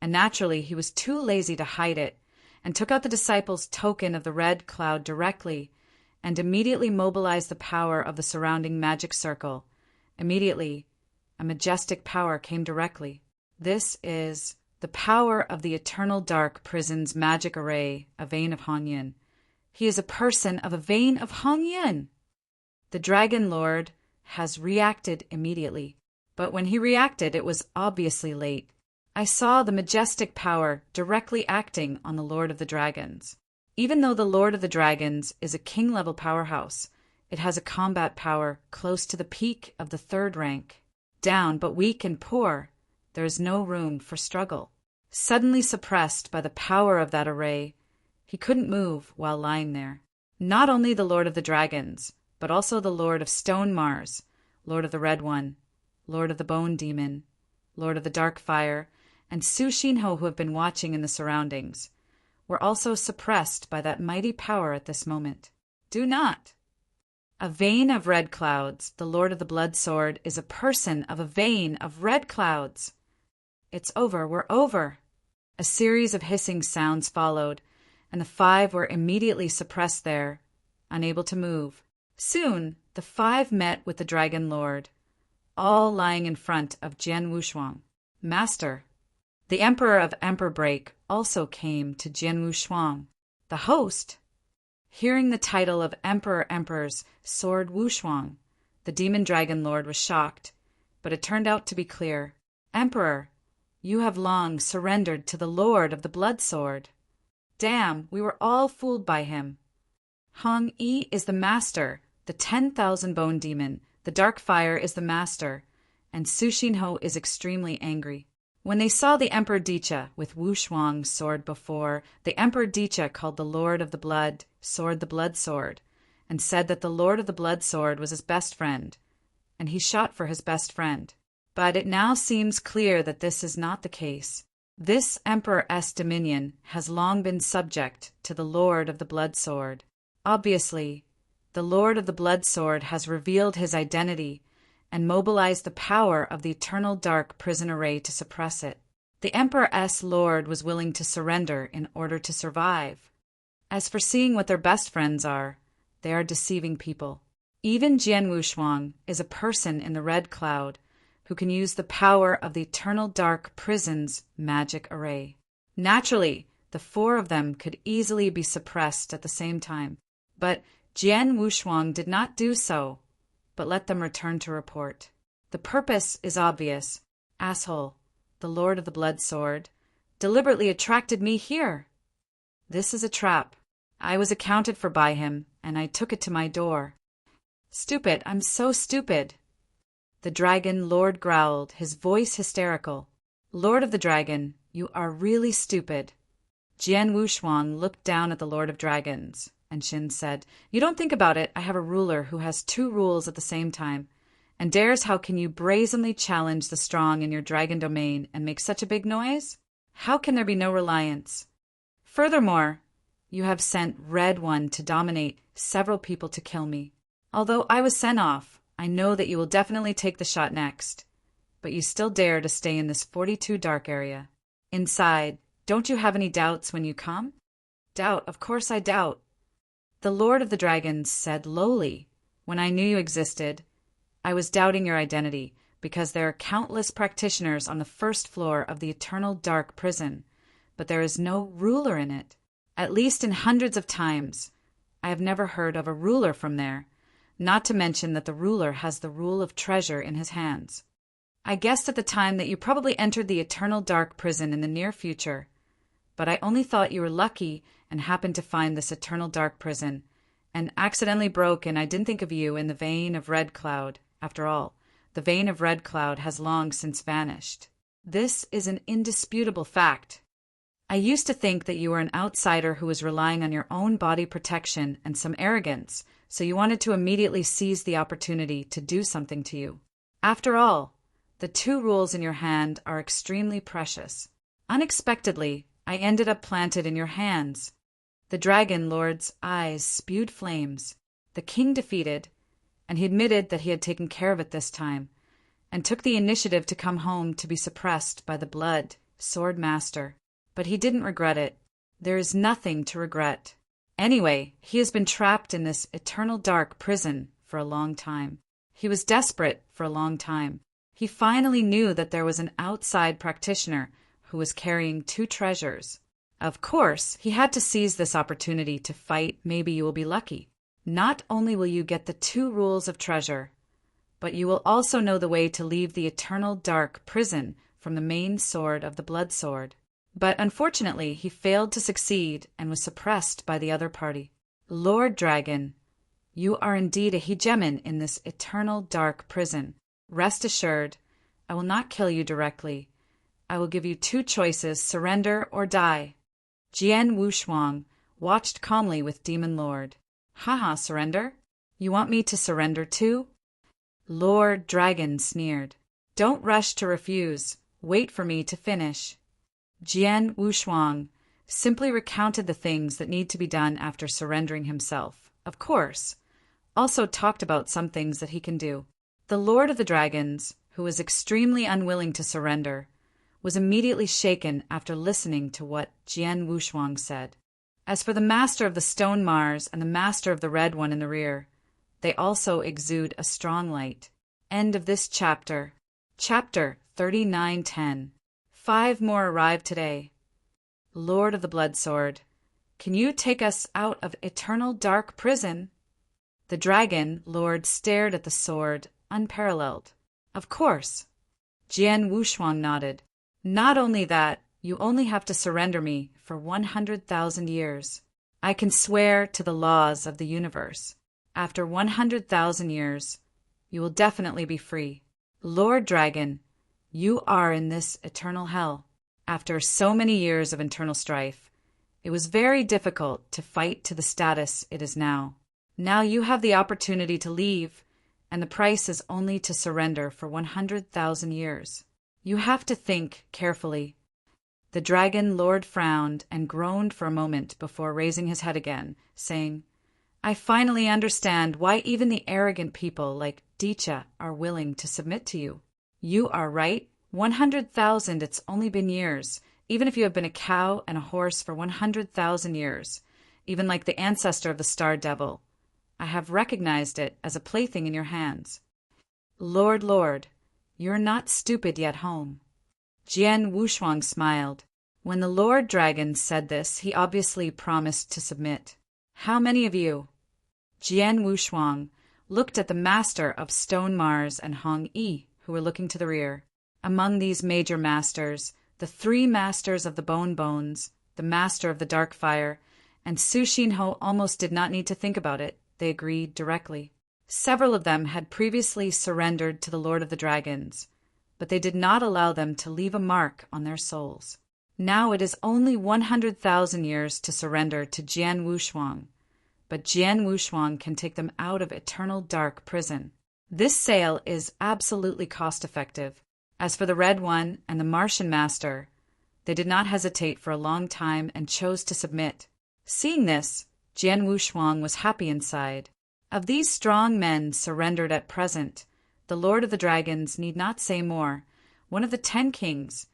and naturally he was too lazy to hide it, and took out the disciples' token of the red cloud directly, and immediately mobilized the power of the surrounding magic circle. Immediately, a majestic power came directly. This is the power of the eternal dark prison's magic array, a vein of Hongyan. He is a person of a vein of Hongyan. The Dragon Lord has reacted immediately, but when he reacted, it was obviously late. I saw the majestic power directly acting on the Lord of the Dragons. Even though the Lord of the Dragons is a king-level powerhouse, it has a combat power close to the peak of the 3rd rank. Down, but weak and poor, there is no room for struggle. Suddenly suppressed by the power of that array, he couldn't move while lying there. Not only the Lord of the Dragons, but also the Lord of Stone Mars, Lord of the Red One, Lord of the Bone Demon, Lord of the Dark Fire, and Su Shinho, who have been watching in the surroundings, were also suppressed by that mighty power at this moment. Do not! A vein of red clouds, the Lord of the Blood Sword, is a person of a vein of red clouds. It's over, we're over. A series of hissing sounds followed, and the 5 were immediately suppressed there, unable to move. Soon, the 5 met with the Dragon Lord, all lying in front of Jian Wushuang. Master. The Emperor of Emperor Break also came to Jian Wushuang. The host. Hearing the title of Emperor's Sword Wushuang, the Demon Dragon Lord was shocked, but it turned out to be clear. Emperor, you have long surrendered to the Lord of the Blood Sword. Damn, we were all fooled by him. Hong Yi is the master, the 10,000 Bone Demon, the Dark Fire is the master, and Su Shinho is extremely angry. When they saw the Emperor Dicha with Wushuang's sword before, the Emperor Dicha called the Lord of the Blood Sword the Blood Sword, and said that the Lord of the Blood Sword was his best friend, and he shot for his best friend. But it now seems clear that this is not the case. This Emperor's dominion has long been subject to the Lord of the Blood Sword. Obviously, the Lord of the Blood Sword has revealed his identity and mobilized the power of the eternal dark prison array to suppress it. The Emperor's Lord was willing to surrender in order to survive. As for seeing what their best friends are, they are deceiving people. Even Jian Wushuang is a person in the red cloud who can use the power of the eternal dark prison's magic array. Naturally, the 4 of them could easily be suppressed at the same time, but Jian Wushuang did not do so, but let them return to report. The purpose is obvious. Asshole, the Lord of the Blood Sword, deliberately attracted me here. This is a trap. I was accounted for by him, and I took it to my door. Stupid, I'm so stupid. The Dragon Lord growled, his voice hysterical. Lord of the Dragon, you are really stupid. Jian Wushuang looked down at the Lord of Dragons, and Shin said, You don't think about it, I have a ruler who has 2 rules at the same time, and dares how can you brazenly challenge the strong in your dragon domain and make such a big noise? How can there be no reliance? Furthermore, you have sent Red One to dominate several people to kill me. Although I was sent off, I know that you will definitely take the shot next, but you still dare to stay in this 42 dark area. Inside, don't you have any doubts when you come? Doubt, of course I doubt. The Lord of the Dragons said lowly, When I knew you existed, I was doubting your identity, because there are countless practitioners on the 1st floor of the eternal dark prison, but there is no ruler in it. At least in hundreds of times, I have never heard of a ruler from there, not to mention that the ruler has the rule of treasure in his hands. I guessed at the time that you probably entered the eternal dark prison in the near future, but I only thought you were lucky and happened to find this eternal dark prison, and accidentally broke and I didn't think of you in the vein of Red Cloud. After all, the vein of Red Cloud has long since vanished. This is an indisputable fact. I used to think that you were an outsider who was relying on your own body protection and some arrogance, so you wanted to immediately seize the opportunity to do something to you. After all, the 2 rules in your hand are extremely precious. Unexpectedly, I ended up planted in your hands. The dragon lord's eyes spewed flames. The king defeated, and he admitted that he had taken care of it this time, and took the initiative to come home to be suppressed by the blood sword master. But he didn't regret it. There is nothing to regret. Anyway, he has been trapped in this eternal dark prison for a long time. He was desperate for a long time. He finally knew that there was an outside practitioner who was carrying 2 treasures. Of course, he had to seize this opportunity to fight Maybe You Will Be Lucky. Not only will you get the 2 rules of treasure, but you will also know the way to leave the eternal dark prison from the main sword of the blood sword. But unfortunately, he failed to succeed and was suppressed by the other party. Lord Dragon, you are indeed a hegemon in this eternal dark prison. Rest assured, I will not kill you directly. I will give you 2 choices, surrender or die. Jian Wushuang watched calmly with Demon Lord. Haha, surrender? You want me to surrender too? Lord Dragon sneered. Don't rush to refuse. Wait for me to finish. Jian Wushuang simply recounted the things that need to be done after surrendering himself. Of course, also talked about some things that he can do. The Lord of the Dragons, who was extremely unwilling to surrender, was immediately shaken after listening to what Jian Wushuang said. As for the Master of the Stone Mars and the Master of the Red One in the rear, they also exude a strong light. End of this chapter. Chapter 3910. 5 more arrived today. Lord of the Blood Sword, can you take us out of eternal dark prison? The dragon lord stared at the sword, unparalleled. Of course. Jian Wushuang nodded. Not only that, you only have to surrender me for 100,000 years. I can swear to the laws of the universe. After 100,000 years, you will definitely be free. Lord Dragon, you are in this eternal hell. After so many years of internal strife, it was very difficult to fight to the status it is now. Now you have the opportunity to leave, and the price is only to surrender for 100,000 years. You have to think carefully. The dragon lord frowned and groaned for a moment before raising his head again, saying, I finally understand why even the arrogant people like Dicha are willing to submit to you. You are right. 100,000, it's only been years, even if you have been a cow and a horse for 100,000 years, even like the ancestor of the Star Devil. I have recognized it as a plaything in your hands. Lord, you're not stupid yet home. Jian Wushuang smiled. When the Lord Dragon said this, he obviously promised to submit. How many of you? Jian Wushuang looked at the Master of Stone Mars and Hong Yi, who were looking to the rear. Among these major masters, the 3 masters of the Bones, the Master of the Dark Fire, and Su Xinho almost did not need to think about it. They agreed directly. Several of them had previously surrendered to the Lord of the Dragons, but they did not allow them to leave a mark on their souls. Now it is only 100,000 years to surrender to Jian Wushuang, but Jian Wushuang can take them out of eternal dark prison. This sale is absolutely cost-effective. As for the Red One and the Martian Master, they did not hesitate for a long time and chose to submit. Seeing this, Jian Wushuang was happy inside. Of these strong men surrendered at present, the Lord of the Dragons need not say more. One of the 10 kings,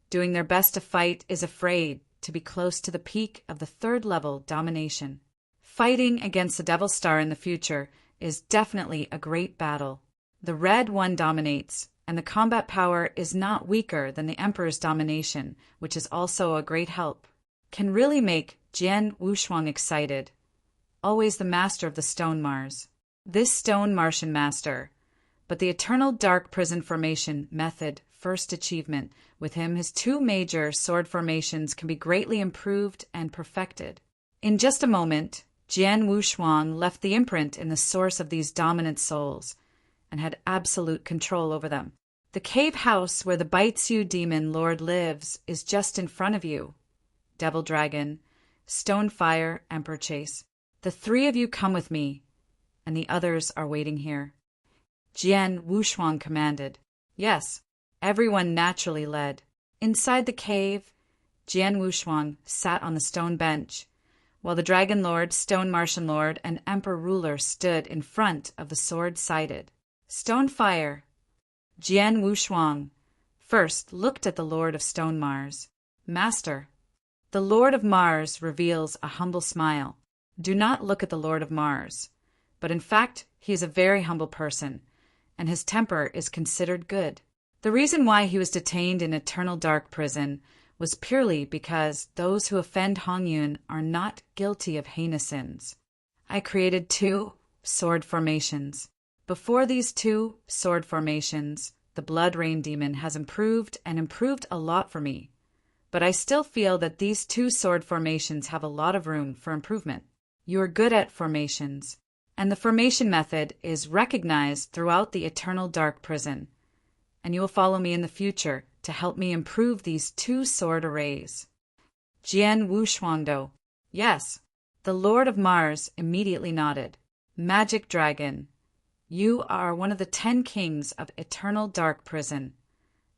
doing their best to fight, is afraid to be close to the peak of the 3rd level domination. Fighting against the Devil Star in the future is definitely a great battle. The Red One dominates, and the combat power is not weaker than the Emperor's domination, which is also a great help. Can really make Jian Wushuang excited. Always the Master of the Stone Mars. This Stone Martian Master, but the Eternal Dark Prison Formation method first achievement. With him, his 2 major sword formations can be greatly improved and perfected. In just a moment, Jian Wushuang left the imprint in the source of these dominant souls, and had absolute control over them. The cave house where the Baitsu demon lord lives is just in front of you. Devil Dragon, Stonefire, Emperor Chase. The 3 of you come with me, and the others are waiting here. Jian Wushuang commanded. Yes, everyone naturally led. Inside the cave, Jian Wushuang sat on the stone bench, while the Dragon Lord, Stone Martian Lord, and Emperor Ruler stood in front of the sword-sided stone fire. Jian Wushuang first looked at the Lord of Stone Mars. Master. The Lord of Mars reveals a humble smile. Do not look at the Lord of Mars, but in fact he is a very humble person, and his temper is considered good. The reason why he was detained in eternal dark prison was purely because those who offend Hongyun are not guilty of heinous sins. I created 2 sword formations. Before these 2 sword formations, the Blood Rain Demon has improved a lot for me. But I still feel that these 2 sword formations have a lot of room for improvement. You are good at formations, and the formation method is recognized throughout the eternal dark prison, and you will follow me in the future to help me improve these 2 sword arrays. Jian Wushuangdo. Yes. The Lord of Mars immediately nodded. Magic Dragon, you are one of the 10 kings of eternal dark prison,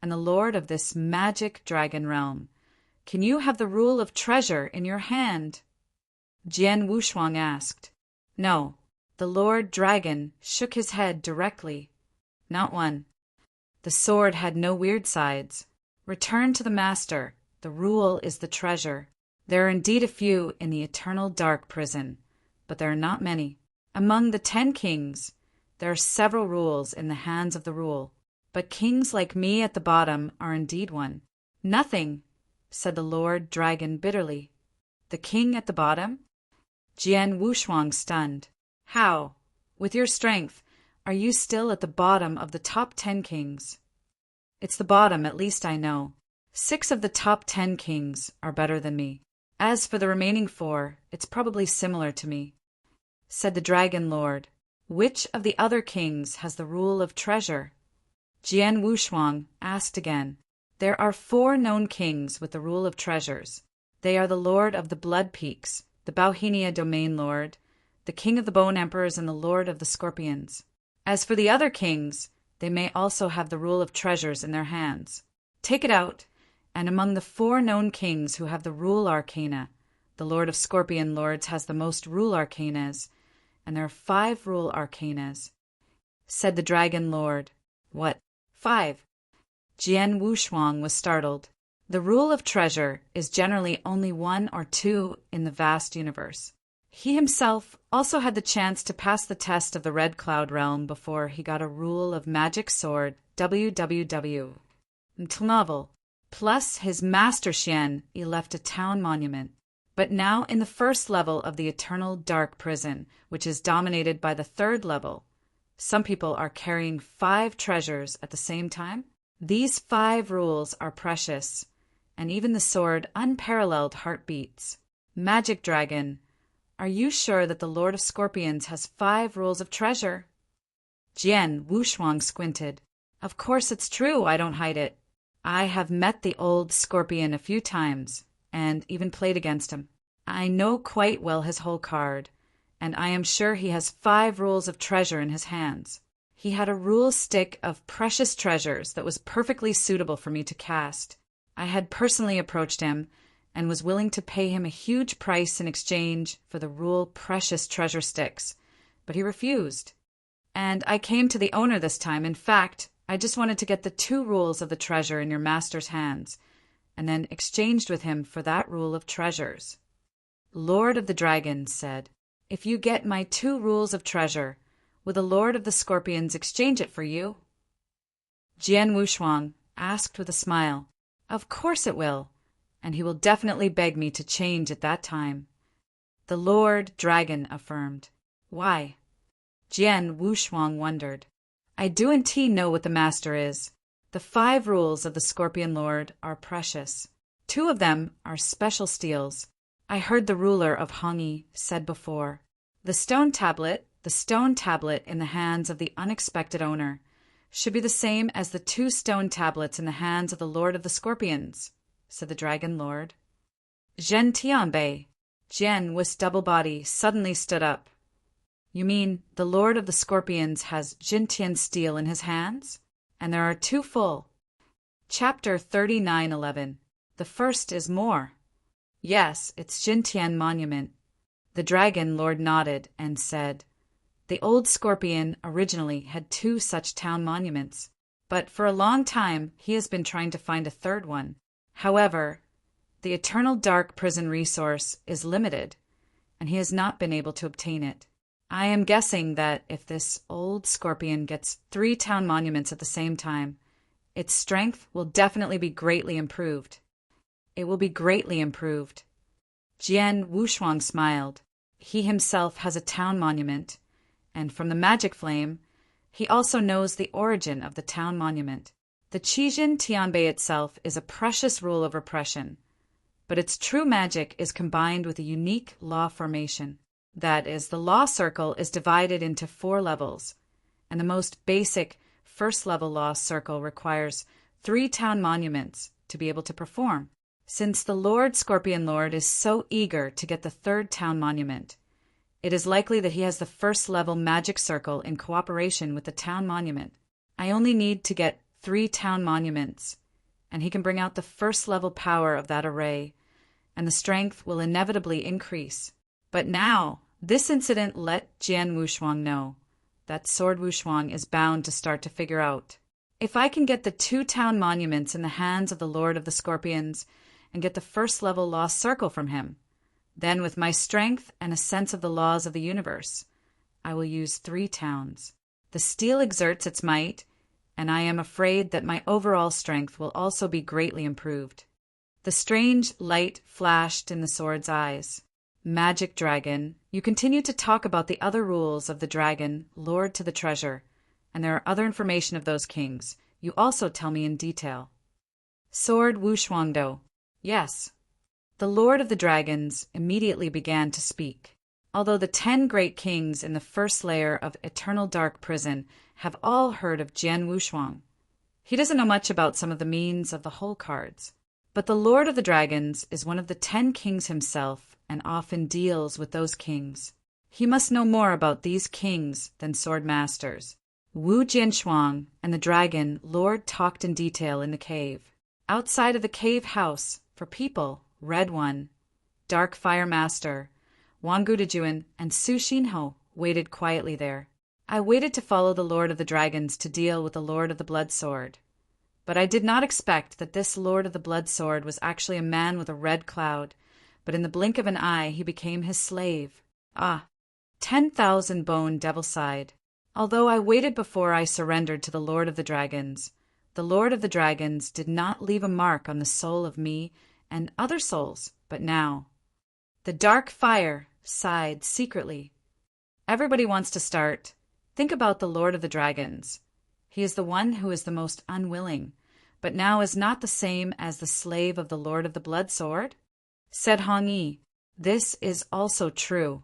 and the lord of this magic dragon realm. Can you have the rule of treasure in your hand? Jian Wushuang asked. No. The Lord Dragon shook his head directly. Not one. The sword had no weird sides. Return to the master. The rule is the treasure. There are indeed a few in the eternal dark prison, but there are not many. Among the 10 kings, there are several rules in the hands of the rule, but kings like me at the bottom are indeed one. Nothing, said the Lord Dragon bitterly. The king at the bottom? Jian Wushuang stunned. How, with your strength, are you still at the bottom of the top 10 kings? It's the bottom, at least I know. 6 of the top 10 kings are better than me. As for the remaining 4, it's probably similar to me, said the Dragon Lord. Which of the other kings has the rule of treasure? Jian Wushuang asked again. There are 4 known kings with the rule of treasures. They are the Lord of the Blood Peaks, the Bauhinia Domain Lord, the King of the Bone Emperors, and the Lord of the Scorpions. As for the other kings, they may also have the rule of treasures in their hands. Take it out, and among the 4 known kings who have the rule arcana, the Lord of Scorpion Lords has the most rule arcanas, and there are 5 rule arcanas, said the Dragon Lord. What? 5? Jian Wushuang was startled. The rule of treasure is generally only 1 or 2 in the vast universe. He himself also had the chance to pass the test of the Red Cloud Realm before he got a rule of magic sword www. Until novel. Plus his master Xian, he left a town monument. But now in the first level of the eternal dark prison, which is dominated by the 3rd level, some people are carrying 5 treasures at the same time. These 5 rules are precious, and even the sword unparalleled heartbeats. Magic Dragon, are you sure that the Lord of Scorpions has 5 rules of treasure? Jian Wushuang squinted. Of course it's true, I don't hide it. I have met the old Scorpion a few times, and even played against him. I know quite well his whole card, and I am sure he has 5 rules of treasure in his hands. He had a rule stick of precious treasures that was perfectly suitable for me to cast. I had personally approached him, and was willing to pay him a huge price in exchange for the rule precious treasure sticks, but he refused. And I came to the owner this time. In fact, I just wanted to get the 2 rules of the treasure in your master's hands, and then exchanged with him for that rule of treasures. Lord of the Dragons said, if you get my 2 rules of treasure, will the Lord of the Scorpions exchange it for you? Jian Wushuang asked with a smile. Of course it will, and he will definitely beg me to change at that time. The Lord Dragon affirmed. Why? Jian Wushuang wondered. I do indeed know what the master is. The 5 rules of the Scorpion Lord are precious. 2 of them are special steals. I heard the ruler of Hongyi said before. The stone tablet in the hands of the unexpected owner should be the same as the 2 stone tablets in the hands of the Lord of the Scorpions, said the Dragon Lord. Zhen Tianbei. Jian with double body suddenly stood up. You mean the Lord of the Scorpions has Jintian steel in his hands? And there are 2 full. Chapter 39:11. The first is more. Yes, it's Jintian Monument. The dragon lord nodded and said, the old scorpion originally had 2 such town monuments, but for a long time he has been trying to find a third one. However, the eternal dark prison resource is limited, and he has not been able to obtain it. I am guessing that if this old scorpion gets 3 town monuments at the same time, its strength will definitely be greatly improved. It will be greatly improved. Jian Wushuang smiled. He himself has a town monument, and from the magic flame, he also knows the origin of the town monument. The Qijin Tianbei itself is a precious rule of repression, but its true magic is combined with a unique law formation. That is, the law circle is divided into 4 levels, and the most basic first-level law circle requires 3 town monuments to be able to perform. Since the Lord Scorpion Lord is so eager to get the 3rd town monument, it is likely that he has the first-level magic circle in cooperation with the town monument. I only need to get 3 town monuments, and he can bring out the first-level power of that array, and the strength will inevitably increase. But now, this incident let Jian Wushuang know that Sword Wushuang is bound to start to figure out. If I can get the 2 town monuments in the hands of the Lord of the Scorpions and get the first-level law circle from him, then with my strength and a sense of the laws of the universe, I will use 3 towns. The steel exerts its might, and I am afraid that my overall strength will also be greatly improved. The strange light flashed in the sword's eyes. Magic Dragon, you continue to talk about the other rules of the dragon, Lord to the Treasure, and there are other information of those kings. You also tell me in detail. Sword Wushuangdo. Yes. The Lord of the Dragons immediately began to speak. Although the 10 great kings in the first layer of Eternal Dark Prison have all heard of Jian Wushuang, he doesn't know much about some of the means of the whole cards. But the Lord of the Dragons is one of the 10 kings himself and often deals with those kings. He must know more about these kings than sword masters. Wu Jianshuang and the dragon Lord talked in detail in the cave. Outside of the cave house, for people, Red One, Dark Fire Master, Wang Gudajuan, and Su Xinho waited quietly there. I waited to follow the Lord of the Dragons to deal with the Lord of the Blood Sword. But I did not expect that this Lord of the Blood Sword was actually a man with a red cloud, but in the blink of an eye he became his slave. 10,000 bone Devilside. Although I waited before I surrendered to the Lord of the Dragons, the Lord of the Dragons did not leave a mark on the soul of me and other souls, but now. The Dark Fire sighed secretly. Everybody wants to start. Think about the Lord of the Dragons. He is the one who is the most unwilling, but now is not the same as the slave of the Lord of the Blood Sword? Said Hong Yi, this is also true.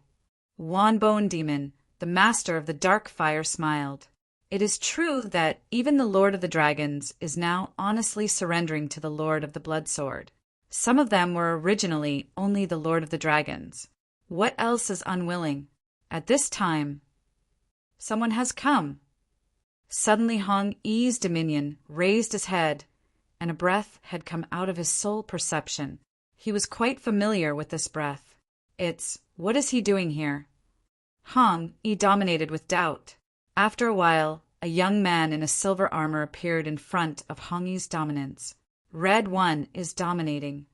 Wan Bone Demon, the master of the Dark Fire, smiled. It is true that even the Lord of the Dragons is now honestly surrendering to the Lord of the Blood Sword. Some of them were originally only the Lord of the Dragons. What else is unwilling? At this time, someone has come. Suddenly Hong Yi's dominion raised his head, and a breath had come out of his soul perception. He was quite familiar with this breath. What is he doing here? Hong Yi dominated with doubt. After a while, a young man in a silver armor appeared in front of Hong Yi's dominance. Red One is dominating.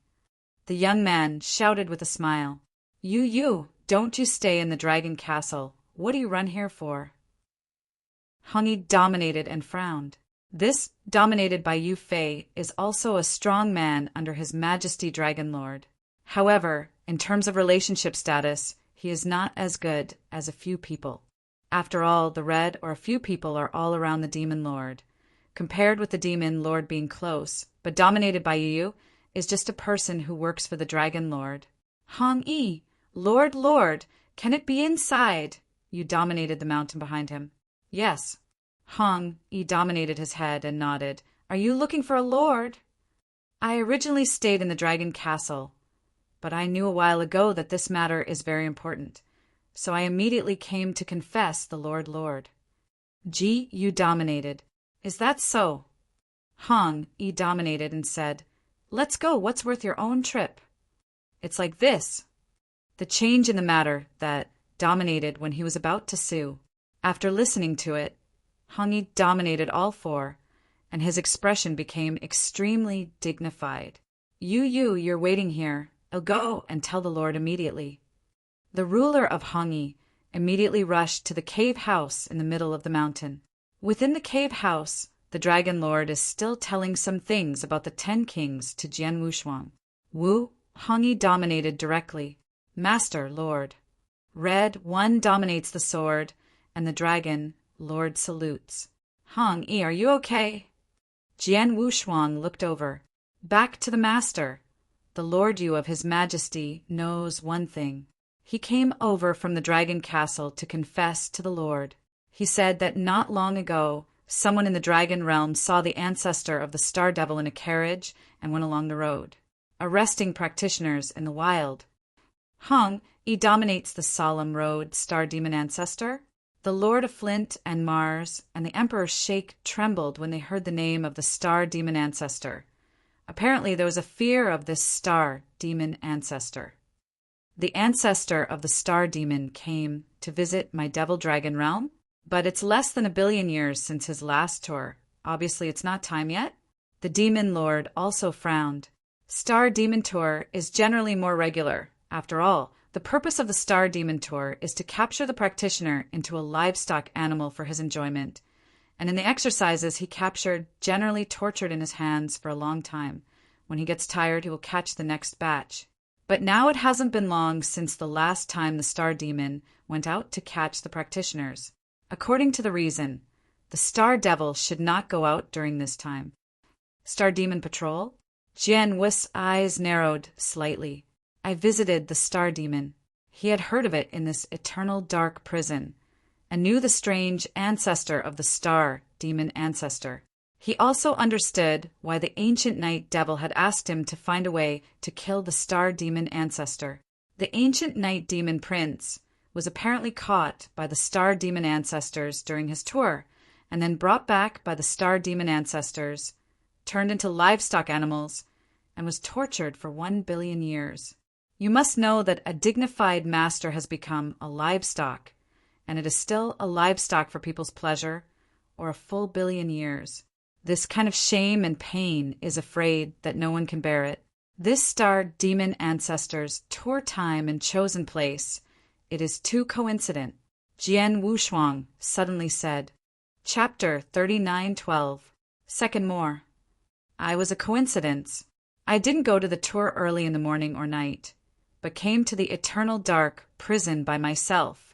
The young man shouted with a smile. You, don't you stay in the Dragon Castle. What do you run here for? Hong Yi dominated and frowned. This, dominated by Yu Fei, is also a strong man under His Majesty Dragon Lord. However, in terms of relationship status, he is not as good as a few people. After all, the red or a few people are all around the Demon Lord. Compared with the Demon Lord being close, but dominated by Yu, is just a person who works for the Dragon Lord. Hong Yi, Lord, can it be inside? Yu dominated the mountain behind him. Yes. Hong Yi dominated his head and nodded. Are you looking for a lord? I originally stayed in the Dragon Castle, but I knew a while ago that this matter is very important, so I immediately came to confess the Lord. You dominated. Is that so? Hong Yi dominated and said, Let's go. What's worth your own trip? It's like this. The change in the matter that dominated when he was about to sue. After listening to it, Hongyi dominated all four, and his expression became extremely dignified. You're waiting here. I'll go and tell the Lord immediately. The ruler of Hongyi immediately rushed to the cave house in the middle of the mountain. Within the cave house, the Dragon Lord is still telling some things about the 10 kings to Jian Wushuang. Hongyi dominated directly. Master, Lord. Red 1 dominates the sword, and the Dragon Lord salutes. Hongyi, are you okay? Jian Wushuang looked over. Back to the master. The Lord Yu of His Majesty knows one thing. He came over from the Dragon Castle to confess to the Lord. He said that not long ago, someone in the Dragon Realm saw the ancestor of the Star Devil in a carriage and went along the road, arresting practitioners in the wild. He dominates the solemn road, Star Demon Ancestor. The Lord of Flint and Mars and the Emperor Sheikh trembled when they heard the name of the Star Demon Ancestor. Apparently there was a fear of this Star Demon Ancestor. The ancestor of the Star Demon came to visit my Devil Dragon realm, but it's less than 1 billion years since his last tour. Obviously it's not time yet. The Demon Lord also frowned. Star Demon Tour is generally more regular. After all, the purpose of the Star Demon Tour is to capture the practitioner into a livestock animal for his enjoyment, and in the exercises he captured generally tortured in his hands for a long time. When he gets tired, he will catch the next batch. But now it hasn't been long since the last time the Star Demon went out to catch the practitioners. According to the reason, the Star Devil should not go out during this time. Star Demon Patrol? Jian Wu's eyes narrowed slightly. I visited the Star Demon. He had heard of it in this eternal dark prison, and knew the strange ancestor of the Star Demon Ancestor. He also understood why the ancient Night Devil had asked him to find a way to kill the Star Demon Ancestor. The ancient Night Demon Prince was apparently caught by the Star Demon Ancestors during his tour, and then brought back by the Star Demon Ancestors, turned into livestock animals, and was tortured for 1 billion years. You must know that a dignified master has become a livestock, and it is still a livestock for people's pleasure, or a full 1 billion years. This kind of shame and pain is afraid that no one can bear it. This Star Demon Ancestor's tour time and chosen place, it is too coincident. Jian Wushuang suddenly said. Chapter 39:12. Second more. I was a coincidence. I didn't go to the tour early in the morning or night, but came to the eternal dark prison by myself,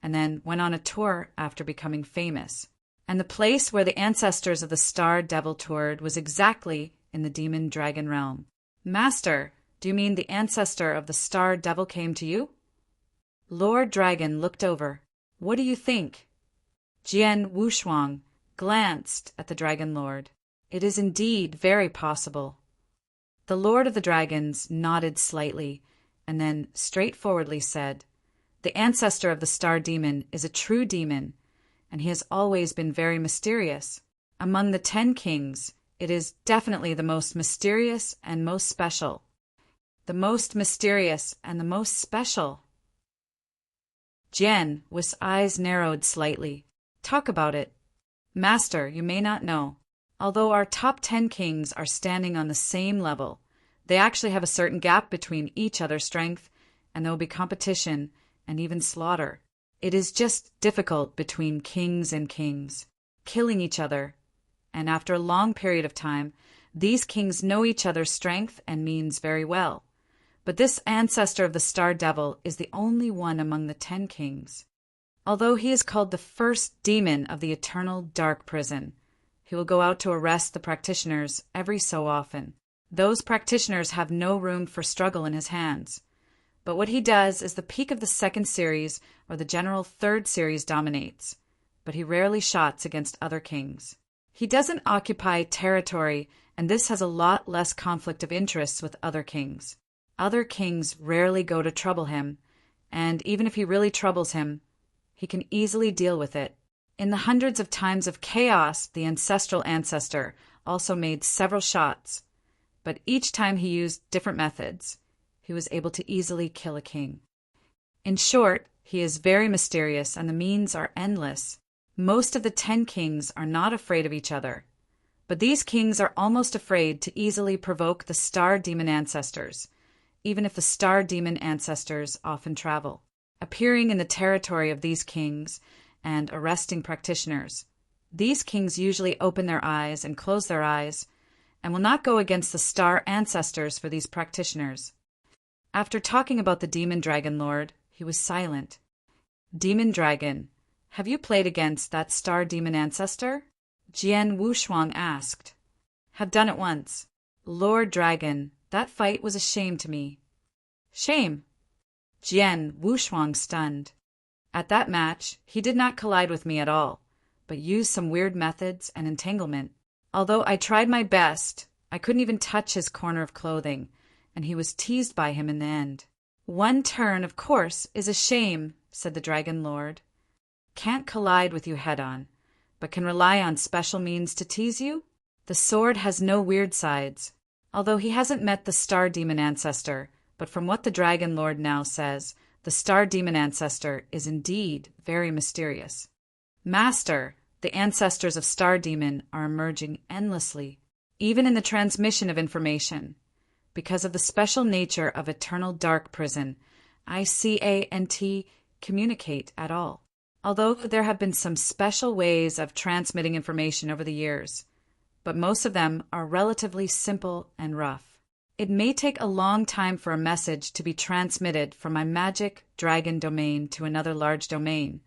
and then went on a tour after becoming famous. And the place where the ancestors of the Star Devil toured was exactly in the Demon Dragon realm. Master, do you mean the ancestor of the Star Devil came to you? Lord Dragon looked over. What do you think? Jian Wushuang glanced at the Dragon Lord. It is indeed very possible. The Lord of the Dragons nodded slightly, and then straightforwardly said, The ancestor of the Star Demon is a true demon, and he has always been very mysterious. Among the 10 kings, it is definitely the most mysterious and most special. The most mysterious and the most special. Jian Wu's eyes narrowed slightly. Talk about it. Master, you may not know. Although our top 10 kings are standing on the same level, they actually have a certain gap between each other's strength, and there will be competition and even slaughter. It is just difficult between kings and kings, killing each other, and after a long period of time, these kings know each other's strength and means very well. But this ancestor of the Star Devil is the only one among the 10 kings. Although he is called the first demon of the eternal dark prison, he will go out to arrest the practitioners every so often. Those practitioners have no room for struggle in his hands. But what he does is the peak of the 2nd series or the general 3rd series dominates, but he rarely shots against other kings. He doesn't occupy territory, and this has a lot less conflict of interests with other kings. Other kings rarely go to trouble him, and even if he really troubles him, he can easily deal with it. In the hundreds of times of chaos, the ancestral ancestor also made several shots, but each time he used different methods, he was able to easily kill a king. In short, he is very mysterious and the means are endless. Most of the 10 kings are not afraid of each other, but these kings are almost afraid to easily provoke the star demon ancestors, even if the star demon ancestors often travel, appearing in the territory of these kings and arresting practitioners. These kings usually open their eyes and close their eyes and will not go against the star ancestors for these practitioners. After talking about the demon dragon lord, he was silent. Demon dragon, have you played against that star demon ancestor? Jian Wushuang asked. Have done it once. Lord dragon, that fight was a shame to me. Shame? Jian Wushuang stunned. At that match, he did not collide with me at all, but used some weird methods and entanglement. Although I tried my best, I couldn't even touch his corner of clothing, and he was teased by him in the end. One turn, of course, is a shame, said the Dragon Lord. Can't collide with you head-on, but can rely on special means to tease you? The sword has no weird sides, although he hasn't met the Star Demon Ancestor, but from what the Dragon Lord now says, the Star Demon Ancestor is indeed very mysterious. Master, the ancestors of Star Demon are emerging endlessly, even in the transmission of information. Because of the special nature of Eternal Dark Prison, ICANT communicate at all. Although there have been some special ways of transmitting information over the years, but most of them are relatively simple and rough. It may take a long time for a message to be transmitted from my magic dragon domain to another large domain,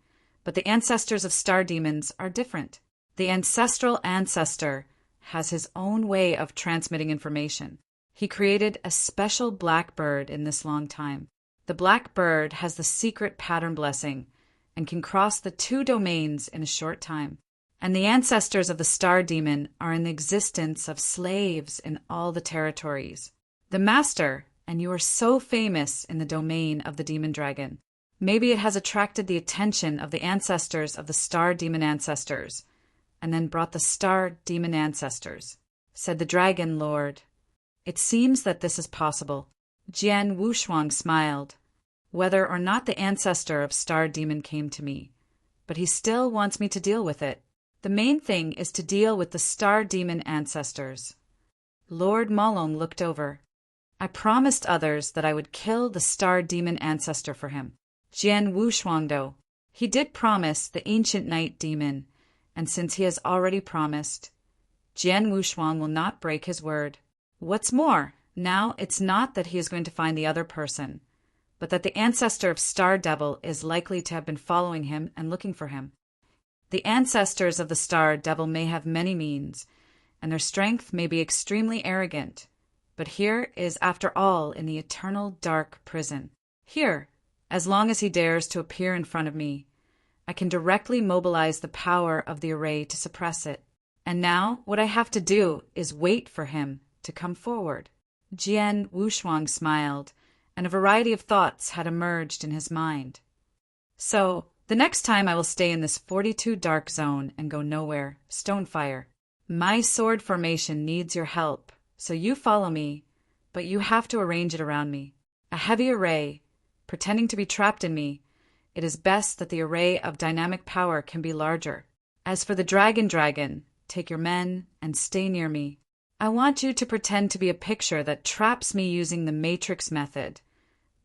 but the ancestors of star demons are different. The ancestral ancestor has his own way of transmitting information. He created a special black bird in this long time. The black bird has the secret pattern blessing and can cross the 2 domains in a short time. And the ancestors of the star demon are in the existence of slaves in all the territories. The master, and you are so famous in the domain of the demon dragon. Maybe it has attracted the attention of the ancestors of the star demon ancestors, and then brought the star demon ancestors, said the Dragon Lord. It seems that this is possible. Jian Wushuang smiled. Whether or not the ancestor of Star Demon came to me, but he still wants me to deal with it. The main thing is to deal with the Star Demon ancestors. Lord Molong looked over. I promised others that I would kill the Star Demon ancestor for him. Jian Wushuangdo. He did promise the ancient night demon, and since he has already promised, Jian Wushuang will not break his word. What's more, now it's not that he is going to find the other person, but that the ancestor of Star Devil is likely to have been following him and looking for him. The ancestors of the Star Devil may have many means, and their strength may be extremely arrogant, but here is, after all, in the eternal dark prison. Here, as long as he dares to appear in front of me, I can directly mobilize the power of the array to suppress it. And now what I have to do is wait for him to come forward. Jian Wushuang smiled, and a variety of thoughts had emerged in his mind. So, the next time I will stay in this 42 dark zone and go nowhere, Stonefire. My sword formation needs your help, so you follow me, but you have to arrange it around me. A heavy array, pretending to be trapped in me, it is best that the array of dynamic power can be larger. As for the dragon, take your men and stay near me. I want you to pretend to be a picture that traps me using the Matrix method,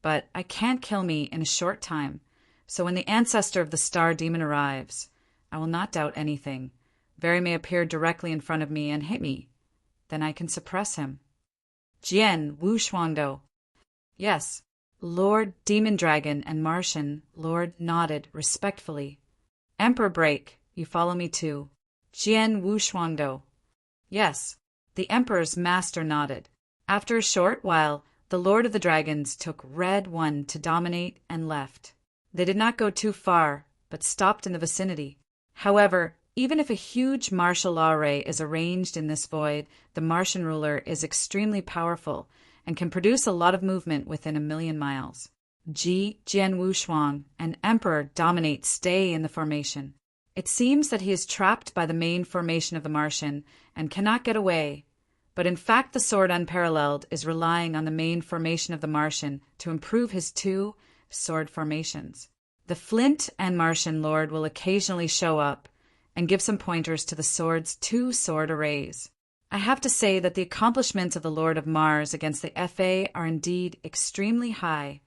but I can't kill me in a short time, so when the ancestor of the Star Demon arrives, I will not doubt anything. Very may appear directly in front of me and hit me. Then I can suppress him. Jian Wushuangdo. Yes. Lord Demon Dragon and Martian Lord nodded respectfully. Emperor Break, you follow me too. Jian Wushuangdo. Yes. The Emperor's master nodded. After a short while, the Lord of the Dragons took Red One to dominate and left. They did not go too far, but stopped in the vicinity. However, even if a huge martial law array is arranged in this void, the Martian ruler is extremely powerful and can produce a lot of movement within 1,000,000 miles. Jian Wushuang and Emperor Dominate stay in the formation. It seems that he is trapped by the main formation of the Martian and cannot get away, But in fact the sword Unparalleled is relying on the main formation of the Martian to improve his two sword formations. The Flint and Martian Lord will occasionally show up and give some pointers to the sword's two sword arrays. I have to say that the accomplishments of the Lord of Mars against the FA are indeed extremely high,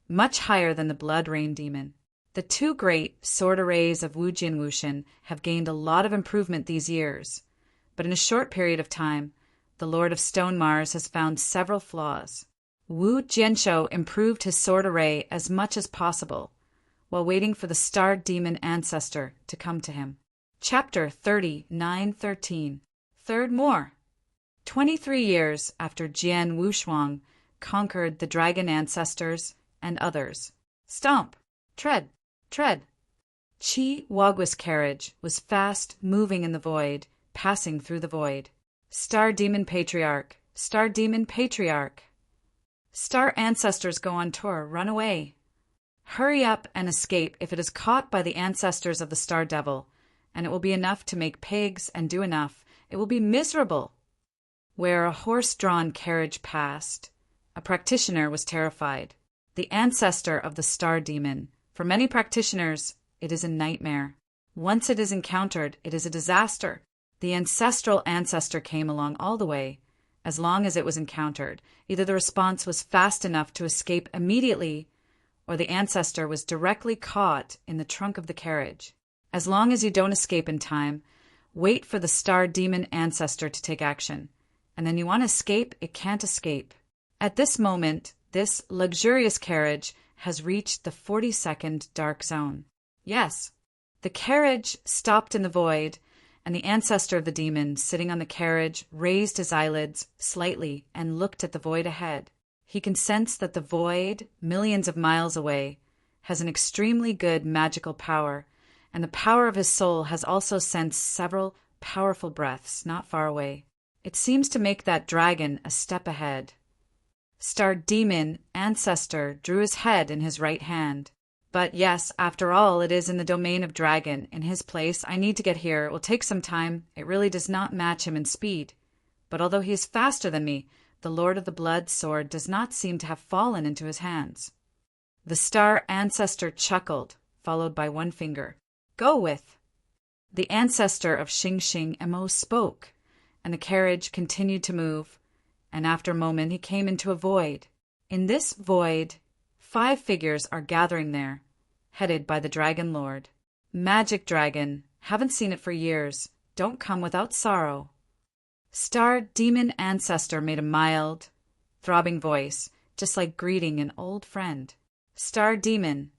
much higher than the Blood Rain Demon. The two great sword arrays of Wu Jianwushan have gained a lot of improvement these years, but in a short period of time, the Lord of Stone Mars has found several flaws. Wu Jianshou improved his sword array as much as possible, while waiting for the Star Demon Ancestor to come to him. Chapter 39:13. Third more. 23 years after Jian Wushuang conquered the Dragon Ancestors and others. Stomp! Tread! Tread! Qi Wagwa's carriage was fast moving in the void, passing through the void. Star Demon Patriarch! Star Demon Patriarch! Star Ancestors go on tour, run away! Hurry up and escape if it is caught by the ancestors of the Star Devil, and it will be enough to make pigs and do enough. It will be miserable. Where a horse-drawn carriage passed, a practitioner was terrified. The ancestor of the Star Demon. For many practitioners, it is a nightmare. Once it is encountered, it is a disaster. The ancestral ancestor came along all the way. As long as it was encountered, either the response was fast enough to escape immediately, or the ancestor was directly caught in the trunk of the carriage. As long as you don't escape in time, wait for the Star Demon Ancestor to take action. And then you want to escape, it can't escape. At this moment, this luxurious carriage has reached the 42nd dark zone. Yes, the carriage stopped in the void, and the ancestor of the demon sitting on the carriage raised his eyelids slightly and looked at the void ahead. He can sense that the void, millions of miles away, has an extremely good magical power, and the power of his soul has also sensed several powerful breaths not far away. It seems to make that dragon a step ahead. Star Demon Ancestor drew his head in his right hand. But yes, after all, it is in the domain of dragon. In his place, I need to get here. It will take some time. It really does not match him in speed. But although he is faster than me, the Lord of the Blood Sword does not seem to have fallen into his hands. The Star Ancestor chuckled, followed by one finger. Go with. The ancestor of Xing Xing Emo spoke, and the carriage continued to move, and after a moment he came into a void. In this void, 5 figures are gathering there, headed by the Dragon Lord. Magic Dragon, haven't seen it for years. Don't come without sorrow. Star Demon Ancestor made a mild, throbbing voice, just like greeting an old friend. Star Demon.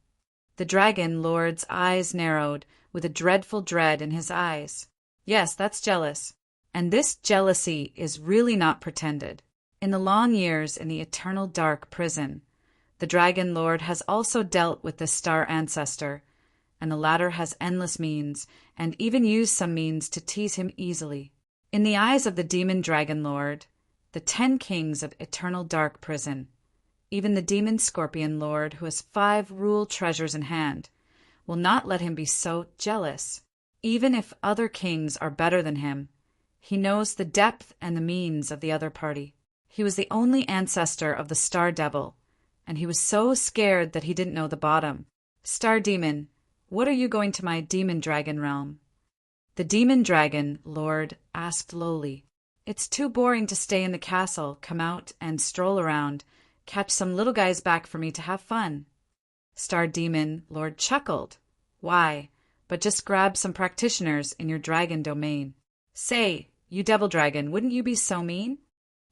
The Dragon Lord's eyes narrowed, with a dreadful dread in his eyes. Yes, that's jealous. And this jealousy is really not pretended. In the long years in the eternal dark prison, the Dragon Lord has also dealt with the Star Ancestor, and the latter has endless means, and even used some means to tease him easily. In the eyes of the Demon Dragon Lord, the 10 kings of eternal dark prison, even the Demon Scorpion Lord, who has 5 rule treasures in hand, will not let him be so jealous. Even if other kings are better than him, he knows the depth and the means of the other party. He was the only ancestor of the Star Devil, and he was so scared that he didn't know the bottom. Star Demon, what are you going to my Demon Dragon realm? The Demon Dragon Lord asked lowly. It's too boring to stay in the castle, come out and stroll around, catch some little guys back for me to have fun. Star Demon Lord chuckled. Why, but just grab some practitioners in your dragon domain. Say, you devil dragon, wouldn't you be so mean?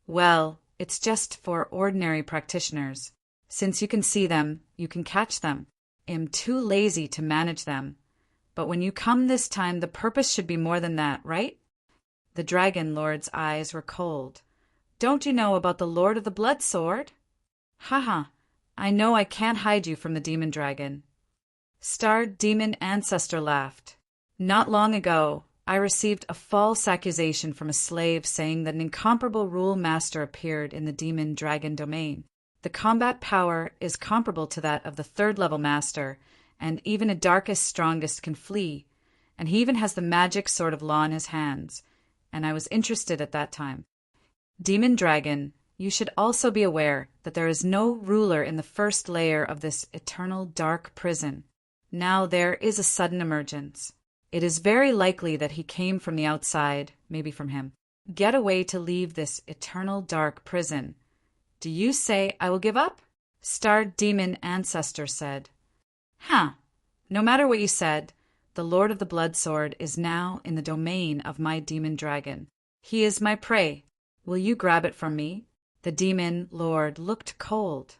Well, it's just for ordinary practitioners. Since you can see them, you can catch them. I'm too lazy to manage them. But when you come this time, the purpose should be more than that, right? The Dragon Lord's eyes were cold. Don't you know about the Lord of the Blood Sword? Haha, I know I can't hide you from the Demon Dragon. Star Demon Ancestor laughed. Not long ago, I received a false accusation from a slave saying that an incomparable rule master appeared in the Demon Dragon domain. The combat power is comparable to that of the 3rd level master, and even a darkest, strongest can flee, and he even has the magic sword of law in his hands, and I was interested at that time. Demon Dragon, you should also be aware that there is no ruler in the first layer of this eternal dark prison. Now there is a sudden emergence. It is very likely that he came from the outside, maybe from him. Get a way to leave this eternal dark prison. Do you say I will give up? Star Demon Ancestor said. No matter what you said, the Lord of the Blood Sword is now in the domain of my Demon Dragon. He is my prey. Will you grab it from me? The Demon Lord looked cold.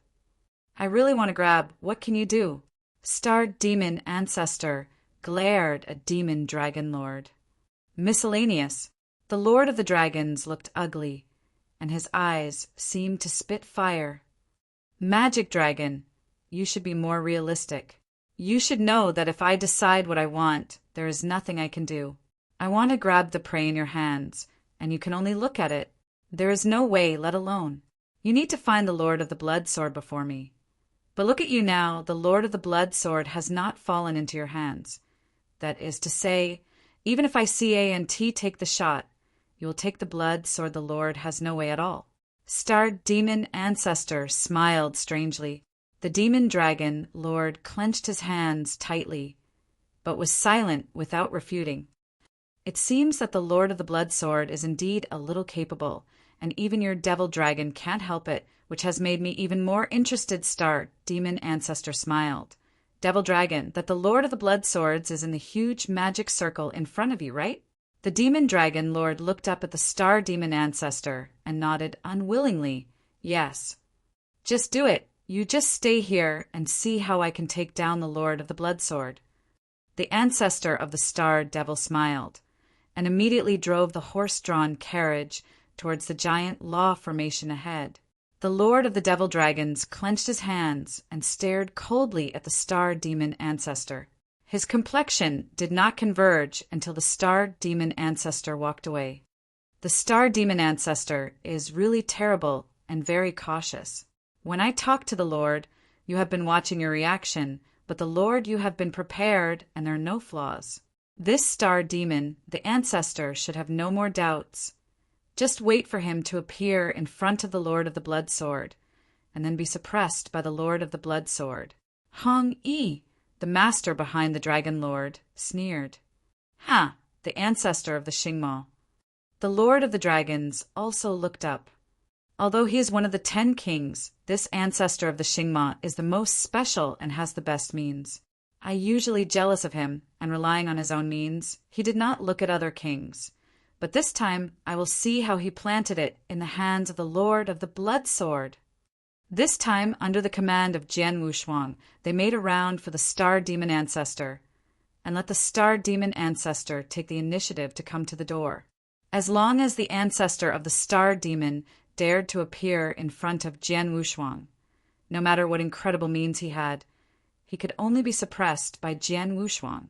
I really want to grab. What can you do? Star Demon Ancestor glared at Demon Dragon Lord. Miscellaneous. The Lord of the Dragons looked ugly, and his eyes seemed to spit fire. Magic Dragon, you should be more realistic. You should know that if I decide what I want, there is nothing I can do. I want to grab the prey in your hands, and you can only look at it. There is no way, let alone. You need to find the Lord of the Blood Sword before me. But look at you now, the Lord of the Blood Sword has not fallen into your hands. That is to say, even if I CANT take the shot, you will take the blood sword the Lord has no way at all. Star Demon Ancestor smiled strangely. The Demon Dragon Lord clenched his hands tightly, but was silent without refuting. It seems that the Lord of the Blood Sword is indeed a little capable, and even your Devil Dragon can't help it, which has made me even more interested. Star Demon Ancestor smiled. Devil Dragon, that the Lord of the Blood Swords is in the huge magic circle in front of you, right? The Demon Dragon Lord looked up at the Star Demon Ancestor and nodded unwillingly. Yes. Just do it. You just stay here and see how I can take down the Lord of the Blood Sword. The Ancestor of the Star Devil smiled, and immediately drove the horse-drawn carriage towards the giant law formation ahead. The Lord of the Devil Dragons clenched his hands and stared coldly at the Star Demon Ancestor. His complexion did not converge until the Star Demon Ancestor walked away. The Star Demon Ancestor is really terrible and very cautious. When I talk to the Lord, you have been watching your reaction, but the Lord you have been prepared and there are no flaws. This Star Demon, the Ancestor, should have no more doubts. Just wait for him to appear in front of the Lord of the Blood Sword, and then be suppressed by the Lord of the Blood Sword. Hong Yi, the master behind the Dragon Lord, sneered. The Ancestor of the Xingma. The Lord of the Dragons also looked up. Although he is one of the 10 kings, this Ancestor of the Xingma is the most special and has the best means. I usually jealous of him, and relying on his own means, he did not look at other kings. But this time I will see how he planted it in the hands of the Lord of the Blood Sword. This time, under the command of Jian Wushuang, they made a round for the Star Demon Ancestor, and let the Star Demon Ancestor take the initiative to come to the door. As long as the Ancestor of the Star Demon dared to appear in front of Jian Wushuang, no matter what incredible means he had, he could only be suppressed by Jian Wushuang.